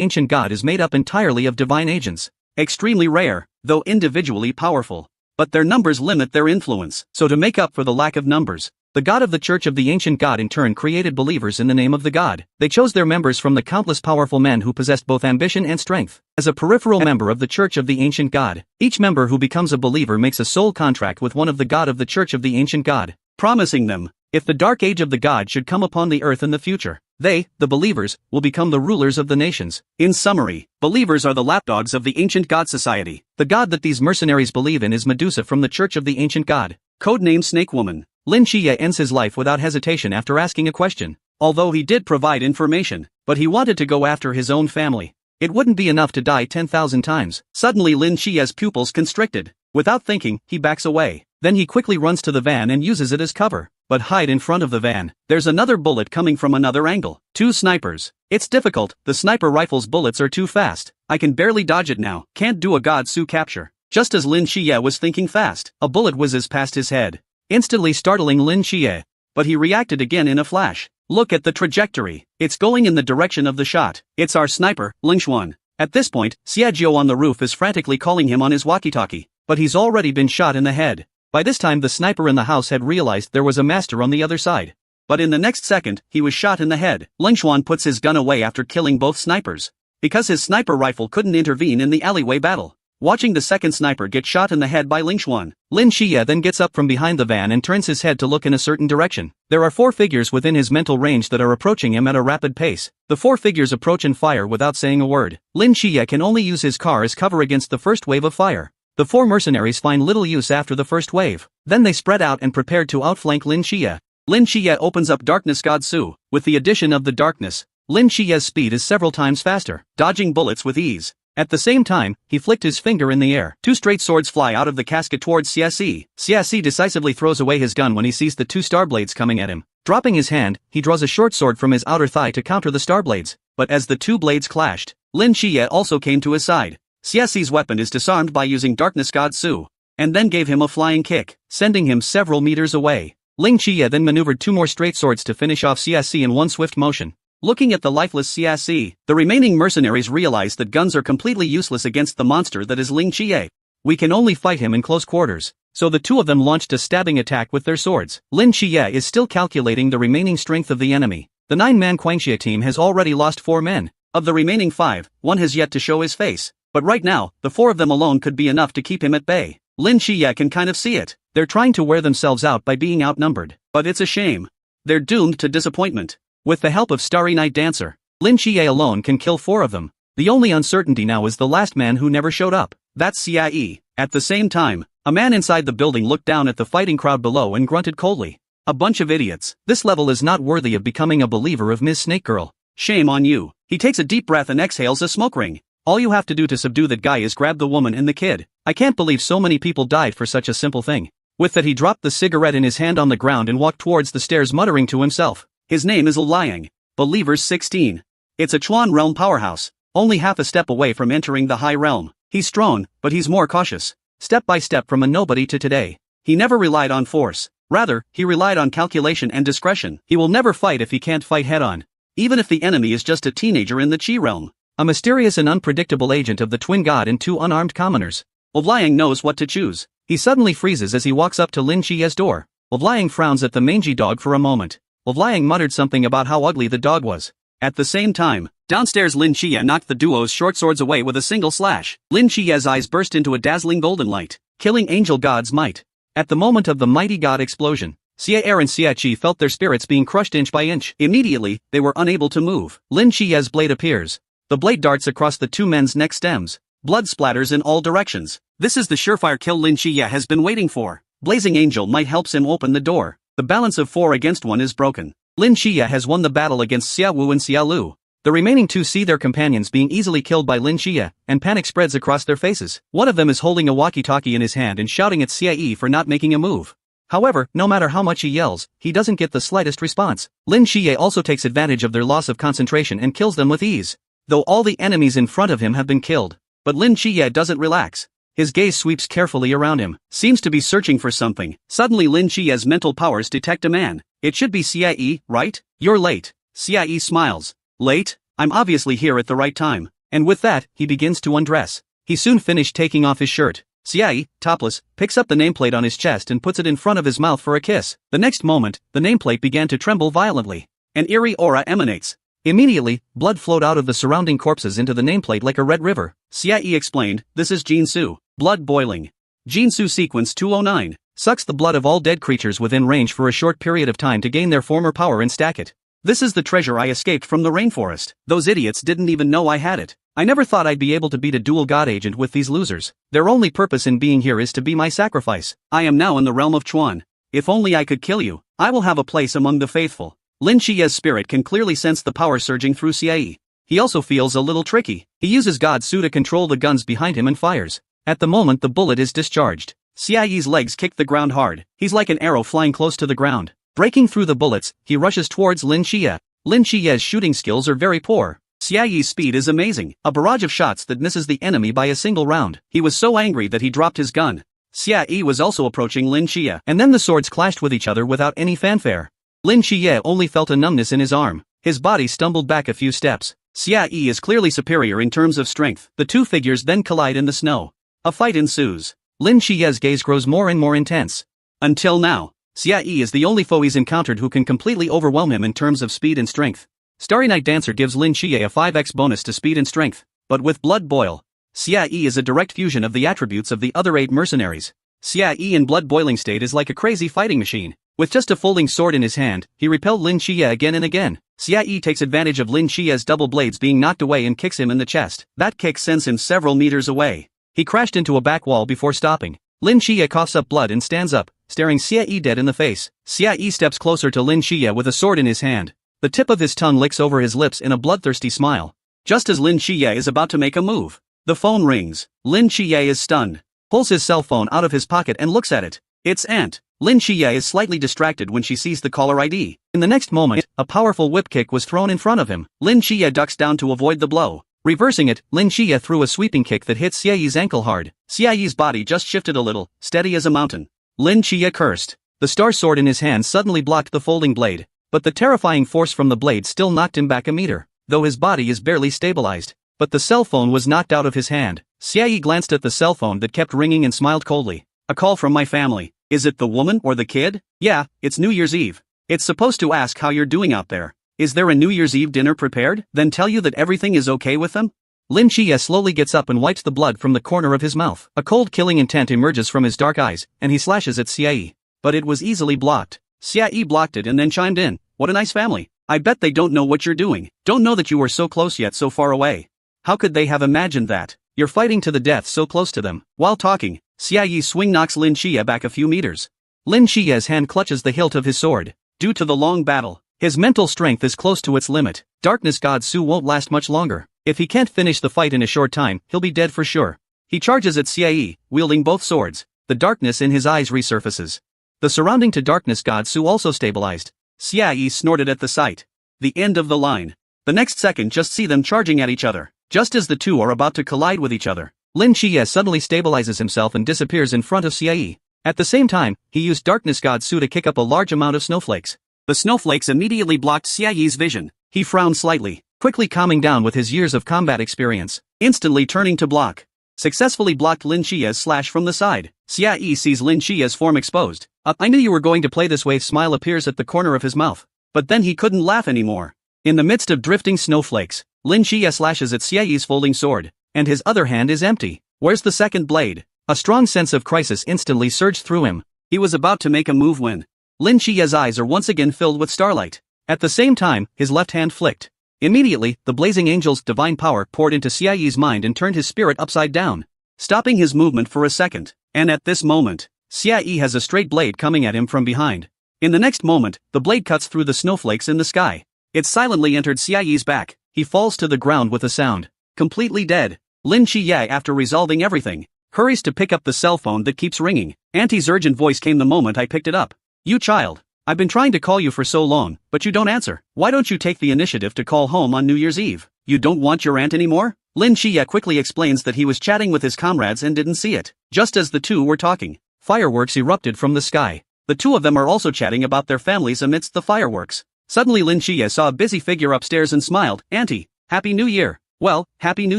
Ancient God is made up entirely of divine agents. Extremely rare, though individually powerful. But their numbers limit their influence, so to make up for the lack of numbers, the God of the Church of the Ancient God in turn created believers in the name of the God. They chose their members from the countless powerful men who possessed both ambition and strength. As a peripheral member of the Church of the Ancient God, each member who becomes a believer makes a soul contract with one of the God of the Church of the Ancient God, promising them, if the dark age of the God should come upon the earth in the future, they, the believers, will become the rulers of the nations. In summary, believers are the lapdogs of the Ancient God Society. The God that these mercenaries believe in is Medusa from the Church of the Ancient God, codenamed Snake Woman. Lin Xie ends his life without hesitation after asking a question. Although he did provide information, but he wanted to go after his own family. It wouldn't be enough to die 10,000 times. Suddenly Lin Xie's pupils constricted. Without thinking, he backs away. Then he quickly runs to the van and uses it as cover. But hide in front of the van. There's another bullet coming from another angle. 2 snipers. It's difficult, the sniper rifle's bullets are too fast. I can barely dodge it now. Can't do a God Su capture. Just as Lin Xie was thinking fast, a bullet whizzes past his head, instantly startling Lin Xie. But he reacted again in a flash. Look at the trajectory. It's going in the direction of the shot. It's our sniper, Ling Xuan. At this point, Xiajiao on the roof is frantically calling him on his walkie-talkie, but he's already been shot in the head. By this time the sniper in the house had realized there was a master on the other side. But in the next second, he was shot in the head. Ling Xuan puts his gun away after killing both snipers, because his sniper rifle couldn't intervene in the alleyway battle. Watching the second sniper get shot in the head by Ling Xuan, Lin Xie then gets up from behind the van and turns his head to look in a certain direction. There are 4 figures within his mental range that are approaching him at a rapid pace. The 4 figures approach and fire without saying a word. Lin Xie can only use his car as cover against the first wave of fire. The 4 mercenaries find little use after the first wave. Then they spread out and prepare to outflank Lin Xie. Lin Xie opens up Darkness God Su. With the addition of the darkness, Lin Xie's speed is several times faster, dodging bullets with ease. At the same time, he flicked his finger in the air. 2 straight swords fly out of the casket towards Xie. Xie decisively throws away his gun when he sees the 2 star blades coming at him. Dropping his hand, he draws a short sword from his outer thigh to counter the star blades. But as the 2 blades clashed, Lin Xie also came to his side. Xie's weapon is disarmed by using Darkness God Su, and then gave him a flying kick, sending him several meters away. Ling Xie then maneuvered 2 more straight swords to finish off Xie in one swift motion. Looking at the lifeless Xie, the remaining mercenaries realize that guns are completely useless against the monster that is Ling Xie. We can only fight him in close quarters. So the 2 of them launched a stabbing attack with their swords. Lin Xie is still calculating the remaining strength of the enemy. The 9-man Guangxia team has already lost 4 men. Of the remaining 5, 1 has yet to show his face. But right now, the 4 of them alone could be enough to keep him at bay. Lin Xie can kind of see it. They're trying to wear themselves out by being outnumbered. But it's a shame. They're doomed to disappointment. With the help of Starry Night Dancer, Lin Xie alone can kill 4 of them. The only uncertainty now is the last man who never showed up. That's Xie. At the same time, a man inside the building looked down at the fighting crowd below and grunted coldly. A bunch of idiots. This level is not worthy of becoming a believer of Ms. Snake Girl. Shame on you. He takes a deep breath and exhales a smoke ring. All you have to do to subdue that guy is grab the woman and the kid. I can't believe so many people died for such a simple thing. With that he dropped the cigarette in his hand on the ground and walked towards the stairs muttering to himself. His name is Liang. Believers 16. It's a Chuan realm powerhouse, only half a step away from entering the high realm. He's strong, but he's more cautious. Step by step from a nobody to today. He never relied on force. Rather, he relied on calculation and discretion. He will never fight if he can't fight head-on. Even if the enemy is just a teenager in the Qi realm. A mysterious and unpredictable agent of the Twin God and 2 unarmed commoners. Liang knows what to choose. He suddenly freezes as he walks up to Lin Xie's door. Liang frowns at the mangy dog for a moment. Liang muttered something about how ugly the dog was. At the same time, downstairs Lin Xie knocked the duo's short swords away with a single slash. Lin Xie's eyes burst into a dazzling golden light, killing Angel God's might. At the moment of the mighty god explosion, Xie and Xie Qi felt their spirits being crushed inch by inch. Immediately, they were unable to move. Lin Xie's blade appears. The blade darts across the 2 men's neck stems. Blood splatters in all directions. This is the surefire kill Lin Xie has been waiting for. Blazing Angel might helps him open the door. The balance of 4 against 1 is broken. Lin Xie has won the battle against Xia Wu and Xia Lu. The remaining 2 see their companions being easily killed by Lin Xie, and panic spreads across their faces. One of them is holding a walkie-talkie in his hand and shouting at Xie for not making a move. However, no matter how much he yells, he doesn't get the slightest response. Lin Xie also takes advantage of their loss of concentration and kills them with ease. Though all the enemies in front of him have been killed. But Lin Xie doesn't relax. His gaze sweeps carefully around him, seems to be searching for something. Suddenly Lin Xie's mental powers detect a man. It should be Xie, right? You're late. Xie smiles. Late? I'm obviously here at the right time. And with that, he begins to undress. He soon finished taking off his shirt. Xie, topless, picks up the nameplate on his chest and puts it in front of his mouth for a kiss. The next moment, the nameplate began to tremble violently. An eerie aura emanates. Immediately, blood flowed out of the surrounding corpses into the nameplate like a red river. Xie explained, this is Jinsu. Blood boiling. Jinsu sequence 209. Sucks the blood of all dead creatures within range for a short period of time to gain their former power and stack it. This is the treasure I escaped from the rainforest. Those idiots didn't even know I had it. I never thought I'd be able to beat a dual god agent with these losers. Their only purpose in being here is to be my sacrifice. I am now in the realm of Chuan. If only I could kill you, I will have a place among the faithful. Lin Xie's spirit can clearly sense the power surging through Xie. He also feels a little tricky. He uses God Su to control the guns behind him and fires. At the moment the bullet is discharged, Xie's legs kick the ground hard. He's like an arrow flying close to the ground. Breaking through the bullets, he rushes towards Lin Xie. Lin Xie's shooting skills are very poor, Xia Yi's speed is amazing, a barrage of shots that misses the enemy by a single round. He was so angry that he dropped his gun. Xia Yi was also approaching Lin Xie, and then the swords clashed with each other without any fanfare. Lin Xie only felt a numbness in his arm. His body stumbled back a few steps. Xia Yi is clearly superior in terms of strength. The two figures then collide in the snow. A fight ensues. Lin Xie's gaze grows more and more intense. Until now, Xia Yi is the only foe he's encountered who can completely overwhelm him in terms of speed and strength. Starry Night Dancer gives Lin Xie a 5x bonus to speed and strength, but with Blood Boil, Xia Yi is a direct fusion of the attributes of the other 8 mercenaries. Xia Yi in blood boiling state is like a crazy fighting machine. With just a folding sword in his hand, he repelled Lin Xie again and again. Xia Yi takes advantage of Lin Xie's double blades being knocked away and kicks him in the chest. That kick sends him several meters away. He crashed into a back wall before stopping. Lin Xie coughs up blood and stands up, staring Xia Yi dead in the face. Xia Yi steps closer to Lin Xie with a sword in his hand. The tip of his tongue licks over his lips in a bloodthirsty smile. Just as Lin Xie is about to make a move, the phone rings. Lin Xie is stunned, pulls his cell phone out of his pocket and looks at it. It's Aunt. Lin Xie is slightly distracted when she sees the caller ID. In the next moment, a powerful whip kick was thrown in front of him. Lin Xie ducks down to avoid the blow. Reversing it, Lin Xie threw a sweeping kick that hit Xia Yi's ankle hard. Xia Yi's body just shifted a little, steady as a mountain. Lin Xie cursed. The star sword in his hand suddenly blocked the folding blade, but the terrifying force from the blade still knocked him back a meter, though his body is barely stabilized. But the cell phone was knocked out of his hand. Xia Yi glanced at the cell phone that kept ringing and smiled coldly. A call from my family. Is it the woman or the kid? Yeah, it's New Year's Eve. It's supposed to ask how you're doing out there. Is there a New Year's Eve dinner prepared? Then tell you that everything is okay with them? Lin Xie slowly gets up and wipes the blood from the corner of his mouth. A cold killing intent emerges from his dark eyes, and he slashes at Xia Yi. But it was easily blocked. Xia Yi blocked it and then chimed in. What a nice family. I bet they don't know what you're doing. Don't know that you were so close yet so far away. How could they have imagined that? You're fighting to the death so close to them. While talking, Xia Yi's swing knocks Lin Xie back a few meters. Lin Xie's hand clutches the hilt of his sword. Due to the long battle, his mental strength is close to its limit. Darkness God Su won't last much longer. If he can't finish the fight in a short time, he'll be dead for sure. He charges at Xia Yi, wielding both swords. The darkness in his eyes resurfaces. The surrounding to Darkness God Su also stabilized. Xia Yi snorted at the sight. The end of the line. The next second just see them charging at each other. Just as the two are about to collide with each other, Lin Xie suddenly stabilizes himself and disappears in front of Xia Yi. At the same time, he used Darkness God Su to kick up a large amount of snowflakes. The snowflakes immediately blocked Xia Yi's vision. He frowned slightly, quickly calming down with his years of combat experience, instantly turning to block. Successfully blocked Lin Xie's slash from the side. Xia Yi sees Lin Xie's form exposed. I knew you were going to play this way. Smile appears at the corner of his mouth. But then he couldn't laugh anymore. In the midst of drifting snowflakes, Lin Xie slashes at Xia Yi's folding sword, and his other hand is empty. Where's the second blade? A strong sense of crisis instantly surged through him. He was about to make a move when Lin Xie's eyes are once again filled with starlight. At the same time, his left hand flicked. Immediately, the blazing angel's divine power poured into Xia Yi's mind and turned his spirit upside down, stopping his movement for a second. And at this moment, Xia Yi has a straight blade coming at him from behind. In the next moment, the blade cuts through the snowflakes in the sky. It silently entered Xia Yi's back. He falls to the ground with a sound. Completely dead. Lin Xie, after resolving everything, hurries to pick up the cell phone that keeps ringing. Auntie's urgent voice came the moment I picked it up. You child. I've been trying to call you for so long, but you don't answer. Why don't you take the initiative to call home on New Year's Eve? You don't want your aunt anymore? Lin Xie quickly explains that he was chatting with his comrades and didn't see it. Just as the two were talking, fireworks erupted from the sky. The two of them are also chatting about their families amidst the fireworks. Suddenly Lin Xie saw a busy figure upstairs and smiled. Auntie, Happy New Year. Well, Happy New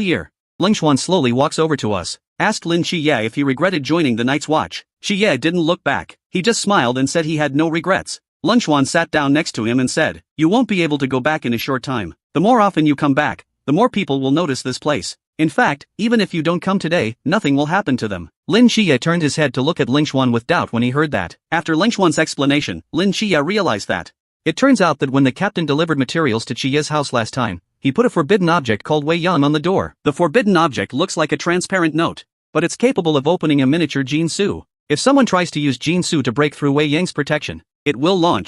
Year. Lingxuan slowly walks over to us, asked Lin Xie if he regretted joining the Night's Watch. Xie didn't look back. He just smiled and said he had no regrets. Lingxuan sat down next to him and said, you won't be able to go back in a short time. The more often you come back, the more people will notice this place. In fact, even if you don't come today, nothing will happen to them. Lin Xie turned his head to look at Lingxuan with doubt when he heard that. After Lingxuan's explanation, Lin Xie realized that it turns out that when the captain delivered materials to Qiye's house last time, he put a forbidden object called Wei Yan on the door. The forbidden object looks like a transparent note, but it's capable of opening a miniature Jin Su. If someone tries to use Jin Su to break through Wei Yang's protection, it will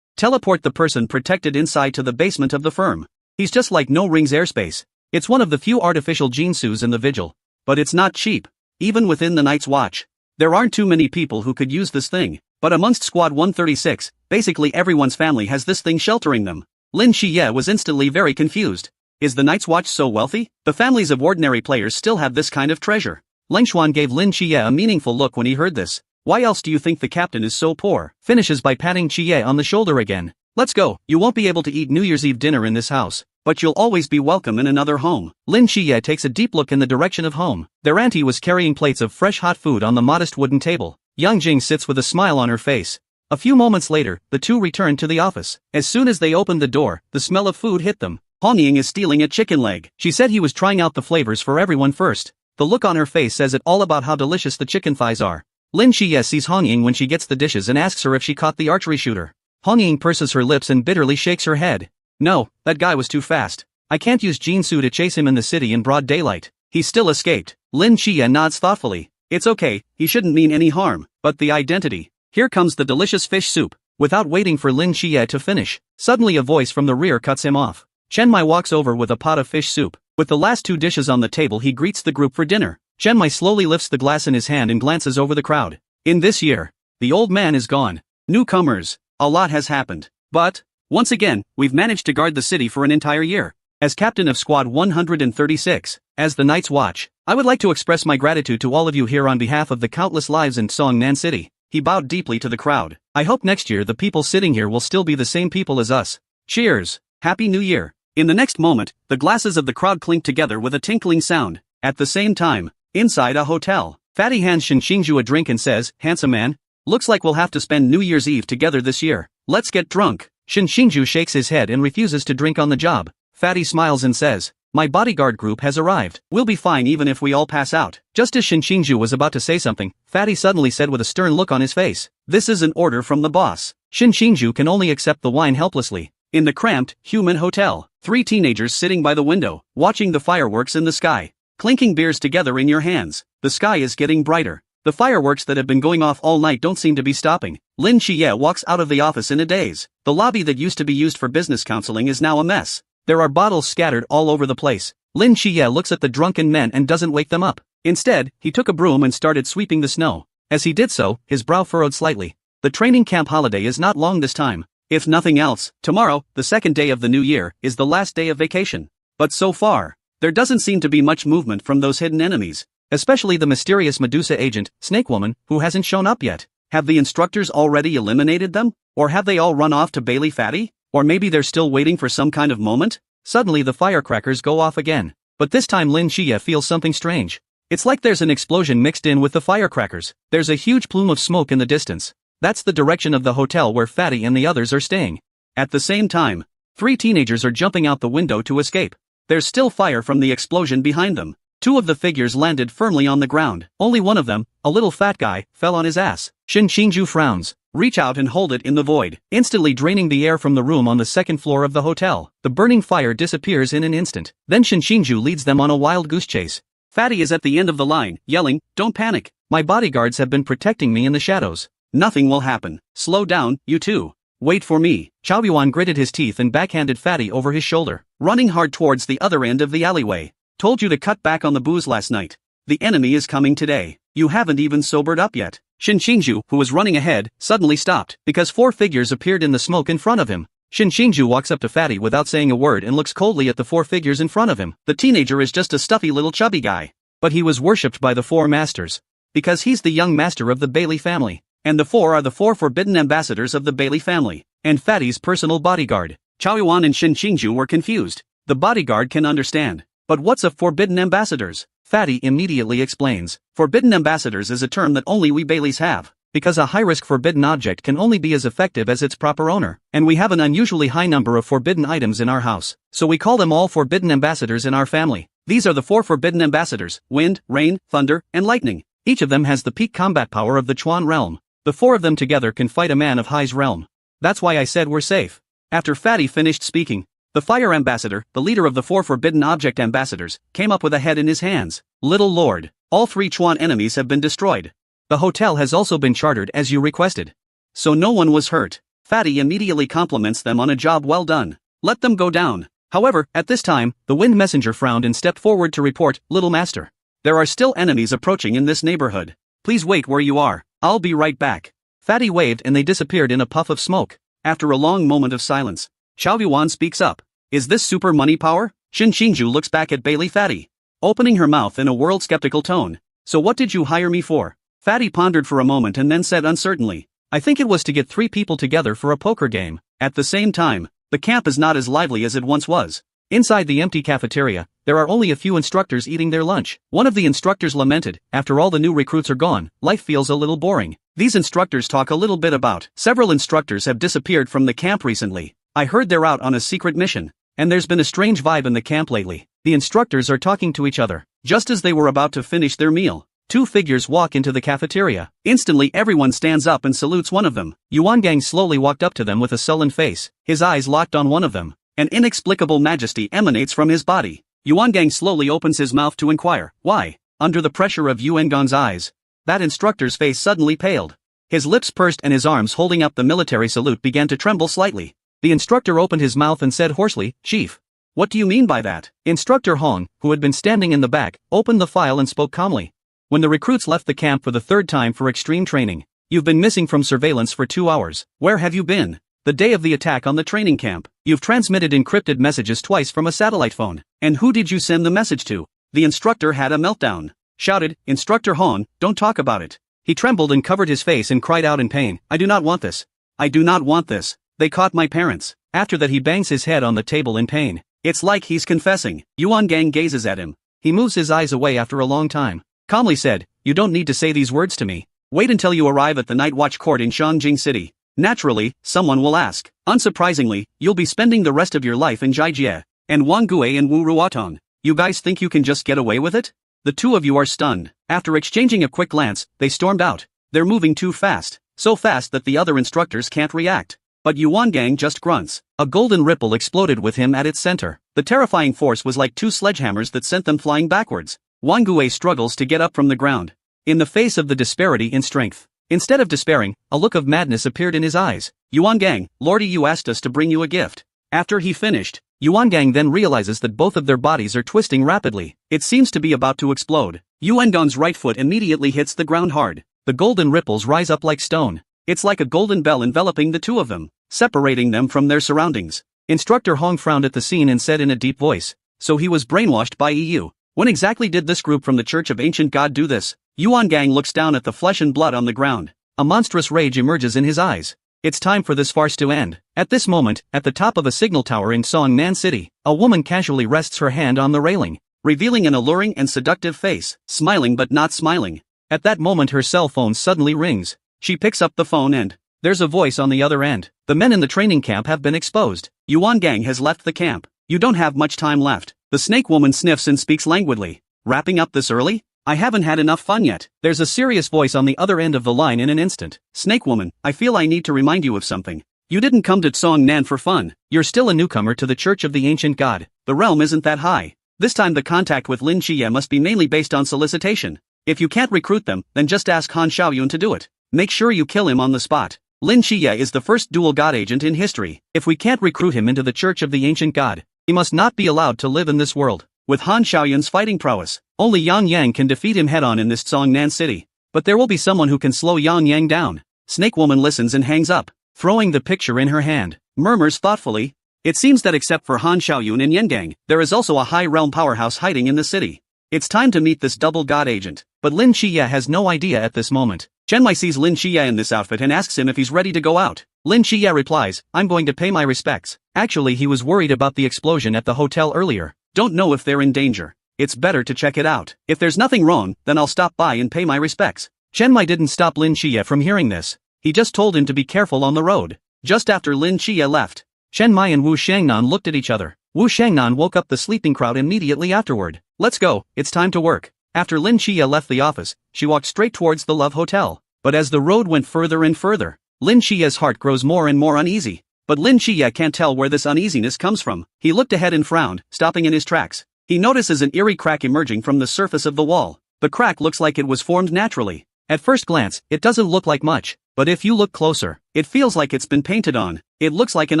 teleport the person protected inside to the basement of the firm. He's just like No Ring's airspace. It's one of the few artificial Jin Sus in the Vigil, but it's not cheap. Even within the Night's Watch, there aren't too many people who could use this thing. But amongst Squad 136, basically everyone's family has this thing sheltering them. Lin Xie was instantly very confused. Is the Night's Watch so wealthy? The families of ordinary players still have this kind of treasure. Lin Xuan gave Lin Qiye a meaningful look when he heard this. Why else do you think the captain is so poor? Finishes by patting Qiye on the shoulder again. Let's go. You won't be able to eat New Year's Eve dinner in this house, but you'll always be welcome in another home. Lin Qiye takes a deep look in the direction of home. Their auntie was carrying plates of fresh hot food on the modest wooden table. Yang Jing sits with a smile on her face. A few moments later, the two returned to the office. As soon as they opened the door, the smell of food hit them. Hong Ying is stealing a chicken leg. She said he was trying out the flavors for everyone first. The look on her face says it all about how delicious the chicken thighs are. Lin Qiye sees Hong Ying when she gets the dishes and asks her if she caught the archery shooter. Hong Ying purses her lips and bitterly shakes her head. No, that guy was too fast. I can't use Jinsu to chase him in the city in broad daylight. He still escaped. Lin Qiye nods thoughtfully. It's okay, he shouldn't mean any harm, but the identity. Here comes the delicious fish soup. Without waiting for Lin Qiye to finish, suddenly a voice from the rear cuts him off. Chen Mai walks over with a pot of fish soup. With the last two dishes on the table, he greets the group for dinner. Chen Mai slowly lifts the glass in his hand and glances over the crowd. In this year, the old man is gone. Newcomers, a lot has happened. But, once again, we've managed to guard the city for an entire year. As captain of Squad 136, as the Night's Watch, I would like to express my gratitude to all of you here on behalf of the countless lives in Songnan City. He bowed deeply to the crowd. I hope next year the people sitting here will still be the same people as us. Cheers! Happy New Year! In the next moment, the glasses of the crowd clinked together with a tinkling sound. At the same time, inside a hotel, Fatty hands Shen Xingju a drink and says, "Handsome man, looks like we'll have to spend New Year's Eve together this year. Let's get drunk." Shen Xingju shakes his head and refuses to drink on the job. Fatty smiles and says, "My bodyguard group has arrived. We'll be fine even if we all pass out." Just as Shen Xingju was about to say something, Fatty suddenly said with a stern look on his face, "This is an order from the boss." Shen Xingju can only accept the wine helplessly. In the cramped, human hotel, three teenagers sitting by the window, watching the fireworks in the sky. Clinking beers together in your hands. The sky is getting brighter. The fireworks that have been going off all night don't seem to be stopping. Lin Qiye walks out of the office in a daze. The lobby that used to be used for business counseling is now a mess. There are bottles scattered all over the place. Lin Qiye looks at the drunken men and doesn't wake them up. Instead, he took a broom and started sweeping the snow. As he did so, his brow furrowed slightly. The training camp holiday is not long this time. If nothing else, tomorrow, the second day of the new year, is the last day of vacation. But so far, there doesn't seem to be much movement from those hidden enemies, especially the mysterious Medusa agent, Snake Woman, who hasn't shown up yet. Have the instructors already eliminated them? Or have they all run off to Bailey Fatty? Or maybe they're still waiting for some kind of moment? Suddenly the firecrackers go off again. But this time Lin Qiye feels something strange. It's like there's an explosion mixed in with the firecrackers. There's a huge plume of smoke in the distance. That's the direction of the hotel where Fatty and the others are staying. At the same time, three teenagers are jumping out the window to escape. There's still fire from the explosion behind them. Two of the figures landed firmly on the ground. Only one of them, a little fat guy, fell on his ass. Shen Xingju frowns. Reach out and hold it in the void, instantly draining the air from the room on the second floor of the hotel. The burning fire disappears in an instant. Then Shen Xingju leads them on a wild goose chase. Fatty is at the end of the line, yelling, "Don't panic. My bodyguards have been protecting me in the shadows. Nothing will happen. Slow down, you two. Wait for me." Chao Yuan gritted his teeth and backhanded Fatty over his shoulder, running hard towards the other end of the alleyway. "Told you to cut back on the booze last night. The enemy is coming today. You haven't even sobered up yet." Shen Xingju, who was running ahead, suddenly stopped, because four figures appeared in the smoke in front of him. Shen Xingju walks up to Fatty without saying a word and looks coldly at the four figures in front of him. The teenager is just a stuffy little chubby guy. But he was worshipped by the four masters. Because he's the young master of the Bailey family. And the four are the four forbidden ambassadors of the Bailey family, and Fatty's personal bodyguard. Chao Yuan and Shen Xingju were confused. The bodyguard can understand. But what's a forbidden ambassadors? Fatty immediately explains. Forbidden ambassadors is a term that only we Baileys have, because a high-risk forbidden object can only be as effective as its proper owner, and we have an unusually high number of forbidden items in our house, so we call them all forbidden ambassadors in our family. These are the four forbidden ambassadors: wind, rain, thunder, and lightning. Each of them has the peak combat power of the Chuan realm. The four of them together can fight a man of Hai's realm. That's why I said we're safe. After Fatty finished speaking, the fire ambassador, the leader of the four forbidden object ambassadors, came up with a head in his hands. "Little lord, all three Chuan enemies have been destroyed. The hotel has also been chartered as you requested. So no one was hurt." Fatty immediately compliments them on a job well done. "Let them go down." However, at this time, the wind messenger frowned and stepped forward to report, "Little master. There are still enemies approaching in this neighborhood. Please wait where you are. I'll be right back." Fatty waved and they disappeared in a puff of smoke. After a long moment of silence, Chao Yuan speaks up. "Is this super money power? Shin Shinju looks back at Bailey Fatty, opening her mouth in a world skeptical tone. So what did you hire me for? Fatty pondered for a moment and then said uncertainly, I think it was to get 3 people together for a poker game. At the same time, the camp is not as lively as it once was. Inside the empty cafeteria, there are only a few instructors eating their lunch. One of the instructors lamented, after all the new recruits are gone, life feels a little boring. These instructors talk a little bit about. Several instructors have disappeared from the camp recently. I heard they're out on a secret mission. And there's been a strange vibe in the camp lately. The instructors are talking to each other. Just as they were about to finish their meal, 2 figures walk into the cafeteria. Instantly everyone stands up and salutes one of them. Yuan Gang slowly walked up to them with a sullen face, his eyes locked on one of them. An inexplicable majesty emanates from his body. Yuan Gang slowly opens his mouth to inquire, why? Under the pressure of Yuan Gang's eyes, that instructor's face suddenly paled. His lips pursed and his arms holding up the military salute began to tremble slightly. The instructor opened his mouth and said hoarsely, Chief. What do you mean by that? Instructor Hong, who had been standing in the back, opened the file and spoke calmly. When the recruits left the camp for the 3rd time for extreme training, you've been missing from surveillance for 2 hours. Where have you been? The day of the attack on the training camp, you've transmitted encrypted messages twice from a satellite phone. And who did you send the message to? The instructor had a meltdown. Shouted, Instructor Hong, don't talk about it. He trembled and covered his face and cried out in pain, I do not want this. I do not want this. They caught my parents. After that he bangs his head on the table in pain. It's like he's confessing. Yuan Gang gazes at him. He moves his eyes away after a long time. Calmly said, you don't need to say these words to me. Wait until you arrive at the night watch court in Shangjing City. Naturally, someone will ask. Unsurprisingly, you'll be spending the rest of your life in Jiajie, and Wangue and Wu Ruotong. You guys think you can just get away with it? The 2 of you are stunned. After exchanging a quick glance, they stormed out. They're moving too fast. So fast that the other instructors can't react. But Yuan Gang just grunts. A golden ripple exploded with him at its center. The terrifying force was like 2 sledgehammers that sent them flying backwards. Wangue struggles to get up from the ground. In the face of the disparity in strength, instead of despairing, a look of madness appeared in his eyes. Yuan Gang, Lordy, you asked us to bring you a gift. After he finished, Yuan Gang then realizes that both of their bodies are twisting rapidly. It seems to be about to explode. Yuan Gang's right foot immediately hits the ground hard. The golden ripples rise up like stone. It's like a golden bell enveloping the 2 of them, separating them from their surroundings. Instructor Hong frowned at the scene and said in a deep voice, so he was brainwashed by EU. When exactly did this group from the Church of Ancient God do this? Yuan Gang looks down at the flesh and blood on the ground. A monstrous rage emerges in his eyes. It's time for this farce to end. At this moment, at the top of a signal tower in Songnan City, a woman casually rests her hand on the railing, revealing an alluring and seductive face, smiling but not smiling. At that moment her cell phone suddenly rings. She picks up the phone and there's a voice on the other end. The men in the training camp have been exposed. Yuan Gang has left the camp. You don't have much time left. The snake woman sniffs and speaks languidly. Wrapping up this early? I haven't had enough fun yet. There's a serious voice on the other end of the line in an instant. Snake woman, I feel I need to remind you of something. You didn't come to Songnan for fun. You're still a newcomer to the Church of the Ancient God. The realm isn't that high. This time the contact with Lin Xie must be mainly based on solicitation. If you can't recruit them, then just ask Han Xiaoyun to do it. Make sure you kill him on the spot. Lin Xie is the first dual god agent in history. If we can't recruit him into the Church of the Ancient God, he must not be allowed to live in this world. With Han Xiaoyun's fighting prowess, only Yang Yang can defeat him head-on in this Songnan City. But there will be someone who can slow Yang Yang down. Snake woman listens and hangs up, throwing the picture in her hand, murmurs thoughtfully. It seems that except for Han Xiaoyun and Yengang, there is also a high realm powerhouse hiding in the city. It's time to meet this double god agent. But Lin Xie has no idea at this moment. Chen Mai sees Lin Xie in this outfit and asks him if he's ready to go out. Lin Xie replies, I'm going to pay my respects. Actually he was worried about the explosion at the hotel earlier. Don't know if they're in danger. It's better to check it out. If there's nothing wrong, then I'll stop by and pay my respects. Chen Mai didn't stop Lin Xie from hearing this. He just told him to be careful on the road. Just after Lin Xie left, Chen Mai and Wu Shangnan looked at each other. Wu Shangnan woke up the sleeping crowd immediately afterward. Let's go, it's time to work. After Lin Xie left the office, she walked straight towards the Love Hotel. But as the road went further and further, Lin Xie's heart grows more and more uneasy. But Lin Xie can't tell where this uneasiness comes from. He looked ahead and frowned, stopping in his tracks. He notices an eerie crack emerging from the surface of the wall. The crack looks like it was formed naturally. At first glance, it doesn't look like much, but if you look closer, it feels like it's been painted on. It looks like an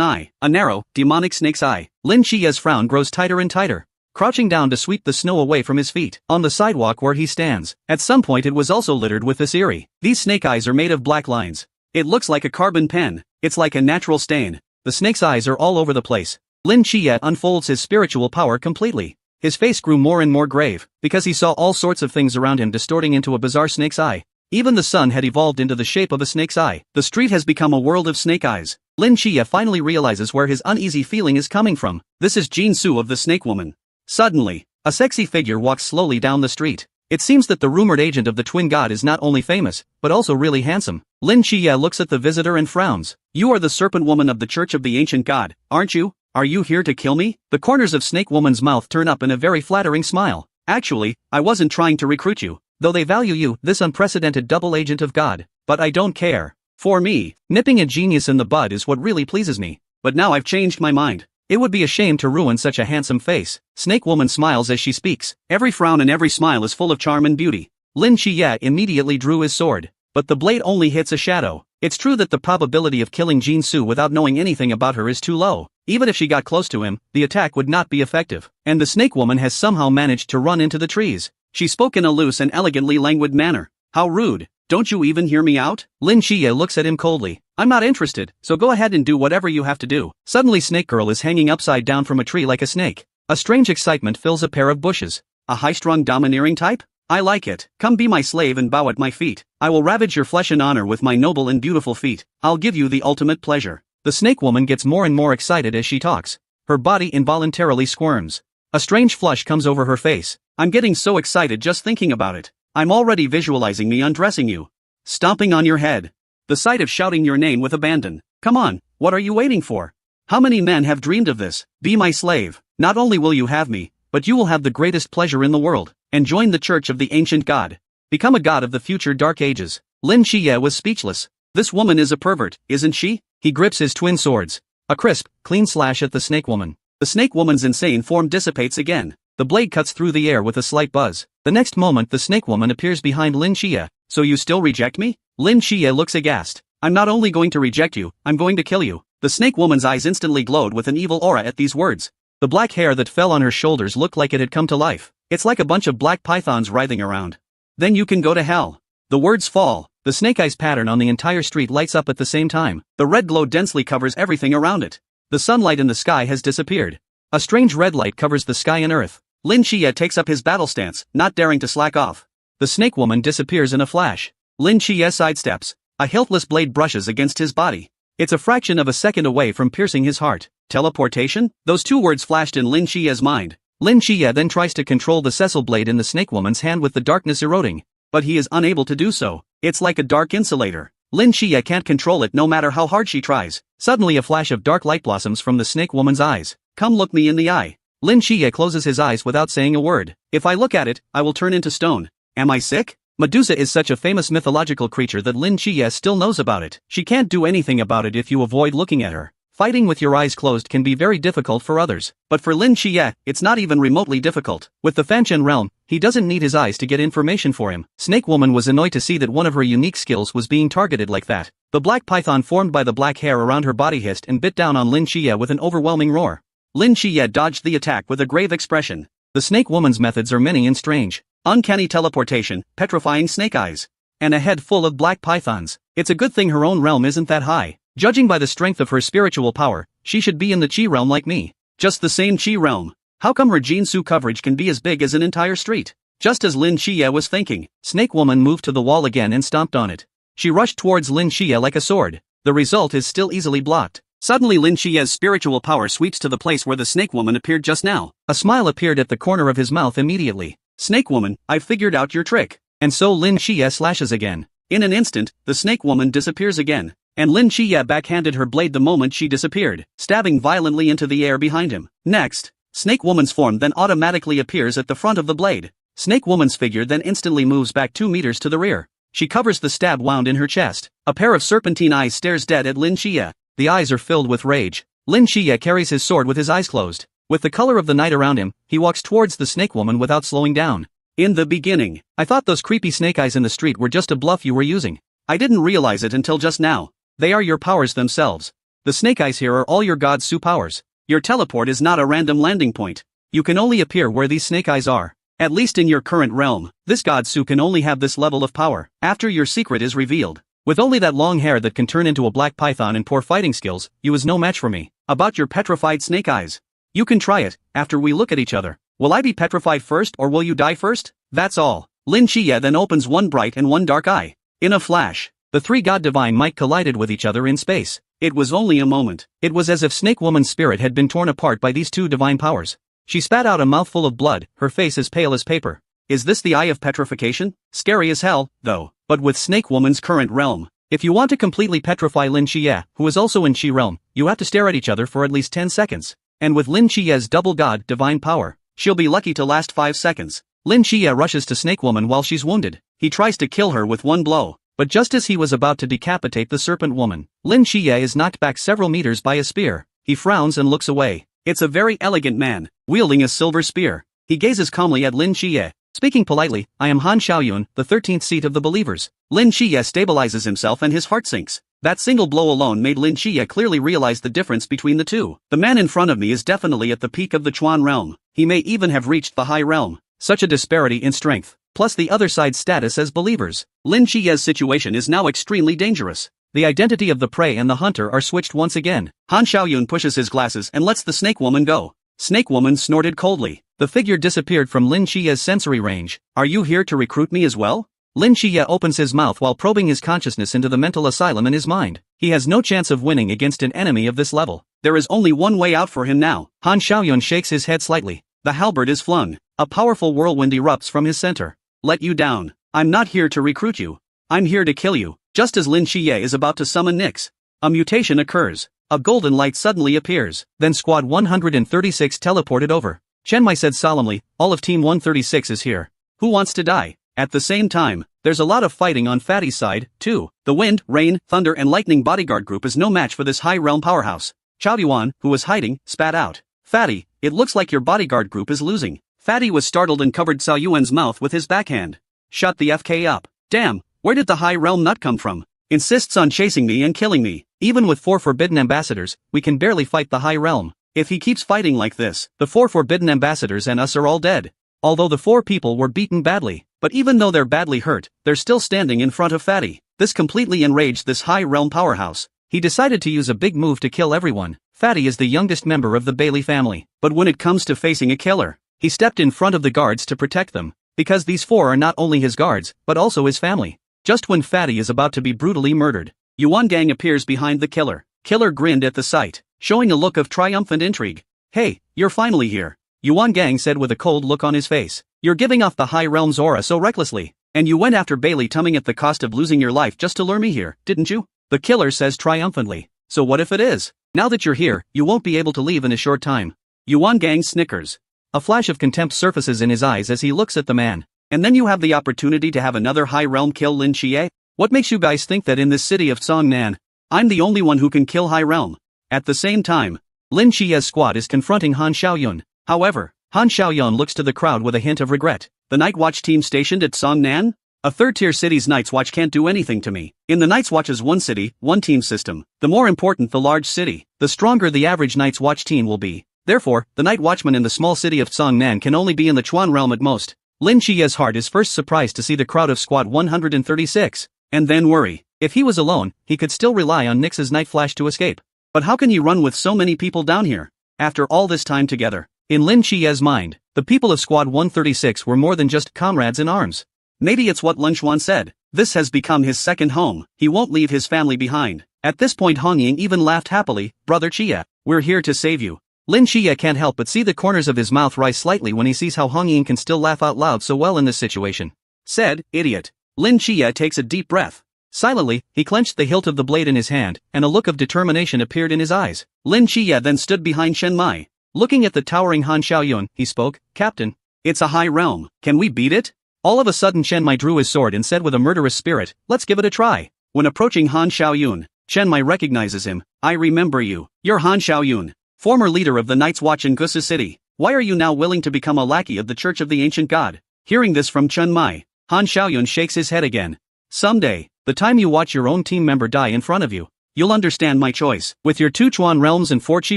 eye, a narrow, demonic snake's eye. Lin Xie's frown grows tighter and tighter, crouching down to sweep the snow away from his feet. On the sidewalk where he stands, at some point it was also littered with this eerie. These snake eyes are made of black lines. It looks like a carbon pen. It's like a natural stain. The snake's eyes are all over the place. Lin Xie unfolds his spiritual power completely. His face grew more and more grave, because he saw all sorts of things around him distorting into a bizarre snake's eye. Even the sun had evolved into the shape of a snake's eye. The street has become a world of snake eyes. Lin Xie finally realizes where his uneasy feeling is coming from. This is Jin Su of the Snake Woman. Suddenly, a sexy figure walks slowly down the street. It seems that the rumored agent of the twin god is not only famous, but also really handsome. Lin Xie looks at the visitor and frowns. "You are the serpent woman of the Church of the Ancient God, aren't you? Are you here to kill me?" The corners of Snake Woman's mouth turn up in a very flattering smile. "Actually, I wasn't trying to recruit you, though they value you, this unprecedented double agent of God. But I don't care. For me, nipping a genius in the bud is what really pleases me. But now I've changed my mind. It would be a shame to ruin such a handsome face." Snake Woman smiles as she speaks. Every frown and every smile is full of charm and beauty. Lin Xie immediately drew his sword. But the blade only hits a shadow. It's true that the probability of killing Jin Su without knowing anything about her is too low. Even if she got close to him, the attack would not be effective. And the Snake Woman has somehow managed to run into the trees. She spoke in a loose and elegantly languid manner. "How rude. Don't you even hear me out?" Lin Xie looks at him coldly. "I'm not interested, so go ahead and do whatever you have to do." Suddenly Snake Girl is hanging upside down from a tree like a snake. A strange excitement fills a pair of bushes. A high-strung domineering type? I like it. Come be my slave and bow at my feet. I will ravage your flesh in honor with my noble and beautiful feet. I'll give you the ultimate pleasure. The Snake Woman gets more and more excited as she talks. Her body involuntarily squirms. A strange flush comes over her face. "I'm getting so excited just thinking about it. I'm already visualizing me undressing you. Stomping on your head. The sight of shouting your name with abandon. Come on, what are you waiting for? How many men have dreamed of this? Be my slave. Not only will you have me, but you will have the greatest pleasure in the world, and join the Church of the Ancient God. Become a god of the future dark ages." Lin Xie was speechless. This woman is a pervert, isn't she? He grips his twin swords. A crisp, clean slash at the Snake Woman. The Snake Woman's insane form dissipates again. The blade cuts through the air with a slight buzz. The next moment the Snake Woman appears behind Lin Xie. "So you still reject me?" Lin Xie looks aghast. "I'm not only going to reject you, I'm going to kill you." The Snake Woman's eyes instantly glowed with an evil aura at these words. The black hair that fell on her shoulders looked like it had come to life. It's like a bunch of black pythons writhing around. "Then you can go to hell." The words fall. The snake eyes pattern on the entire street lights up at the same time. The red glow densely covers everything around it. The sunlight in the sky has disappeared. A strange red light covers the sky and earth. Lin Xie takes up his battle stance, not daring to slack off. The Snake Woman disappears in a flash. Lin Xie sidesteps. A hiltless blade brushes against his body. It's a fraction of a second away from piercing his heart. Teleportation? Those two words flashed in Lin Xie's mind. Lin Xie then tries to control the sessile blade in the Snake Woman's hand with the darkness eroding. But he is unable to do so. It's like a dark insulator. Lin Xie can't control it no matter how hard she tries. Suddenly a flash of dark light blossoms from the Snake Woman's eyes. "Come look me in the eye." Lin Xie closes his eyes without saying a word. "If I look at it, I will turn into stone. Am I sick?" Medusa is such a famous mythological creature that Lin Xie still knows about it. She can't do anything about it if you avoid looking at her. Fighting with your eyes closed can be very difficult for others. But for Lin Xie, it's not even remotely difficult. With the Fanchen realm, he doesn't need his eyes to get information for him. Snake Woman was annoyed to see that one of her unique skills was being targeted like that. The black python formed by the black hair around her body hissed and bit down on Lin Xie with an overwhelming roar. Lin Xie dodged the attack with a grave expression. The Snake Woman's methods are many and strange. Uncanny teleportation, petrifying snake eyes, and a head full of black pythons. It's a good thing her own realm isn't that high. Judging by the strength of her spiritual power, she should be in the Chi realm like me. Just the same Chi realm. How come her Jin Su coverage can be as big as an entire street? Just as Lin Xie was thinking, Snake Woman moved to the wall again and stomped on it. She rushed towards Lin Xie like a sword. The result is still easily blocked. Suddenly Lin Xie's spiritual power sweeps to the place where the Snake Woman appeared just now. A smile appeared at the corner of his mouth immediately. "Snake Woman, I've figured out your trick." And so Lin Xie slashes again. In an instant, the Snake Woman disappears again. And Lin Xie backhanded her blade the moment she disappeared, stabbing violently into the air behind him. Next, Snake Woman's form then automatically appears at the front of the blade. Snake Woman's figure then instantly moves back 2 meters to the rear. She covers the stab wound in her chest. A pair of serpentine eyes stares dead at Lin Xie. The eyes are filled with rage. Lin Xie carries his sword with his eyes closed. With the color of the night around him, he walks towards the Snake Woman without slowing down. "In the beginning, I thought those creepy snake eyes in the street were just a bluff you were using. I didn't realize it until just now. They are your powers themselves. The snake eyes here are all your God Su powers. Your teleport is not a random landing point. You can only appear where these snake eyes are. At least in your current realm, this God Su can only have this level of power. After your secret is revealed, With only that long hair that can turn into a black python and poor fighting skills, you is no match for me. About your petrified snake eyes. You can try it, after we look at each other. Will I be petrified first or will you die first? That's all. Lin Chia then opens one bright and one dark eye. In a flash, the three god divine might collided with each other in space. It was only a moment. It was as if Snake Woman's spirit had been torn apart by these two divine powers. She spat out a mouthful of blood, her face as pale as paper. Is this the eye of petrification? Scary as hell, though, but with Snake Woman's current realm. If you want to completely petrify Lin Chia, who is also in Chi realm, you have to stare at each other for at least 10 seconds. And with Lin Chia's double god divine power, she'll be lucky to last 5 seconds. Lin Chia rushes to Snake Woman while she's wounded. He tries to kill her with one blow, but just as he was about to decapitate the Serpent Woman, Lin Chia is knocked back several meters by a spear. He frowns and looks away. It's a very elegant man, wielding a silver spear. He gazes calmly at Lin Chia. Speaking politely, I am Han Xiaoyun, the 13th seat of the believers. Lin Chia stabilizes himself and his heart sinks. That single blow alone made Lin Chia clearly realize the difference between the two. The man in front of me is definitely at the peak of the Chuan realm. He may even have reached the high realm. Such a disparity in strength, plus the other side's status as believers. Lin Chia's situation is now extremely dangerous. The identity of the prey and the hunter are switched once again. Han Xiaoyun pushes his glasses and lets the Snake Woman go. Snake Woman snorted coldly. The figure disappeared from Lin Chia's sensory range. Are you here to recruit me as well? Lin Chia opens his mouth while probing his consciousness into the mental asylum in his mind. He has no chance of winning against an enemy of this level. There is only one way out for him now. Han Xiaoyun shakes his head slightly. The halberd is flung. A powerful whirlwind erupts from his center. Let you down. I'm not here to recruit you. I'm here to kill you. Just as Lin Chia is about to summon Nyx, a mutation occurs. A golden light suddenly appears. Then Squad 136 teleported over. Chen Mai said solemnly, all of Team 136 is here. Who wants to die? At the same time, there's a lot of fighting on Fatty's side, too. The Wind, Rain, Thunder and Lightning bodyguard group is no match for this high realm powerhouse. Chao Yuan, who was hiding, spat out. Fatty, it looks like your bodyguard group is losing. Fatty was startled and covered Cao Yuan's mouth with his backhand. Shut the FK up. Damn, where did the high realm nut come from? Insists on chasing me and killing me. Even with 4 forbidden ambassadors, we can barely fight the high realm. If he keeps fighting like this, the 4 forbidden ambassadors and us are all dead. Although the 4 people were beaten badly, but even though they're badly hurt, they're still standing in front of Fatty. This completely enraged this high realm powerhouse. He decided to use a big move to kill everyone. Fatty is the youngest member of the Bailey family, but when it comes to facing a killer, he stepped in front of the guards to protect them, because these 4 are not only his guards, but also his family. Just when Fatty is about to be brutally murdered, Yuan Gang appears behind the killer. Killer grinned at the sight, showing a look of triumphant intrigue. Hey, you're finally here, Yuan Gang said with a cold look on his face. You're giving off the high realm's aura so recklessly, and you went after Bailey Tumming at the cost of losing your life just to lure me here, didn't you? The killer says triumphantly. So what if it is? Now that you're here, you won't be able to leave in a short time. Yuan Gang snickers. A flash of contempt surfaces in his eyes as he looks at the man. And then you have the opportunity to have another high realm kill Lin Chia? What makes you guys think that in this city of Songnan, I'm the only one who can kill high realm? At the same time, Lin Chia's squad is confronting Han Xiaoyun. However, Han Xiaoyun looks to the crowd with a hint of regret. The Night Watch team stationed at Songnan? A third-tier city's Night's Watch can't do anything to me. In the Night's Watch's one city, one team system, the more important the large city, the stronger the average Night's Watch team will be. Therefore, the Night Watchman in the small city of Songnan can only be in the Chuan realm at most. Lin Chia's heart is first surprised to see the crowd of Squad 136, and then worry. If he was alone, he could still rely on Nyx's Night Flash to escape. But how can he run with so many people down here, after all this time together? In Lin Chia's mind, the people of Squad 136 were more than just comrades in arms. Maybe it's what Lin Xuan said. This has become his second home. He won't leave his family behind. At this point Hong Ying even laughed happily. Brother Chia, we're here to save you. Lin Chia can't help but see the corners of his mouth rise slightly when he sees how Hong Ying can still laugh out loud so well in this situation. Said, idiot. Lin Chia takes a deep breath. Silently, he clenched the hilt of the blade in his hand, and a look of determination appeared in his eyes. Lin Chia then stood behind Chen Mai. Looking at the towering Han Xiaoyun, he spoke, Captain, it's a high realm. Can we beat it? All of a sudden Chen Mai drew his sword and said with a murderous spirit, let's give it a try. When approaching Han Xiaoyun, Chen Mai recognizes him. I remember you. You're Han Xiaoyun, former leader of the Night's Watch in Gusa City. Why are you now willing to become a lackey of the Church of the Ancient God? Hearing this from Chen Mai, Han Xiaoyun shakes his head again. Someday, the time you watch your own team member die in front of you, you'll understand my choice. With your 2 Chuan realms and 4 Chi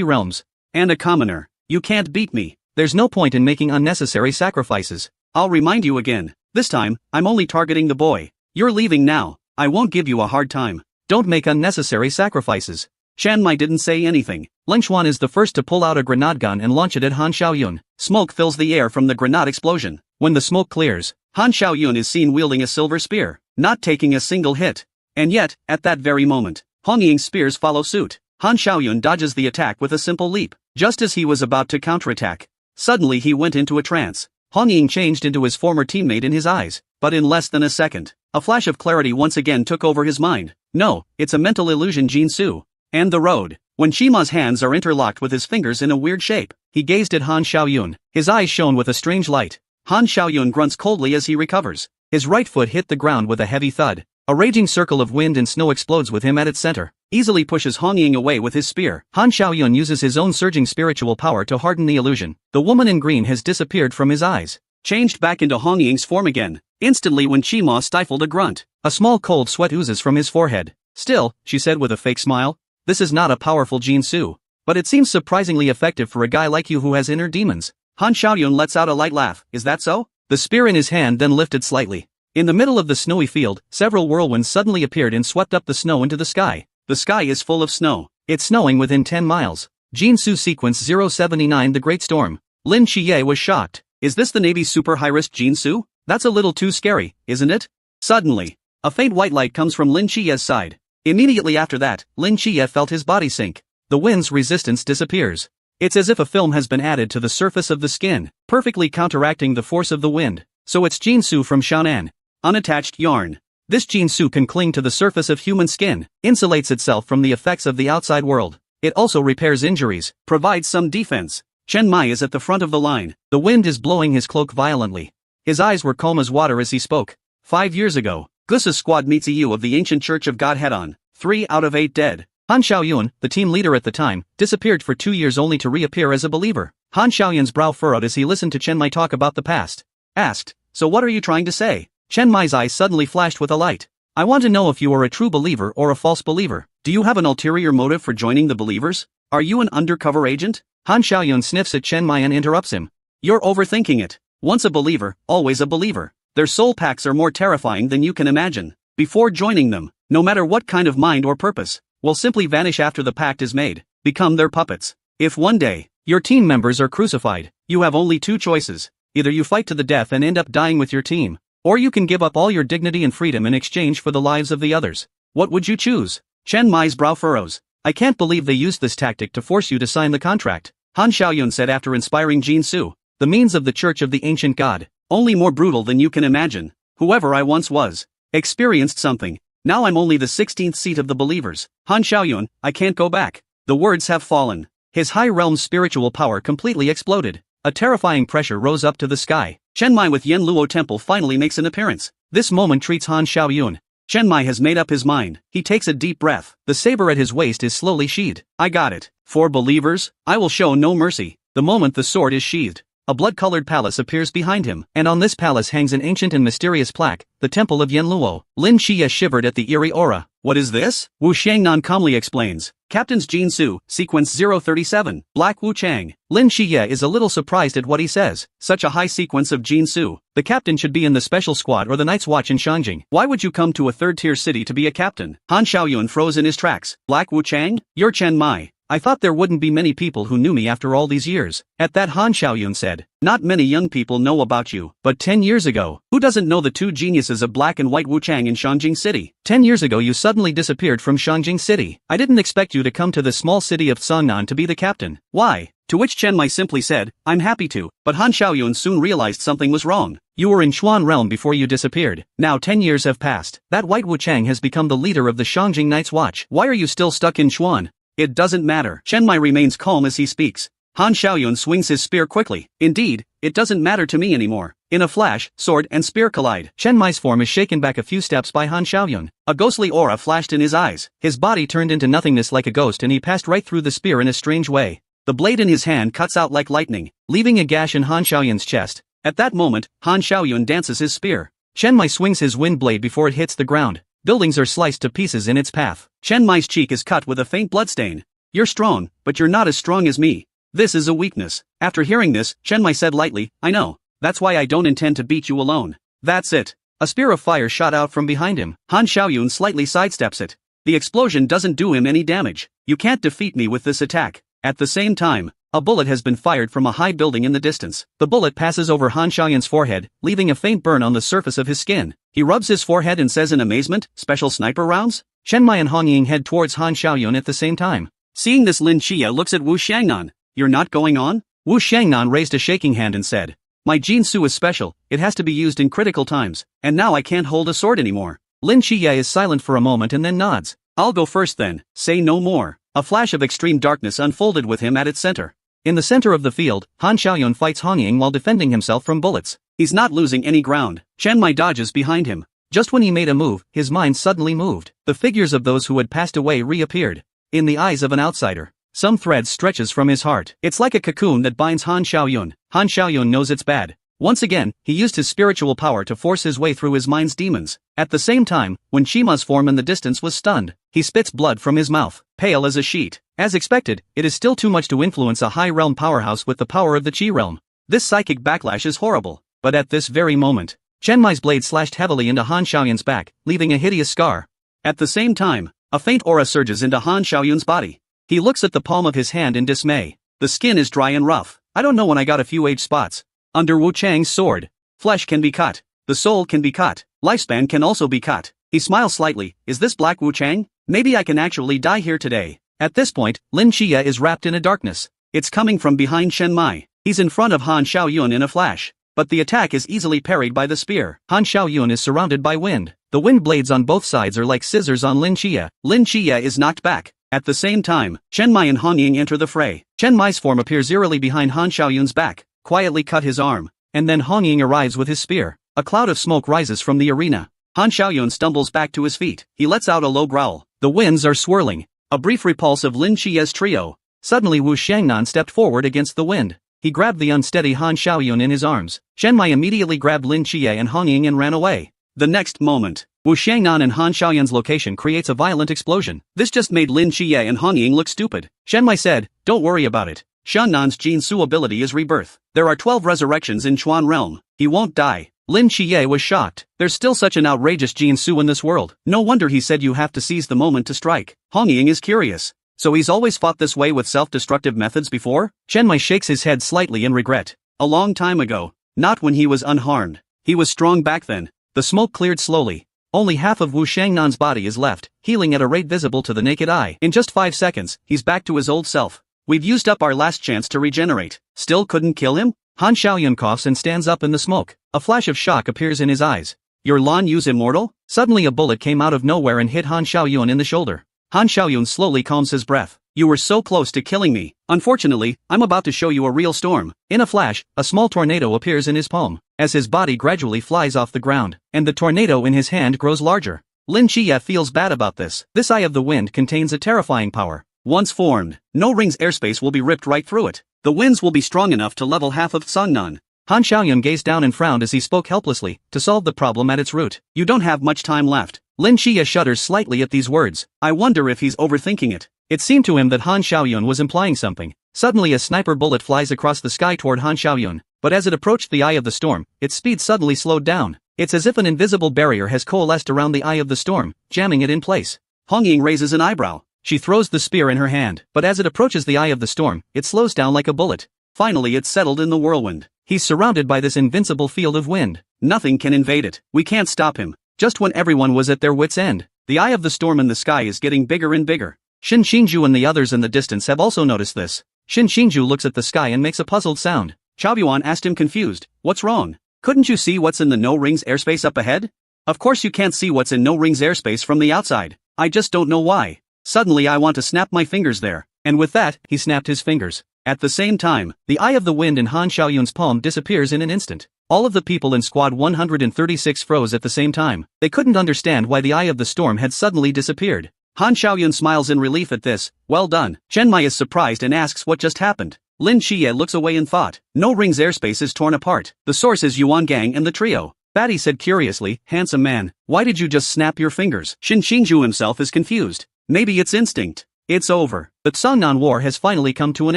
realms, and a commoner, you can't beat me. There's no point in making unnecessary sacrifices. I'll remind you again. This time, I'm only targeting the boy. You're leaving now. I won't give you a hard time. Don't make unnecessary sacrifices. Chiang Mai didn't say anything. Lin Xuan is the first to pull out a grenade gun and launch it at Han Xiaoyun. Smoke fills the air from the grenade explosion. When the smoke clears, Han Xiaoyun is seen wielding a silver spear, not taking a single hit. And yet, at that very moment, Hong Ying's spears follow suit. Han Xiaoyun dodges the attack with a simple leap. Just as he was about to counterattack, suddenly he went into a trance. Hong Ying changed into his former teammate in his eyes, but in less than a second, a flash of clarity once again took over his mind. No, it's a mental illusion, Jin Su. And the road. When Shima's hands are interlocked with his fingers in a weird shape, he gazed at Han Xiaoyun. His eyes shone with a strange light. Han Xiaoyun grunts coldly as he recovers. His right foot hit the ground with a heavy thud. A raging circle of wind and snow explodes with him at its center. Easily pushes Hong Ying away with his spear. Han Xiaoyun uses his own surging spiritual power to harden the illusion. The woman in green has disappeared from his eyes, changed back into Hong Ying's form again. Instantly when Shima stifled a grunt, a small cold sweat oozes from his forehead. Still, she said with a fake smile, this is not a powerful Jin Su, but it seems surprisingly effective for a guy like you who has inner demons. Han Xiaoyun lets out a light laugh. Is that so? The spear in his hand then lifted slightly. In the middle of the snowy field, several whirlwinds suddenly appeared and swept up the snow into the sky. The sky is full of snow. It's snowing within 10 miles. Jin Su Sequence 079 The Great Storm. Lin Qiye was shocked. Is this the Navy's super high-risk Jin Su? That's a little too scary, isn't it? Suddenly, a faint white light comes from Lin Qiye's side. Immediately after that, Lin Qiye felt his body sink. The wind's resistance disappears. It's as if a film has been added to the surface of the skin, perfectly counteracting the force of the wind. So it's Jin Su from Shan'an. Unattached yarn. This Jin Su can cling to the surface of human skin, insulates itself from the effects of the outside world. It also repairs injuries, provides some defense. Chiang Mai is at the front of the line. The wind is blowing his cloak violently. His eyes were calm as water as he spoke. 5 years ago, Gus's squad meets EU of the ancient Church of God head-on. 3 out of 8 dead. Han Xiaoyun, the team leader at the time, disappeared for 2 years only to reappear as a believer. Han Xiaoyun's brow furrowed as he listened to Chiang Mai talk about the past. Asked, so what are you trying to say? Chiang Mai's eyes suddenly flashed with a light. I want to know if you are a true believer or a false believer. Do you have an ulterior motive for joining the believers? Are you an undercover agent? Han Xiaoyun sniffs at Chiang Mai and interrupts him. You're overthinking it. Once a believer, always a believer. Their soul packs are more terrifying than you can imagine. Before joining them, no matter what kind of mind or purpose, will simply vanish after the pact is made, become their puppets. If one day, your team members are crucified, you have only 2 choices. Either you fight to the death and end up dying with your team, or you can give up all your dignity and freedom in exchange for the lives of the others. What would you choose? Chiang Mai's brow furrows. I can't believe they used this tactic to force you to sign the contract, Han Xiaoyun said after inspiring Jin Su. The means of the Church of the Ancient God, only more brutal than you can imagine. Whoever I once was, experienced something. Now I'm only the 16th seat of the believers. Han Xiaoyun, I can't go back. The words have fallen. His high realm's spiritual power completely exploded. A terrifying pressure rose up to the sky. Chiang Mai with Yen Luo Temple finally makes an appearance. This moment treats Han Xiaoyun. Chiang Mai has made up his mind. He takes a deep breath. The saber at his waist is slowly sheathed. I got it. For believers, I will show no mercy. The moment the sword is sheathed, a blood-colored palace appears behind him, and on this palace hangs an ancient and mysterious plaque, the Temple of Yanluo. Lin Qiye shivered at the eerie aura. What is this? Wu Xiangnan calmly explains. Captains Jin Su, Sequence 037, Black Wu Chang. Lin Qiye is a little surprised at what he says. Such a high sequence of Jin Su. The captain should be in the special squad or the Night's Watch in Shangjing. Why would you come to a third-tier city to be a captain? Han Xiaoyun froze in his tracks. Black Wu Chang? You're Chiang Mai. I thought there wouldn't be many people who knew me after all these years. At that, Han Xiaoyun said, not many young people know about you. But 10 years ago, who doesn't know the 2 geniuses of black and white Wu Chang in Shangjing City? 10 years ago you suddenly disappeared from Shangjing City. I didn't expect you to come to the small city of Songnan to be the captain. Why? To which Chiang Mai simply said, I'm happy to. But Han Xiaoyun soon realized something was wrong. You were in Xuan realm before you disappeared. Now 10 years have passed. That white Wu Chang has become the leader of the Shangjing Night's Watch. Why are you still stuck in Xuan? It doesn't matter. Chiang Mai remains calm as he speaks. Han Xiaoyun swings his spear quickly. Indeed, it doesn't matter to me anymore. In a flash, sword and spear collide. Chiang Mai's form is shaken back a few steps by Han Xiaoyun. A ghostly aura flashed in his eyes. His body turned into nothingness like a ghost and he passed right through the spear in a strange way. The blade in his hand cuts out like lightning, leaving a gash in Han Xiaoyun's chest. At that moment, Han Xiaoyun dances his spear. Chiang Mai swings his wind blade before it hits the ground. Buildings are sliced to pieces in its path. Chiang Mai's cheek is cut with a faint bloodstain. You're strong, but you're not as strong as me. This is a weakness. After hearing this, Chiang Mai said lightly, I know. That's why I don't intend to beat you alone. That's it. A spear of fire shot out from behind him. Han Xiaoyun slightly sidesteps it. The explosion doesn't do him any damage. You can't defeat me with this attack. At the same time, a bullet has been fired from a high building in the distance. The bullet passes over Han Xiaoyun's forehead, leaving a faint burn on the surface of his skin. He rubs his forehead and says in amazement, "Special sniper rounds?" Chen Mai and Han Ying head towards Han Xiaoyun at the same time. Seeing this, Lin Xia looks at Wu Xiangnan. "You're not going on?" Wu Xiangnan raised a shaking hand and said, "My Jinsu is special, it has to be used in critical times, and now I can't hold a sword anymore." Lin Xia is silent for a moment and then nods. "I'll go first then, say no more." A flash of extreme darkness unfolded with him at its center. In the center of the field, Han Xiaoyun fights Han Ying while defending himself from bullets. He's not losing any ground. Chen Mai dodges behind him. Just when he made a move, his mind suddenly moved. The figures of those who had passed away reappeared. In the eyes of an outsider, some thread stretches from his heart. It's like a cocoon that binds Han Xiaoyun. Han Xiaoyun knows it's bad. Once again, he used his spiritual power to force his way through his mind's demons. At the same time, when Chima's form in the distance was stunned, he spits blood from his mouth, pale as a sheet. As expected, it is still too much to influence a high-realm powerhouse with the power of the Qi realm. This psychic backlash is horrible. But at this very moment, Chen Mai's blade slashed heavily into Han Xiaoyun's back, leaving a hideous scar. At the same time, a faint aura surges into Han Xiaoyun's body. He looks at the palm of his hand in dismay. The skin is dry and rough. I don't know when I got a few age spots. Under Wu Chang's sword, flesh can be cut. The soul can be cut. Lifespan can also be cut. He smiles slightly. Is this Black Wu Chang? Maybe I can actually die here today. At this point, Lin Xia is wrapped in a darkness. It's coming from behind Chen Mai. He's in front of Han Xiaoyun in a flash. But the attack is easily parried by the spear. Han Xiaoyun is surrounded by wind. The wind blades on both sides are like scissors on Lin Xia. Lin Xia is knocked back. At the same time, Chen Mai and Han Ying enter the fray. Chen Mai's form appears eerily behind Han Xiaoyun's back, quietly cut his arm. And then Han Ying arrives with his spear. A cloud of smoke rises from the arena. Han Xiaoyun stumbles back to his feet. He lets out a low growl. The winds are swirling. A brief repulse of Lin Xia's trio. Suddenly Wu Xiangnan stepped forward against the wind. He grabbed the unsteady Han Xiaoyun in his arms. Chen Mai immediately grabbed Lin Xia and Han Ying and ran away. The next moment, Wu Xiangnan and Han Xiaoyun's location creates a violent explosion. This just made Lin Xia and Han Ying look stupid. Chen Mai said, "Don't worry about it. Xiannan's Jinsu ability is rebirth. There are 12 resurrections in Chuan realm. He won't die." Lin Xie was shocked. There's still such an outrageous Jinsu in this world. No wonder he said you have to seize the moment to strike. Han Ying is curious. So he's always fought this way with self-destructive methods before? Chen Mai shakes his head slightly in regret. A long time ago. Not when he was unharmed. He was strong back then. The smoke cleared slowly. Only half of Wu Xiangnan's body is left, healing at a rate visible to the naked eye. In just 5 seconds, he's back to his old self. We've used up our last chance to regenerate. Still couldn't kill him? Han Xiaoyun coughs and stands up in the smoke. A flash of shock appears in his eyes. Your Lan Yu's immortal? Suddenly a bullet came out of nowhere and hit Han Xiaoyun in the shoulder. Han Xiaoyun slowly calms his breath. You were so close to killing me. Unfortunately, I'm about to show you a real storm. In a flash, a small tornado appears in his palm, as his body gradually flies off the ground, and the tornado in his hand grows larger. Lin Xia feels bad about this. This Eye of the Wind contains a terrifying power. Once formed, No Ring's airspace will be ripped right through it. The winds will be strong enough to level half of Sangnan. Han Xiaoyun gazed down and frowned as he spoke helplessly, to solve the problem at its root. You don't have much time left. Lin Xia shudders slightly at these words. I wonder if he's overthinking it. It seemed to him that Han Xiaoyun was implying something. Suddenly a sniper bullet flies across the sky toward Han Xiaoyun, but as it approached the eye of the storm, its speed suddenly slowed down. It's as if an invisible barrier has coalesced around the eye of the storm, jamming it in place. Hong Ying raises an eyebrow. She throws the spear in her hand, but as it approaches the eye of the storm, it slows down like a bullet. Finally it's settled in the whirlwind. He's surrounded by this invincible field of wind. Nothing can invade it. We can't stop him. Just when everyone was at their wits' end, the eye of the storm in the sky is getting bigger and bigger. Xin Xingju and the others in the distance have also noticed this. Xin Xingju looks at the sky and makes a puzzled sound. Chao Yuan asked him confused, what's wrong? Couldn't you see what's in the No Ring's airspace up ahead? Of course you can't see what's in No Ring's airspace from the outside. I just don't know why. Suddenly I want to snap my fingers there. And with that, he snapped his fingers. At the same time, the Eye of the Wind in Han Xiaoyun's palm disappears in an instant. All of the people in Squad 136 froze at the same time. They couldn't understand why the Eye of the Storm had suddenly disappeared. Han Xiaoyun smiles in relief at this. Well done. Chen Mai is surprised and asks what just happened. Lin Xie looks away in thought. No Ring's airspace is torn apart. The source is Yuan Gang and the trio. Batty said curiously, handsome man, why did you just snap your fingers? Xin Xingju himself is confused. Maybe it's instinct. It's over. The Sangnan War has finally come to an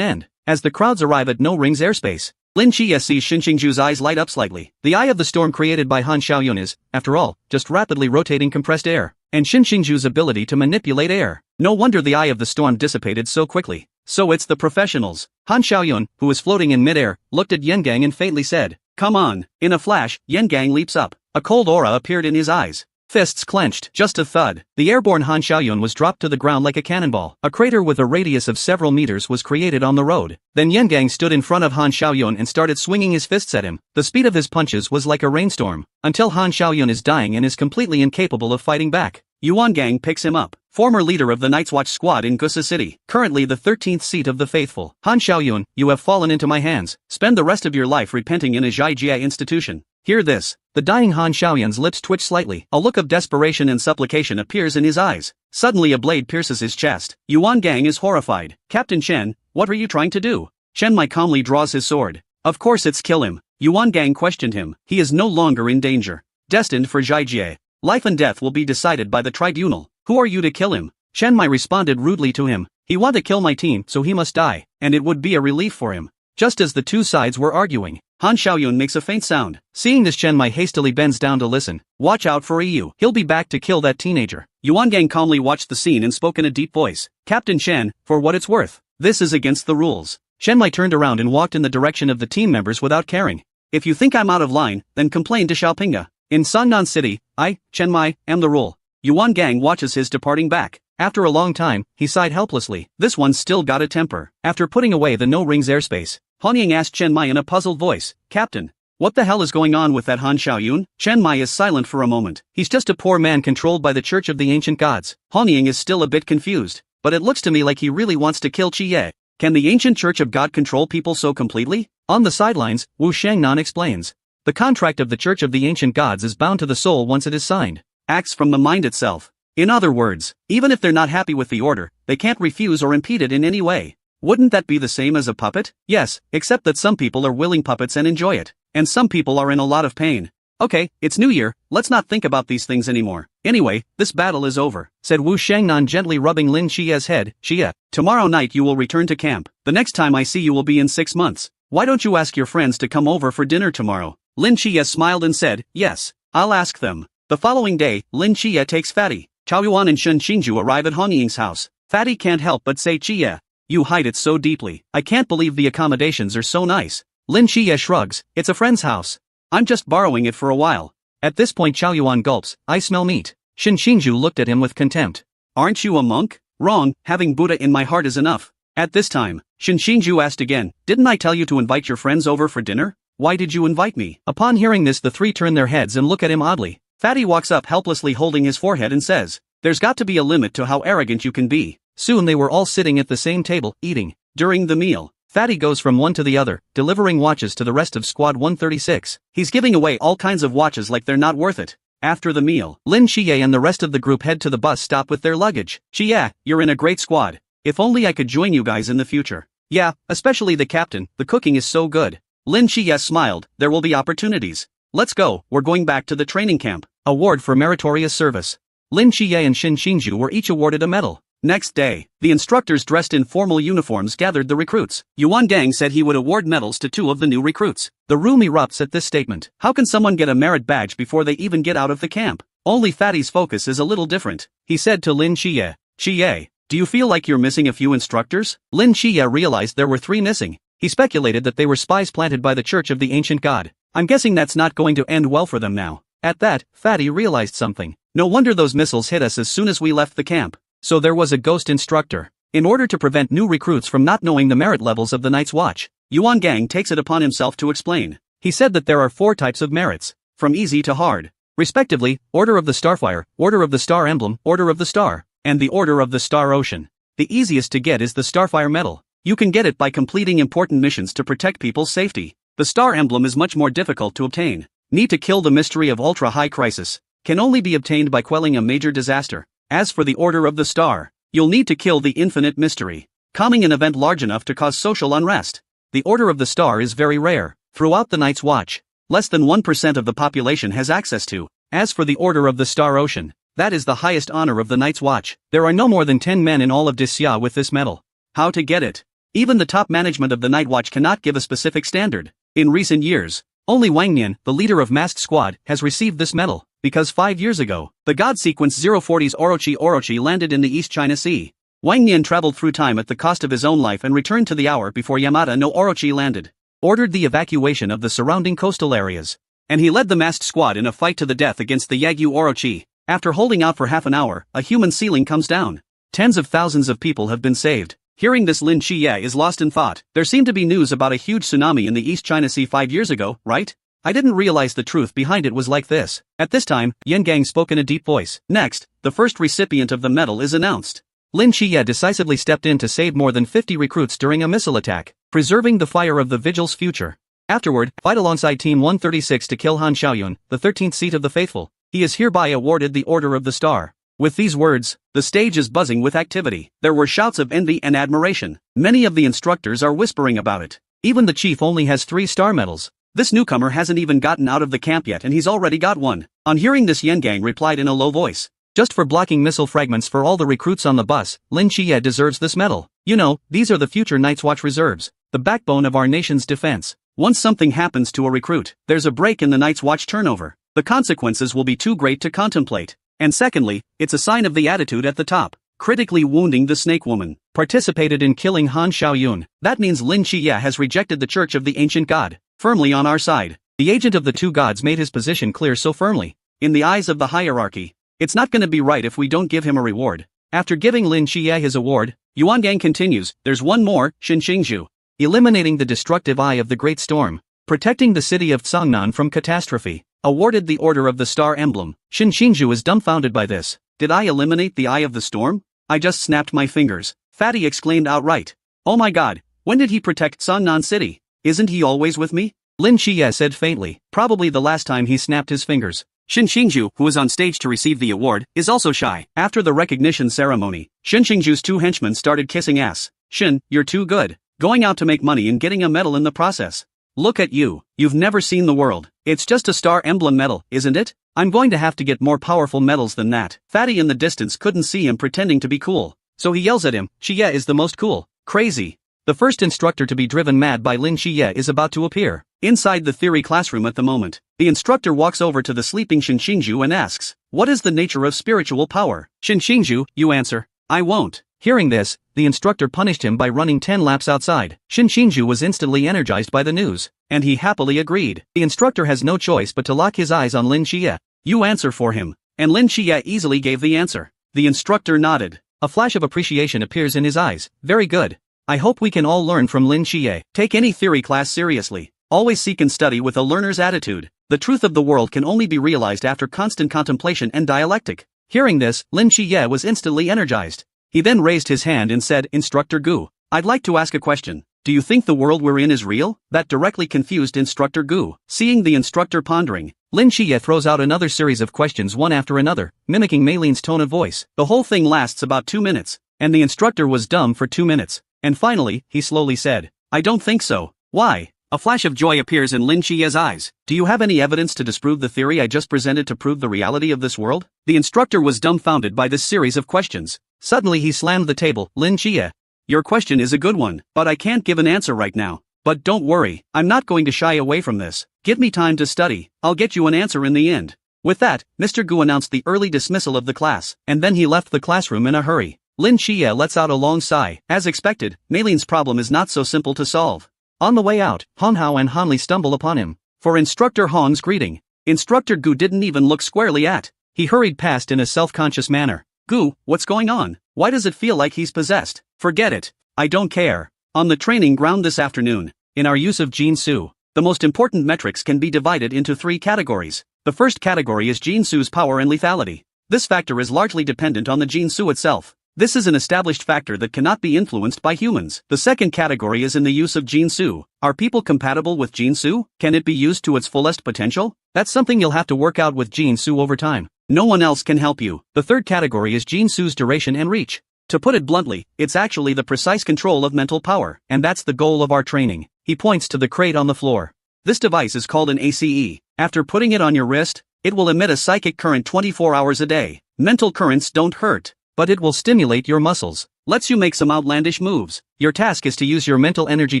end. As the crowds arrive at No Ring's airspace, Lin Xie sees Shin Xingju's eyes light up slightly. The eye of the storm created by Han Xiaoyun is, after all, just rapidly rotating compressed air, and Shin Xingju's ability to manipulate air. No wonder the eye of the storm dissipated so quickly. So it's the professionals. Han Xiaoyun, who was floating in midair, looked at Yengang and faintly said, "Come on." In a flash, Yengang leaps up. A cold aura appeared in his eyes. Fists clenched. Just a thud. The airborne Han Xiaoyun was dropped to the ground like a cannonball. A crater with a radius of several meters was created on the road. Then Yengang stood in front of Han Xiaoyun and started swinging his fists at him. The speed of his punches was like a rainstorm, until Han Xiaoyun is dying and is completely incapable of fighting back. Yuan Gang picks him up. Former leader of the Night's Watch squad in Gusa City. Currently the 13th seat of the faithful. Han Xiaoyun, you have fallen into my hands. Spend the rest of your life repenting in a Zhaijia institution. Hear this. The dying Han Xiaoyun's lips twitch slightly. A look of desperation and supplication appears in his eyes. Suddenly a blade pierces his chest. Yuan Gang is horrified. Captain Chen, what are you trying to do? Chen Mai calmly draws his sword. Of course it's kill him. Yuan Gang questioned him. He is no longer in danger. Destined for Zhaijie. Life and death will be decided by the tribunal. Who are you to kill him? Chen Mai responded rudely to him. He want to kill my team, so he must die, and it would be a relief for him. Just as the two sides were arguing, Han Xiaoyun makes a faint sound. Seeing this, Chen Mai hastily bends down to listen. Watch out for Yu. He'll be back to kill that teenager. Yuan Gang calmly watched the scene and spoke in a deep voice. Captain Chen, for what it's worth, this is against the rules. Chen Mai turned around and walked in the direction of the team members without caring. If you think I'm out of line, then complain to Xiaopinga. In Sangnan City, I, Chen Mai, am the rule. Yuan Gang watches his departing back. After a long time, he sighed helplessly. This one's still got a temper. After putting away the no rings airspace, Han Ying asked Chen Mai in a puzzled voice, Captain, what the hell is going on with that Han Xiaoyun? Chen Mai is silent for a moment. He's just a poor man controlled by the Church of the Ancient Gods. Han Ying is still a bit confused, but it looks to me like he really wants to kill Qi Ye. Can the Ancient Church of God control people so completely? On the sidelines, Wu Shangnan explains. The contract of the Church of the Ancient Gods is bound to the soul once it is signed. Acts from the mind itself. In other words, even if they're not happy with the order, they can't refuse or impede it in any way. Wouldn't that be the same as a puppet? Yes, except that some people are willing puppets and enjoy it, and some people are in a lot of pain. Okay, it's New Year, let's not think about these things anymore. Anyway, this battle is over, said Wu Shangnan gently rubbing Lin Xie's head. Xie, tomorrow night you will return to camp. The next time I see you will be in 6 months. Why don't you ask your friends to come over for dinner tomorrow? Lin Xie smiled and said, yes, I'll ask them. The following day, Lin Xie takes Fatty. Chao Yuan and Shen Xingju arrive at Han Ying's house. Fatty can't help but say, Xie, you hide it so deeply. I can't believe the accommodations are so nice. Lin Xie shrugs, it's a friend's house. I'm just borrowing it for a while. At this point Chao Yuan gulps, I smell meat. Shen Xingju looked at him with contempt. Aren't you a monk? Wrong, having Buddha in my heart is enough. At this time, Shen Xingju asked again, didn't I tell you to invite your friends over for dinner? Why did you invite me? Upon hearing this the three turn their heads and look at him oddly. Fatty walks up helplessly holding his forehead and says, there's got to be a limit to how arrogant you can be. Soon they were all sitting at the same table, eating. During the meal, Fatty goes from one to the other, delivering watches to the rest of Squad 136. He's giving away all kinds of watches like they're not worth it. After the meal, Lin Xie and the rest of the group head to the bus stop with their luggage. Xie, you're in a great squad. If only I could join you guys in the future. Yeah, especially the captain, the cooking is so good. Lin Xie smiled, there will be opportunities. Let's go, we're going back to the training camp. Award for meritorious service. Lin Xie and Shen Xingju were each awarded a medal. Next day, the instructors dressed in formal uniforms gathered the recruits. Yuan Gang said he would award medals to 2 of the new recruits. The room erupts at this statement. How can someone get a merit badge before they even get out of the camp? Only Fatty's focus is a little different. He said to Lin Xie, Xie, do you feel like you're missing a few instructors? Lin Xie realized there were 3 missing. He speculated that they were spies planted by the Church of the Ancient God. I'm guessing that's not going to end well for them now. At that, Fatty realized something. No wonder those missiles hit us as soon as we left the camp. So there was a ghost instructor. In order to prevent new recruits from not knowing the merit levels of the Night's Watch, Yuan Gang takes it upon himself to explain. He said that there are 4 types of merits, from easy to hard, respectively, Order of the Starfire, Order of the Star Emblem, Order of the Star, and the Order of the Star Ocean. The easiest to get is the Starfire medal. You can get it by completing important missions to protect people's safety. The Star Emblem is much more difficult to obtain. Need to kill the mystery of ultra-high crisis. Can only be obtained by quelling a major disaster. As for the Order of the Star, you'll need to kill the infinite mystery, calming an event large enough to cause social unrest. The Order of the Star is very rare. Throughout the Night's Watch, less than 1% of the population has access to. As for the Order of the Star Ocean, that is the highest honor of the Night's Watch. There are no more than 10 men in all of Disya with this medal. How to get it? Even the top management of the Night Watch cannot give a specific standard. In recent years, only Wang Nian, the leader of Masked Squad, has received this medal, because 5 years ago, the God Sequence 040's Orochi landed in the East China Sea. Wang Nian traveled through time at the cost of his own life and returned to the hour before Yamada no Orochi landed. Ordered the evacuation of the surrounding coastal areas. And he led the Masked Squad in a fight to the death against the Yagyu Orochi. After holding out for half an hour, a human ceiling comes down. Tens of thousands of people have been saved. Hearing this, Lin Qiye is lost in thought. There seemed to be news about a huge tsunami in the East China Sea 5 years ago, right? I didn't realize the truth behind it was like this. At this time, Yan Gang spoke in a deep voice. Next, the first recipient of the medal is announced. Lin Qiye decisively stepped in to save more than 50 recruits during a missile attack, preserving the fire of the Vigil's future. Afterward, fight alongside Team 136 to kill Han Xiaoyun, the 13th seat of the faithful. He is hereby awarded the Order of the Star. With these words, the stage is buzzing with activity. There were shouts of envy and admiration. Many of the instructors are whispering about it. Even the chief only has 3 star medals. This newcomer hasn't even gotten out of the camp yet and he's already got one. On hearing this, Yan Gang replied in a low voice. Just for blocking missile fragments for all the recruits on the bus, Lin Qiye deserves this medal. You know, these are the future Night's Watch reserves, the backbone of our nation's defense. Once something happens to a recruit, there's a break in the Night's Watch turnover. The consequences will be too great to contemplate. And secondly, it's a sign of the attitude at the top. Critically wounding the Snake Woman. Participated in killing Han Xiaoyun. That means Lin Qiye has rejected the Church of the Ancient God. Firmly on our side. The agent of the 2 gods made his position clear so firmly. In the eyes of the hierarchy, it's not gonna be right if we don't give him a reward. After giving Lin Qiye his award, Yuan Gang continues, there's one more, Xin Xingzhu. Eliminating the destructive eye of the Great Storm. Protecting the city of Cangnan from catastrophe. Awarded the Order of the Star Emblem. Xin Xingzhu is dumbfounded by this. Did I eliminate the eye of the storm? I just snapped my fingers. Fatty exclaimed outright. Oh my god, when did he protect Cangnan City? Isn't he always with me? Lin Qiye said faintly, probably the last time he snapped his fingers. Xin Xingzhu, who was on stage to receive the award, is also shy. After the recognition ceremony, Xin Xingzhu's 2 henchmen started kissing ass. Xin, you're too good. Going out to make money and getting a medal in the process. Look at you, you've never seen the world. It's just a star emblem medal, isn't it? I'm going to have to get more powerful medals than that. Fatty in the distance couldn't see him pretending to be cool. So he yells at him, Qiye is the most cool. Crazy. The first instructor to be driven mad by Lin Qiye is about to appear. Inside the theory classroom at the moment, the instructor walks over to the sleeping Xin Xingzhu and asks, what is the nature of spiritual power? Xin Xingzhu, you answer. I won't. Hearing this, the instructor punished him by running 10 laps outside. Xin Xingzhu was instantly energized by the news, and he happily agreed. The instructor has no choice but to lock his eyes on Lin Qiye. You answer for him. And Lin Qiye easily gave the answer. The instructor nodded. A flash of appreciation appears in his eyes. Very good. I hope we can all learn from Lin Qiye. Take any theory class seriously. Always seek and study with a learner's attitude. The truth of the world can only be realized after constant contemplation and dialectic. Hearing this, Lin Qiye was instantly energized. He then raised his hand and said, Instructor Gu, I'd like to ask a question. Do you think the world we're in is real? That directly confused Instructor Gu. Seeing the instructor pondering, Lin Qiye throws out another series of questions one after another, mimicking Meilin's tone of voice. The whole thing lasts about 2 minutes, and the instructor was dumb for 2 minutes. And finally, he slowly said, I don't think so. Why? A flash of joy appears in Lin Qiye's eyes. Do you have any evidence to disprove the theory I just presented to prove the reality of this world? The instructor was dumbfounded by this series of questions. Suddenly he slammed the table. Lin Qiye, your question is a good one, but I can't give an answer right now. But don't worry, I'm not going to shy away from this. Give me time to study, I'll get you an answer in the end. With that, Mr. Gu announced the early dismissal of the class, and then he left the classroom in a hurry. Lin Qiye lets out a long sigh. As expected, Meilin's problem is not so simple to solve. On the way out, Hong Hao and Han Li stumble upon him. For Instructor Hong's greeting, Instructor Gu didn't even look squarely at. He hurried past in a self-conscious manner. Gu, what's going on? Why does it feel like he's possessed? Forget it. I don't care. On the training ground this afternoon, in our use of Jinsu, the most important metrics can be divided into 3 categories. The first category is Jinsu's power and lethality. This factor is largely dependent on the Jinsu itself. This is an established factor that cannot be influenced by humans. The second category is in the use of Jinsu. Are people compatible with Jinsu? Can it be used to its fullest potential? That's something you'll have to work out with Jinsu over time. No one else can help you. The third category is Jinsu's duration and reach. To put it bluntly, it's actually the precise control of mental power, and that's the goal of our training. He points to the crate on the floor. This device is called an ACE. After putting it on your wrist, it will emit a psychic current 24 hours a day. Mental currents don't hurt, but it will stimulate your muscles. Lets you make some outlandish moves. Your task is to use your mental energy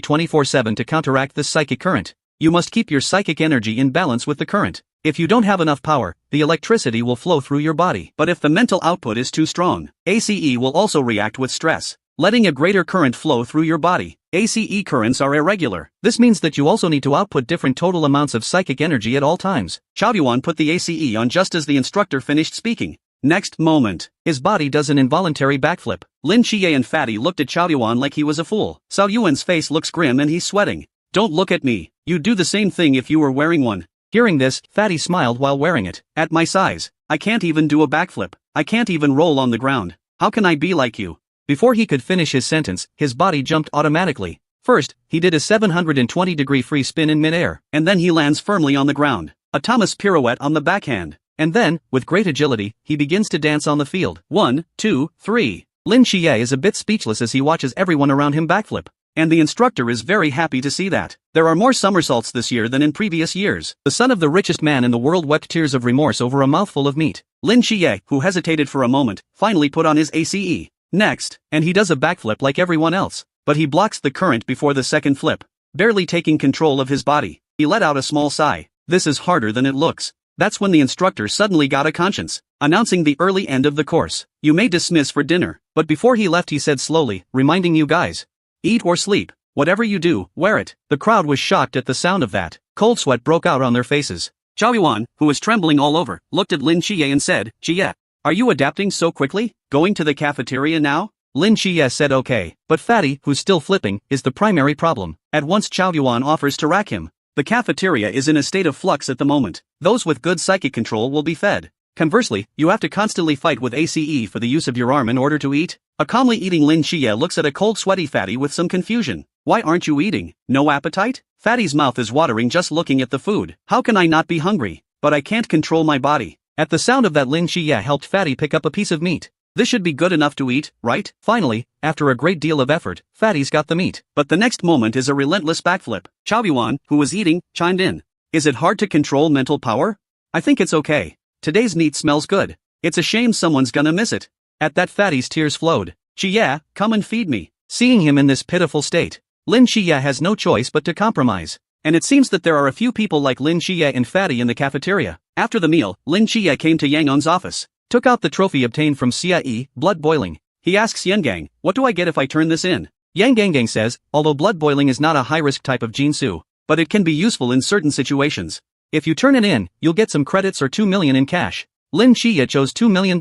24/7 to counteract this psychic current. You must keep your psychic energy in balance with the current. If you don't have enough power, the electricity will flow through your body. But if the mental output is too strong, ACE will also react with stress, letting a greater current flow through your body. ACE currents are irregular. This means that you also need to output different total amounts of psychic energy at all times. Xiao Yuan put the ACE on just as the instructor finished speaking. Next moment, his body does an involuntary backflip. Lin Qiye and Fatty looked at Xiao Yuan like he was a fool. Xiao Yuan's face looks grim and he's sweating. Don't look at me. You'd do the same thing if you were wearing one. Hearing this, Fatty smiled while wearing it. At my size, I can't even do a backflip. I can't even roll on the ground. How can I be like you? Before he could finish his sentence, his body jumped automatically. First, he did a 720-degree free spin in midair, and then he lands firmly on the ground. A Thomas pirouette on the backhand. And then, with great agility, he begins to dance on the field. 1, 2, 3. Lin Qiye is a bit speechless as he watches everyone around him backflip. And the instructor is very happy to see that. There are more somersaults this year than in previous years. The son of the richest man in the world wept tears of remorse over a mouthful of meat. Lin Qiye, who hesitated for a moment, finally put on his ACE. Next, and he does a backflip like everyone else. But he blocks the current before the second flip. Barely taking control of his body, he let out a small sigh. This is harder than it looks. That's when the instructor suddenly got a conscience, announcing the early end of the course. You may dismiss for dinner. But before he left he said slowly, reminding you guys. Eat or sleep. Whatever you do, wear it. The crowd was shocked at the sound of that. Cold sweat broke out on their faces. Xiao Yuan, who was trembling all over, looked at Lin Qiye and said, Qiye, are you adapting so quickly? Going to the cafeteria now? Lin Qiye said okay, but Fatty, who's still flipping, is the primary problem. At once Xiao Yuan offers to rack him. The cafeteria is in a state of flux at the moment. Those with good psychic control will be fed. Conversely, you have to constantly fight with ACE for the use of your arm in order to eat. A calmly eating Lin Qiye looks at a cold sweaty Fatty with some confusion. Why aren't you eating? No appetite? Fatty's mouth is watering just looking at the food. How can I not be hungry? But I can't control my body. At the sound of that Lin Qiye helped Fatty pick up a piece of meat. This should be good enough to eat, right? Finally, after a great deal of effort, Fatty's got the meat. But the next moment is a relentless backflip. Xiao Yuan, who was eating, chimed in. Is it hard to control mental power? I think it's okay. Today's meat smells good. It's a shame someone's gonna miss it. At that Fatty's tears flowed. Qiye, come and feed me. Seeing him in this pitiful state, Lin Qiye has no choice but to compromise. And it seems that there are a few people like Lin Qiye and Fatty in the cafeteria. After the meal, Lin Qiye came to Yang On's office, took out the trophy obtained from Xie, blood boiling. He asks Yan Gang, what do I get if I turn this in? Yang Gang says, although blood boiling is not a high-risk type of jinsu, but it can be useful in certain situations. If you turn it in, you'll get some credits or 2 million in cash. Lin Qiye chose $2 million.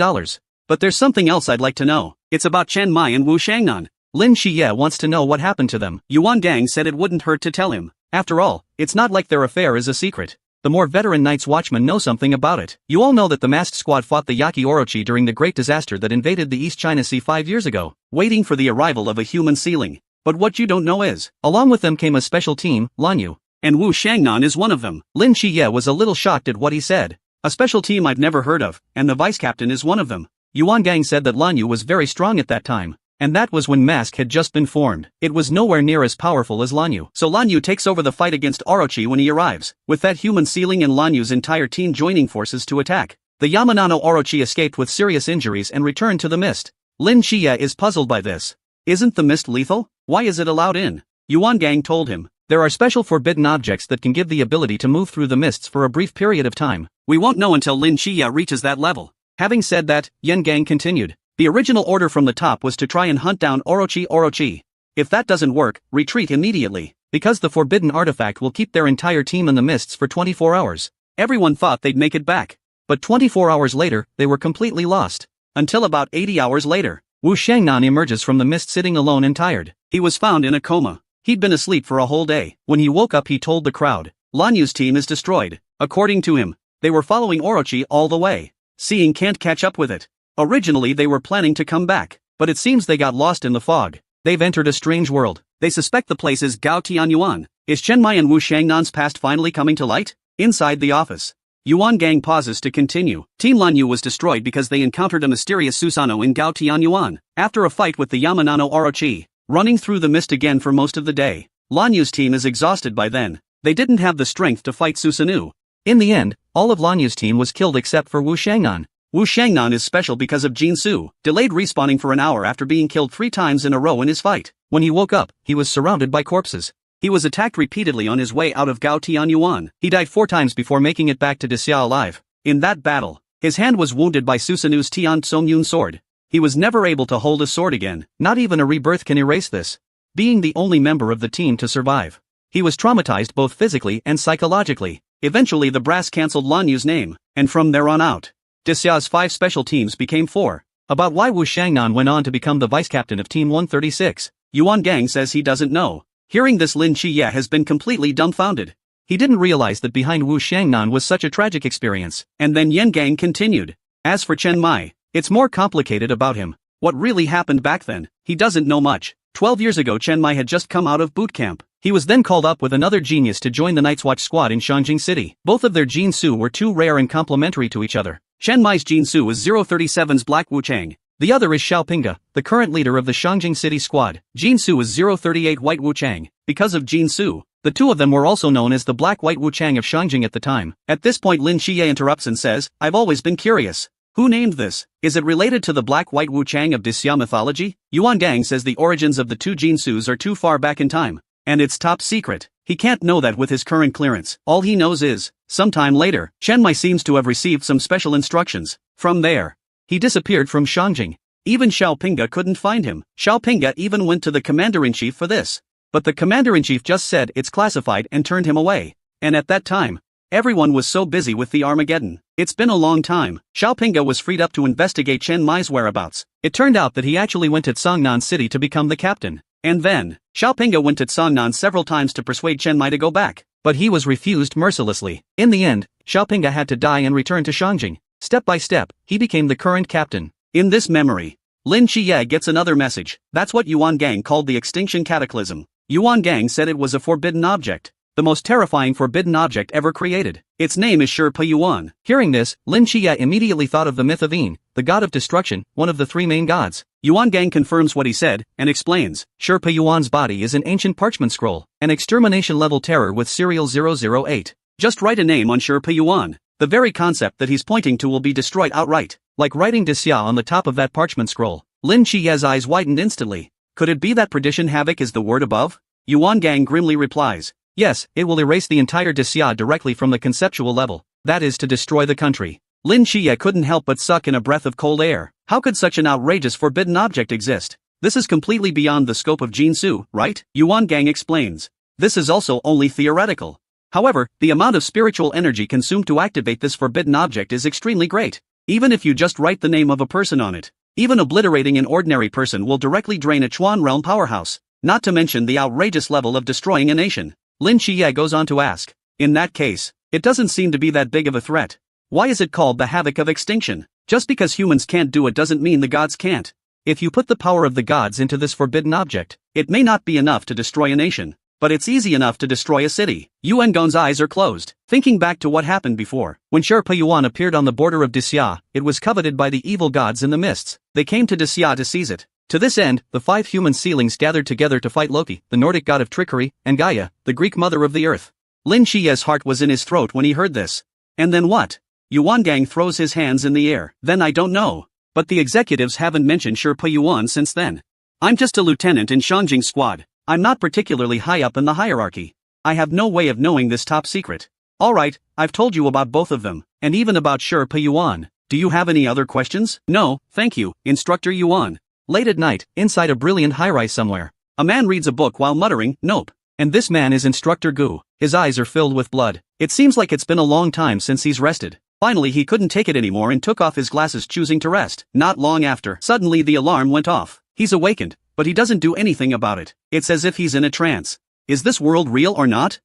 But there's something else I'd like to know. It's about Chen Mai and Wu Shangnan. Lin Qiye wants to know what happened to them. Yuan Gang said it wouldn't hurt to tell him. After all, it's not like their affair is a secret. The more veteran Night's Watchmen know something about it. You all know that the masked squad fought the Yaki Orochi during the great disaster that invaded the East China Sea 5 years ago, waiting for the arrival of a human sealing. But what you don't know is, along with them came a special team, Lanyu. And Wu Shangnan is one of them. Lin Qiye was a little shocked at what he said. A special team I've never heard of, and the vice captain is one of them. Yuan Gang said that Lanyu was very strong at that time. And that was when Mask had just been formed. It was nowhere near as powerful as Lanyu. So Lanyu takes over the fight against Orochi when he arrives, with that human sealing and Lanyu's entire team joining forces to attack. The Yamanano Orochi escaped with serious injuries and returned to the mist. Lin Qiye is puzzled by this. Isn't the mist lethal? Why is it allowed in? Yuan Gang told him. There are special forbidden objects that can give the ability to move through the mists for a brief period of time. We won't know until Lin Qiye reaches that level. Having said that, Yan Gang continued. The original order from the top was to try and hunt down Orochi. If that doesn't work, retreat immediately, because the forbidden artifact will keep their entire team in the mists for 24 hours. Everyone thought they'd make it back. But 24 hours later, they were completely lost. Until about 80 hours later, Wu Shangnan emerges from the mist sitting alone and tired. He was found in a coma. He'd been asleep for a whole day. When he woke up he told the crowd, Lanyu's team is destroyed. According to him, they were following Orochi all the way. Seeing can't catch up with it. Originally they were planning to come back, but it seems they got lost in the fog. They've entered a strange world. They suspect the place is Gao Tianyuan. Is Chen Mai and Wu Shangnan's past finally coming to light? Inside the office, Yuan Gang pauses to continue. Team Lanyu was destroyed because they encountered a mysterious Susanoo in Gao Tianyuan. After a fight with the Yamanano Orochi, running through the mist again for most of the day. Lanyu's team is exhausted by then. They didn't have the strength to fight Susanoo. In the end, all of Lanyu's team was killed except for Wu Shangnan. Wu Shangnan is special because of Jinsu, delayed respawning for an hour after being killed 3 times in a row in his fight. When he woke up, he was surrounded by corpses. He was attacked repeatedly on his way out of Gao Tianyuan. He died 4 times before making it back to Dixia alive. In that battle, his hand was wounded by Susanu's Tian Tsongyun sword. He was never able to hold a sword again. Not even a rebirth can erase this. Being the only member of the team to survive, he was traumatized both physically and psychologically. Eventually the brass cancelled Lan Yu's name, and from there on out, Dixia's 5 special teams became 4. About why Wu Shangnan went on to become the vice-captain of Team 136, Yuan Gang says he doesn't know. Hearing this, Lin Qiye has been completely dumbfounded. He didn't realize that behind Wu Shangnan was such a tragic experience. And then Yan Gang continued. As for Chen Mai, it's more complicated about him. What really happened back then, he doesn't know much. 12 years ago Chen Mai had just come out of boot camp. He was then called up with another genius to join the Night's Watch squad in Shangjing City. Both of their Jinsu were too rare and complementary to each other. Chen Mai's Jinsu was 037's Black Wuchang. The other is Xiaopinga, the current leader of the Shangjing City squad. Jinsu was 038 White Wuchang. Because of Jinsu, the two of them were also known as the Black White Wuchang of Shangjing at the time. At this point Lin Qiye interrupts and says, I've always been curious. Who named this? Is it related to the Black White Wuchang of Dixia mythology? Yuan Gang says the origins of the two Jinsus are too far back in time, and it's top secret. He can't know that with his current clearance. All he knows is, sometime later, Chen Mai seems to have received some special instructions. From there, he disappeared from Shangjing. Even Xiaopinga couldn't find him. Xiaopinga even went to the commander-in-chief for this. But the commander-in-chief just said it's classified and turned him away. And at that time, everyone was so busy with the Armageddon. It's been a long time. Xiaopinga was freed up to investigate Chen Mai's whereabouts. It turned out that he actually went to Songnan City to become the captain. And then, Xiaopinga went to Songnan several times to persuade Chen Mai to go back. But he was refused mercilessly. In the end, Xiaopinga had to die and return to Shangjing. Step by step, he became the current captain. In this memory, Lin Qiye gets another message. That's what Yuan Gang called the Extinction Cataclysm. Yuan Gang said it was a forbidden object. The most terrifying forbidden object ever created. Its name is Shi Pe Yuan. Hearing this, Lin Qiye immediately thought of the myth of Yin, the god of destruction, one of the 3 main gods. Yuan Gang confirms what he said, and explains. Shi Pe Yuan's body is an ancient parchment scroll, an extermination-level terror with serial 008. Just write a name on Shi Pe Yuan. The very concept that he's pointing to will be destroyed outright. Like writing Dixia on the top of that parchment scroll. Lin Qiye's eyes widened instantly. Could it be that perdition havoc is the word above? Yuan Gang grimly replies. Yes, it will erase the entire Dixia directly from the conceptual level. That is to destroy the country. Lin Qiye couldn't help but suck in a breath of cold air. How could such an outrageous forbidden object exist? This is completely beyond the scope of Jinsu, right? Yuan Gang explains. This is also only theoretical. However, the amount of spiritual energy consumed to activate this forbidden object is extremely great. Even if you just write the name of a person on it, even obliterating an ordinary person will directly drain a Chuan realm powerhouse, not to mention the outrageous level of destroying a nation. Lin Qiye goes on to ask, in that case, it doesn't seem to be that big of a threat. Why is it called the havoc of extinction? Just because humans can't do it doesn't mean the gods can't. If you put the power of the gods into this forbidden object, it may not be enough to destroy a nation, but it's easy enough to destroy a city. Yuan Gong's eyes are closed, thinking back to what happened before. When Shi Pe Yuan appeared on the border of Dixia, it was coveted by the evil gods in the mists. They came to Dixia to seize it. To this end, the 5 human sealings gathered together to fight Loki, the Nordic god of trickery, and Gaia, the Greek mother of the earth. Lin Qiye's heart was in his throat when he heard this. And then what? Yuan Gang throws his hands in the air. Then I don't know. But the executives haven't mentioned Shi Pe Yuan since then. I'm just a lieutenant in Shangjing squad. I'm not particularly high up in the hierarchy. I have no way of knowing this top secret. Alright, I've told you about both of them, and even about Shi Pe Yuan. Do you have any other questions? No, thank you, Instructor Yuan. Late at night, inside a brilliant high-rise somewhere, a man reads a book while muttering, nope. And this man is Instructor Gu. His eyes are filled with blood. It seems like it's been a long time since he's rested. Finally he couldn't take it anymore and took off his glasses, choosing to rest. Not long after, suddenly the alarm went off. He's awakened, but he doesn't do anything about it. It's as if he's in a trance. Is this world real or not?